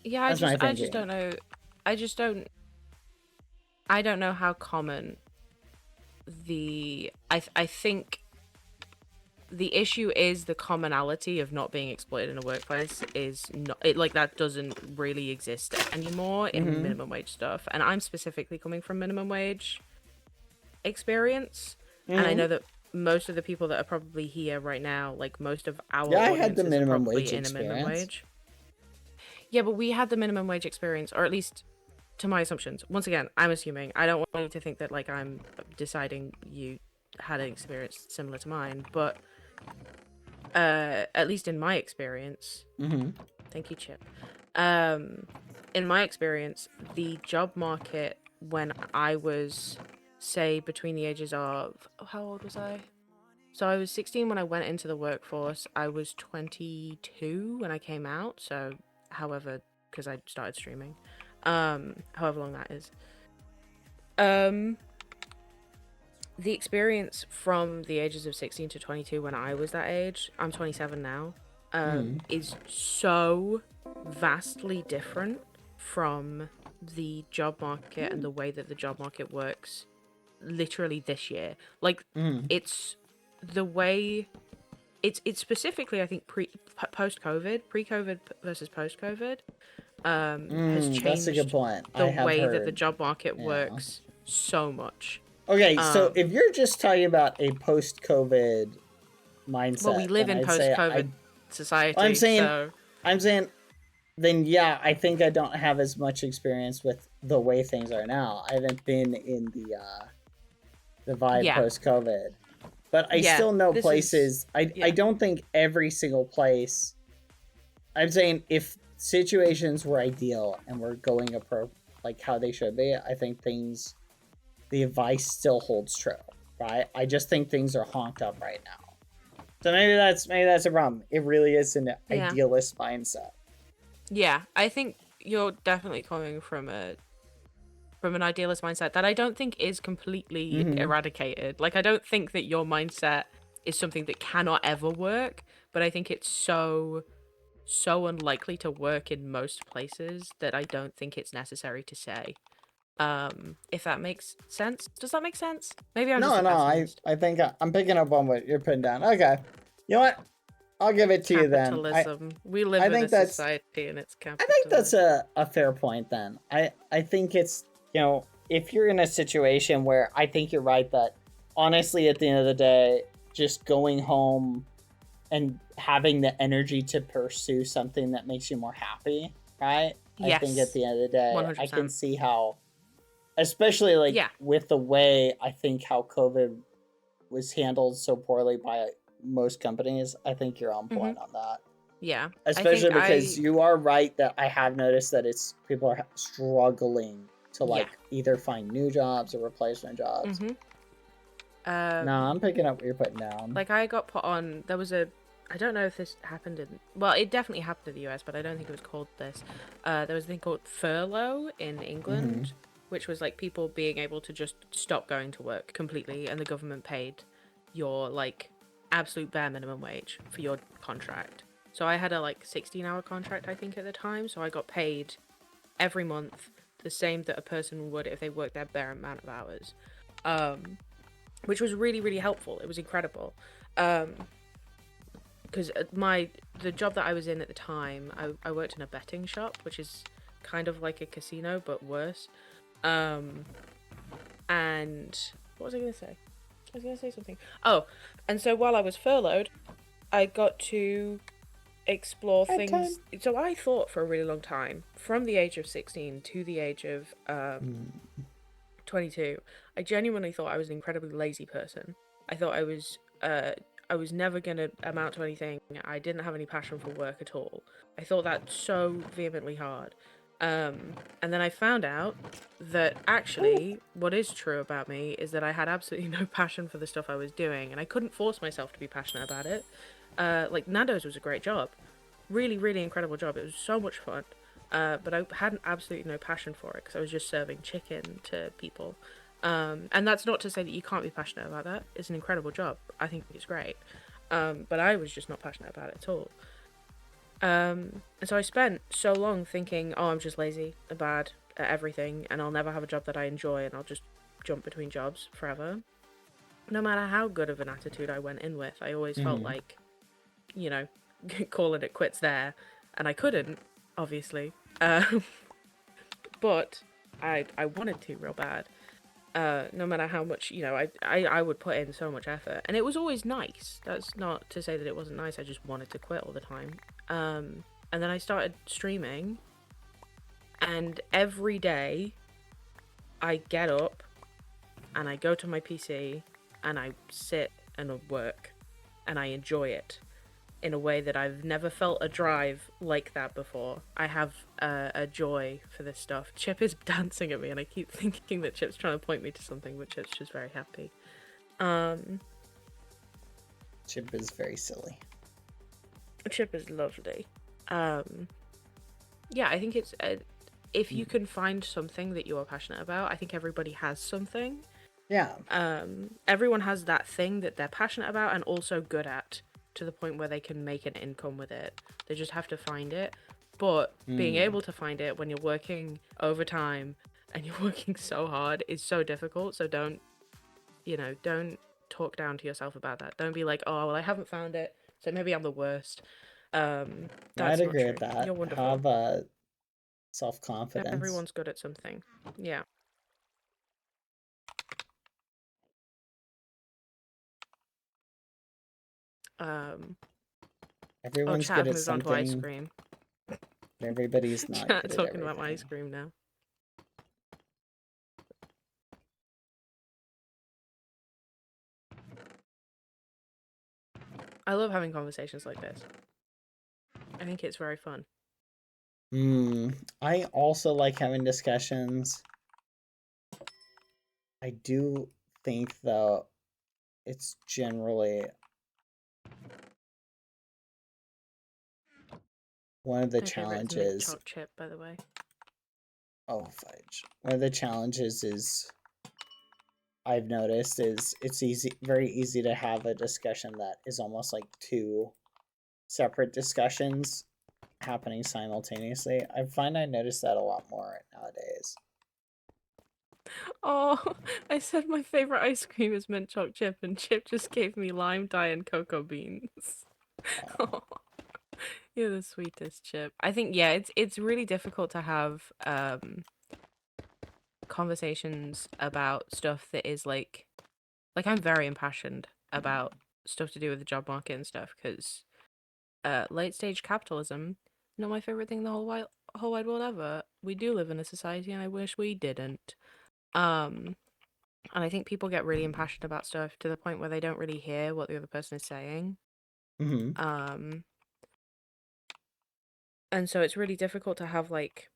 Yeah, I just don't know. I just don't. I don't know how common I think the issue is the commonality of not being exploited in a workplace is not that doesn't really exist anymore in minimum wage stuff. And I'm specifically coming from minimum wage experience, and I know that most of the people that are probably here right now, like most of our I had the audiences are minimum probably wage in a minimum experience. wage. Yeah, but we had the minimum wage experience, or at least to my assumptions. Once again, I'm assuming. I don't want you to think that like I'm deciding you had an experience similar to mine, but at least in my experience, thank you, Chip. In my experience, the job market when I was, say, between the ages of, how old was I? So I was 16 when I went into the workforce. I was 22 when I came out. So, however, because I started streaming, however long that is. The experience from the ages of 16 to 22 when I was that age, I'm 27 now, is so vastly different from the job market and the way that the job market works literally this year. Like, it's the way... It's specifically, I think, post-COVID, pre-COVID versus post-COVID, has changed that's a good point. the I have way that the heard. job market works so much. Okay, so if you're just talking about a post-COVID mindset, well, we live then in I'd say post-COVID society. I'm saying, so... then yeah, I think I don't have as much experience with the way things are now. I haven't been in the vibe post-COVID, but I still know places. I don't think every single place. I'm saying if situations were ideal and we're going like how they should be, I think things. The advice still holds true, right? I just think things are honked up right now. So maybe that's a problem. It really is an idealist mindset. Yeah, I think you're definitely coming from an idealist mindset that I don't think is completely eradicated. Like, I don't think that your mindset is something that cannot ever work, but I think it's so unlikely to work in most places that I don't think it's necessary to say. If that makes sense. Does that make sense? Maybe I'm just a pessimist. I think I'm picking up on what you're putting down. Okay. You know what? I'll give it to you then. Capitalism. We live in a society and it's capitalism. I think that's a fair point then. I think it's, if you're in a situation where I think you're right that honestly at the end of the day, just going home and having the energy to pursue something that makes you more happy, right? Yes. I think at the end of the day, 100%. I can see how, especially with the way I think how COVID was handled so poorly by most companies, I think you're on point on that. Yeah. Especially because you are right that I have noticed that people are struggling to either find new jobs or replacement jobs. No, I'm picking up what you're putting down. Like, I got put on, there was I don't know if this happened it definitely happened in the US, but I don't think it was called this. There was a thing called furlough in England, which was like people being able to just stop going to work completely, and the government paid your absolute bare minimum wage for your contract. So I had a 16-hour contract, I think, at the time, so I got paid every month the same that a person would if they worked their bare amount of hours, which was really, really helpful. It was incredible. Because the job that I was in at the time, I worked in a betting shop, which is kind of like a casino but worse. And what was I going to say? I was going to say something. Oh, and so while I was furloughed, I got to explore things. So I thought for a really long time, from the age of 16 to the age of 22, I genuinely thought I was an incredibly lazy person. I thought I was never going to amount to anything. I didn't have any passion for work at all. I thought that so vehemently hard. And then I found out that actually what is true about me is that I had absolutely no passion for the stuff I was doing, and I couldn't force myself to be passionate about it. Nando's was a great job. Really, really incredible job. It was so much fun. But I had absolutely no passion for it because I was just serving chicken to people. And that's not to say that you can't be passionate about that. It's an incredible job. I think it's great. But I was just not passionate about it at all. And so I spent so long thinking, oh, I'm just lazy, I'm bad, at everything, and I'll never have a job that I enjoy, and I'll just jump between jobs forever. No matter how good of an attitude I went in with, I always felt like, you know, calling it quits there, and I couldn't, obviously. But I wanted to real bad. No matter how much, you know, I would put in so much effort, and it was always nice. That's not to say that it wasn't nice. I just wanted to quit all the time. And then I started streaming, and every day I get up and I go to my PC and I sit and work, and I enjoy it in a way that I've never felt a drive like that before. I have a joy for this stuff. Chip is dancing at me, and I keep thinking that Chip's trying to point me to something, but Chip's just very happy. Chip is very silly. Chip is lovely. Yeah, I think it's if you can find something that you are passionate about, I think everybody has something. Yeah. Everyone has that thing that they're passionate about and also good at, to the point where they can make an income with it. They just have to find it. But being able to find it when you're working overtime and you're working so hard is so difficult. So don't talk down to yourself about that. Don't be like, oh, well, I haven't found it, so maybe I'm the worst. That's I'd not agree true. with that. You're wonderful. Have self-confidence. Everyone's good at something. Yeah. Everyone's chat, good I've at moved on to something. ice cream. Everybody's not good at Talking about everything. my ice cream now. I love having conversations like this. I think it's very fun. I also like having discussions. I do think, though, it's generally one of the My favorite is mint challenges. choc chip, by the way. Oh, fudge. One of the challenges is I've noticed is it's very easy to have a discussion that is almost like two separate discussions happening simultaneously. I find I notice that a lot more nowadays. Oh, I said my favorite ice cream is mint choc chip, and Chip just gave me lime dye and cocoa beans. Oh. You're the sweetest, Chip. I think, yeah, it's really difficult to have conversations about stuff that is like I'm very impassioned about stuff to do with the job market and stuff, because late stage capitalism, not my favorite thing in the whole wide world ever. We do live in a society, and I wish we didn't. And I think people get really impassioned about stuff to the point where they don't really hear what the other person is saying. And so it's really difficult to have like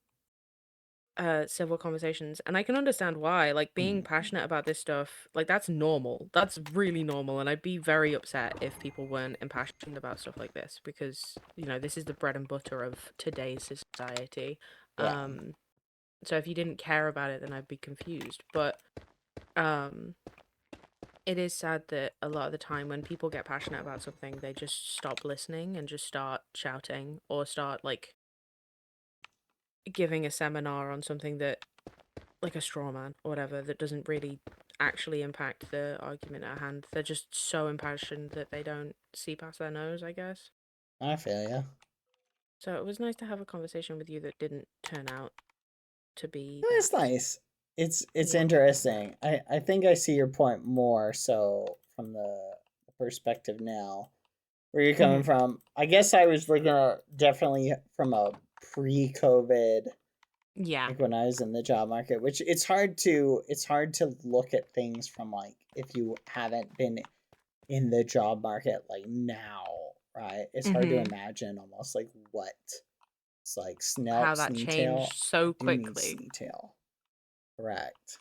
civil conversations, and I can understand why. Like, being passionate about this stuff, like, that's normal. That's really normal, and I'd be very upset if people weren't impassioned about stuff like this, because, you know, this is the bread and butter of today's society. Yeah. So if you didn't care about it, then I'd be confused. But it is sad that a lot of the time when people get passionate about something, they just stop listening and just start shouting, or start like giving a seminar on something that, like a straw man or whatever, that doesn't really actually impact the argument at hand. They're just so impassioned that they don't see past their nose, I guess. I feel ya. So it was nice to have a conversation with you that didn't turn out to be It's nice. It's interesting. I think I see your point more so from the perspective now, where you're coming from. I guess I was looking at definitely from a pre-COVID, like when I was in the job market, which it's hard to look at things from, like, if you haven't been in the job market like now, right? It's hard to imagine almost like what it's like. How that changed so quickly. Detail. Correct.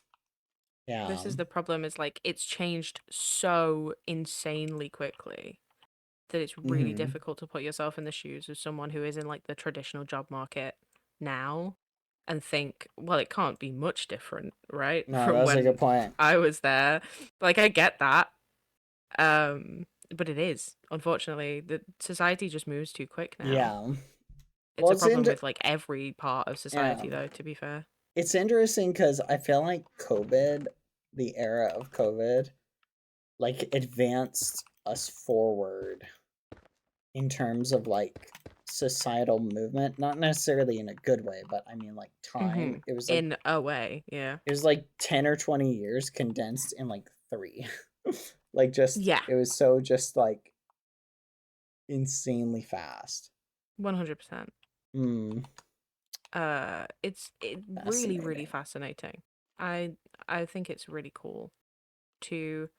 Yeah. This is the problem, is like it's changed so insanely quickly that it's really difficult to put yourself in the shoes of someone who is in like the traditional job market now and think, well, it can't be much different, right? No, From that's when a good point. I was there. Like, I get that. But it is, unfortunately, the society just moves too quick now. Yeah. It's a problem with like every part of society, though, to be fair. it's interesting because I feel like COVID, the era of COVID, like advanced us forward in terms of like societal movement, not necessarily in a good way, but I mean like time. It was like In a way, yeah. it was like 10 or 20 years condensed in like 3. Like just Yeah. it was so just like insanely fast. 100%. Mm. It's really fascinating. I think it's really cool to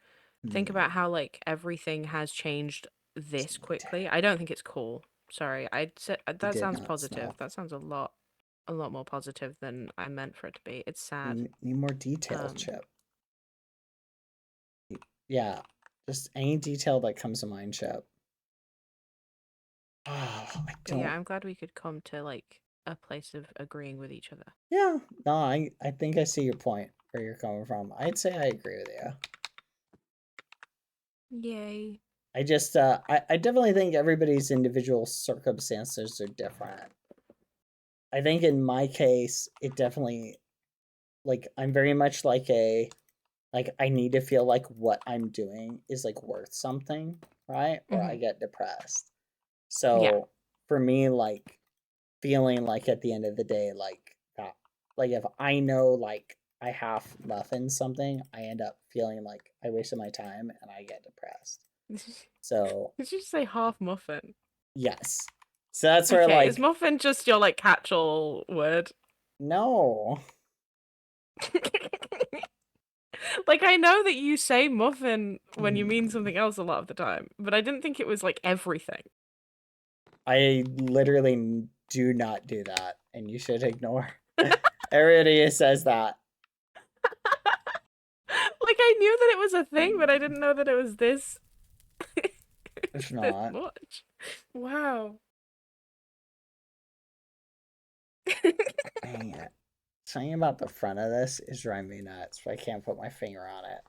think about how like everything has changed this quickly. I don't think it's cool. Sorry, I'd say that did sounds not positive. smell. That sounds a lot more positive than I meant for it to be. It's sad. Need more detail, Chip. Yeah, just any detail that comes to mind, Chip. Oh, I But don't. yeah, I'm glad we could come to like a place of agreeing with each other. Yeah, no, I think I see your point where you're coming from. I'd say I agree with you. Yay. I just I definitely think everybody's individual circumstances are different. I think in my case, it definitely like I'm very much like I need to feel like what I'm doing is like worth something, right? Or I get depressed. So for me, like feeling like at the end of the day, like if I know like I half muffin something, I end up feeling like I wasted my time and I get depressed. So did you say half muffin? yes. So that's where Okay, like is muffin just your like catch-all word? no. Like I know that you say muffin when you mean something else a lot of the time, but I didn't think it was like everything. I literally do not do that, and you should ignore. Everybody says that. Like I knew that it was a thing, but I didn't know that it was this. It's this not. much. Wow. Dang it. Something about the front of this is driving me nuts, but I can't put my finger on it.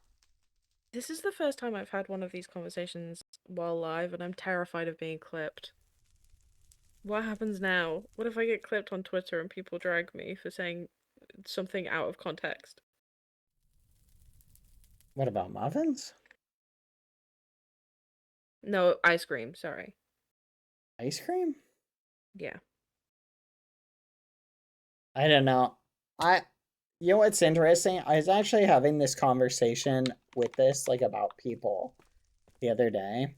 This is the first time I've had one of these conversations while live, and I'm terrified of being clipped. What happens now? What if I get clipped on Twitter and people drag me for saying something out of context? What about muffins? No, ice cream, sorry. Ice cream? Yeah. I don't know. You know what's interesting? I was actually having this conversation with this, like, about people the other day.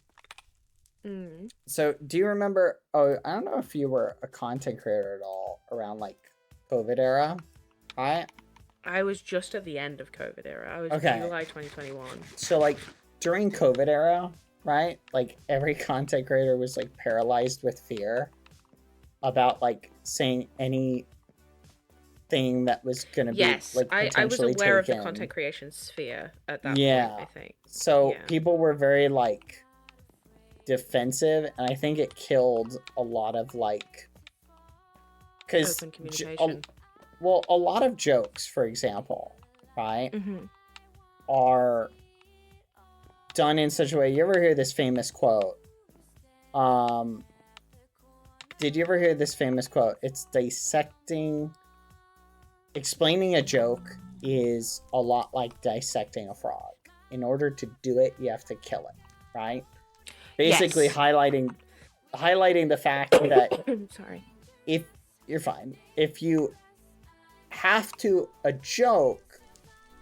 So, do you remember? Oh, I don't know if you were a content creator at all around like COVID era, right? I was just at the end of COVID era. I was July 2021. So, like, during COVID era, right? Like, every content creator was like paralyzed with fear about like saying anything that was going to be like potentially I was aware of the taken. content creation sphere at that point, I think. So people were very like defensive, and I think it killed a lot of like open communication. A lot of jokes, for example, right, are done in such a way. You ever hear this famous quote? Did you ever hear this famous quote? It's explaining a joke is a lot like dissecting a frog. In order to do it, you have to kill it, right? Basically highlighting the fact that sorry. If you're fine. If you have to, a joke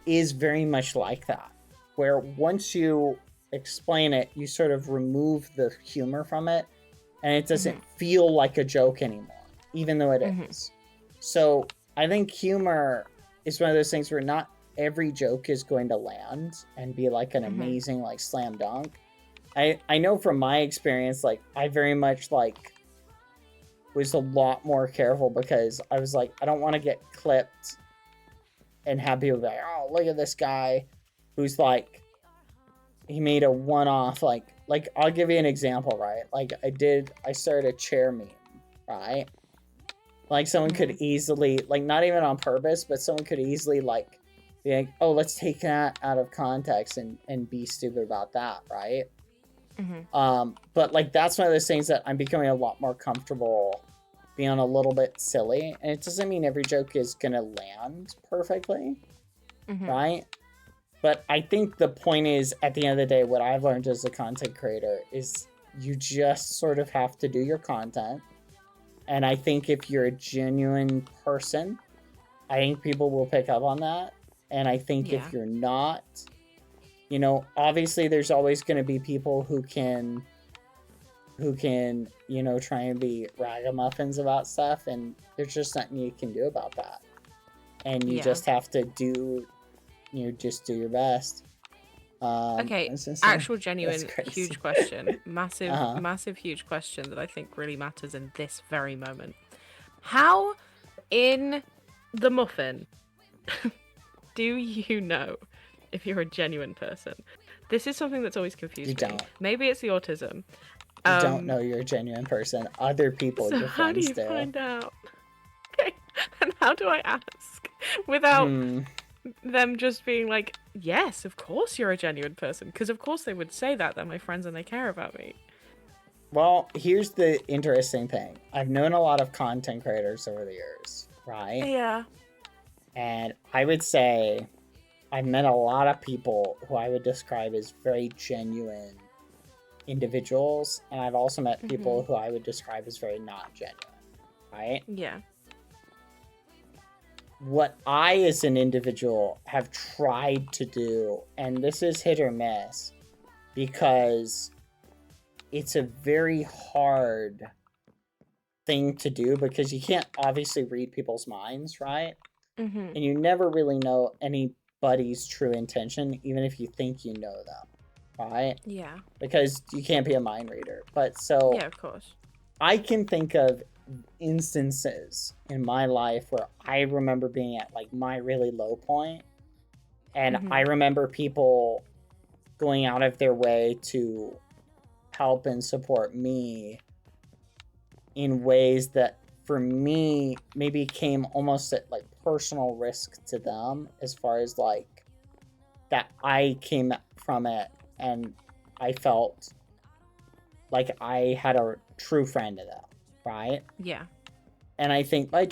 is very much like that, where once you explain it, you sort of remove the humor from it, and it doesn't feel like a joke anymore, even though it is. So I think humor is one of those things where not every joke is going to land and be like an amazing like slam dunk. I know from my experience, like I very much like was a lot more careful because I was like, I don't want to get clipped and have people be like, oh, look at this guy who's like, he made a one-off, like I'll give you an example, right? Like I started a chair meme, right? Like someone could easily, like not even on purpose, but someone could easily like be like, oh, let's take that out of context and be stupid about that, right? But like that's one of those things that I'm becoming a lot more comfortable being a little bit silly, and it doesn't mean every joke is gonna land perfectly, right? But I think the point is, at the end of the day, what I've learned as a content creator is you just sort of have to do your content. And I think if you're a genuine person, I think people will pick up on that. And I think if you're not, you know, obviously there's always going to be people who can, you know, try and be ragamuffins about stuff. And there's just nothing you can do about that. And you just have to do, you know, just do your best. Okay, actual genuine huge question. Massive huge question that I think really matters in this very moment. How in the muffin do you know if you're a genuine person? This is something that's always confused me. Maybe it's the autism. You don't know you're a genuine person. Other people, your how do friends you do. find out? Okay, and how do I ask without them just being like, yes, of course you're a genuine person, because of course they would say that, they're my friends and they care about me. Well, here's the interesting thing. I've known a lot of content creators over the years, right? Yeah. And I would say I've met a lot of people who I would describe as very genuine individuals, and I've also met people who I would describe as very not genuine, right? Yeah. What I, as an individual, have tried to do, and this is hit or miss, because it's a very hard thing to do, because you can't obviously read people's minds, right? And you never really know anybody's true intention, even if you think you know them, right? Yeah. Because you can't be a mind reader. But so... Yeah, of course. I can think of instances in my life where I remember being at like my really low point, and I remember people going out of their way to help and support me in ways that for me maybe came almost at like personal risk to them, as far as like that I came from it and I felt like I had a true friend to them, right? Yeah. And I think I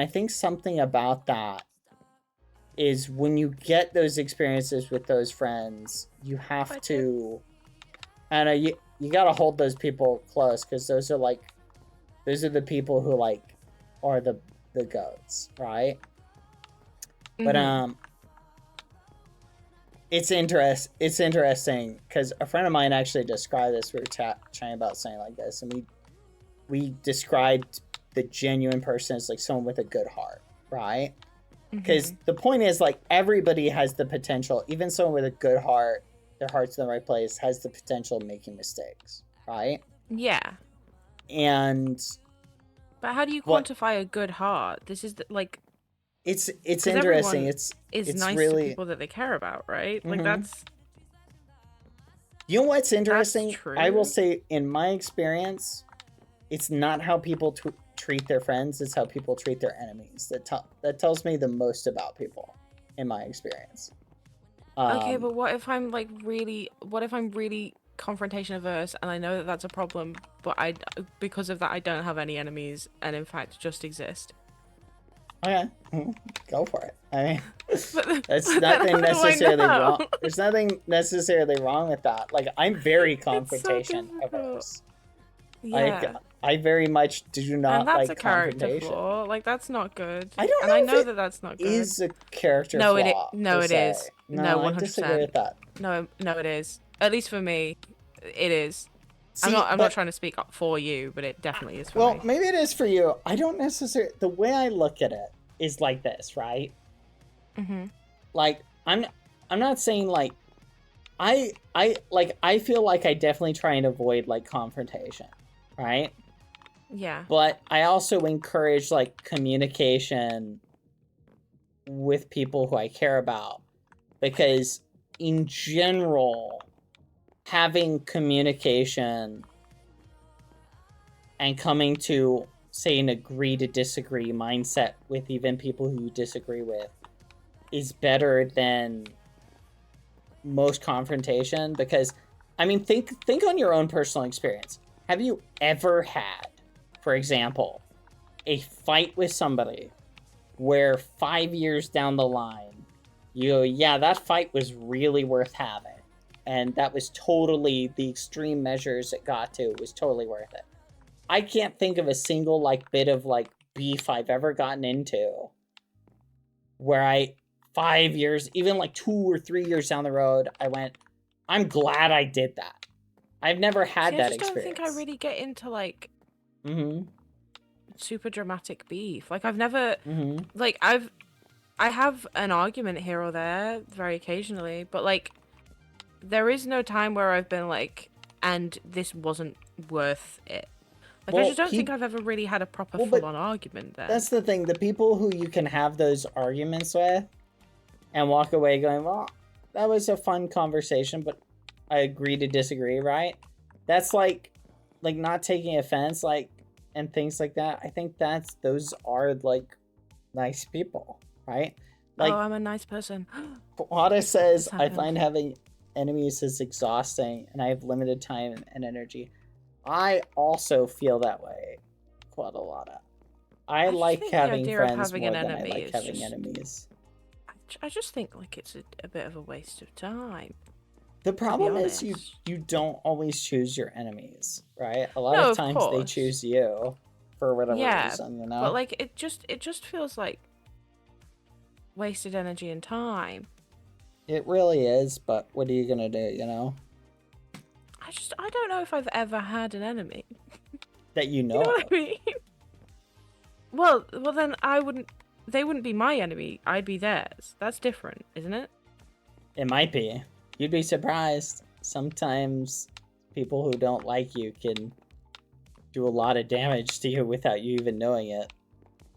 think something about that is when you get those experiences with those friends, you have to, and you gotta hold those people close, because those are the people who like are the goats, right? But it's interesting because a friend of mine actually described this. We were chatting about something like this, and we described the genuine person as like someone with a good heart, right? Because the point is, like, everybody has the potential, even someone with a good heart, their heart's in the right place, has the potential of making mistakes, right? Yeah. But how do you quantify a good heart? This is like... It's interesting. It's nice really to people that they care about, right? Like, that's... You know what's interesting? That's true. I will say, in my experience, it's not how people treat their friends, it's how people treat their enemies. That tells me the most about people, in my experience. Okay, but what if I'm really confrontation averse, and I know that that's a problem, but because of that I don't have any enemies, and in fact just exist? Okay, go for it. I mean, that's nothing necessarily wrong. There's nothing necessarily wrong with that. Like, I'm very confrontation averse. Yeah. Like, I very much do not and that's like a character confrontation. flaw. Like, that's not good. I don't know. And I know if that that's not good. Is a character no, flaw. it is. No, 100%. I disagree with that. No, it is. At least for me, it is. See, I'm not trying to speak up for you, but it definitely is for me. Well, maybe it is for you. I don't necessarily. The way I look at it is like this, right? Like, I'm not saying like I feel like I definitely try and avoid like confrontation, right? Yeah. But I also encourage like communication with people who I care about, because in general, having communication and coming to, say, an agree to disagree mindset with even people who you disagree with is better than most confrontation. Because, I mean, think on your own personal experience. Have you ever had, for example, a fight with somebody where 5 years down the line, you go, yeah, that fight was really worth having. And that was totally, the extreme measures it got to was totally worth it. I can't think of a single, like, bit of, like, beef I've ever gotten into where 5 years, even like 2 or 3 years down the road, I went, I'm glad I did that. I've never had that experience. I don't think I really get into, like, super dramatic beef. Like, I've never, like, I have an argument here or there, very occasionally, but, like, there is no time where I've been like, and this wasn't worth it. Like, I just don't think I've ever really had a proper full-on argument there. That's the thing. The people who you can have those arguments with and walk away going, well, that was a fun conversation, but I agree to disagree, right? That's like not taking offense, like, and things like that. I think those are, like, nice people, right? Like, oh, I'm a nice person. Wada says, I find having enemies is exhausting and I have limited time and energy. I also feel that way quite a lot. I like having friends more than I like having enemies. I just think, like, it's a bit of a waste of time. The problem is you don't always choose your enemies, right? A lot of times they choose you for whatever reason, you know? But, like, it just feels like wasted energy and time. It really is, but what are you gonna do, you know? I don't know if I've ever had an enemy. That you know? You know what I mean? Well, then they wouldn't be my enemy, I'd be theirs. That's different, isn't it? It might be. You'd be surprised. Sometimes people who don't like you can do a lot of damage to you without you even knowing it.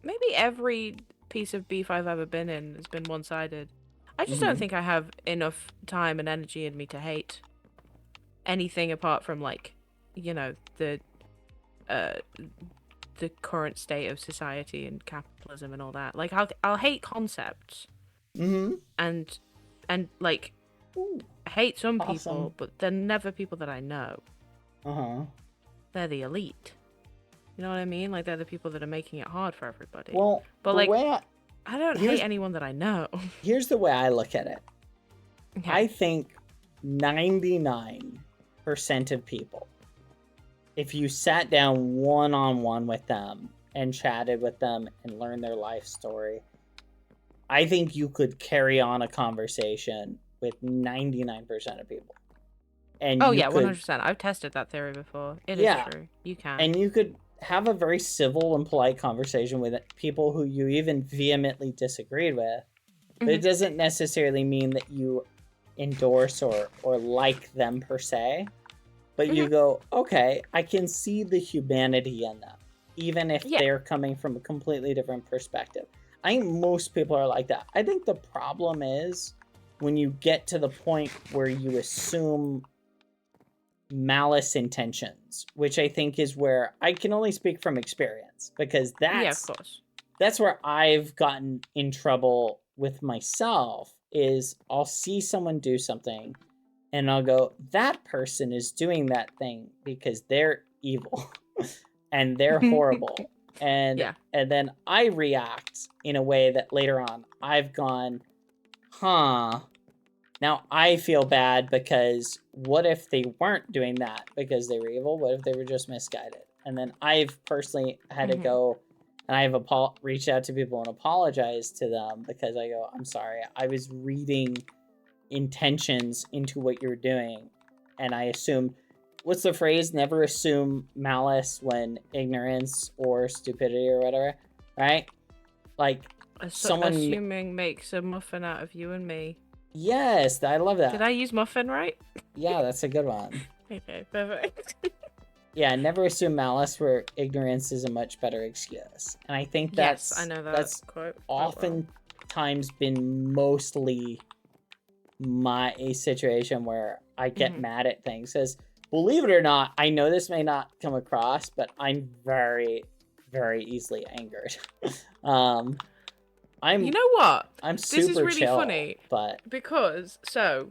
Maybe every piece of beef I've ever been in has been one-sided. I just don't think I have enough time and energy in me to hate anything apart from, like, you know, the current state of society and capitalism and all that. Like, I'll hate concepts. And like, hate some people, but they're never people that I know. They're the elite. You know what I mean? Like, they're the people that are making it hard for everybody. Well, but like, I don't hate anyone that I know. Here's the way I look at it. Okay. I think 99% of people, if you sat down one-on-one with them and chatted with them and learned their life story, I think you could carry on a conversation with 99% of people. And 100%. I've tested that theory before. It is true. You can. And you could have a very civil and polite conversation with people who you even vehemently disagreed with. But it doesn't necessarily mean that you endorse or like them per se. But you go, okay, I can see the humanity in them, even if they're coming from a completely different perspective. I think most people are like that. I think the problem is when you get to the point where you assume malice intentions, which I think is where I can only speak from experience, because that's where I've gotten in trouble with myself. Is I'll see someone do something and I'll go, that person is doing that thing because they're evil and they're horrible. And then I react in a way that later on I've gone, now I feel bad, because what if they weren't doing that because they were evil? What if they were just misguided? And then I've personally had to go and I've reached out to people and apologized to them, because I go, I'm sorry, I was reading intentions into what you're doing, and I assumed, what's the phrase? Never assume malice when ignorance or stupidity or whatever, right? Like, assuming makes a muffin out of you and me. Yes, I love that. Did I use muffin right? Yeah, that's a good one. Okay, perfect. Yeah, never assume malice where ignorance is a much better excuse. And I think that's, I know that's quote oftentimes been mostly my situation where I get mad at things. Because believe it or not, I know this may not come across, but I'm very, very easily angered. You know what? I'm super This is really chill, funny, but because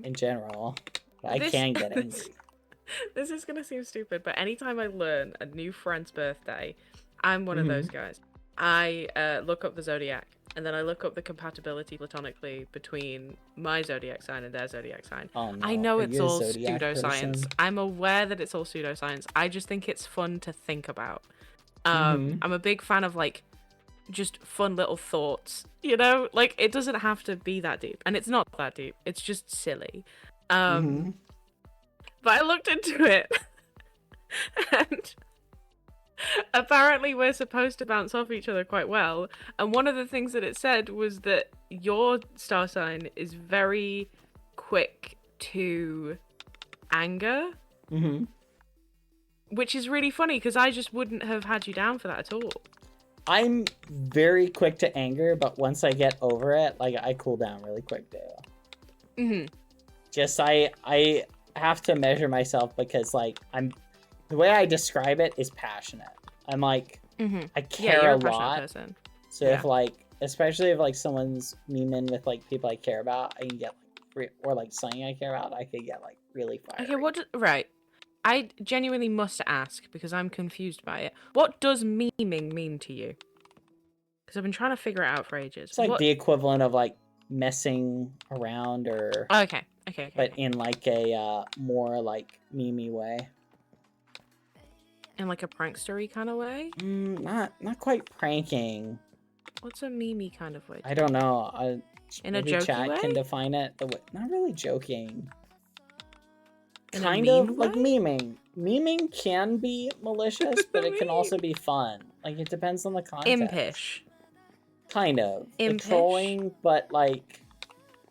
in general, I can get angry. This is gonna seem stupid, but anytime I learn a new friend's birthday, I'm one of those guys. I look up the zodiac, and then I look up the compatibility platonically between my zodiac sign and their zodiac sign. Oh, no. I know Are it's you a all zodiac pseudoscience. person? I'm aware that it's all pseudoscience. I just think it's fun to think about. Mhm. I'm a big fan of like just fun little thoughts, you know? Like it doesn't have to be that deep, and it's not that deep. It's just silly. Mhm. But I looked into it, and apparently we're supposed to bounce off each other quite well. And one of the things that it said was that your star sign is very quick to anger, Mhm. which is really funny because I just wouldn't have had you down for that at all. I'm very quick to anger, but once I get over it, like I cool down really quick too. Mhm. Just I have to measure myself because like the way I describe it is passionate. I'm like Mhm. I Yeah, care you're a a passionate lot. person. So Yeah. if like especially if like someone's memeing with like people I care about, I can get like or like something I care about, I could get like really fiery. Okay, right. I genuinely must ask because I'm confused by it. What does memeing mean to you? Because I've been trying to figure it out for ages. It's like the equivalent of like messing around or Okay. but in like a more like memey way. In like a prankstery kind of way? Not quite pranking. What's a memey kind of way? I don't know. In a maybe jokey chat way? can define it. Not really joking. In a Kind of mean like way? memeing. Memeing can be malicious, but it can also be fun. Like it depends on the context. Impish. Kind of. The Impish? trolling, but like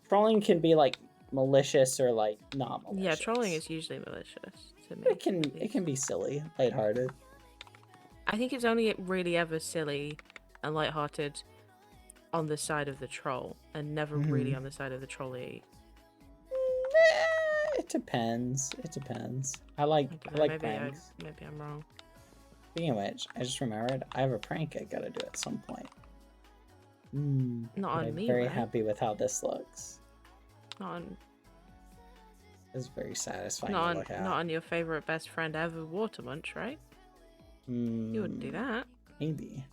trolling can be like malicious or like not malicious. Yeah, trolling is usually malicious to me. It can be silly, lighthearted. I think it's only really ever silly and lighthearted on the side of the troll, and never really on the side of the trolley. It depends. It depends. I like pranks. Maybe I'm wrong. Speaking of which, I just remembered I have a prank I gotta do at some point. Not but on I'm me, very right? happy with how this looks. Not on, It's very satisfying not to on, look at. not on your favorite best friend ever, Water Munch, right? You wouldn't do that. Maybe.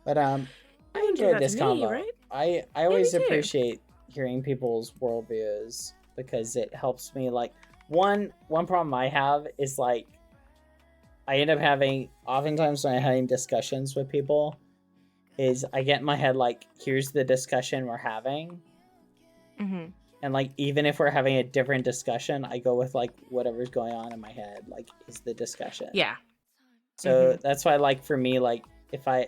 But I wouldn't do enjoyed that this to me, combo. right? I always me too. appreciate hearing people's worldviews because it helps me like one problem I have is like I end up having oftentimes when I'm having discussions with people is I get in my head like here's the discussion we're having. And like even if we're having a different discussion, I go with like whatever's going on in my head, like is the discussion. Yeah. So that's why like for me, like if I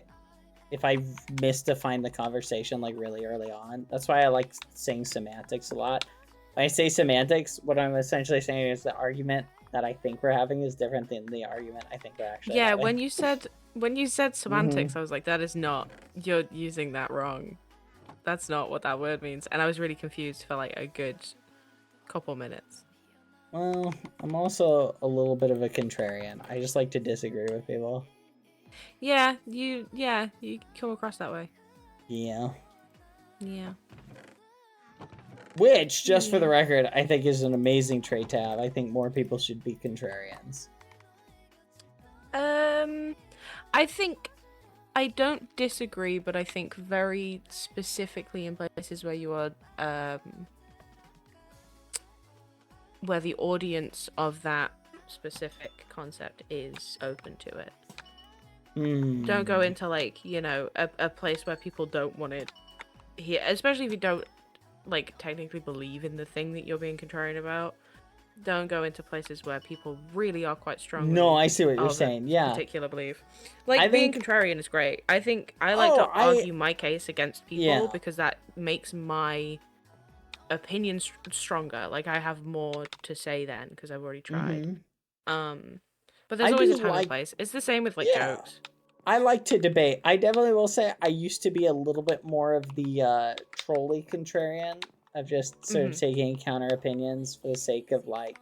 misdefine the conversation like really early on, that's why I like saying semantics a lot. When I say semantics, what I'm essentially saying is the argument that I think we're having is different than the argument I think we're actually Yeah, having. when you said semantics, I was like, that is not, you're using that wrong. That's not what that word means. And I was really confused for like a good couple minutes. Well, I'm also a little bit of a contrarian. I just like to disagree with people. Yeah, you come across that way. Yeah. Yeah. Which, just for the record, I think is an amazing trait to have. I think more people should be contrarians. I think I don't disagree, but I think very specifically in places where you are, where the audience of that specific concept is open to it. Don't go into like, you know, a place where people don't want to hear, especially if you don't like technically believe in the thing that you're being contrarian about. Don't go into places where people really are quite strong. No, I see what you're saying. Yeah. Particular belief. Like being contrarian is great. I think I like to argue my case against people because that makes my opinion stronger. Like I have more to say then because I've already tried. But there's always a time and place. It's the same with like jokes. I like to debate. I definitely will say I used to be a little bit more of the trolly contrarian of just sort of taking counter opinions for the sake of like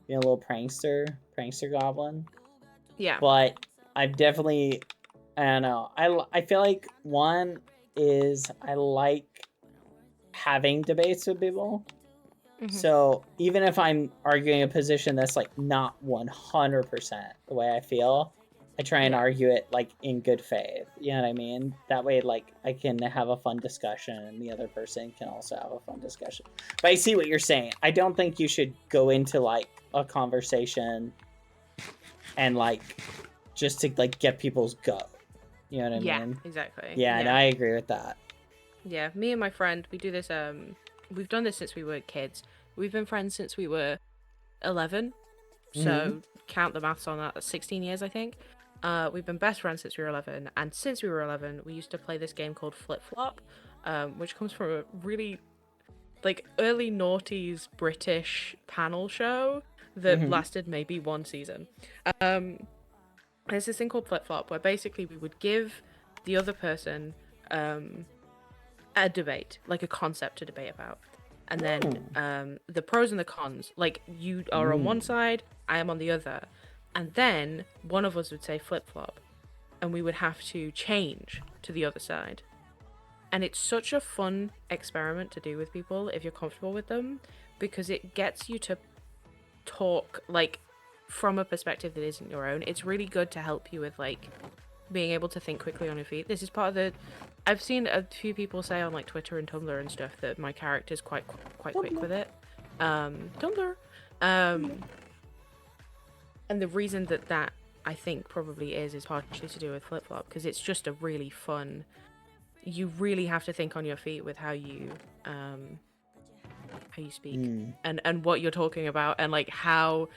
being a little prankster goblin. Yeah. But I've definitely, I don't know. I feel like one is I like having debates with people. So even if I'm arguing a position that's like not 100% the way I feel, I try and argue it like in good faith. You know what I mean? That way, like, I can have a fun discussion, and the other person can also have a fun discussion. But I see what you're saying. I don't think you should go into like a conversation and like just to like get people's go. You know what I mean? Exactly. Yeah, and I agree with that. Yeah, me and my friend, we do this. We've done this since we were kids. We've been friends since we were 11. So count the maths on that. That's 16 years, I think. We've been best friends since we were 11, and since we were 11, we used to play this game called Flip Flop, which comes from a really like early noughties British panel show that lasted maybe one season. There's this thing called Flip Flop where basically we would give the other person a debate, like a concept to debate about. And then the pros and the cons, like you are on one side, I am on the other. And then one of us would say flip flop, and we would have to change to the other side. And it's such a fun experiment to do with people if you're comfortable with them, because it gets you to talk like from a perspective that isn't your own. It's really good to help you with like being able to think quickly on your feet. This is part of the... I've seen a few people say on like Twitter and Tumblr and stuff that my character's quite quick with it. Tumblr. And the reason that I think probably is partially to do with Flip Flop, because it's just a really fun... You really have to think on your feet with how you speak and what you're talking about, and like how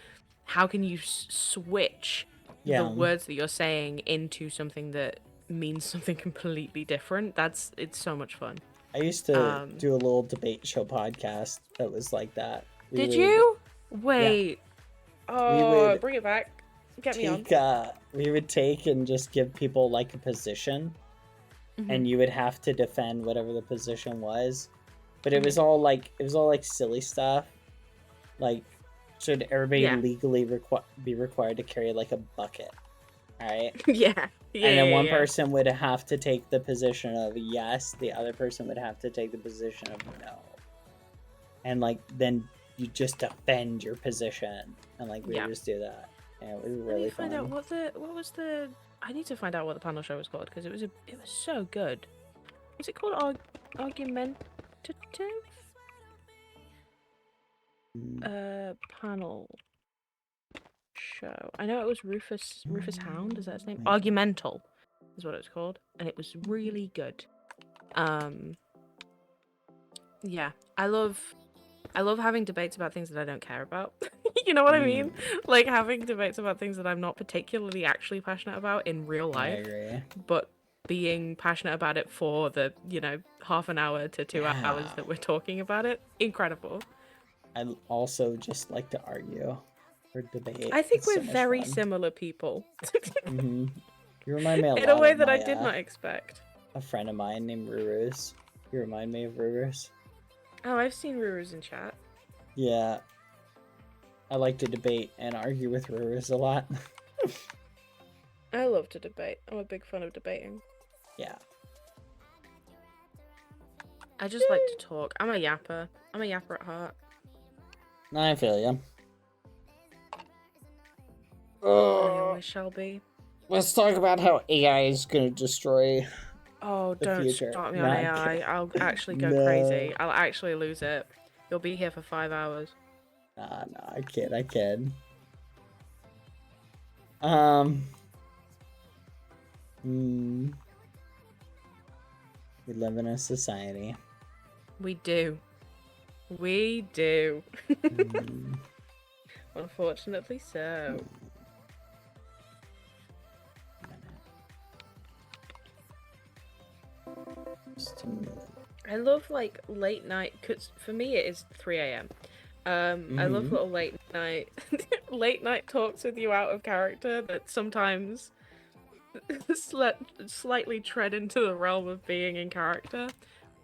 can you switch the words that you're saying into something that means something completely different. It's so much fun. I used to do a little debate show podcast that was like that. Did you? Wait. Oh, bring it back. Get me on. We would take and just give people like a position, and you would have to defend whatever the position was. But it was all like silly stuff. Like, should everybody legally be required to carry like a bucket? All right. And then one person would have to take the position of yes, the other person would have to take the position of no. And like then you just defend your position, and like we would just do that. And it was really fun. I need to find out what the panel show was called, because it was so good. Was it called Argumentative? Panel show. I know it was Rufus Hound, is that his name? Argumental is what it was called, and it was really good. Yeah, I love having debates about things that I don't care about. You know what I mean? Like having debates about things that I'm not particularly actually passionate about in real life, but being passionate about it for the, half an hour to 2 hours that we're talking about it. Incredible. I also just like to argue or debate. I think we're very similar people. You remind me in a way that I did not expect. A friend of mine named Rurus. You remind me of Rurus. Oh, I've seen Rurus in chat. Yeah. I like to debate and argue with Rurus a lot. I love to debate. I'm a big fan of debating. Yeah. I just like to talk. I'm a yapper. I'm a yapper at heart. I feel ya. I always shall be. Let's talk about how AI is going to destroy don't future. start me on AI. I'll actually go crazy. I'll actually lose it. You'll be here for 5 hours. Nah, I kid. We live in a society. We do. Unfortunately so. I love like late night, because for me it is 3 a.m. I love little late night talks with you out of character that sometimes slightly tread into the realm of being in character.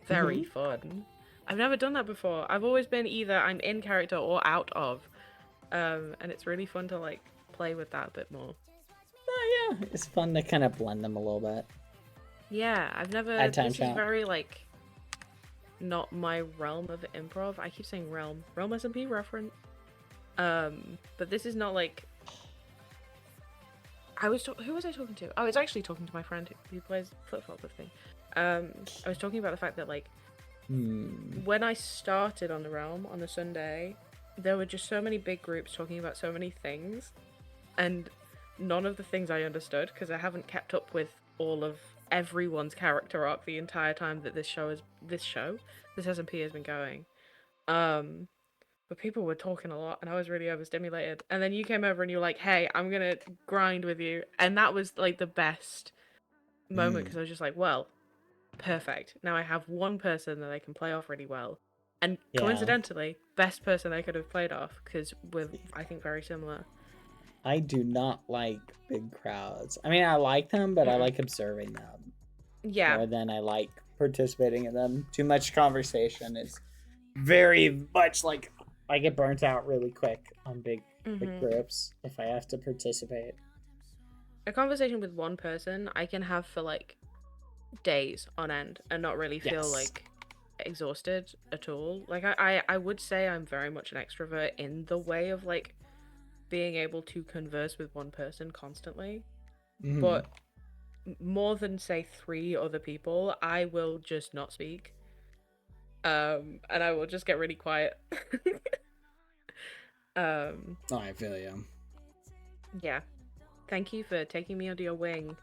Very fun. I've never done that before. I've always been either I'm in character or out of, and it's really fun to like play with that a bit more. Oh yeah, it's fun to kind of blend them a little bit. Yeah, I've never. This is very like not my realm of improv. I keep saying realm SMP reference. But this is not like. who was I talking to? I was actually talking to my friend who plays flip-flop with me. I was talking about the fact that, like, when I started on the Realm on a Sunday, there were just so many big groups talking about so many things, and none of the things I understood, because I haven't kept up with all of everyone's character arc the entire time that this SMP has been going. But people were talking a lot, and I was really overstimulated. And then you came over and you were like, "Hey, I'm gonna grind with you," and that was like the best moment, because I was just like, "Well, perfect. Now I have one person that I can play off really well." And coincidentally, best person I could have played off, because we're, I think, very similar. I do not like big crowds. I mean, I like them, but I like observing them. Yeah. More than I like participating in them. Too much conversation is very much like I get burnt out really quick on big groups if I have to participate. A conversation with one person I can have for like days on end and not really feel like exhausted at all. Like I would say I'm very much an extrovert in the way of like being able to converse with one person constantly, but more than say 3 other people, I will just not speak, and I will just get really quiet. Oh, I feel you. Yeah, thank you for taking me under your wing,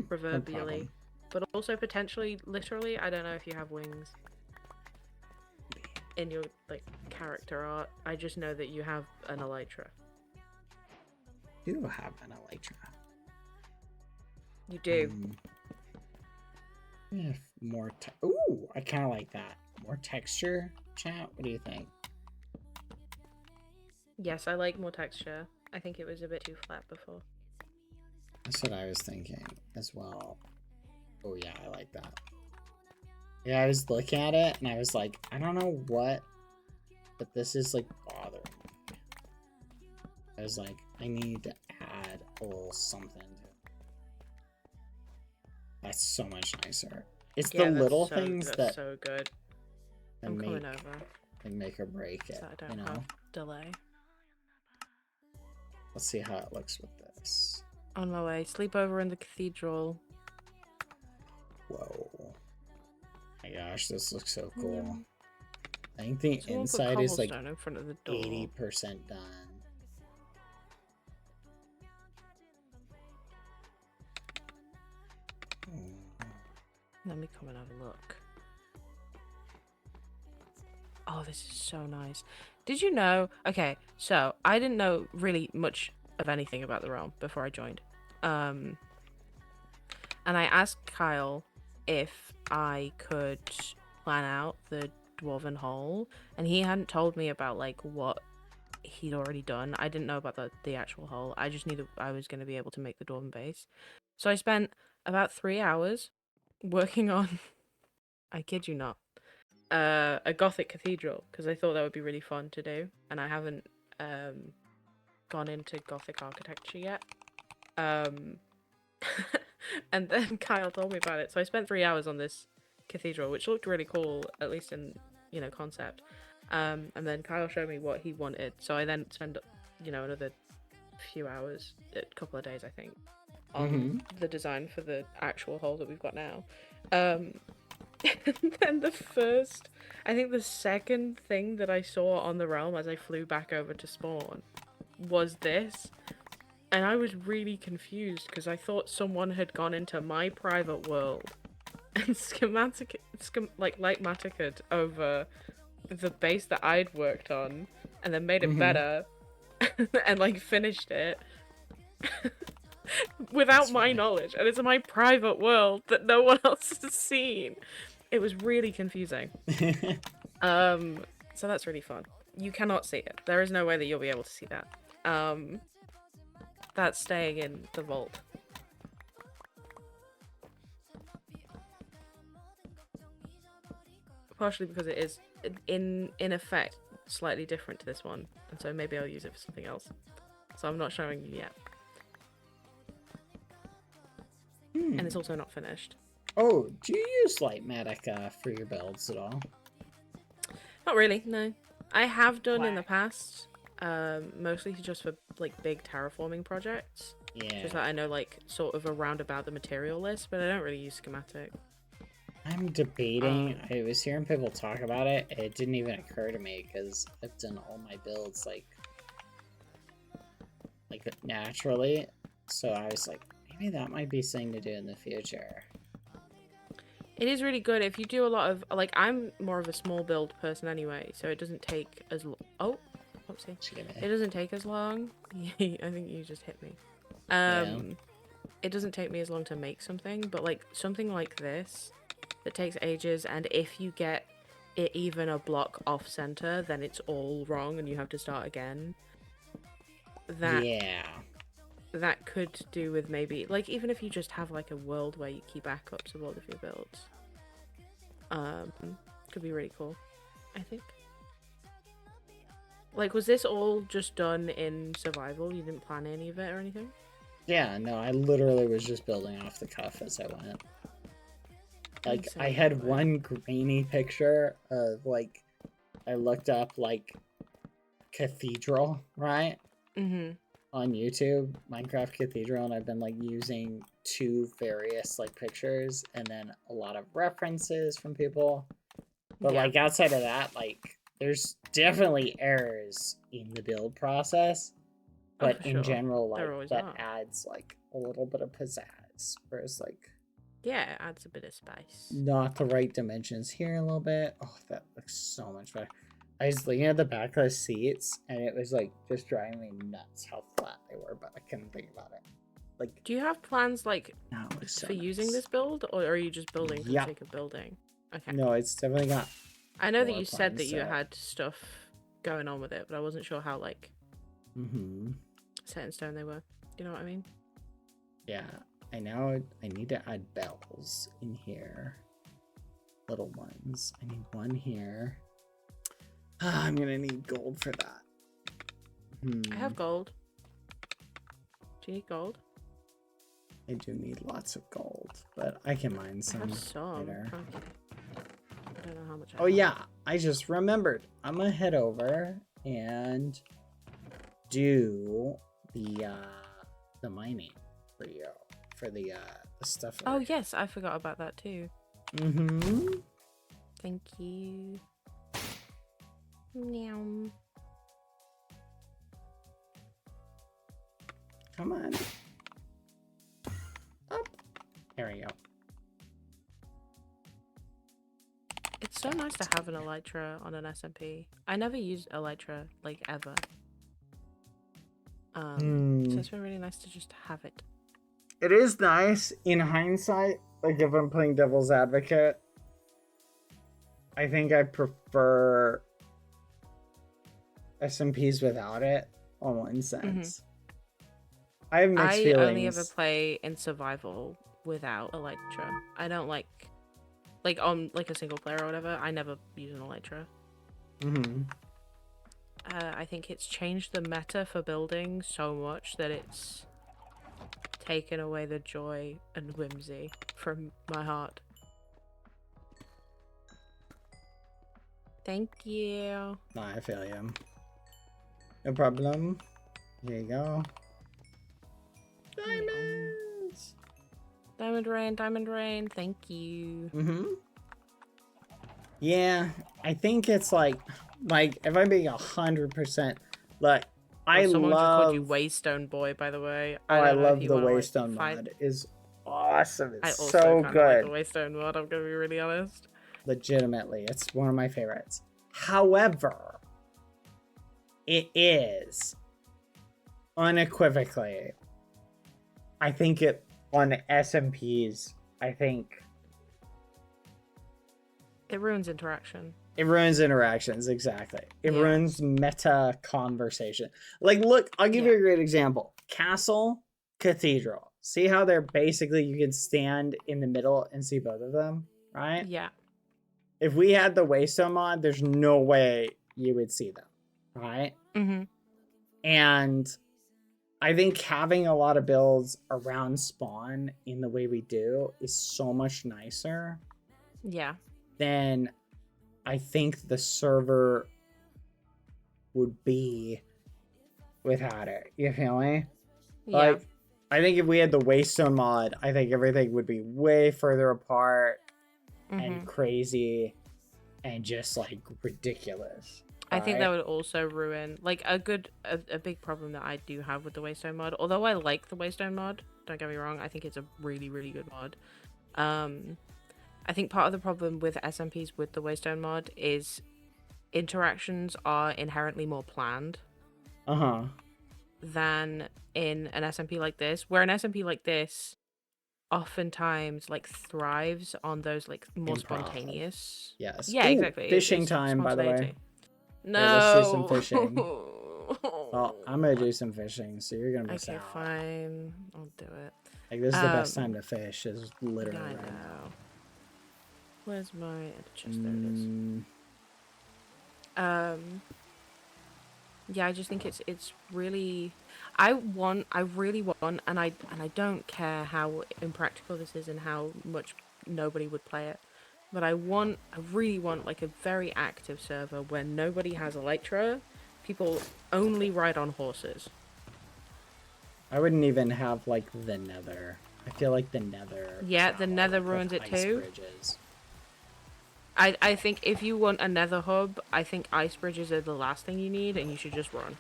proverbially, no, but also potentially literally. I don't know if you have wings in your like character art. I just know that you have an elytra. I do have an elytra. You do. Yeah, more. Ooh, I kind of like that. More texture, chat. What do you think? Yes, I like more texture. I think it was a bit too flat before. That's what I was thinking as well. Oh yeah, I like that. Yeah, I was looking at it and I was like, I don't know what, but this is like bothering me. I was like, I need to add a little something to it. That's so much nicer. It's the little things that so good. I'm coming over. Make or break it. So I don't have delay. Let's see how it looks with this. On my way. Sleepover in the cathedral. Whoa. My gosh, this looks so cool. I think the inside is like in front of the door. 80% done. Let me come and have a look. Oh, this is so nice. Did you know? Okay, so I didn't know really much of anything about the realm before I joined. And I asked Kyle if I could plan out the Dwarven Hole, and he hadn't told me about like what he'd already done. I didn't know about the actual hole. I just knew that I was going to be able to make the Dwarven base. So I spent about 3 hours working on, I kid you not, a Gothic cathedral, because I thought that would be really fun to do, and I haven't gone into Gothic architecture yet. And then Kyle told me about it, so I spent 3 hours on this cathedral, which looked really cool, at least in, you know, concept. And then Kyle showed me what he wanted, so I then spent, you know, another few hours, a couple of days, I think, on the design for the actual hole that we've got now. And then the second thing that I saw on the realm as I flew back over to spawn was this, and I was really confused because I thought someone had gone into my private world and lightmatica'd over the base that I'd worked on, and then made it better, and like finished it without my knowledge, and it's my private world that no one else has seen. It was really confusing. So that's really fun. You cannot see it. There is no way that you'll be able to see that. That's staying in the vault. Partially because it is, in effect, slightly different to this one, and so maybe I'll use it for something else. So I'm not showing you yet. And it's also not finished. Oh, do you use Lightmatic for your builds at all? Not really, no. I have done in the past, mostly just for like big terraforming projects. Yeah. Just that I know, like, sort of around about the material list, but I don't really use schematic. I'm debating. I was hearing people talk about it. It didn't even occur to me because I've done all my builds like naturally. So I was like, maybe that might be something to do in the future. It is really good if you do a lot of, like, I'm more of a small build person anyway, so it doesn't take as oh, whoopsie. It doesn't take as long. I think you just hit me. It doesn't take me as long to make something, but like something like this that takes ages, and if you get it even a block off center, then it's all wrong and you have to start again. That could do with maybe, like, even if you just have like a world where you keep backups of all of your builds, could be really cool, I think. Like, was this all just done in survival? You didn't plan any of it or anything? Yeah, no, I literally was just building off the cuff as I went. Like, I had one grainy picture of, like, I looked up, like, cathedral, right? Mm-hmm. On YouTube, Minecraft Cathedral, and I've been, like, using 2 various, like, pictures, and then a lot of references from people. But, like, outside of that, like, there's definitely errors in the build process. But in general, like, that adds, like, a little bit of pizzazz. Whereas, like... Yeah, it adds a bit of spice. Not the right dimensions here a little bit. Oh, that looks so much better. I was looking at the back of the seats, and it was, like, just driving me nuts how flat they were, but I couldn't think about it. Like, do you have plans, like, so for using this build, or are you just building for the sake of building? Okay. No, it's definitely got... I know that you said that you had stuff going on with it, but I wasn't sure how, like, set in stone they were. Do you know what I mean? Yeah, I know I need to add bells in here. Little ones. I need one here. I'm gonna need gold for that. I have gold. Do you need gold? I do need lots of gold, but I can mine some. I have some. Later. I don't know how much I have. Yeah, I just remembered. I'm gonna head over and do the mining for you for the stuff. Oh yes, I forgot about that too. Thank you. Meow. Come on. Up. There we go. It's so nice to have an elytra on an SMP. I never used elytra, like, ever. So it's been really nice to just have it. It is nice in hindsight. Like, if I'm playing devil's advocate, I think I prefer SMPs without it on one sense. I have mixed feelings. I only ever play in survival without elytra. I don't like on like a single player or whatever. I never use an elytra. I think it's changed the meta for building so much that it's taken away the joy and whimsy from my heart. Thank you. No, I feel you. No problem. Here you go. Diamonds! Diamond rain, thank you. Yeah, I think it's like if I'm being 100%, like, Someone just called you Waystone Boy, by the way. I love the Waystone mod. It's awesome. It's so good. Like the Waystone mod, I'm gonna be really honest. Legitimately, it's one of my favorites. However, it is unequivocally, I think it on SMPs, I think it ruins interaction. It ruins interactions, exactly. It ruins meta conversation. Like, look, I'll give you a great example. Castle, Cathedral. See how they're basically, you can stand in the middle and see both of them, right? Yeah. If we had the Waystone mod, there's no way you would see them, right? And I think having a lot of builds around spawn in the way we do is so much nicer. Yeah. Than I think the server would be without it. You feel me? Yeah. Like, I think if we had the Waystone mod, I think everything would be way further apart and crazy and just like ridiculous. I think right? that would also ruin like a big problem that I do have with the Waystone mod. Although I like the Waystone mod, don't get me wrong, I think it's a really, really good mod. I think part of the problem with SMPs with the Waystone mod is interactions are inherently more planned. Than in an SMP like this, where an SMP like this oftentimes like thrives on those like more Improv. spontaneous. Yes. Yeah, Ooh, exactly. Fishing It's time, by the way. spontaneity. No. Okay, let's do some fishing. Well, I'm gonna do some fishing, so you're gonna miss Okay, out. fine. I'll do it. Like this is the best time to fish. Is literally I right now. know. Where's my chest? There it is. Yeah, I just think it's really I really want and I don't care how impractical this is and how much nobody would play it. But I really want like a very active server where nobody has Elytra. People only ride on horses. I wouldn't even have like the Nether. I feel like the Nether. Yeah, the Nether ruins it too. Bridges. I think if you want a Nether hub, I think ice bridges are the last thing you need, and you should just run.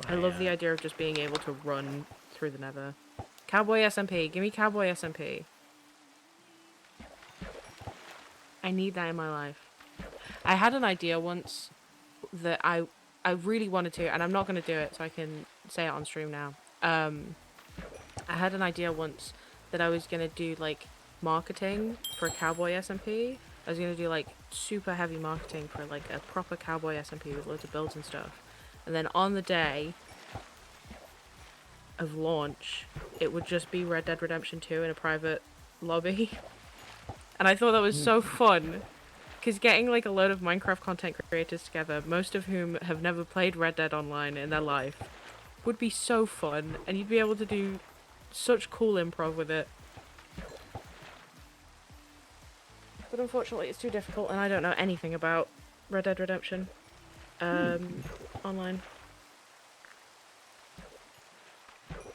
I love the idea of just being able to run through the Nether. Cowboy SMP, give me Cowboy SMP. I need that in my life. I had an idea once that I really wanted to, and I'm not going to do it, so I can say it on stream now. I had an idea once that I was going to do, like, marketing for Cowboy SMP. I was going to do, like, super heavy marketing for, like, a proper Cowboy SMP with loads of builds and stuff. And then on the day of launch, it would just be Red Dead Redemption 2 in a private lobby. And I thought that was so fun. Because getting, like, a load of Minecraft content creators together, most of whom have never played Red Dead Online in their life, would be so fun. And you'd be able to do such cool improv with it. But unfortunately it's too difficult and I don't know anything about Red Dead Redemption online.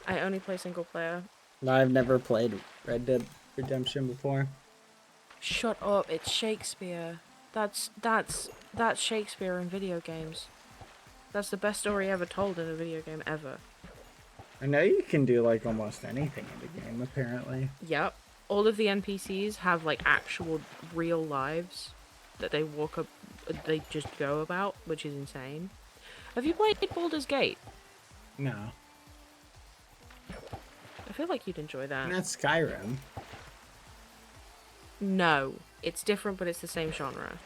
I only play single player. I've never played Red Dead Redemption before. Shut up, it's Shakespeare. That's Shakespeare in video games. That's the best story ever told in a video game ever. I know you can do like almost anything in the game, apparently. Yep. All of the NPCs have like actual real lives that they they just go about, which is insane. Have you played Baldur's Gate? No. I feel like you'd enjoy that. That's Skyrim. No, it's different, but it's the same genre.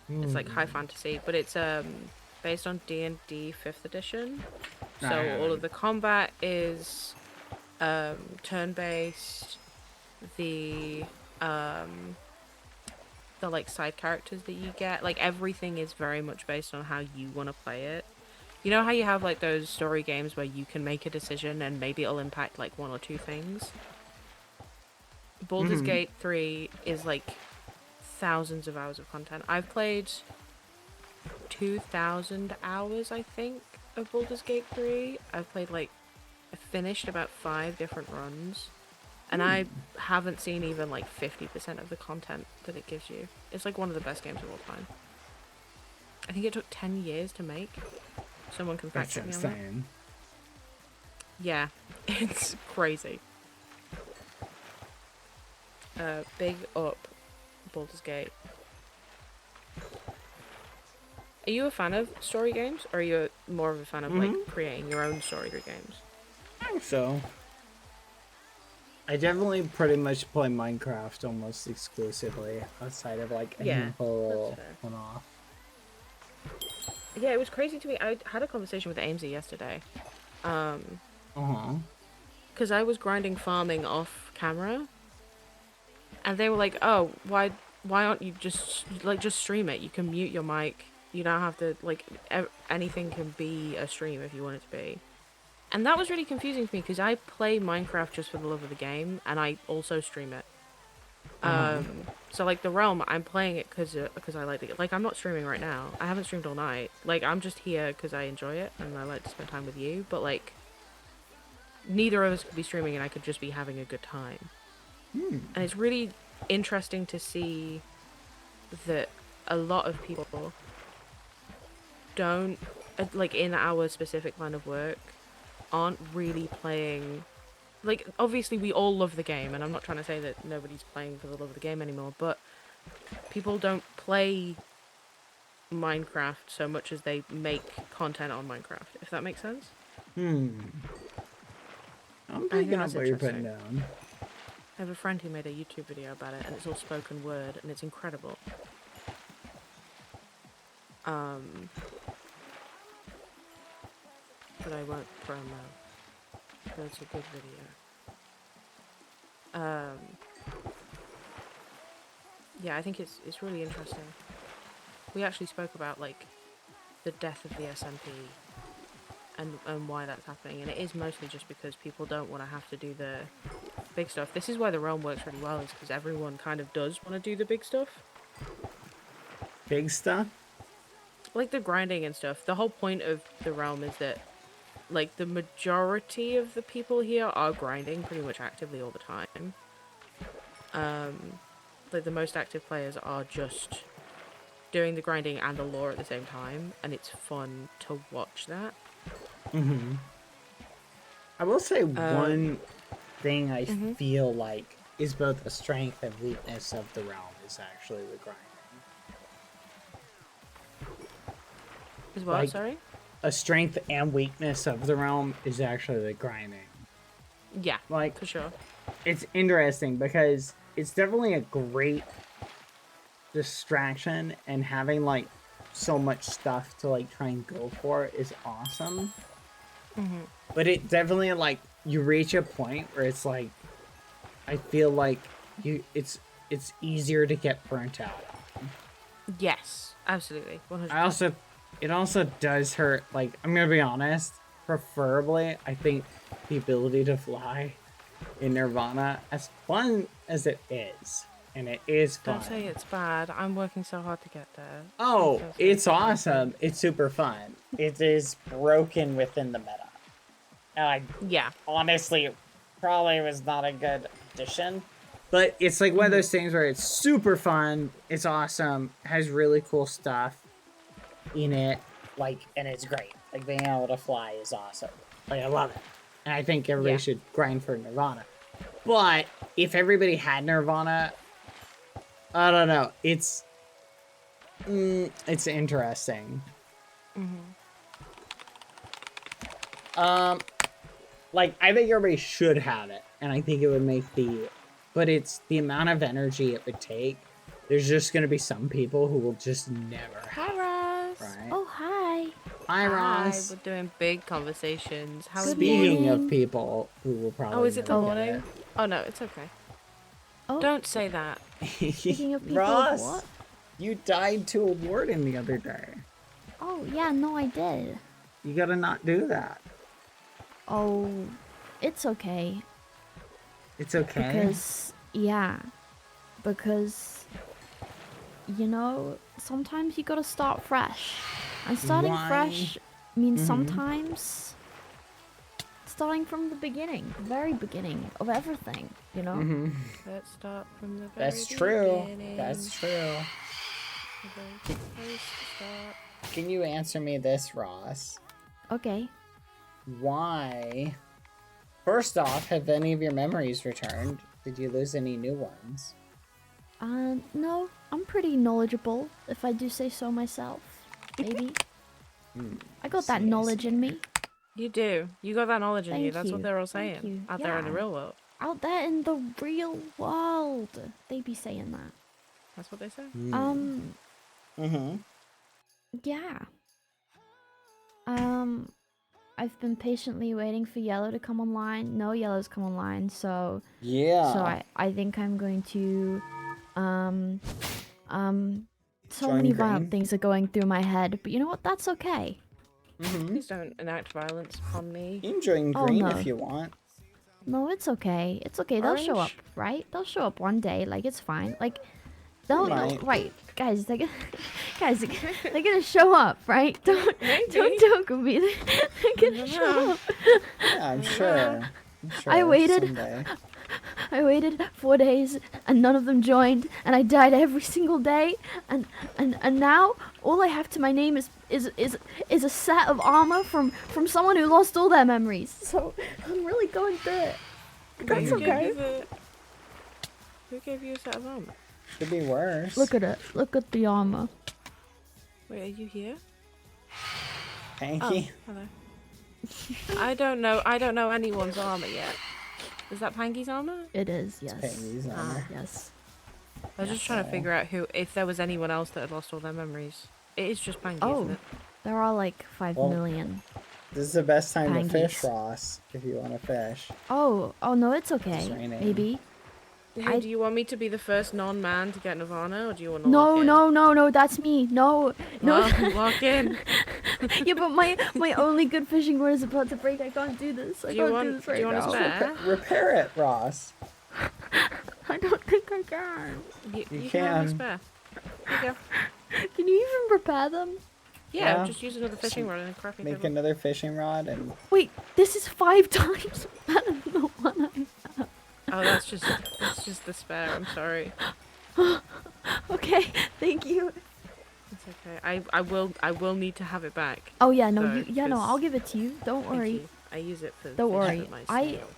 It's like high fantasy, but it's based on D&D 5th edition. So all of the combat is turn-based. The like side characters that you get, like everything is very much based on how you want to play it. You know how you have like those story games where you can make a decision and maybe it'll impact like one or two things? Baldur's Gate 3 is like thousands of hours of content. I've played 2,000 hours, I think, of Baldur's Gate 3. I've finished about 5 different runs. And I haven't seen even like 50% of the content that it gives you. It's like one of the best games of all time. I think it took 10 years to make. Someone can fact check me on that. Yeah, it's crazy. Big up Baldur's Gate. Are you a fan of story games, or are you more of a fan of like creating your own story games? I think so. I definitely pretty much play Minecraft almost exclusively, outside of like a handful one-off. Yeah, it was crazy to me. I had a conversation with Amesy yesterday. Because I was grinding farming off camera. And they were like, oh, why aren't you just stream it? You can mute your mic. You don't have to, like, anything can be a stream if you want it to be. And that was really confusing for me because I play Minecraft just for the love of the game, and I also stream it. So like the realm, I'm playing it because I like it. Like I'm not streaming right now. I haven't streamed all night. Like I'm just here because I enjoy it and I like to spend time with you. But like, neither of us could be streaming and I could just be having a good time. And it's really interesting to see that a lot of people don't, like in our specific line of work, aren't really playing. Like, obviously we all love the game, and I'm not trying to say that nobody's playing for the love of the game anymore, but people don't play Minecraft so much as they make content on Minecraft, if that makes sense. I'm picking up what you're putting down. I have a friend who made a YouTube video about it, and it's all spoken word, and it's incredible. But I won't promo. That's a good video. Yeah, I think it's really interesting. We actually spoke about like the death of the SMP and why that's happening, and it is mostly just because people don't want to have to do the big stuff. This is why the realm works really well, is because everyone kind of does want to do the big stuff. Big stuff? Like the grinding and stuff. The whole point of the realm is that like the majority of the people here are grinding pretty much actively all the time. Like the most active players are just doing the grinding and the lore at the same time, and it's fun to watch that. I will say one thing I feel like is both a strength and weakness of the realm is actually the grinding. Is what? Like, sorry? A strength and weakness of the realm is actually the grinding. Yeah, like for sure. It's interesting because it's definitely a great distraction, and having like so much stuff to like try and go for is awesome. But it definitely, like, you reach a point where it's like, I feel like it's easier to get burnt out on. Yes, absolutely. 100%. It also does hurt. Like, I'm gonna be honest, preferably I think the ability to fly in Nirvana, as fun as it is, and it is fun. Don't say it's bad. I'm working so hard to get there. Oh, it's awesome. It's super fun. It is broken within the meta. And honestly, it probably was not a good addition. But it's like one of those things where it's super fun, it's awesome, has really cool stuff in it, like, and it's great. Like, being able to fly is awesome. Like, I love it. And I think everybody should grind for Nirvana. But if everybody had Nirvana, I don't know. It's interesting. Like, I think everybody should have it, and I think it would make but it's the amount of energy it would take. There's just gonna be some people who will just never have it. Hi, Ross. Right? Oh, hi. Hi, Ross. We're doing big conversations. How Speaking of people who will probably. Oh, is it the never morning? get it. Oh no, it's okay. Oh. Don't say that. Speaking of people, Ross, what? you died to a warden the other day. Oh, yeah, no, I did. You gotta not do that. Oh, it's okay. It's okay? Because, you know, sometimes you gotta start fresh. And starting fresh means sometimes starting from the beginning, the very beginning of everything, you know? Let's start from the very That's true. beginning. That's true. Can you answer me this, Ross? Okay. Why? First off, have any of your memories returned? Did you lose any new ones? No, I'm pretty knowledgeable, if I do say so myself. Maybe. I got that knowledge in me. You do. You got that knowledge in you. Thank That's what you. they're all Thank saying. you. Out there in the Yeah. real world. Out there in the real world, they be saying that. That's what they say. Yeah. I've been patiently waiting for Yellow to come online. No Yellow's come online, so Yeah. So I think I'm going to so Join many Green? violent things are going through my head, but you know what? That's okay. Please don't enact violence upon me. You can join Oh, Green no. if you want. No, it's okay. It's okay. They'll show up, Orange? right? They'll show up one day. Like, it's fine. Like, they'll might. right, guys. They're gonna show up, right? Don't joke with me. They're gonna show up. Yeah, I'm sure. I waited. Someday. I waited 4 days and none of them joined, and I died every single day, and now all I have to my name is a set of armor from someone who lost all their memories. So I'm really going through it. That's okay. Who gave you a set of armor? Could be worse. Look at it. Look at the armor. Wait, are you here? Panky. Oh, hello. I don't know anyone's armor yet. Is that Panky's armor? It is, yes. Panky's armor. Yes. I was just trying to figure out if there was anyone else that had lost all their memories. It is just Panky, Oh, isn't it? there are like 5 Well, million. This is the best time to fish, Pankies. Ross, if you want to fish. Oh no, it's okay. It's raining. Maybe. Hey, do you want me to be the first non-man to get Nirvana, or do you want to No, that's me. No. Lock in. Yeah, but my only good fishing rod is about to break. I can't do this. I can't do this right do you want now. a spare? Repair it, Ross. I don't think I can. You can have a spare. There you go. Can you even repair them? Yeah, Yeah. just use another fishing rod and a crappy Make table. another fishing rod and Wait, this is 5 times better than the one I have. Oh, that's just the spare. I'm sorry. Okay, thank you. It's okay. I will need to have it back. Oh yeah, no, So, no, 'cause- I'll give it to you. Don't Thank worry. you. I use it for Don't fishing worry. myself.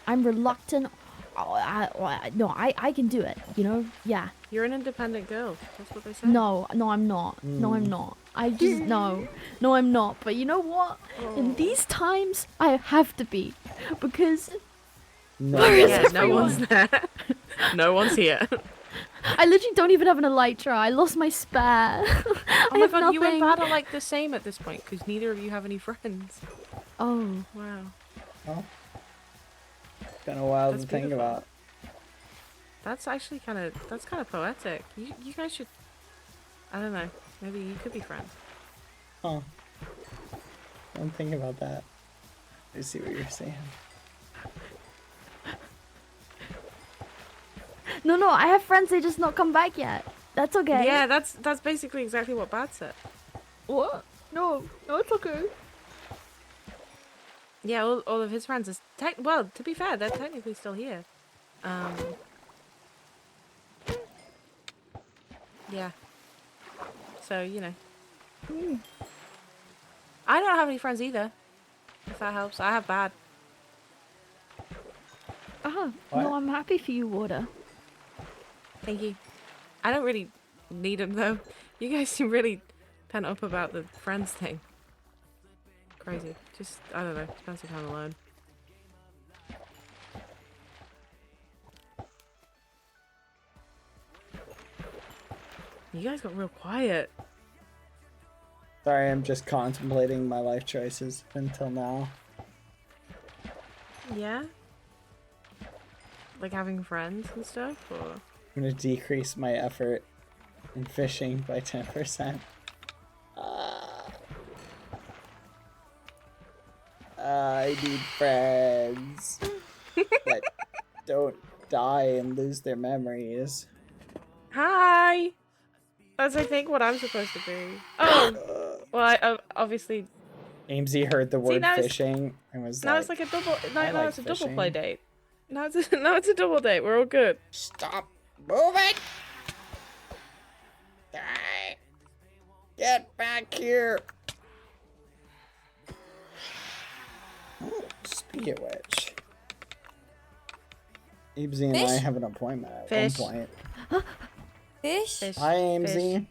I'm reluctant. Oh, I can do it. You know? Yeah. You're an independent girl. That's what they say. No, I'm not. No, I'm not. I just no, I'm not. But you know what? In these times, I have to be, because where is Yeah, no everyone? one's there. No one's here. I literally don't even have an elytra. I lost my spare. Oh I my have god, you and nothing. Bad are like the same at this point because neither of you have any friends. Oh. Wow. oh, kind of wild That's to think beautiful. about. That's actually kind of poetic. You guys should. I don't know. Maybe you could be friends. Huh. Don't think about that. I see what you're saying. No, I have friends. They just not come back yet. That's okay. Yeah, that's basically exactly what Bad said. What? No, it's okay. Yeah, all of his friends is well, to be fair, they're technically still here. Yeah. So, you know. I don't have any friends either. If that helps. I have Bad. No, What? I'm happy for you, Water. Thank you. I don't really need him though. You guys seem really pent up about the friends thing. Crazy. Just, I don't know, spend some time alone. You guys got real quiet. Sorry, I'm just contemplating my life choices until now. Yeah? Like having friends and stuff, or? I'm gonna decrease my effort in fishing by 10%. I need friends that don't die and lose their memories. Hi! That's, I think, what I'm supposed to be. Oh! Well, I obviously... Amesy heard the word now it's- fishing and was Now like, it's like a double... I Now like it's a double fishing. play date. Now it's a double date. We're all good. Stop moving! Die! Get back here! Oh, speaking of which, Amesy and I Fish? have an appointment at Fish. one point. Fish? Fish. Hi, Amesy. Fish.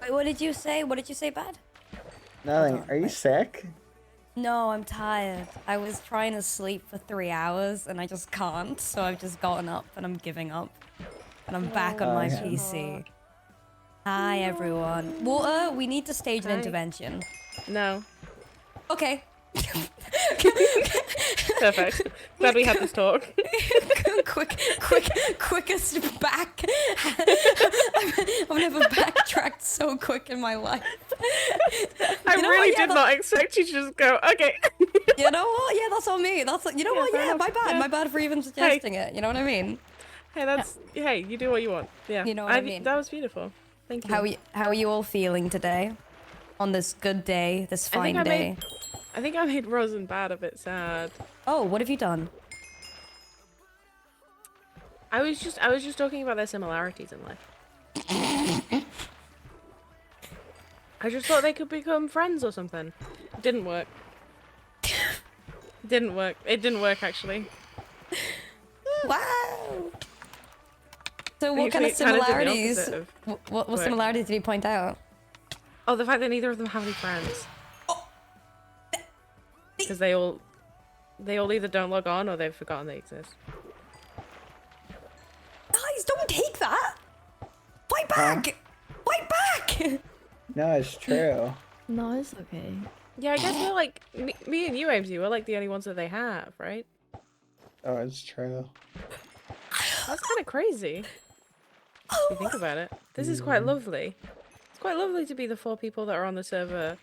Wait, what did you say? What did you say, Bad? Nothing. Are you sick? No, I'm tired. I was trying to sleep for 3 hours and I just can't, so I've just gotten up and I'm giving up. And I'm back on my Okay. PC. Hi, everyone. Water, we need to stage an Hi. intervention. No. Okay. Perfect. Glad we had this talk. quickest back. I've never backtracked so quick in my life. I really did not expect you to just go, okay. You know what? Yeah, that's on me. That's you know what? fair Yeah, enough. my bad. Yeah. My bad for even suggesting it. You know what I mean? Hey, you do what you want. Yeah. You know what I mean? That was beautiful. Thank you. How are you all feeling today? On this good day, this fine day. I think I made Rosen bad a bit sad. Oh, what have you done? I was just talking about their similarities in life. I just thought they could become friends or something. It didn't work. It didn't work actually. Wow. So what Actually, kind of it kinda did the similarities? opposite of What work. similarities did he point out? Oh, the fact that neither of them have any friends. Because they all either don't log on or they've forgotten they exist. Guys, don't take that. Fight back. Fight back. No, it's true. No, it's okay. Yeah, I guess we're like me and you, Amesy, we're like the only ones that they have, right? Oh, it's true. That's kind of crazy. If you think about it, this is quite lovely. It's quite lovely to be the 4 people that are on the server.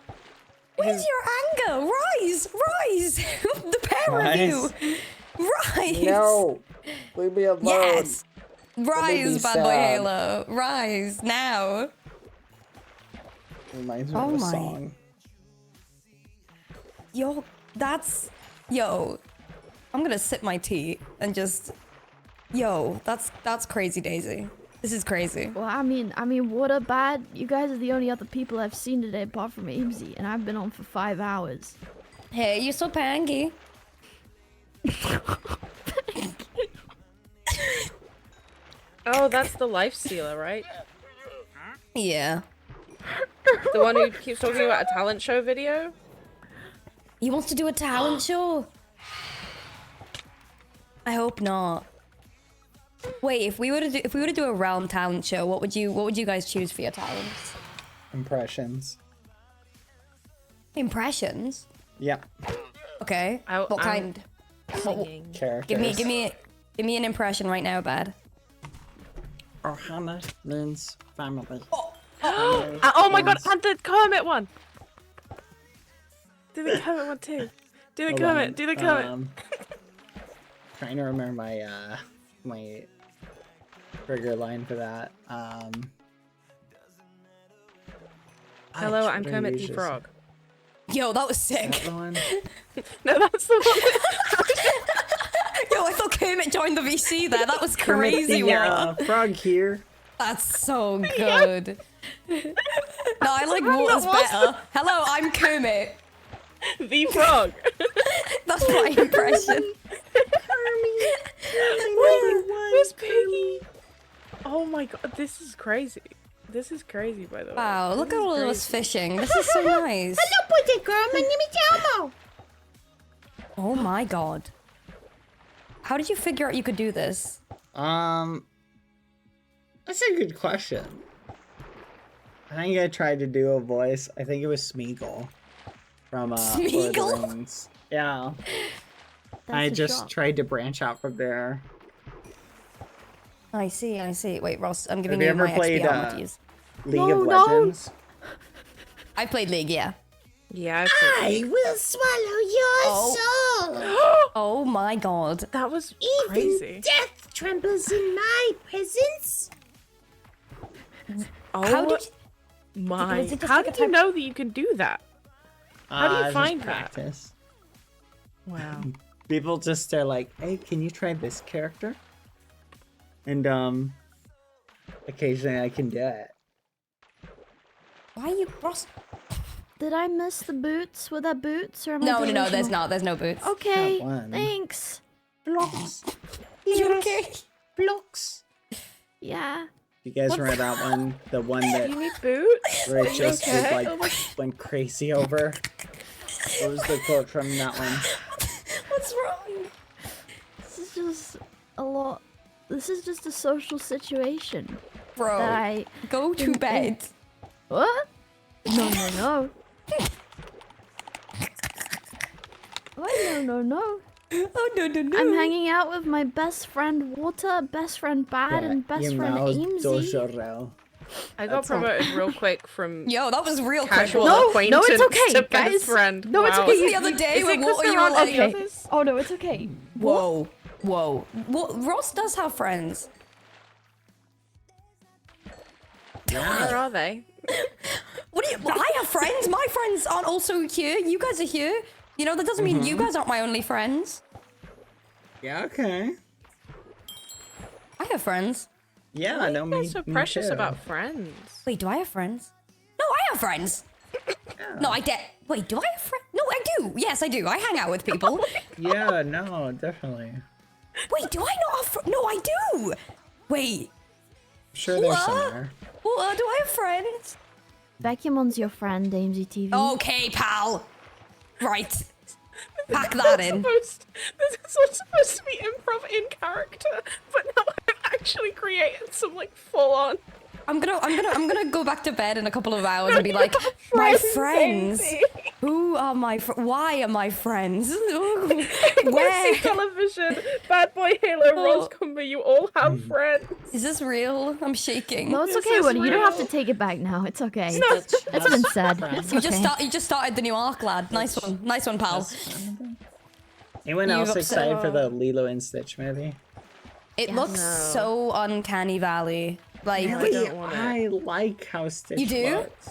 Where's your anger? Rise, rise. The pair of you. Rise. No, leave me alone. Yes. me Rise, be bad boy sad. Halo. Rise now. Reminds me Oh of a my. song. Yo, yo. I'm gonna sip my tea and just. Yo, that's crazy, Daisy. This is crazy. Well, I mean, what a bad. You guys are the only other people I've seen today apart from Amesy, and I've been on for 5 hours. Hey, you're so pangy. Oh, that's the life stealer, right? Yeah. The one who keeps talking about a talent show video. He wants to do a talent show. I hope not. Wait, if we were to do a realm talent show, what would you guys choose for your talents? Impressions. Impressions. Yeah. Okay. What kind? Characters. Give me an impression right now, bad. Ohana means family. Oh my god, and the Kermit one! Do the Kermit one too. Do the Hold Kermit, on, do the Kermit. Trying to remember my my trigger line for that. Hello, I'm what I Kermit the usually Frog. Yo, that was say. sick. That the one? No, that's the one. Yo, I thought Kermit joined the VC there. That was Kermit crazy. the, frog here. That's so good. No, I like Water's better. Hello, I'm Kermit. The Frog. That's my impression. Where's Piggy? Oh my god, this is crazy. This is crazy, by the way. Wow, look This at is all of crazy. us fishing. This is so nice. Hello, pretty girl. My name is Elmo. Oh my god. How did you figure out you could do this? That's a good question. I think I tried to do a voice. I think it was Smeagol from Lord of the Smeagol? Rings. Yeah. That's I a just shock. tried to branch out from there. I see, I see. Wait, Ross, I'm giving Have you you ever my played, XP armor to use. League No, of no. Legends? I played League, yeah. Yeah, I will swallow your soul. Oh my god. that was Even crazy. death trembles in my presence. Oh How did my! was it just How like a did you type- know that you can do that? How do you just find that? practice. Wow. People just are like, hey, can you try this character? And occasionally I can do it. Why are you Ross? Did I miss the boots? Were there boots or am I No, there's delusional? not. There's no boots. Okay, Got one. thanks. Blocks. You okay? Blocks. Yeah. You guys remember that one? The one that You need boots? where it just was okay? like Oh my- went crazy over. What was the quote from that one? What's wrong? This is just a lot. This is just a social situation Bro, that I. go to bed. What? No. What? No. Oh no no no! I'm hanging out with my best friend Water, best friend Bad, and best friend Aimsy. I got promoted real quick from Yo, that was real casual quick. acquaintance it's okay, to guys. best friend. No, it's Wow. okay. The other day Is when it 'cause what there you aren't were any like, others? Oh no, it's okay. whoa, whoa. What? Ross does have friends. Where are they? What do you? I have friends. My friends aren't also here. You guys are here. You know that doesn't mean you guys aren't my only friends. Yeah, okay. I have friends. Yeah, Why no, are you me, guys so me precious too. about friends? Wait, do I have friends? No, I have friends. No, I did. Wait, do I have friends? No, I do. Yes, I do. I hang out with people. Yeah, no, definitely. Wait, do I not have? No, I do. Wait. I'm sure there's What? somewhere. What? Do I have friends? Beckyamon's your friend, Aimsy TV. Okay, pal. Right. Pack that in. This is all supposed to be improv in character, but now I've actually created some like full on. I'm gonna go back to bed in a couple of hours and be like, my friends. Who are my why are my friends? Where? Television, Bad Boy Halo, Rose Cumber, you all have friends. Is this real? I'm shaking. No, it's This okay, is Woody. You don't have to real. take it back now. It's okay. No. It's been said. It's You okay. just started the new arc, lad. Nice one, pal. Anyone You else upset- excited for the Lilo and Stitch movie? It looks so uncanny valley. Like Really, I like how Stitch You do? looks.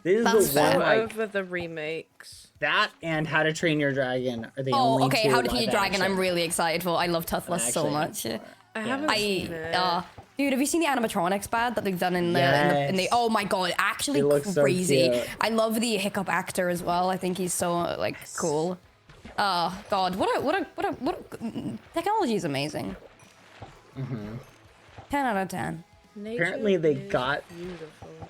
This That's is the one, fair. like, Over the remakes. that and How to Train Your Dragon are the only okay, two How to Train Your live Dragon. I'm action. really excited for. I love Toothless so much. I haven't seen it. Dude, have you seen the animatronics bad that they've done in the oh my god, actually They look so crazy. cute. I love the Hiccup actor as well. I think he's so like cool. Oh god, what a technology is amazing. 10 out of 10. Apparently they got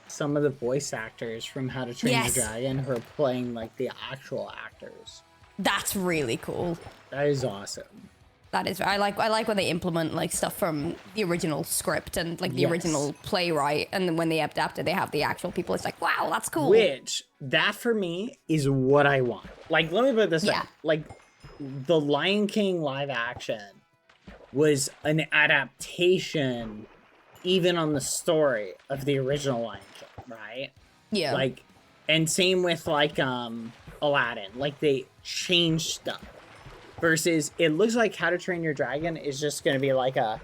some of the voice actors from How to Train Yes. Your Dragon who are playing like the actual actors. That's really cool. That is awesome. That is, I like when they implement like stuff from the original script and like the Yes. original playwright, and then when they adapt it, they have the actual people. It's like, wow, that's cool. Which, that for me is what I want. Like, let me put it this way. Yeah. Like, the Lion King live action was an adaptation, even on the story of the original Lion King, right? Yeah. Like, and same with like Aladdin. Like, they changed stuff. Versus, it looks like How to Train Your Dragon is just gonna be like a,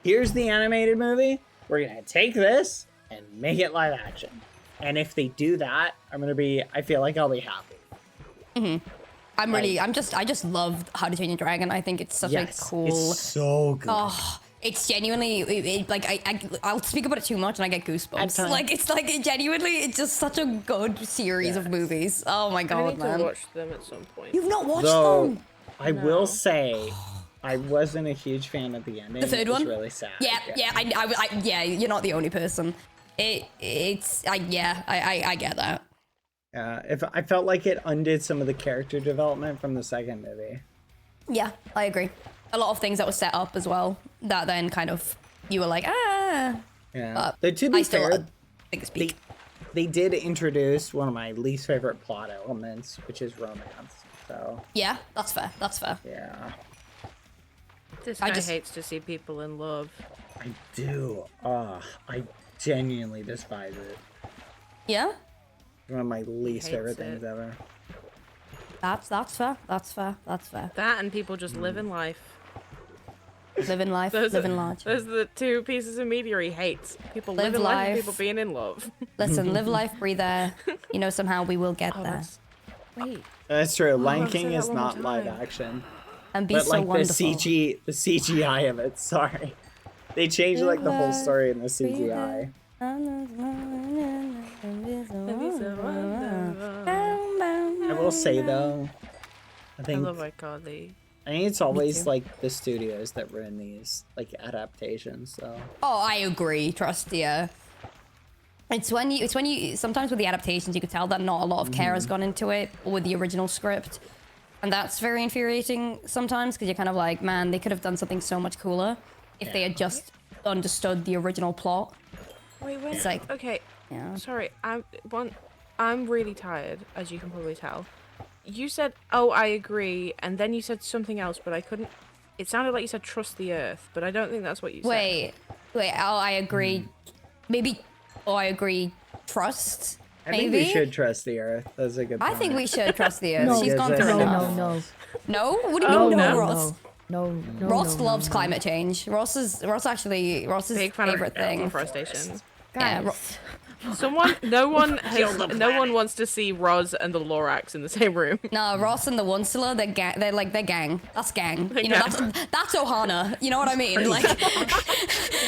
here's the animated movie. We're gonna take this and make it live action. And if they do that, I feel like I'll be happy. I just love How to Train Your Dragon. I think it's such a cool. It's so good. Oh, it's genuinely I'll speak about it too much and I get goosebumps. Like it's genuinely, it's just such a good series of movies. Oh my I god, need man! to watch them at some point. You've not watched Though, them? I will say, I wasn't a huge fan of the ending. The third It was one? really sad. Yeah. Yeah, you're not the only person. I get that. If I felt like it undid some of the character development from the second movie. Yeah, I agree. A lot of things that were set up as well that then kind of you were like, ah. Yeah. Though, to be fair, think it's peak. they did introduce one of my least favorite plot elements, which is romance. So Yeah, that's fair. That's fair. yeah, This I guy just- hates to see people in love. I do. I genuinely despise it. Yeah, One of my least Hates favorite it. things ever. that's fair. That's fair. That's fair. That and people just living life. Living life, living large. Those are the two pieces of media he hates. People Live living life and life. people being in love. Listen, live life, breathe air. You know, somehow we will get there. Wait. That's true. Lion I've said King that is one more not live time. action. And be But so like wonderful. the CGI of it, sorry. They changed like the whole story in the CGI. I will say though, I I think love iCarly. I think it's always like the studios that ruin these like adaptations. So Oh, I agree. Trust, yeah. It's when you sometimes with the adaptations you could tell that not a lot of care has gone into it or with the original script, and that's very infuriating sometimes because you're kind of like, man, they could have done something so much cooler if they had just understood the original plot. Wait, It's like, okay. yeah. Sorry, I'm really tired, as you can probably tell. you said, "Oh, I agree," and then you said something else, but I couldn't. It sounded like you said "trust the earth," but I don't think that's what you said. Wait. Oh, I agree. Maybe. Oh, I agree. Trust. I think we should trust the earth. That's a good point. I think we should trust the earth. No, She's gone through enough. No. What do you mean, no, Ross? No. Ross loves climate Ross's Big fan favorite of thing. deforestation. Yeah, Guys. No one wants to see Roz and the Lorax in the same room. No, Ross and the Onceler, they're gang. That's gang. You know, that's Ohana. You know what I mean? Like,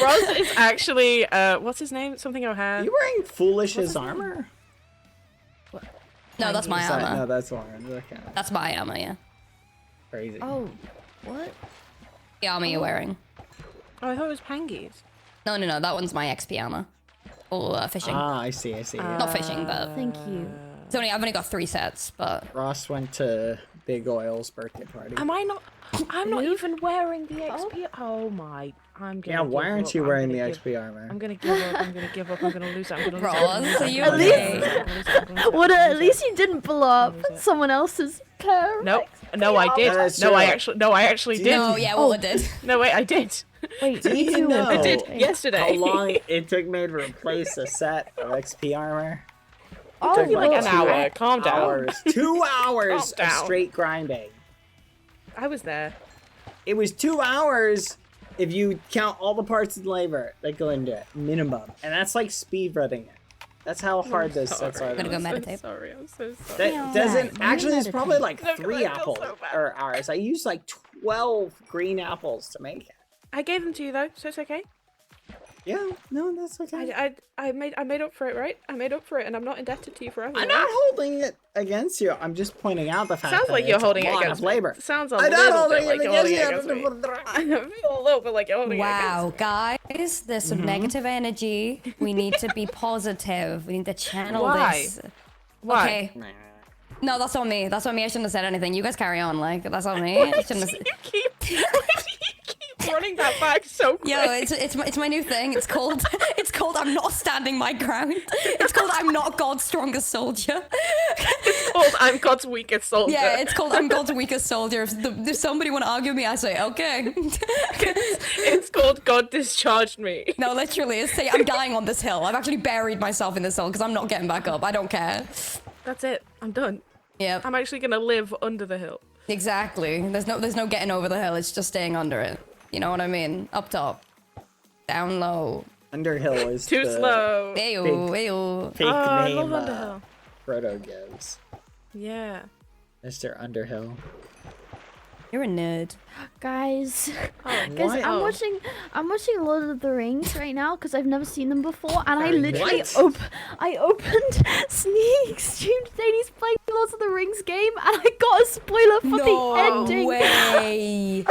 Roz is actually what's his name? Something O'Hare. You wearing Foolish's armor? no, that's my armor. No, that's Lauren. Okay. That's my armor, yeah. Crazy. Oh, what? The armor you're wearing. Oh, I thought it was Pangy's. No, that one's my XP armor. Or fishing. Ah, I see. Not fishing, but Thank you. I've only got 3 sets, but Ross went to Big Oil's birthday party. Am I not? I'm not even wearing the XP. Oh my! I'm gonna. Yeah, why give aren't up. you I'm wearing the gonna XP armor? I'm gonna give up. I'm gonna give up. I'm gonna lose it. I'm gonna lose Ross, it. are you okay? What? At least you didn't blow up someone else's pair. No, I did. That's No, true. I actually did. No, yeah, well, it did. No, wait, I did. Wait, Do you know I did yesterday. how long it took me to replace a set of XP armor? Oh, took like an 2 hour. Calm down. hours. 2 hours Calm of down. straight grinding. I was there. It was 2 hours if you count all the parts and labor that go into it, minimum. And that's like speed running it. That's how hard those sets are. I'm gonna go I'm meditate. so sorry. I'm so sorry. That doesn't actually. It's probably like No, 'cause 3 I feel apples so bad. or hours. I used like 12 green apples to make it. I gave them to you though, so it's okay. Yeah, no, that's okay. I made up for it, right? I made up for it, and I'm not indebted to you forever. I'm right? not holding it against you. I'm just pointing out the fact Sounds that like you're it's holding a it lot against of labor. me. Sounds a I'm not little holding bit like it you're holding it against against you. me. I feel a little bit like you're holding it against Wow, guys, there's some negative energy. We need to be positive. We need to channel Why? this. Why? Okay. No, that's on me. That's on me. I shouldn't have said anything. You guys carry on. Like, that's on me. I shouldn't have... You keep running that back so quick. Yo, it's my new thing. It's called I'm not standing my ground. It's called I'm not God's strongest soldier. It's called I'm God's weakest soldier. Yeah, it's called I'm God's weakest soldier. If somebody want to argue with me, I say okay. It's called God discharged me. No, literally, it's say I'm dying on this hill. I've actually buried myself in this hill because I'm not getting back up. I don't care. That's it. I'm done. Yep. I'm actually gonna live under the hill. Exactly. There's no getting over the hill. It's just staying under it. You know what I mean? Up top, down low. Underhill is Too the slow. Ayo, ayo. fake I name love Underhill. Frodo gives. Yeah. Mr. Underhill. You're a nerd. Guys, What? I'm watching Lord of the Rings right now because I've never seen them before, and I literally What? I opened Sneak Stream today and he's playing Lord of the Rings game, and I got a spoiler for the ending. Way.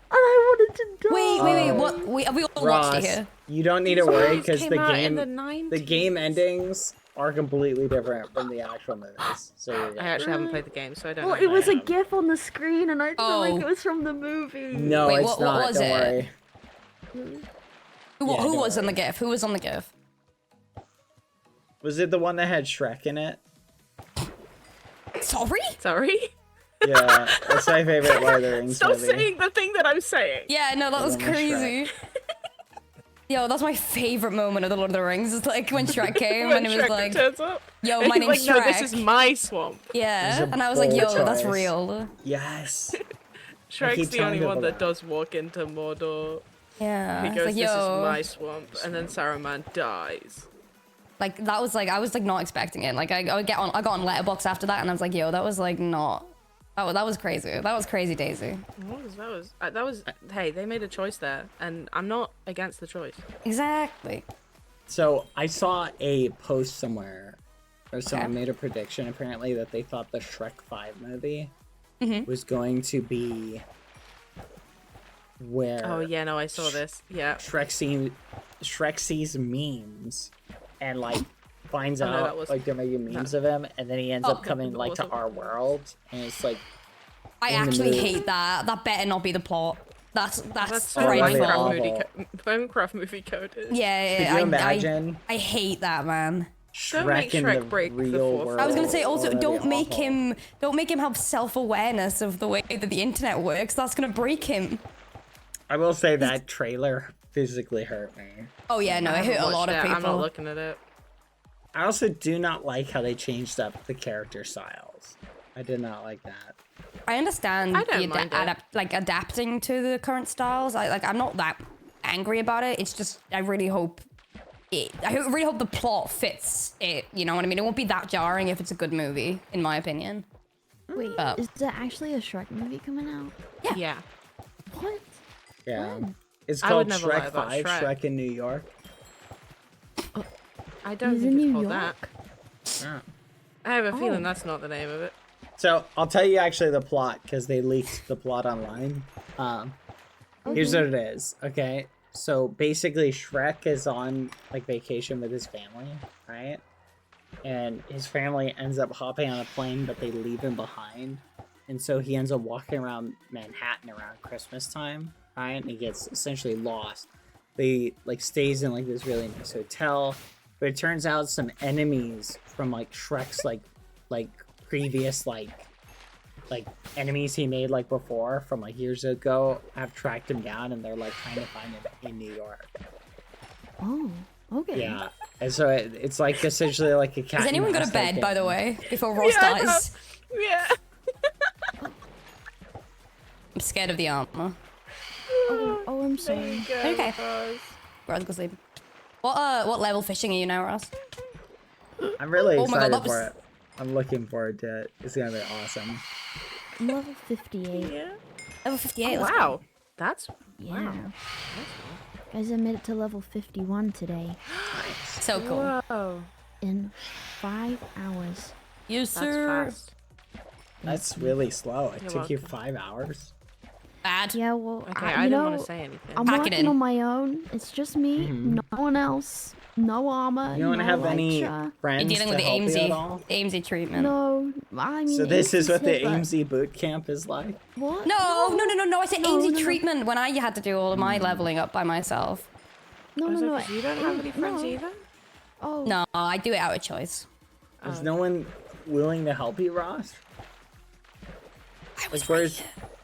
And I wanted to die. Wait. What? Have we all Ross, watched it here? you don't need to These worry movies because came the out in game, the the game 90s. endings are completely different from the actual movies. So you're good. I actually haven't played the game, so I don't Well, know. it was a GIF on the screen, and I felt like Oh. it was from the movie. No, Wait, it's what not. was Don't it? worry. Who Yeah, don't was in the worry. GIF? Who was on the GIF? Was it the one that had Shrek in it? Sorry? Sorry? Yeah, that's my favorite Lord of the Rings Stop movie. saying the thing that I'm saying. Yeah, no, that was one was crazy. Yo, that's my favorite moment of the Lord of the Rings. It's like when Shrek came When and he was Shrek like, turns up. "Yo, And my he's name's like, Shrek." no, this is my swamp. Yeah, It's a and I was like, bold "Yo, that's choice. real." Yes. Shrek's keep the telling only people one that that. does walk into Mordor. Yeah, He it's goes, like, this is "Yo." my swamp, and then Saruman dies. Like that was like I was like not expecting it. Like I got on Letterboxd after that, and I was like, "Yo, that was like not." That was crazy. That was crazy, Daisy. That was. Hey, they made a choice there, and I'm not against the choice. Exactly. So I saw a post somewhere, or someone Okay. made a prediction apparently that they thought the Shrek 5 movie Mm-hmm. was going to be where Oh yeah, no, I saw this. Yeah. Shrek sees memes and like finds Oh, no, that out was- like they're making memes of him, and then he ends up coming that like to wasn't- our world, and it's like I In the actually mood. hate that. That better not be the plot. That's That's so Oh, that'd be dreadful. awful. Minecraft movie code is. Yeah, Could you imagine I hate that, man. Don't make in Shrek the break the real fourth world. I was gonna say also, that'd be don't make awful. him have self-awareness of the way that the internet works. That's gonna break him. I will say that trailer physically hurt me. Oh yeah, no, it hurt a lot of people. I'm not looking at it. I also do not like how they changed up the character styles. I did not like that. I understand I don't mind it. adapting to the current styles. I'm not that angry about it. It's just I really hope the plot fits it. You know what I mean? It won't be that jarring if it's a good movie, in my opinion. Wait, is there actually a Shrek movie coming out? Yeah. What? Yeah. When? It's I called would never lie Shrek about 5, Shrek. Shrek in New York. I don't He's think in it's New called York? that. Yeah. I have a feeling Oh. that's not the name of it. So I'll tell you actually the plot because they leaked the plot online. Here's what it is. Okay, so basically Shrek is on like vacation with his family, right? And his family ends up hopping on a plane, but they leave him behind, and so he ends up walking around Manhattan around Christmas time, right? And he gets essentially lost. They like stays in like this really nice hotel, but it turns out some enemies from like Shrek's like previous like enemies he made like before from like years ago have tracked him down, and they're like trying to find him in New York. Oh, okay. Yeah, and so it's like essentially like a cat. Has anyone got a bed, by the way, before Ross dies? Yeah. I'm scared of the armor. Oh, I'm sorry. Okay. Ross, go sleep. What level fishing are you now, Ross? I'm really Oh my God, excited that for was- it. I'm looking forward to it. It's gonna be awesome. I'm level 58. Yeah. Level 58. Oh, let's go. wow. That's Yeah. Guys, I made it to level 51 today. So cool. Whoa. In 5 hours. Yes, That's sir. fast. That's really slow. It You're took you welcome. 5 hours. Bad. Yeah, well, Okay, you I didn't know, want to say anything. I'm Pack it working in. on my own. It's just me, no one else, no armor. You don't no have any lecture. friends You're dealing to with the help you at all? AMZ treatment. No, I mean. So this is what the here, but- AMZ boot camp is like. What? No. I said No, AMZ no. treatment when I had to do all of my leveling up by myself. No, Is it no. 'cause you don't have any friends no. either? Oh. No, I do it out of choice. Is no one willing to help you, Ross? Like,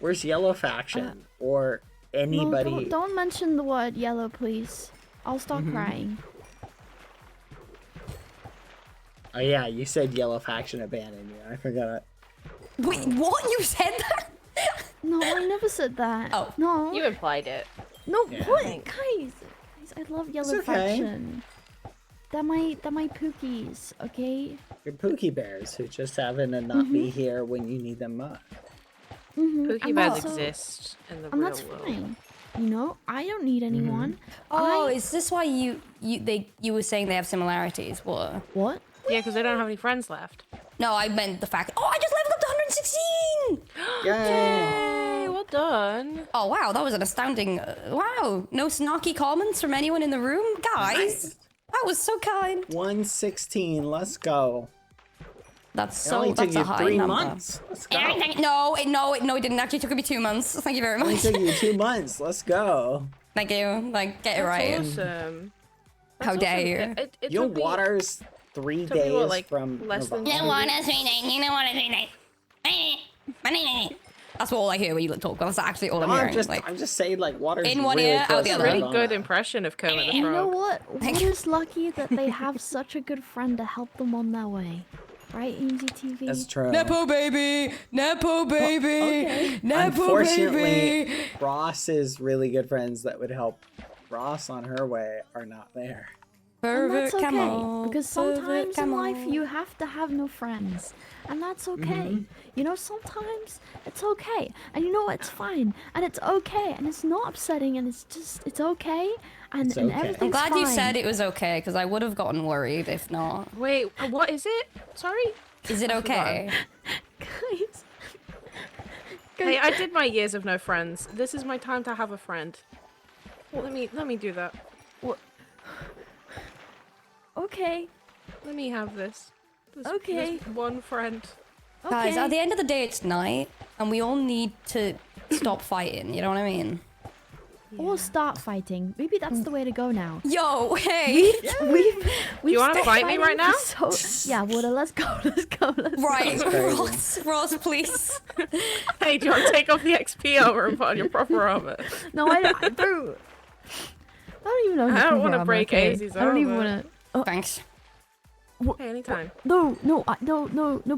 where's Yellow Faction or anybody? No, don't mention the word yellow, please. I'll start crying. Oh yeah, you said Yellow Faction abandoned you. I forgot. Wait, what? You said that? No, I never said that. Oh. No. You implied it. No, Yeah. what? Guys, I love Yellow okay. Faction. They're my pookies, okay? You're Pookie Bears who just happen to not be here when you need them most. Pookie And Bears also- exist in the And real that's world. fine. You know, I don't need anyone. Oh, is this why you were saying they have similarities? What? Yeah, because they don't have any friends left. No, I meant the fact. Oh, I just leveled up to 116. Yay! Hey, well done. Oh wow, that was an astounding. Wow, no snarky comments from anyone in the room, guys. That was so kind. 116. Let's go. That's It only so. took That's you a high 3 number. months. Let's go. No, it didn't. Actually, it took me 2 months. Thank you very It only much. took you 2 months. Let's go. Thank you. Like, get it right. Awesome. How dare you? It Your took me- water's 3 took me, days what, like, from less than November. You want to say that? You don't want to say that. That's all I hear when you talk. That's actually all I'm No, hearing. I'm just saying, like, water's In one really ear, out close the to other. Really Madonna. good impression of Kermit the You know Frog. what? What is lucky that they have such a good friend to help them on their way. Right, MZTV? That's true. Nepo baby, Nepo baby, okay. Nepo Unfortunately, baby. Ross's really good friends that would help Ross on her way are not there. And that's Pervert okay, camel, because pervert sometimes in life camel. you have to have no friends, and that's okay. You know, sometimes it's okay, and you know it's fine, and it's okay, and it's not upsetting, and it's okay, and, It's and okay. everything's I'm glad you fine. said it was okay, because I would have gotten worried if not. Wait, what is it? Sorry? Is it okay? Guys. Hey, I did my years of no friends. This is my time to have a friend. Well, let me do that. Okay. Let me have this. Okay. This one friend. Guys, Okay. at the end of the day, it's night, and we all need to stop fighting. You know what I mean? Or start fighting. Maybe that's the way to go now. Yo, hey. We've you want to stopped fight me right fighting now? for yeah, Water, let's go. Let's go. Right, go. Ross, please. Hey, do you want to take off the XP armor and put on your proper armor? No, I bro. I don't even know. I don't want to to break Aizy's armor. I don't even want to. Thanks. Hey, anytime. No,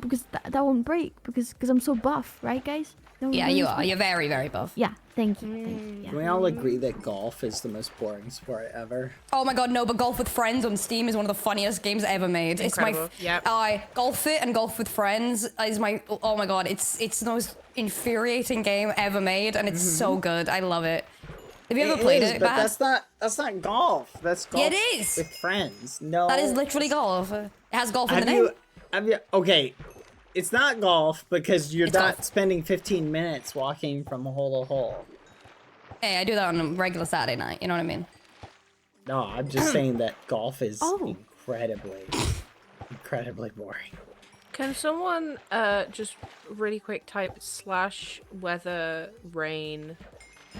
because that won't break because I'm so buff, right, guys? No, Yeah, you are. You're very, very buff. Yeah, thank you. Thank you. Yeah. Can we all agree that golf is the most boring sport ever? Oh my god, no, but Golf with Friends on Steam is one of the funniest games ever made. Incredible. It's my Yep. Golf It and Golf with Friends is my oh my god, it's the most infuriating game ever made and it's so good. I love it. Have you ever played it? But Bad? that's not golf. That's golf Yeah, it is. with friends. No. That is literally golf. It has golf in Have the name. okay, it's not golf because you're It's not golf. spending 15 minutes walking from hole to hole. Hey, I do that on a regular Saturday night, you know what I mean? No, I'm just saying that golf is Oh. incredibly boring. Can someone just really quick type /weather rain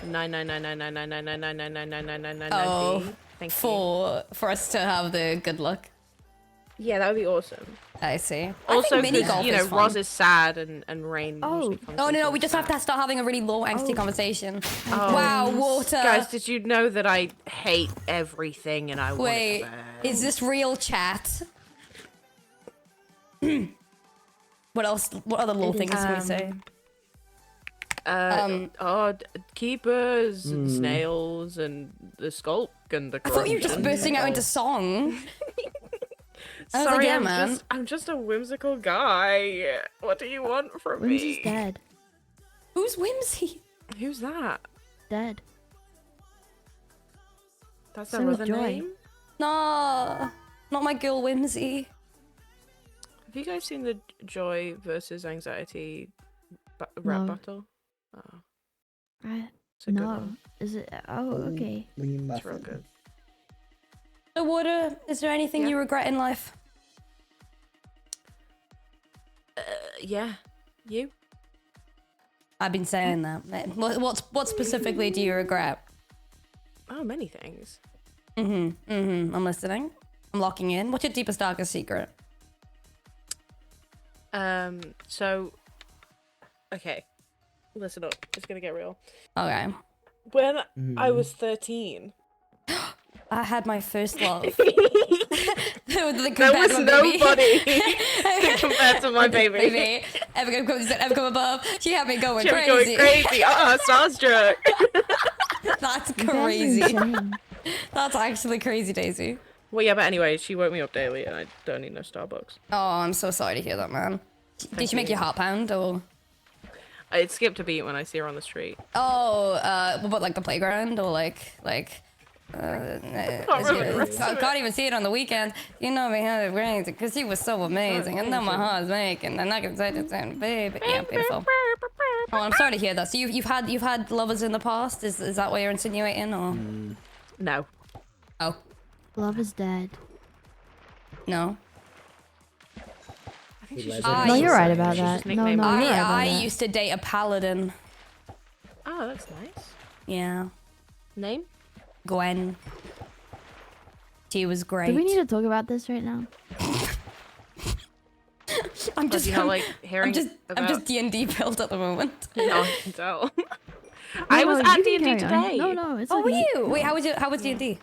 99999999999999999? Oh, Thank you. for us to have the good luck. Yeah, that would be awesome. I see. Also, I think mini golf you know, is fun. Roz is sad and Rain. usually comes Oh into no, we just have sad. to start having a really low angsty conversation. Oh. Wow, Water. Guys, did you know that I hate everything and I want it Wait, to bad? is this real chat? What else? What other little things can we say? Keepers and snails and the skulk and the I thought you were just corruption. bursting out into song. I was Sorry, like, yeah, man. I'm just a whimsical guy. What do you want from me? Whimsy's dead. Who's Whimsy? Who's that? Dead. That's So her is other Joy. name? No, not my girl Whimsy. Have you guys seen the Joy versus Anxiety rap No. battle? Oh, it's a good No. one. Is it? Oh, okay. It's real good. So, Water, is there anything you regret in life? Yeah. You? I've been saying that. What specifically do you regret? Oh, many things. I'm listening. I'm locking in. What's your deepest, darkest secret? So, okay. Listen up. It's gonna get real. Okay. When I was 13, I had my first love. there was nobody compared to my baby. Ever come above. She had me going She was crazy. going crazy. Starstruck. That's You guys are crazy. insane. That's actually crazy, Daisy. Well, yeah, but anyway, she woke me up daily, and I don't need no Starbucks. Oh, I'm so sorry to hear that, man. Did she make you. your heart pound, or? I'd skipped a beat when I see her on the street. Oh, what about like the playground, or I can't even see it on the weekend. You know me, how it rains, because she was so amazing, and then my heart's making, and I can say the same, baby. Yeah, beautiful. Oh, I'm sorry to hear that. So you've had lovers in the past? Is that what you're insinuating, or? No. Oh, Love is dead. no. I think she's just Ah, No, you you're right said- about she's that. just No, nicknamed no, her. you're right about I that. used to date a paladin. Oh, that's nice. Yeah, Name? Gwen. She was great. Do we need to talk about this right now? I'm Do just, you not like hearing I'm just D&D built at the moment. No, I can tell. No, I was no, at you can D&D carry on. today. No, it's Oh, were okay. you? Wait, how was D&D?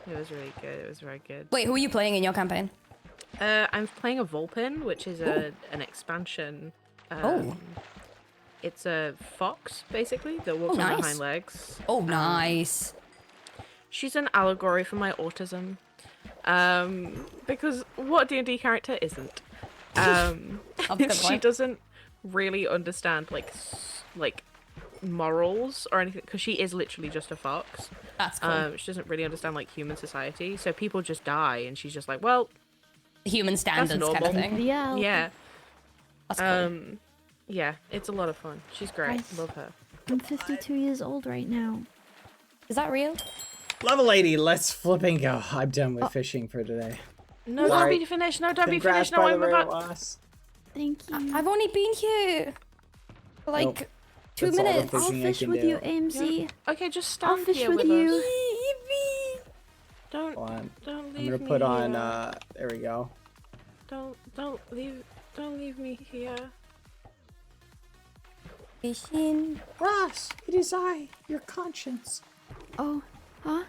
It was really good. It was very good. Wait, who are you playing in your campaign? I'm playing a Vulpin, which is an expansion. It's a fox, basically, that walks on her nice. hind legs. Oh, nice. She's an allegory for my autism. Because what D&D character isn't? That's a good She point. doesn't really understand like morals or anything, because she is literally just a fox. That's cool. She doesn't really understand like human society, so people just die, and she's just like, well, Human standards kind of normal. thing. Yeah. yeah. That's cool. Yeah, it's a lot of fun. She's great. Nice. Love her. I'm 52 years old right now. Is that real? Level 80, let's flipping go. I'm done with fishing for today. No, Sorry. don't be finished. No, don't be Congrats, finished. No, by the I'm way, about. Ross. Thank you. I've only been here for like 2 That's all the minutes. I'll fishing I fish can with do. you, AMC. Okay, just I'll stand fish here with with you. us. Don't Hold on. don't leave I'm gonna me put on. here. There we go. Don't leave me here. Fishing. Ross, it is I, your conscience. Oh, huh?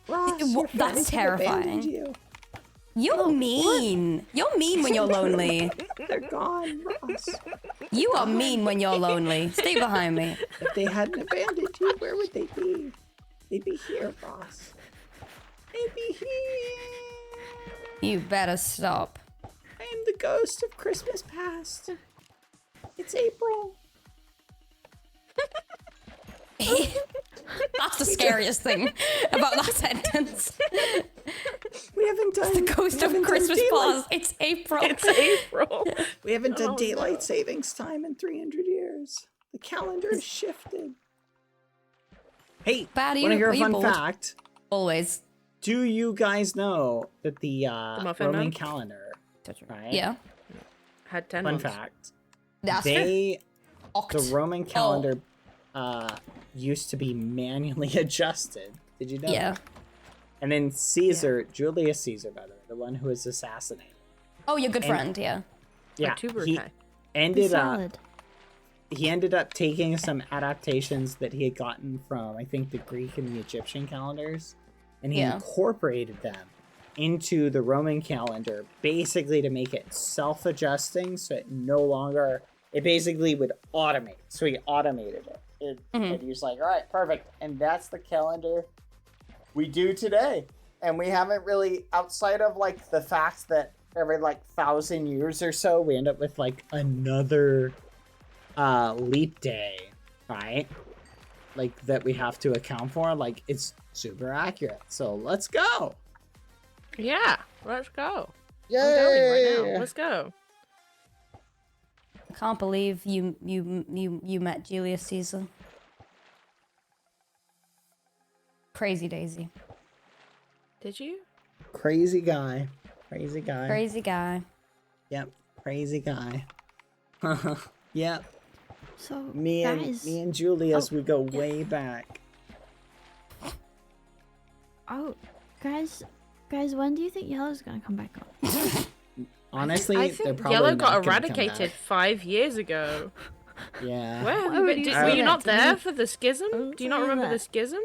Ross, Wha- your that's friends have abandoned terrifying. you. You're mean. You're mean when you're lonely. They're gone, Ross. You are mean when you're lonely. Stay behind me. If they hadn't abandoned you, where would they be? They'd be here, Ross. They'd be here. You better stop. I am the ghost of Christmas past. It's April. That's the scariest thing about that sentence. We haven't done The ghost of Christmas past. It's April. It's April. We haven't done Oh, daylight no. savings time in 300 years. The calendar is shifted. Hey, Bad, want to hear are a you fun bored? fact? Always. Do you guys know that the Muffin Roman Man? calendar, right? Yeah. Had 10 Fun months. fact. That's true. The Oct. Roman calendar used to be manually adjusted. Did you know? Yeah. that? And then Caesar, Julius Caesar, by the way, the one who was assassinated. Oh, your good And- friend, yeah. Yeah, tuber he guy. ended up Salad. he ended up taking some adaptations that he had gotten from, I think, the Greek and the Egyptian calendars, and he Yeah. incorporated them into the Roman calendar, basically to make it self-adjusting, so it basically would automate. So he automated it. And he was like, all right, perfect. And that's the calendar we do today. And we haven't really, outside of like the fact that every like 1,000 years or so, we end up with like another leap day, right? Like that we have to account for. Like it's super accurate. So let's go. Yeah, let's go. Yay! I'm going right now. Let's go. I can't believe you met Julius Caesar. Crazy Daisy. Did you? Crazy guy. Crazy guy. Crazy guy. Yep. Crazy guy. Yep. So, Me guys. and Julius, Oh, we go way back. Oh, guys, when do you think Yellow's gonna come back on? Honestly, I they're think probably Yellow not got gonna come eradicated back. 5 years ago. Yeah. Where have Why you would been? you Were say you that not to there me? for the schism? Don't Do you not say remember that. the schism?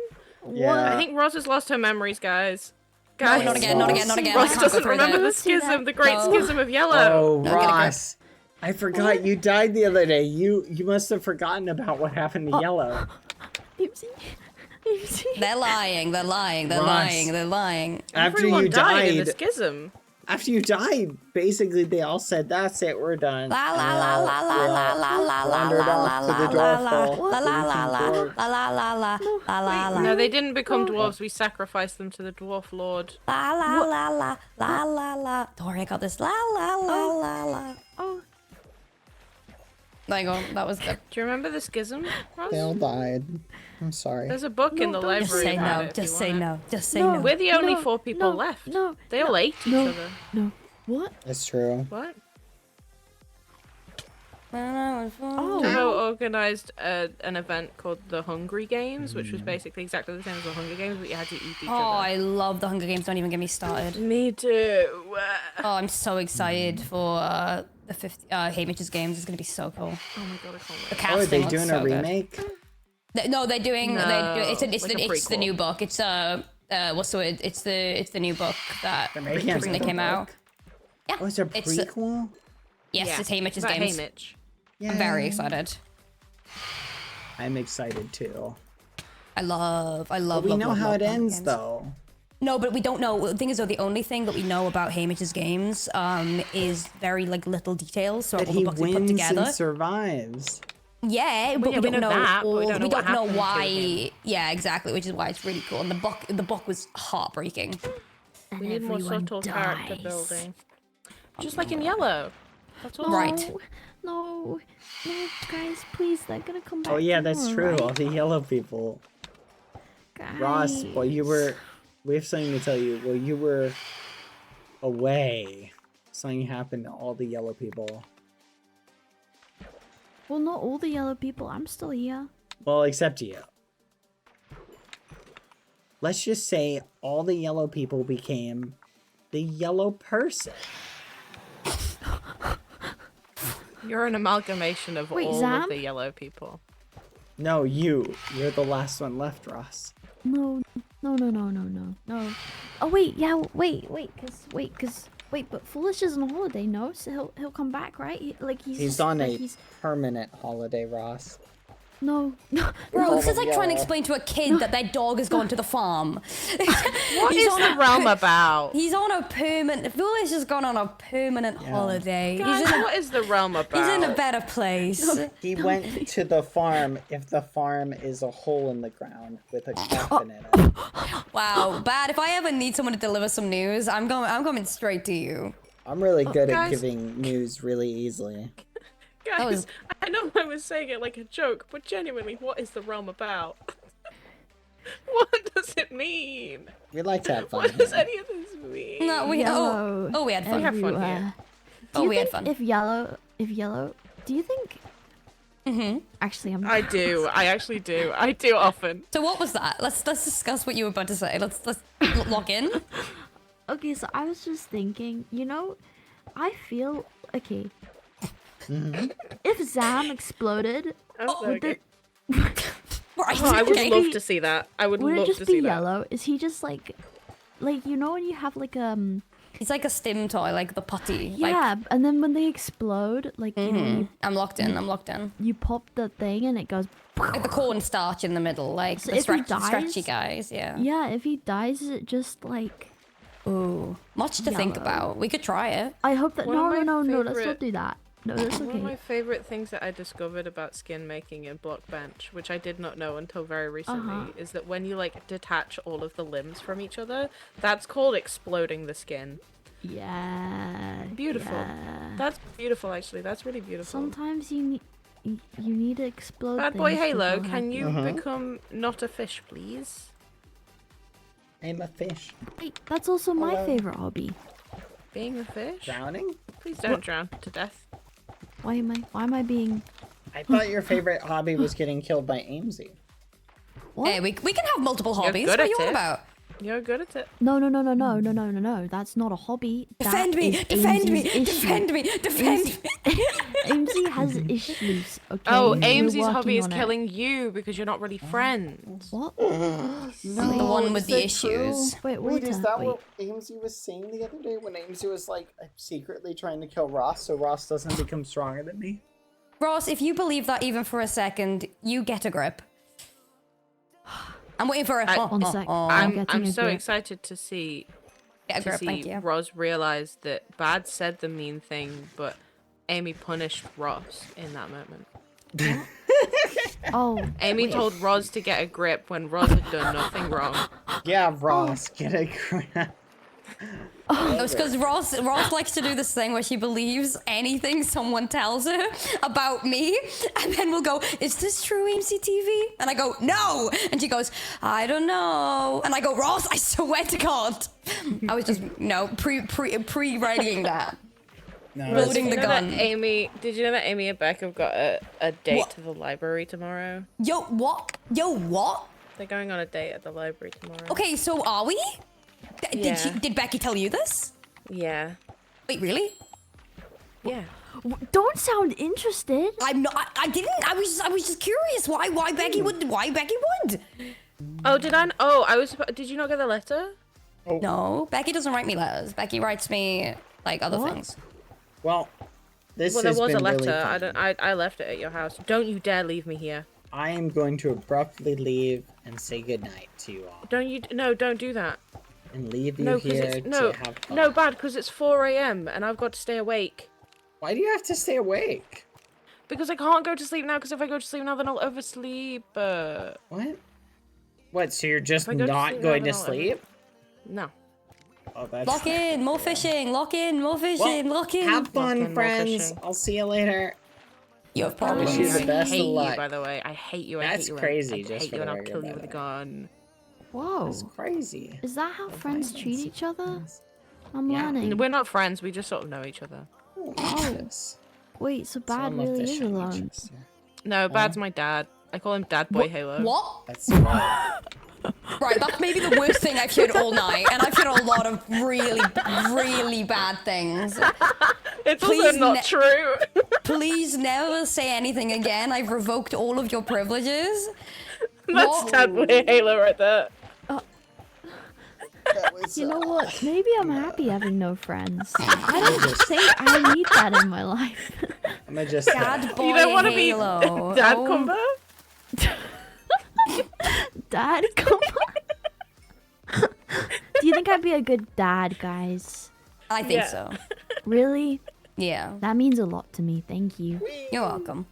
Yeah. I think Roz has lost her memories, guys. No, Guys, not again, not again, not again. I Roz can't go doesn't through remember that. the schism, the great No. schism of Yellow. Oh, No, get a grip. Ross. I forgot you died the other day. You must have forgotten about what happened to Oh. Yellow. Oopsie. Oopsie. They're lying. They're lying. They're Ross. lying. They're lying. After Everyone you died in the died, schism. after you died, basically they all said, "That's it, we're done." La la la la la la la la la wandered la off la to the la la dwarf la hole. la la la la Dwarf. la la la la la la la No, they didn't become dwarves. We sacrificed them to the dwarf lord. la la la la la la la. Don't worry, I got this. La la la la la. Oh, There you go. That was good. Do you remember the schism, Roz? They all died. I'm sorry. There's a book in the don't Just library say about no. it. if Just you say want it. no. Just say No. no. We're the only No, 4 people no, left. no, They all no, ate each no. other. no. What? That's true. What? Oh. Toho organized an event called the Hungry Games, which was basically exactly the same as the Hunger Games, but you had to eat each Oh, other. I love the Hunger Games. Don't even get me started. Me too. Oh, I'm so excited for the 50 Hamish's Games. It's gonna be so cool. Oh my god, I can't The wait. Oh, are casting they looks doing so a good. remake? No, they're doing. No, It's like a it's the prequel. new book. It's what's the word? It's the new book that They're making recently another came out. book? Yeah. Oh, it's a It's, prequel? Yes, Yeah, it's Hamish's about Games. Haymitch. I'm very Yay. excited. I'm excited too. I love. But we love, know love, how love it Hunger ends, Games. though. No, but we don't know. The thing is, though, the only thing that we know about Hamish's Games is very like little details. So That all the he books they put wins together. and survives. Yeah, but yeah, we we don't know know. that, but we don't know what know happened to why. him. Yeah, exactly. Which is why it's really cool. And the book was heartbreaking. We need more everyone subtle character dies. building. Just like in Yellow. That's all. Right. No, guys, please, they're gonna come back. Oh yeah, that's tomorrow, true. All right? the yellow people. Guys. Ross, while you were... We have something to tell you. While you were away, something happened to all the yellow people. Well, not all the yellow people. I'm still here. Well, except you. Let's just say all the yellow people became the yellow person. You're an amalgamation of Wait, all Zam? of the yellow people. No, you. You're the last one left, Ross. No. No. Oh wait, yeah, wait, but Foolish is on holiday, no? So he'll come back, right? He's He's just, on like, a permanent holiday, Ross. No. Bro, this is like trying to explain to a kid that their dog has gone to the farm. What is the realm about? He's on a permanent... Foolish has gone on a permanent holiday. Guys, what is the realm about? He's in a better place. He went to the farm if the farm is a hole in the ground with a coffin in it. Wow, Bad. If I ever need someone to deliver some news, I'm coming straight to you. I'm really good at guys. giving news really easily. Guys, I know I was saying it like a joke, but genuinely, what is the realm about? What does it mean? We like to have fun. What does here. any of this mean? No, we Yellow we had fun. We have fun here. everywhere. Oh, we had fun. If yellow, do you think? Actually, I'm. I actually do. I do often. So what was that? Let's discuss what you were about to say. Let's lock in. Okay, so I was just thinking, I feel okay. If Zam exploded, would it? Right, Oh, I would okay. love to see that. I would Would love it just to be see that. yellow? Is he just like when you have like He's like a stim toy, like the putty. yeah, and then when they explode, like I'm locked in. you pop the thing and it goes. Like the cornstarch in the middle, like So the if he stretchy dies- guys, yeah. Yeah, if he dies, is it just like? Ooh, much to think Yellow. about. We could try it. I hope that One of my no, let's not favorite- do that. No, that's One of my okay. favorite things that I discovered about skin making in Block Bench, which I did not know until very recently, is that when you like detach all of the limbs from each other, that's called exploding the skin. Yeah. Beautiful. yeah. That's beautiful, actually. That's really beautiful. Sometimes you need to explode. Bad Boy things Halo, before can you Uh-huh. become not a fish, please? I'm a fish. Wait, that's also my Hello. favorite hobby. Being a fish? Drowning? Please don't drown to death. Why am I being? I thought your favorite hobby was getting killed by Amesy. What? Hey, we can have multiple You're hobbies. good What are at you on it. about? You're good at it. No. That's not a hobby. Defend That me! is Defend me! Amesie's issue. Defend me! Defend me! Amesy has issues. Okay. Oh, We're Amesy's hobby working is on it. killing you because you're not really friends. What? The one with the issues. Wait, Wait, is that wait. what Amesy was saying the other day when Amesy was like secretly trying to kill Ross so Ross doesn't become stronger than me? Ross, if you believe that even for a second, you get a grip. I'm waiting for a... One sec. I'm getting a so grip. excited to see Get a grip, thank you. Roz realize that Bad said the mean thing, but Amy punished Ross in that moment. Oh. Amy told Roz to get a grip when Roz had done nothing wrong. Yeah, Ross, get a grip. It's because Ross likes to do this thing where she believes anything someone tells her about me, and then we'll go, "Is this true, AMC-TV?" And I go, "No," and she goes, "I don't know," and I go, "Ross, I swear to God." I was just pre-writing that. No, Loading the Did you know that gun. Did you know that Amy and Beck have got a date What? to the library tomorrow? Yo, what? They're going on a date at the library tomorrow. Okay, so are we? Yeah. Did Becky tell you this? Yeah. Wait, really? Yeah. Don't sound interested. I'm not. I didn't. I was just curious. Why Becky would? Why Becky would? Oh, did I? Oh, I was. Did you not get the letter? No, Becky doesn't write me letters. Becky writes me like other things. Well, this Well, there has was a been letter. really fun. I left it at your house. Don't you dare leave me here. I am going to abruptly leave and say goodnight to you all. Don't do that. And leave you No, because here it's to have fun. no bad because it's 4 a.m. and I've got to stay awake. Why do you have to stay awake? Because I can't go to sleep now. Because if I go to sleep now, then I'll oversleep. What? What, so you're just If I go to not sleep going now, to then I'll sleep? No. Oh, that's Lock in, more fishing. Lock in, more fishing. Well, lock in. have fun, more friends. fishing. I'll see you later. You have I problems. wish you the I best hate of luck. you, by the way. I hate you. I That's hate you. crazy, I just hate for you, and the I'll record, kill by you with a the way. gun. Whoa. That's crazy. Is that how friends treat each other? I'm Yeah. learning. We're not friends. We just sort of know each other. Oh, yes. Wait, so Bad Someone really is fishing alone. just- No, Bad's my dad. I call him Dad Boy Halo. What? That's right. Right, that's maybe the worst thing I've heard all night, and I've heard a lot of really, really bad things. It's Please also not true. Please never say anything again. I've revoked all of your privileges. That's What? Dad Boy Halo right there. You know what? Maybe I'm happy having no friends. I don't think I need that in my life. I'm gonna just. Dad Boy You don't want to be Halo. Dad Oh, combo? Dad, come on. Do you think I'd be a good dad, guys? I think Yeah. so. Really? Yeah. That means a lot to me. Thank you. You're welcome.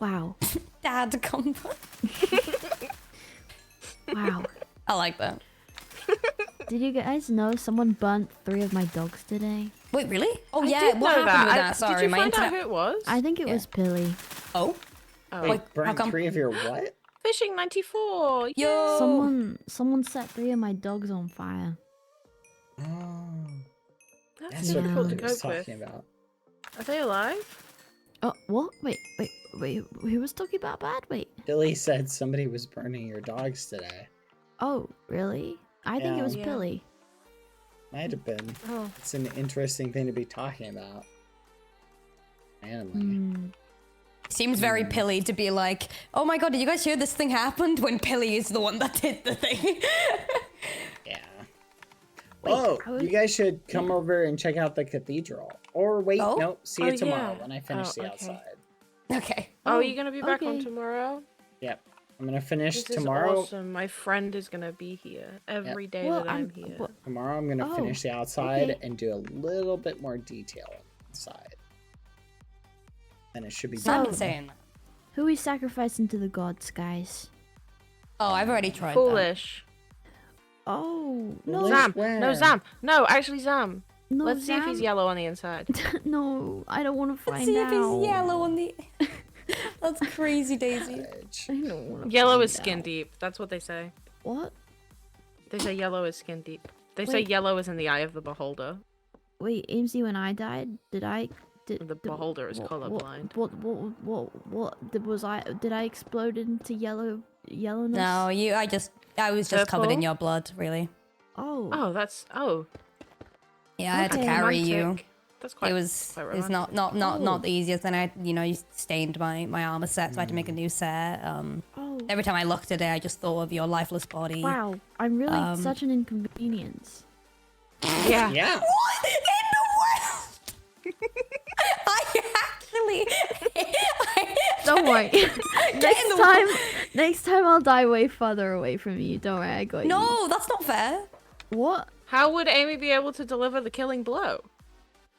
Wow. Dad combo. Wow. I like that. Did you guys know someone burnt 3 of my dogs today? Wait, really? Oh I yeah, did what know happened with I- that? Sorry, did you my find out internet. who it was? I think it was Pilly. Oh, Oh. Wait, Wait, how burnt come? 3 of your what? Fishing 94. Yo. Someone set 3 of my dogs on fire. Oh, That's that's what difficult to Billy was cope with. talking about. Are they alive? Oh, what? Wait. Who was talking about Bad? Wait. Billy said somebody was burning your dogs today. Oh, really? I think it Yeah. was Yeah. Pilly. Might have been. Oh. It's an interesting thing to be talking about. Randomly. Hmm. Seems very Pilly to be like, oh my god, did you guys hear this thing happened? When Pilly is the one that did the thing. Yeah. Wait, Oh, I was- you guys should come over and check out the cathedral. Or wait, Oh? no, see you Oh, tomorrow yeah. when I finish Oh, the okay. outside. Okay. Oh, you're gonna be back on okay. tomorrow? Yep. I'm gonna finish This tomorrow. is awesome. My friend is gonna be here every day Well, that I'm here. well, Tomorrow I'm gonna Oh, finish the outside okay. and do a little bit more detail inside. And it should be So, I'm done. saying. Who we sacrificing to the gods, guys? Oh, I've already tried that. Foolish. Oh, no. Foolish? Zam. Where? No, Zam. No, actually, Zam. No, Let's see if he's Zam. yellow on the inside. No, I don't want to Let's find see out. if he's yellow on the. That's crazy, Daisy. Edge. I don't want to Yellow find is skin out. deep. That's what they say. What? They say yellow is skin deep. They say Wait. yellow is in the eye of the beholder. Wait, Amesy, when I died, did The beholder is colorblind. Did I explode into yellowness? No, I was just covered in Purple? your blood, really. Oh. Oh, that's Yeah, I had to Okay. carry you. romantic. That's quite. It was quite it was romantic. not the easiest. Then I you stained my armor set, so I had to make a new set. Oh. Every time I looked at it, I just thought of your lifeless body. Wow, I'm really such an inconvenience. Yeah. Yeah. What in the world? I actually. Don't worry. Get next time I'll die way farther away from you. Don't worry, I got you. No, that's not fair. What? How would Amy be able to deliver the killing blow?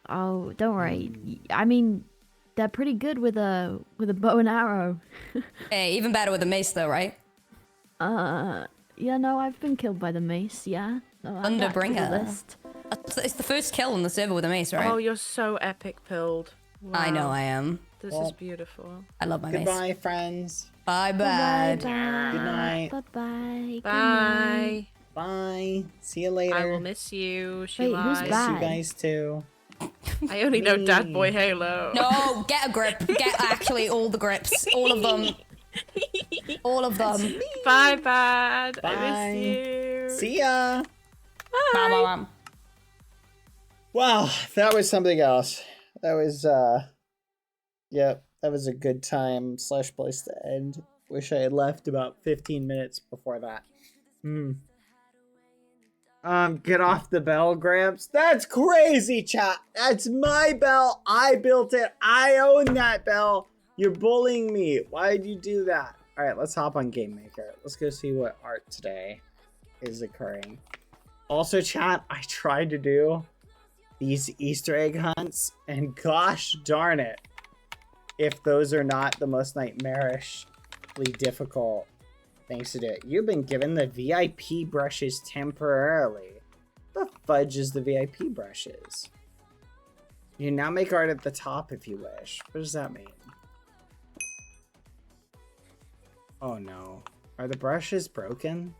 Oh, don't worry. I mean, they're pretty good with a bow and arrow. Hey, even better with a mace, though, right? Yeah, no, I've been killed by the mace. Yeah. No, I'll add to the Underbringer. list. It's the first kill on the server with a mace, right? Oh, you're so epic pilled. Wow. I know I am. This Well, is beautiful. I love my mace. Goodbye, friends. Bye bye. Good night. Bye bye. Bye. Bye. See you later. I will miss you. She Wait, who's lies. back? Miss you guys too. I only know Dad Me. Boy Halo. No, get a grip. Get actually all the grips. All of them. All of them. Bye, Bad. I Bye. miss you. See ya. Bye, bye, bye. Wow, that was something else. That was yep, that was a good time / place to end. Wish I had left about 15 minutes before that. Get off the bell, Gramps. That's crazy, chat. That's my bell. I built it. I own that bell. You're bullying me. Why'd you do that? All right, let's hop on Game Maker. Let's go see what art today is occurring. Also, chat, I tried to do these Easter egg hunts, and gosh darn it, if those are not the most nightmarishly difficult things to do. You've been given the VIP brushes temporarily. The fudge is the VIP brushes? You now make art at the top if you wish. What does that mean? Oh no. Are the brushes broken?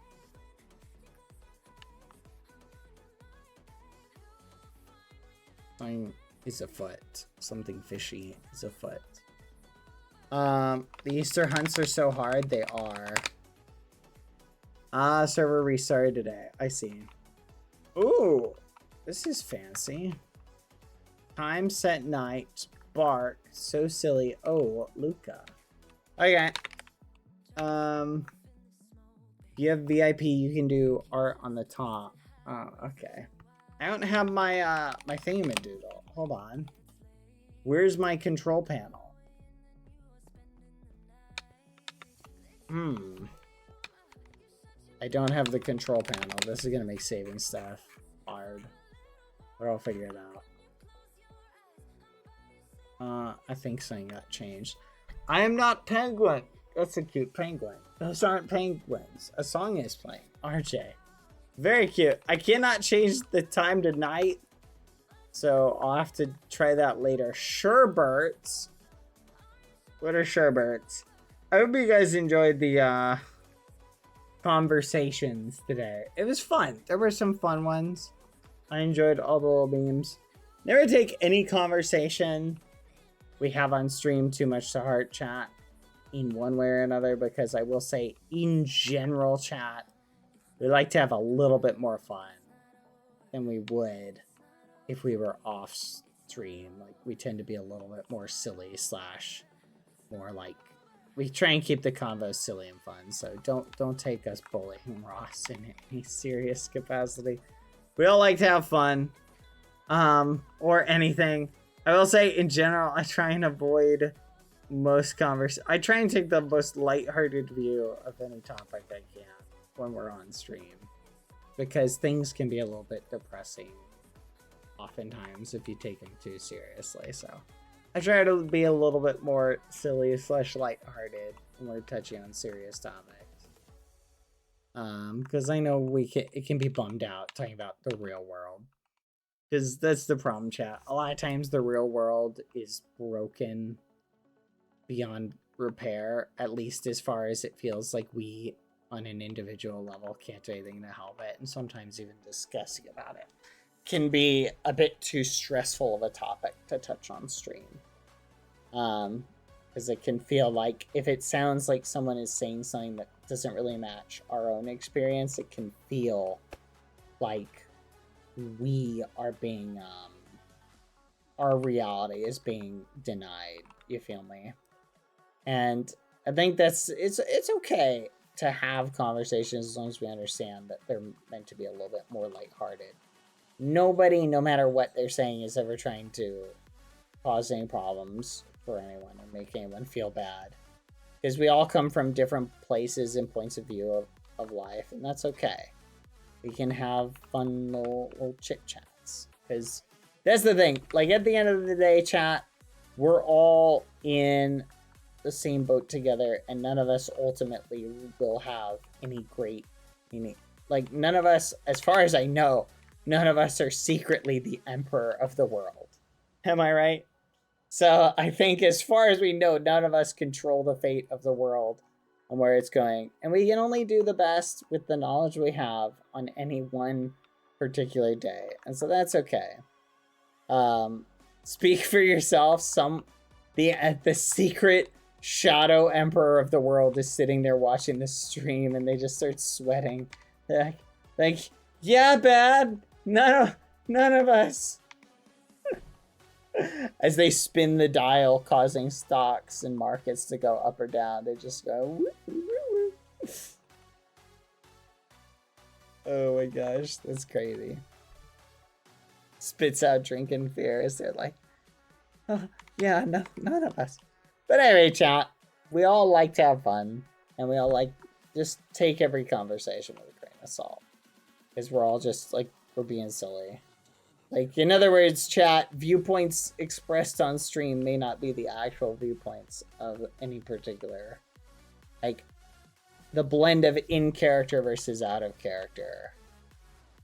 is afoot. Something fishy is afoot. The Easter hunts are so hard. They are. Server restarted today. I see. Ooh, this is fancy. Time set night. Bark. So silly. Oh, Luca. Okay. If you have VIP, you can do art on the top. Oh, okay. I don't have my my thingamadoodle. Hold on. Where's my control panel? I don't have the control panel. This is gonna make saving stuff hard. But I'll figure it out. I think something got changed. I am not penguin. That's a cute penguin. Those aren't penguins. A song is playing. RJ. Very cute. I cannot change the time to night. So I'll have to try that later. Sherberts. What are Sherberts? I hope you guys enjoyed the conversations today. It was fun. There were some fun ones. I enjoyed all the little memes. Never take any conversation we have on stream too much to heart, chat, in one way or another, because I will say, in general, chat, we like to have a little bit more fun than we would if we were off stream. Like, we tend to be a little bit more silly / more like, we try and keep the convo silly and fun. So don't take us bullying Ross in any serious capacity. We all like to have fun, or anything. I will say, in general, I try and avoid most I try and take the most lighthearted view of any topic I can when we're on stream, because things can be a little bit depressing oftentimes if you take them too seriously. So I try to be a little bit more silly / lighthearted when we're touching on serious topics, because I know it can be bummed out talking about the real world. Because that's the problem, chat. A lot of times the real world is broken beyond repair, at least as far as it feels like we, on an individual level, can't do anything to help it. And sometimes even discussing about it can be a bit too stressful of a topic to touch on stream. Because it can feel like, if it sounds like someone is saying something that doesn't really match our own experience, it can feel like we are being, our reality is being denied, you feel me? And I think it's okay to have conversations as long as we understand that they're meant to be a little bit more lighthearted. Nobody, no matter what they're saying, is ever trying to cause any problems for anyone or make anyone feel bad. Because we all come from different places and points of view of life, and that's okay. We can have fun little chit-chats. Because that's the thing. Like, at the end of the day, chat, we're all in the same boat together, and none of us ultimately will have any great meaning. Like, none of us, as far as I know, none of us are secretly the emperor of the world. Am I right? So I think, as far as we know, none of us control the fate of the world and where it's going. And we can only do the best with the knowledge we have on any one particular day. And so that's okay. Speak for yourself. The secret shadow emperor of the world is sitting there watching the stream, and they just start sweating. They're like, yeah, bad. None of us. As they spin the dial, causing stocks and markets to go up or down, they just go, woo, woo, woo. Oh my gosh, that's crazy. Spits out drinking fear as they're like, oh, yeah, no, none of us. But anyway, chat, we all like to have fun, and we all like, just take every conversation with a grain of salt. Because we're all just, like, we're being silly. Like, in other words, chat, viewpoints expressed on stream may not be the actual viewpoints of any particular, like, the blend of in character versus out of character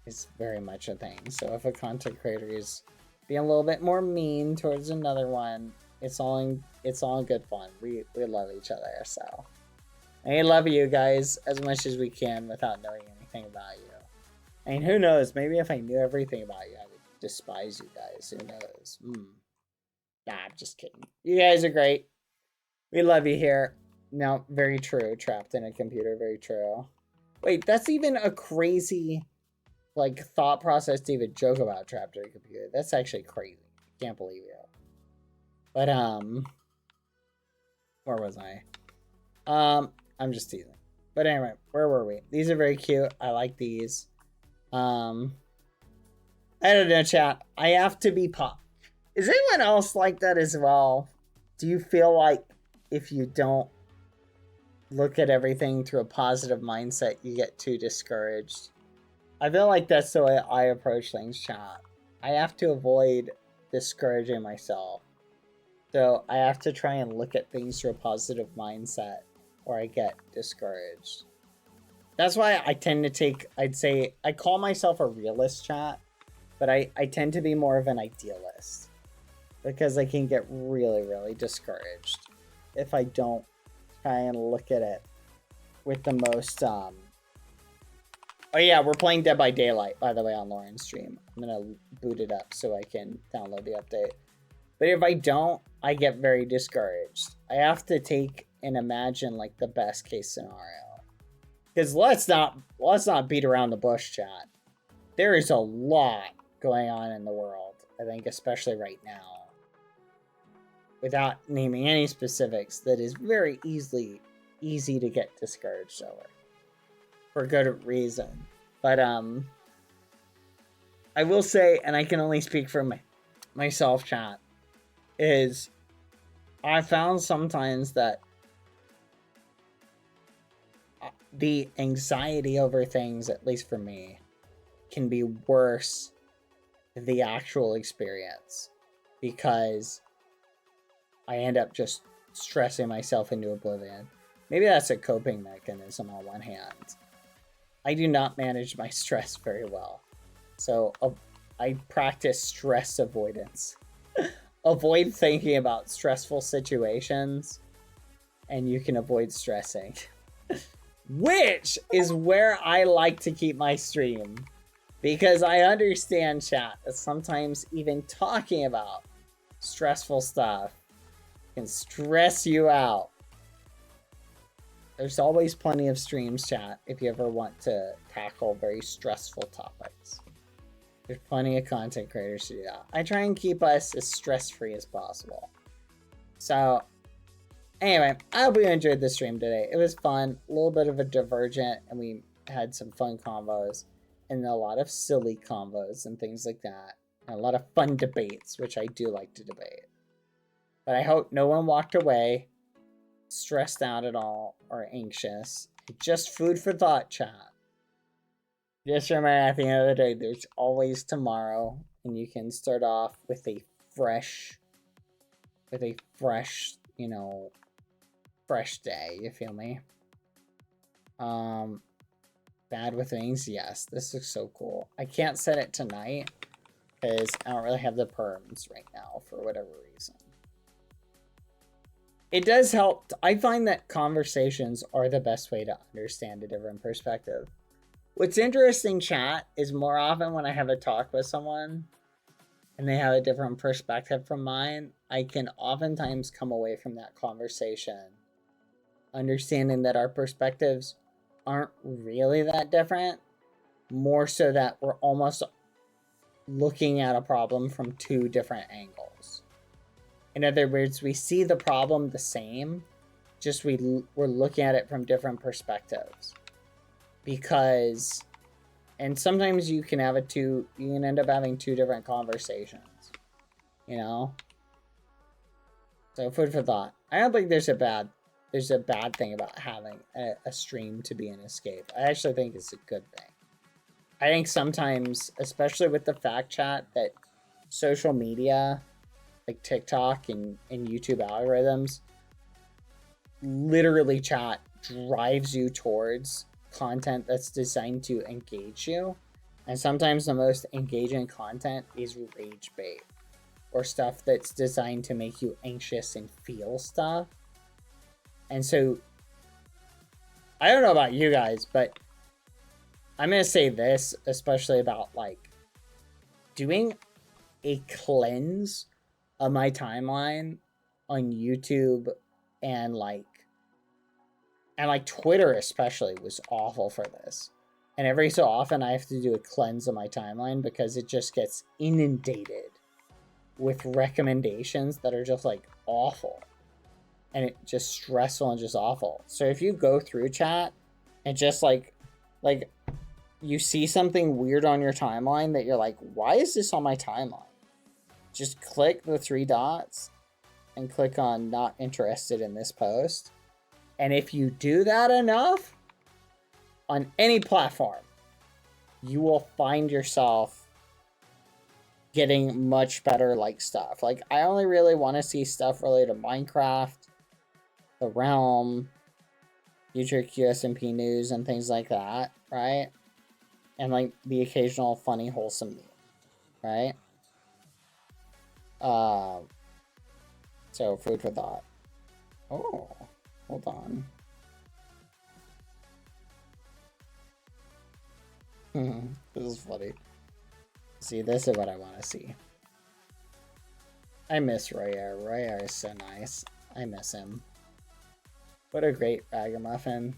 is very much a thing. So if a content creator is being a little bit more mean towards another one, it's all in good fun. We love each other, so I love you guys as much as we can without knowing anything about you. I mean, who knows? Maybe if I knew everything about you, I would despise you guys. Who knows? Nah, I'm just kidding. You guys are great. We love you here. No, very true. Trapped in a computer. Very true. Wait, that's even a crazy, like, thought process to even joke about trapped in a computer. That's actually crazy. Can't believe it. But, where was I? I'm just teasing. But anyway, where were we? These are very cute. I like these. I don't know, chat. I have to be pop. Is anyone else like that as well? Do you feel like if you don't look at everything through a positive mindset, you get too discouraged? I feel like that's the way I approach things, chat. I have to avoid discouraging myself. So I have to try and look at things through a positive mindset, or I get discouraged. That's why I tend to take, I'd say, I call myself a realist, chat, but I tend to be more of an idealist. Because I can get really, really discouraged if I don't try and look at it with the most, Oh yeah, we're playing Dead by Daylight, by the way, on Lauren's stream. I'm gonna boot it up so I can download the update. But if I don't, I get very discouraged. I have to take and imagine, like, the best case scenario. Because let's not beat around the bush, chat. There is a lot going on in the world, I think, especially right now. Without naming any specifics, that is very easy to get discouraged over. For good reason. But, I will say, and I can only speak for myself, chat, is I found sometimes that the anxiety over things, at least for me, can be worse than the actual experience. Because I end up just stressing myself into oblivion. Maybe that's a coping mechanism on one hand. I do not manage my stress very well. So I practice stress avoidance. Avoid thinking about stressful situations, and you can avoid stressing. Which is where I like to keep my stream. Because I understand, chat, that sometimes even talking about stressful stuff can stress you out. There's always plenty of streams, chat, if you ever want to tackle very stressful topics. There's plenty of content creators to do that. I try and keep us as stress-free as possible. So, anyway, I hope you enjoyed the stream today. It was fun, a little bit of a divergent, and we had some fun combos, and a lot of silly combos and things like that. And a lot of fun debates, which I do like to debate. But I hope no one walked away stressed out at all or anxious. Just food for thought, chat. Just remember, at the end of the day, there's always tomorrow, and you can start off with a fresh, you know, fresh day. You feel me? Bad with things, yes. This looks so cool. I can't set it tonight because I don't really have the perms right now for whatever reason. It does help. I find that conversations are the best way to understand a different perspective. What's interesting, chat, is more often when I have a talk with someone and they have a different perspective from mine, I can oftentimes come away from that conversation understanding that our perspectives aren't really that different, more so that we're almost looking at a problem from two different angles. In other words, we see the problem the same, just we're looking at it from different perspectives. Because, and sometimes you can end up having two different conversations, you know? So food for thought. I don't think there's a bad thing about having a stream to be an escape. I actually think it's a good thing. I think sometimes, especially with the fact chat, that social media, like TikTok and YouTube algorithms, literally, chat, drives you towards content that's designed to engage you. And sometimes the most engaging content is rage bait, or stuff that's designed to make you anxious and feel stuff. And so, I don't know about you guys, but I'm going to say this, especially about, like, doing a cleanse of my timeline on YouTube and like Twitter especially was awful for this. And every so often I have to do a cleanse of my timeline because it just gets inundated with recommendations that are just like awful. And it just stressful and just awful. So if you go through chat and just like you see something weird on your timeline that you're like, why is this on my timeline? Just click the 3 dots and click on not interested in this post. And if you do that enough on any platform, you will find yourself getting much better like stuff. Like I only really want to see stuff related to Minecraft, the Realm, future QSMP news and things like that, right? And like the occasional funny, wholesome meme, right? So food for thought. Oh, hold on. This is funny. See, this is what I want to see. I miss Royer. Royer is so nice. I miss him. What a great ragamuffin.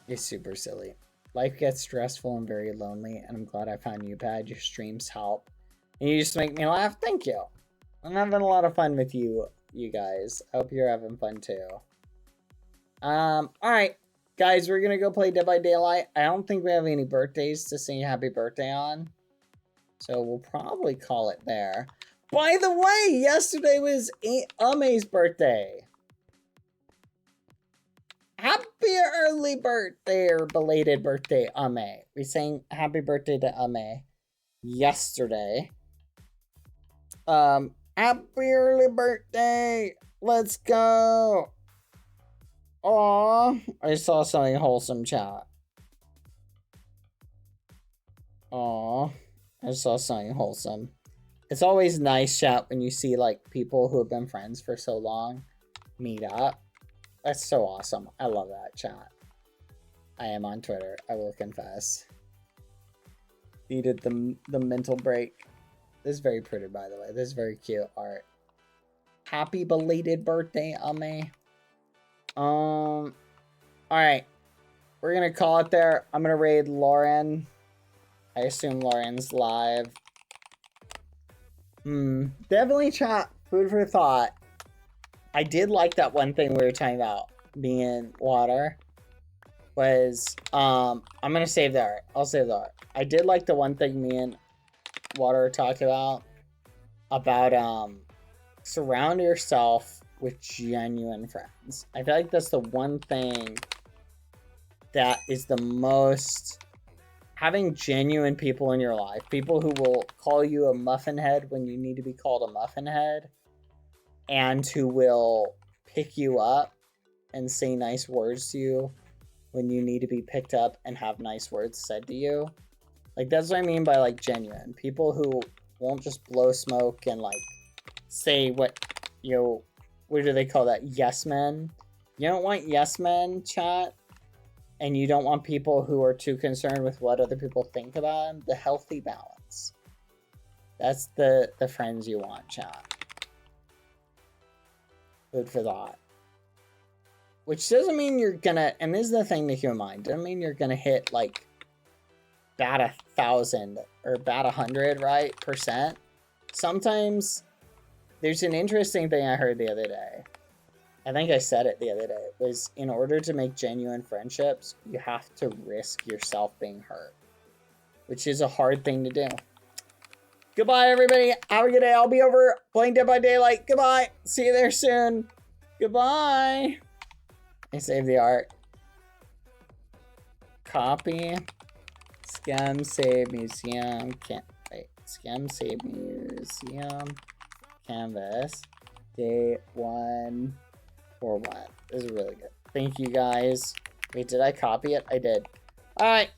It's super silly. Life gets stressful and very lonely, and I'm glad I found you, Pad. Your streams help. And you just make me laugh. Thank you. I'm having a lot of fun with you guys. I hope you're having fun too. Alright. Guys, we're gonna go play Dead by Daylight. I don't think we have any birthdays to sing happy birthday on. So we'll probably call it there. By the way, yesterday was Ame's birthday. Happy early birthday or belated birthday, Ame. We sang happy birthday to Ame yesterday. Happy early birthday. Let's go. Aw, I saw something wholesome, chat. Aw, I saw something wholesome. It's always nice, chat, when you see like people who have been friends for so long meet up. That's so awesome. I love that, chat. I am on Twitter, I will confess. Needed the mental break. This is very pretty, by the way. This is very cute art. Happy belated birthday, Ame. Alright. We're gonna call it there. I'm gonna raid Lauren. I assume Lauren's live. Definitely chat. Food for thought. I did like that one thing we were talking about being in water. Was, I'm gonna save the art. I'll save the art. I did like the one thing me and Water talked about, surround yourself with genuine friends. I feel like that's the one thing that is the most, having genuine people in your life, people who will call you a muffin head when you need to be called a muffin head, and who will pick you up and say nice words to you when you need to be picked up and have nice words said to you. Like, that's what I mean by, like, genuine. People who won't just blow smoke and, like, say what, you know, what do they call that? Yes men. You don't want yes men, chat. And you don't want people who are too concerned with what other people think about them. The healthy balance. That's the friends you want, chat. Good for that. Which doesn't mean you're gonna, and this is the thing to keep in mind, doesn't mean you're gonna hit, like, bat 1,000 or bat 100, right? %. Sometimes there's an interesting thing I heard the other day. I think I said it the other day. It was, in order to make genuine friendships, you have to risk yourself being hurt. Which is a hard thing to do. Goodbye, everybody. Have a good day. I'll be over playing Dead by Daylight. Goodbye. See you there soon. Goodbye. I saved the art. Copy. Scam save museum. Can't wait. Scam save museum. Canvas. Day 141. This is really good. Thank you guys. Wait, did I copy it? I did. Alright.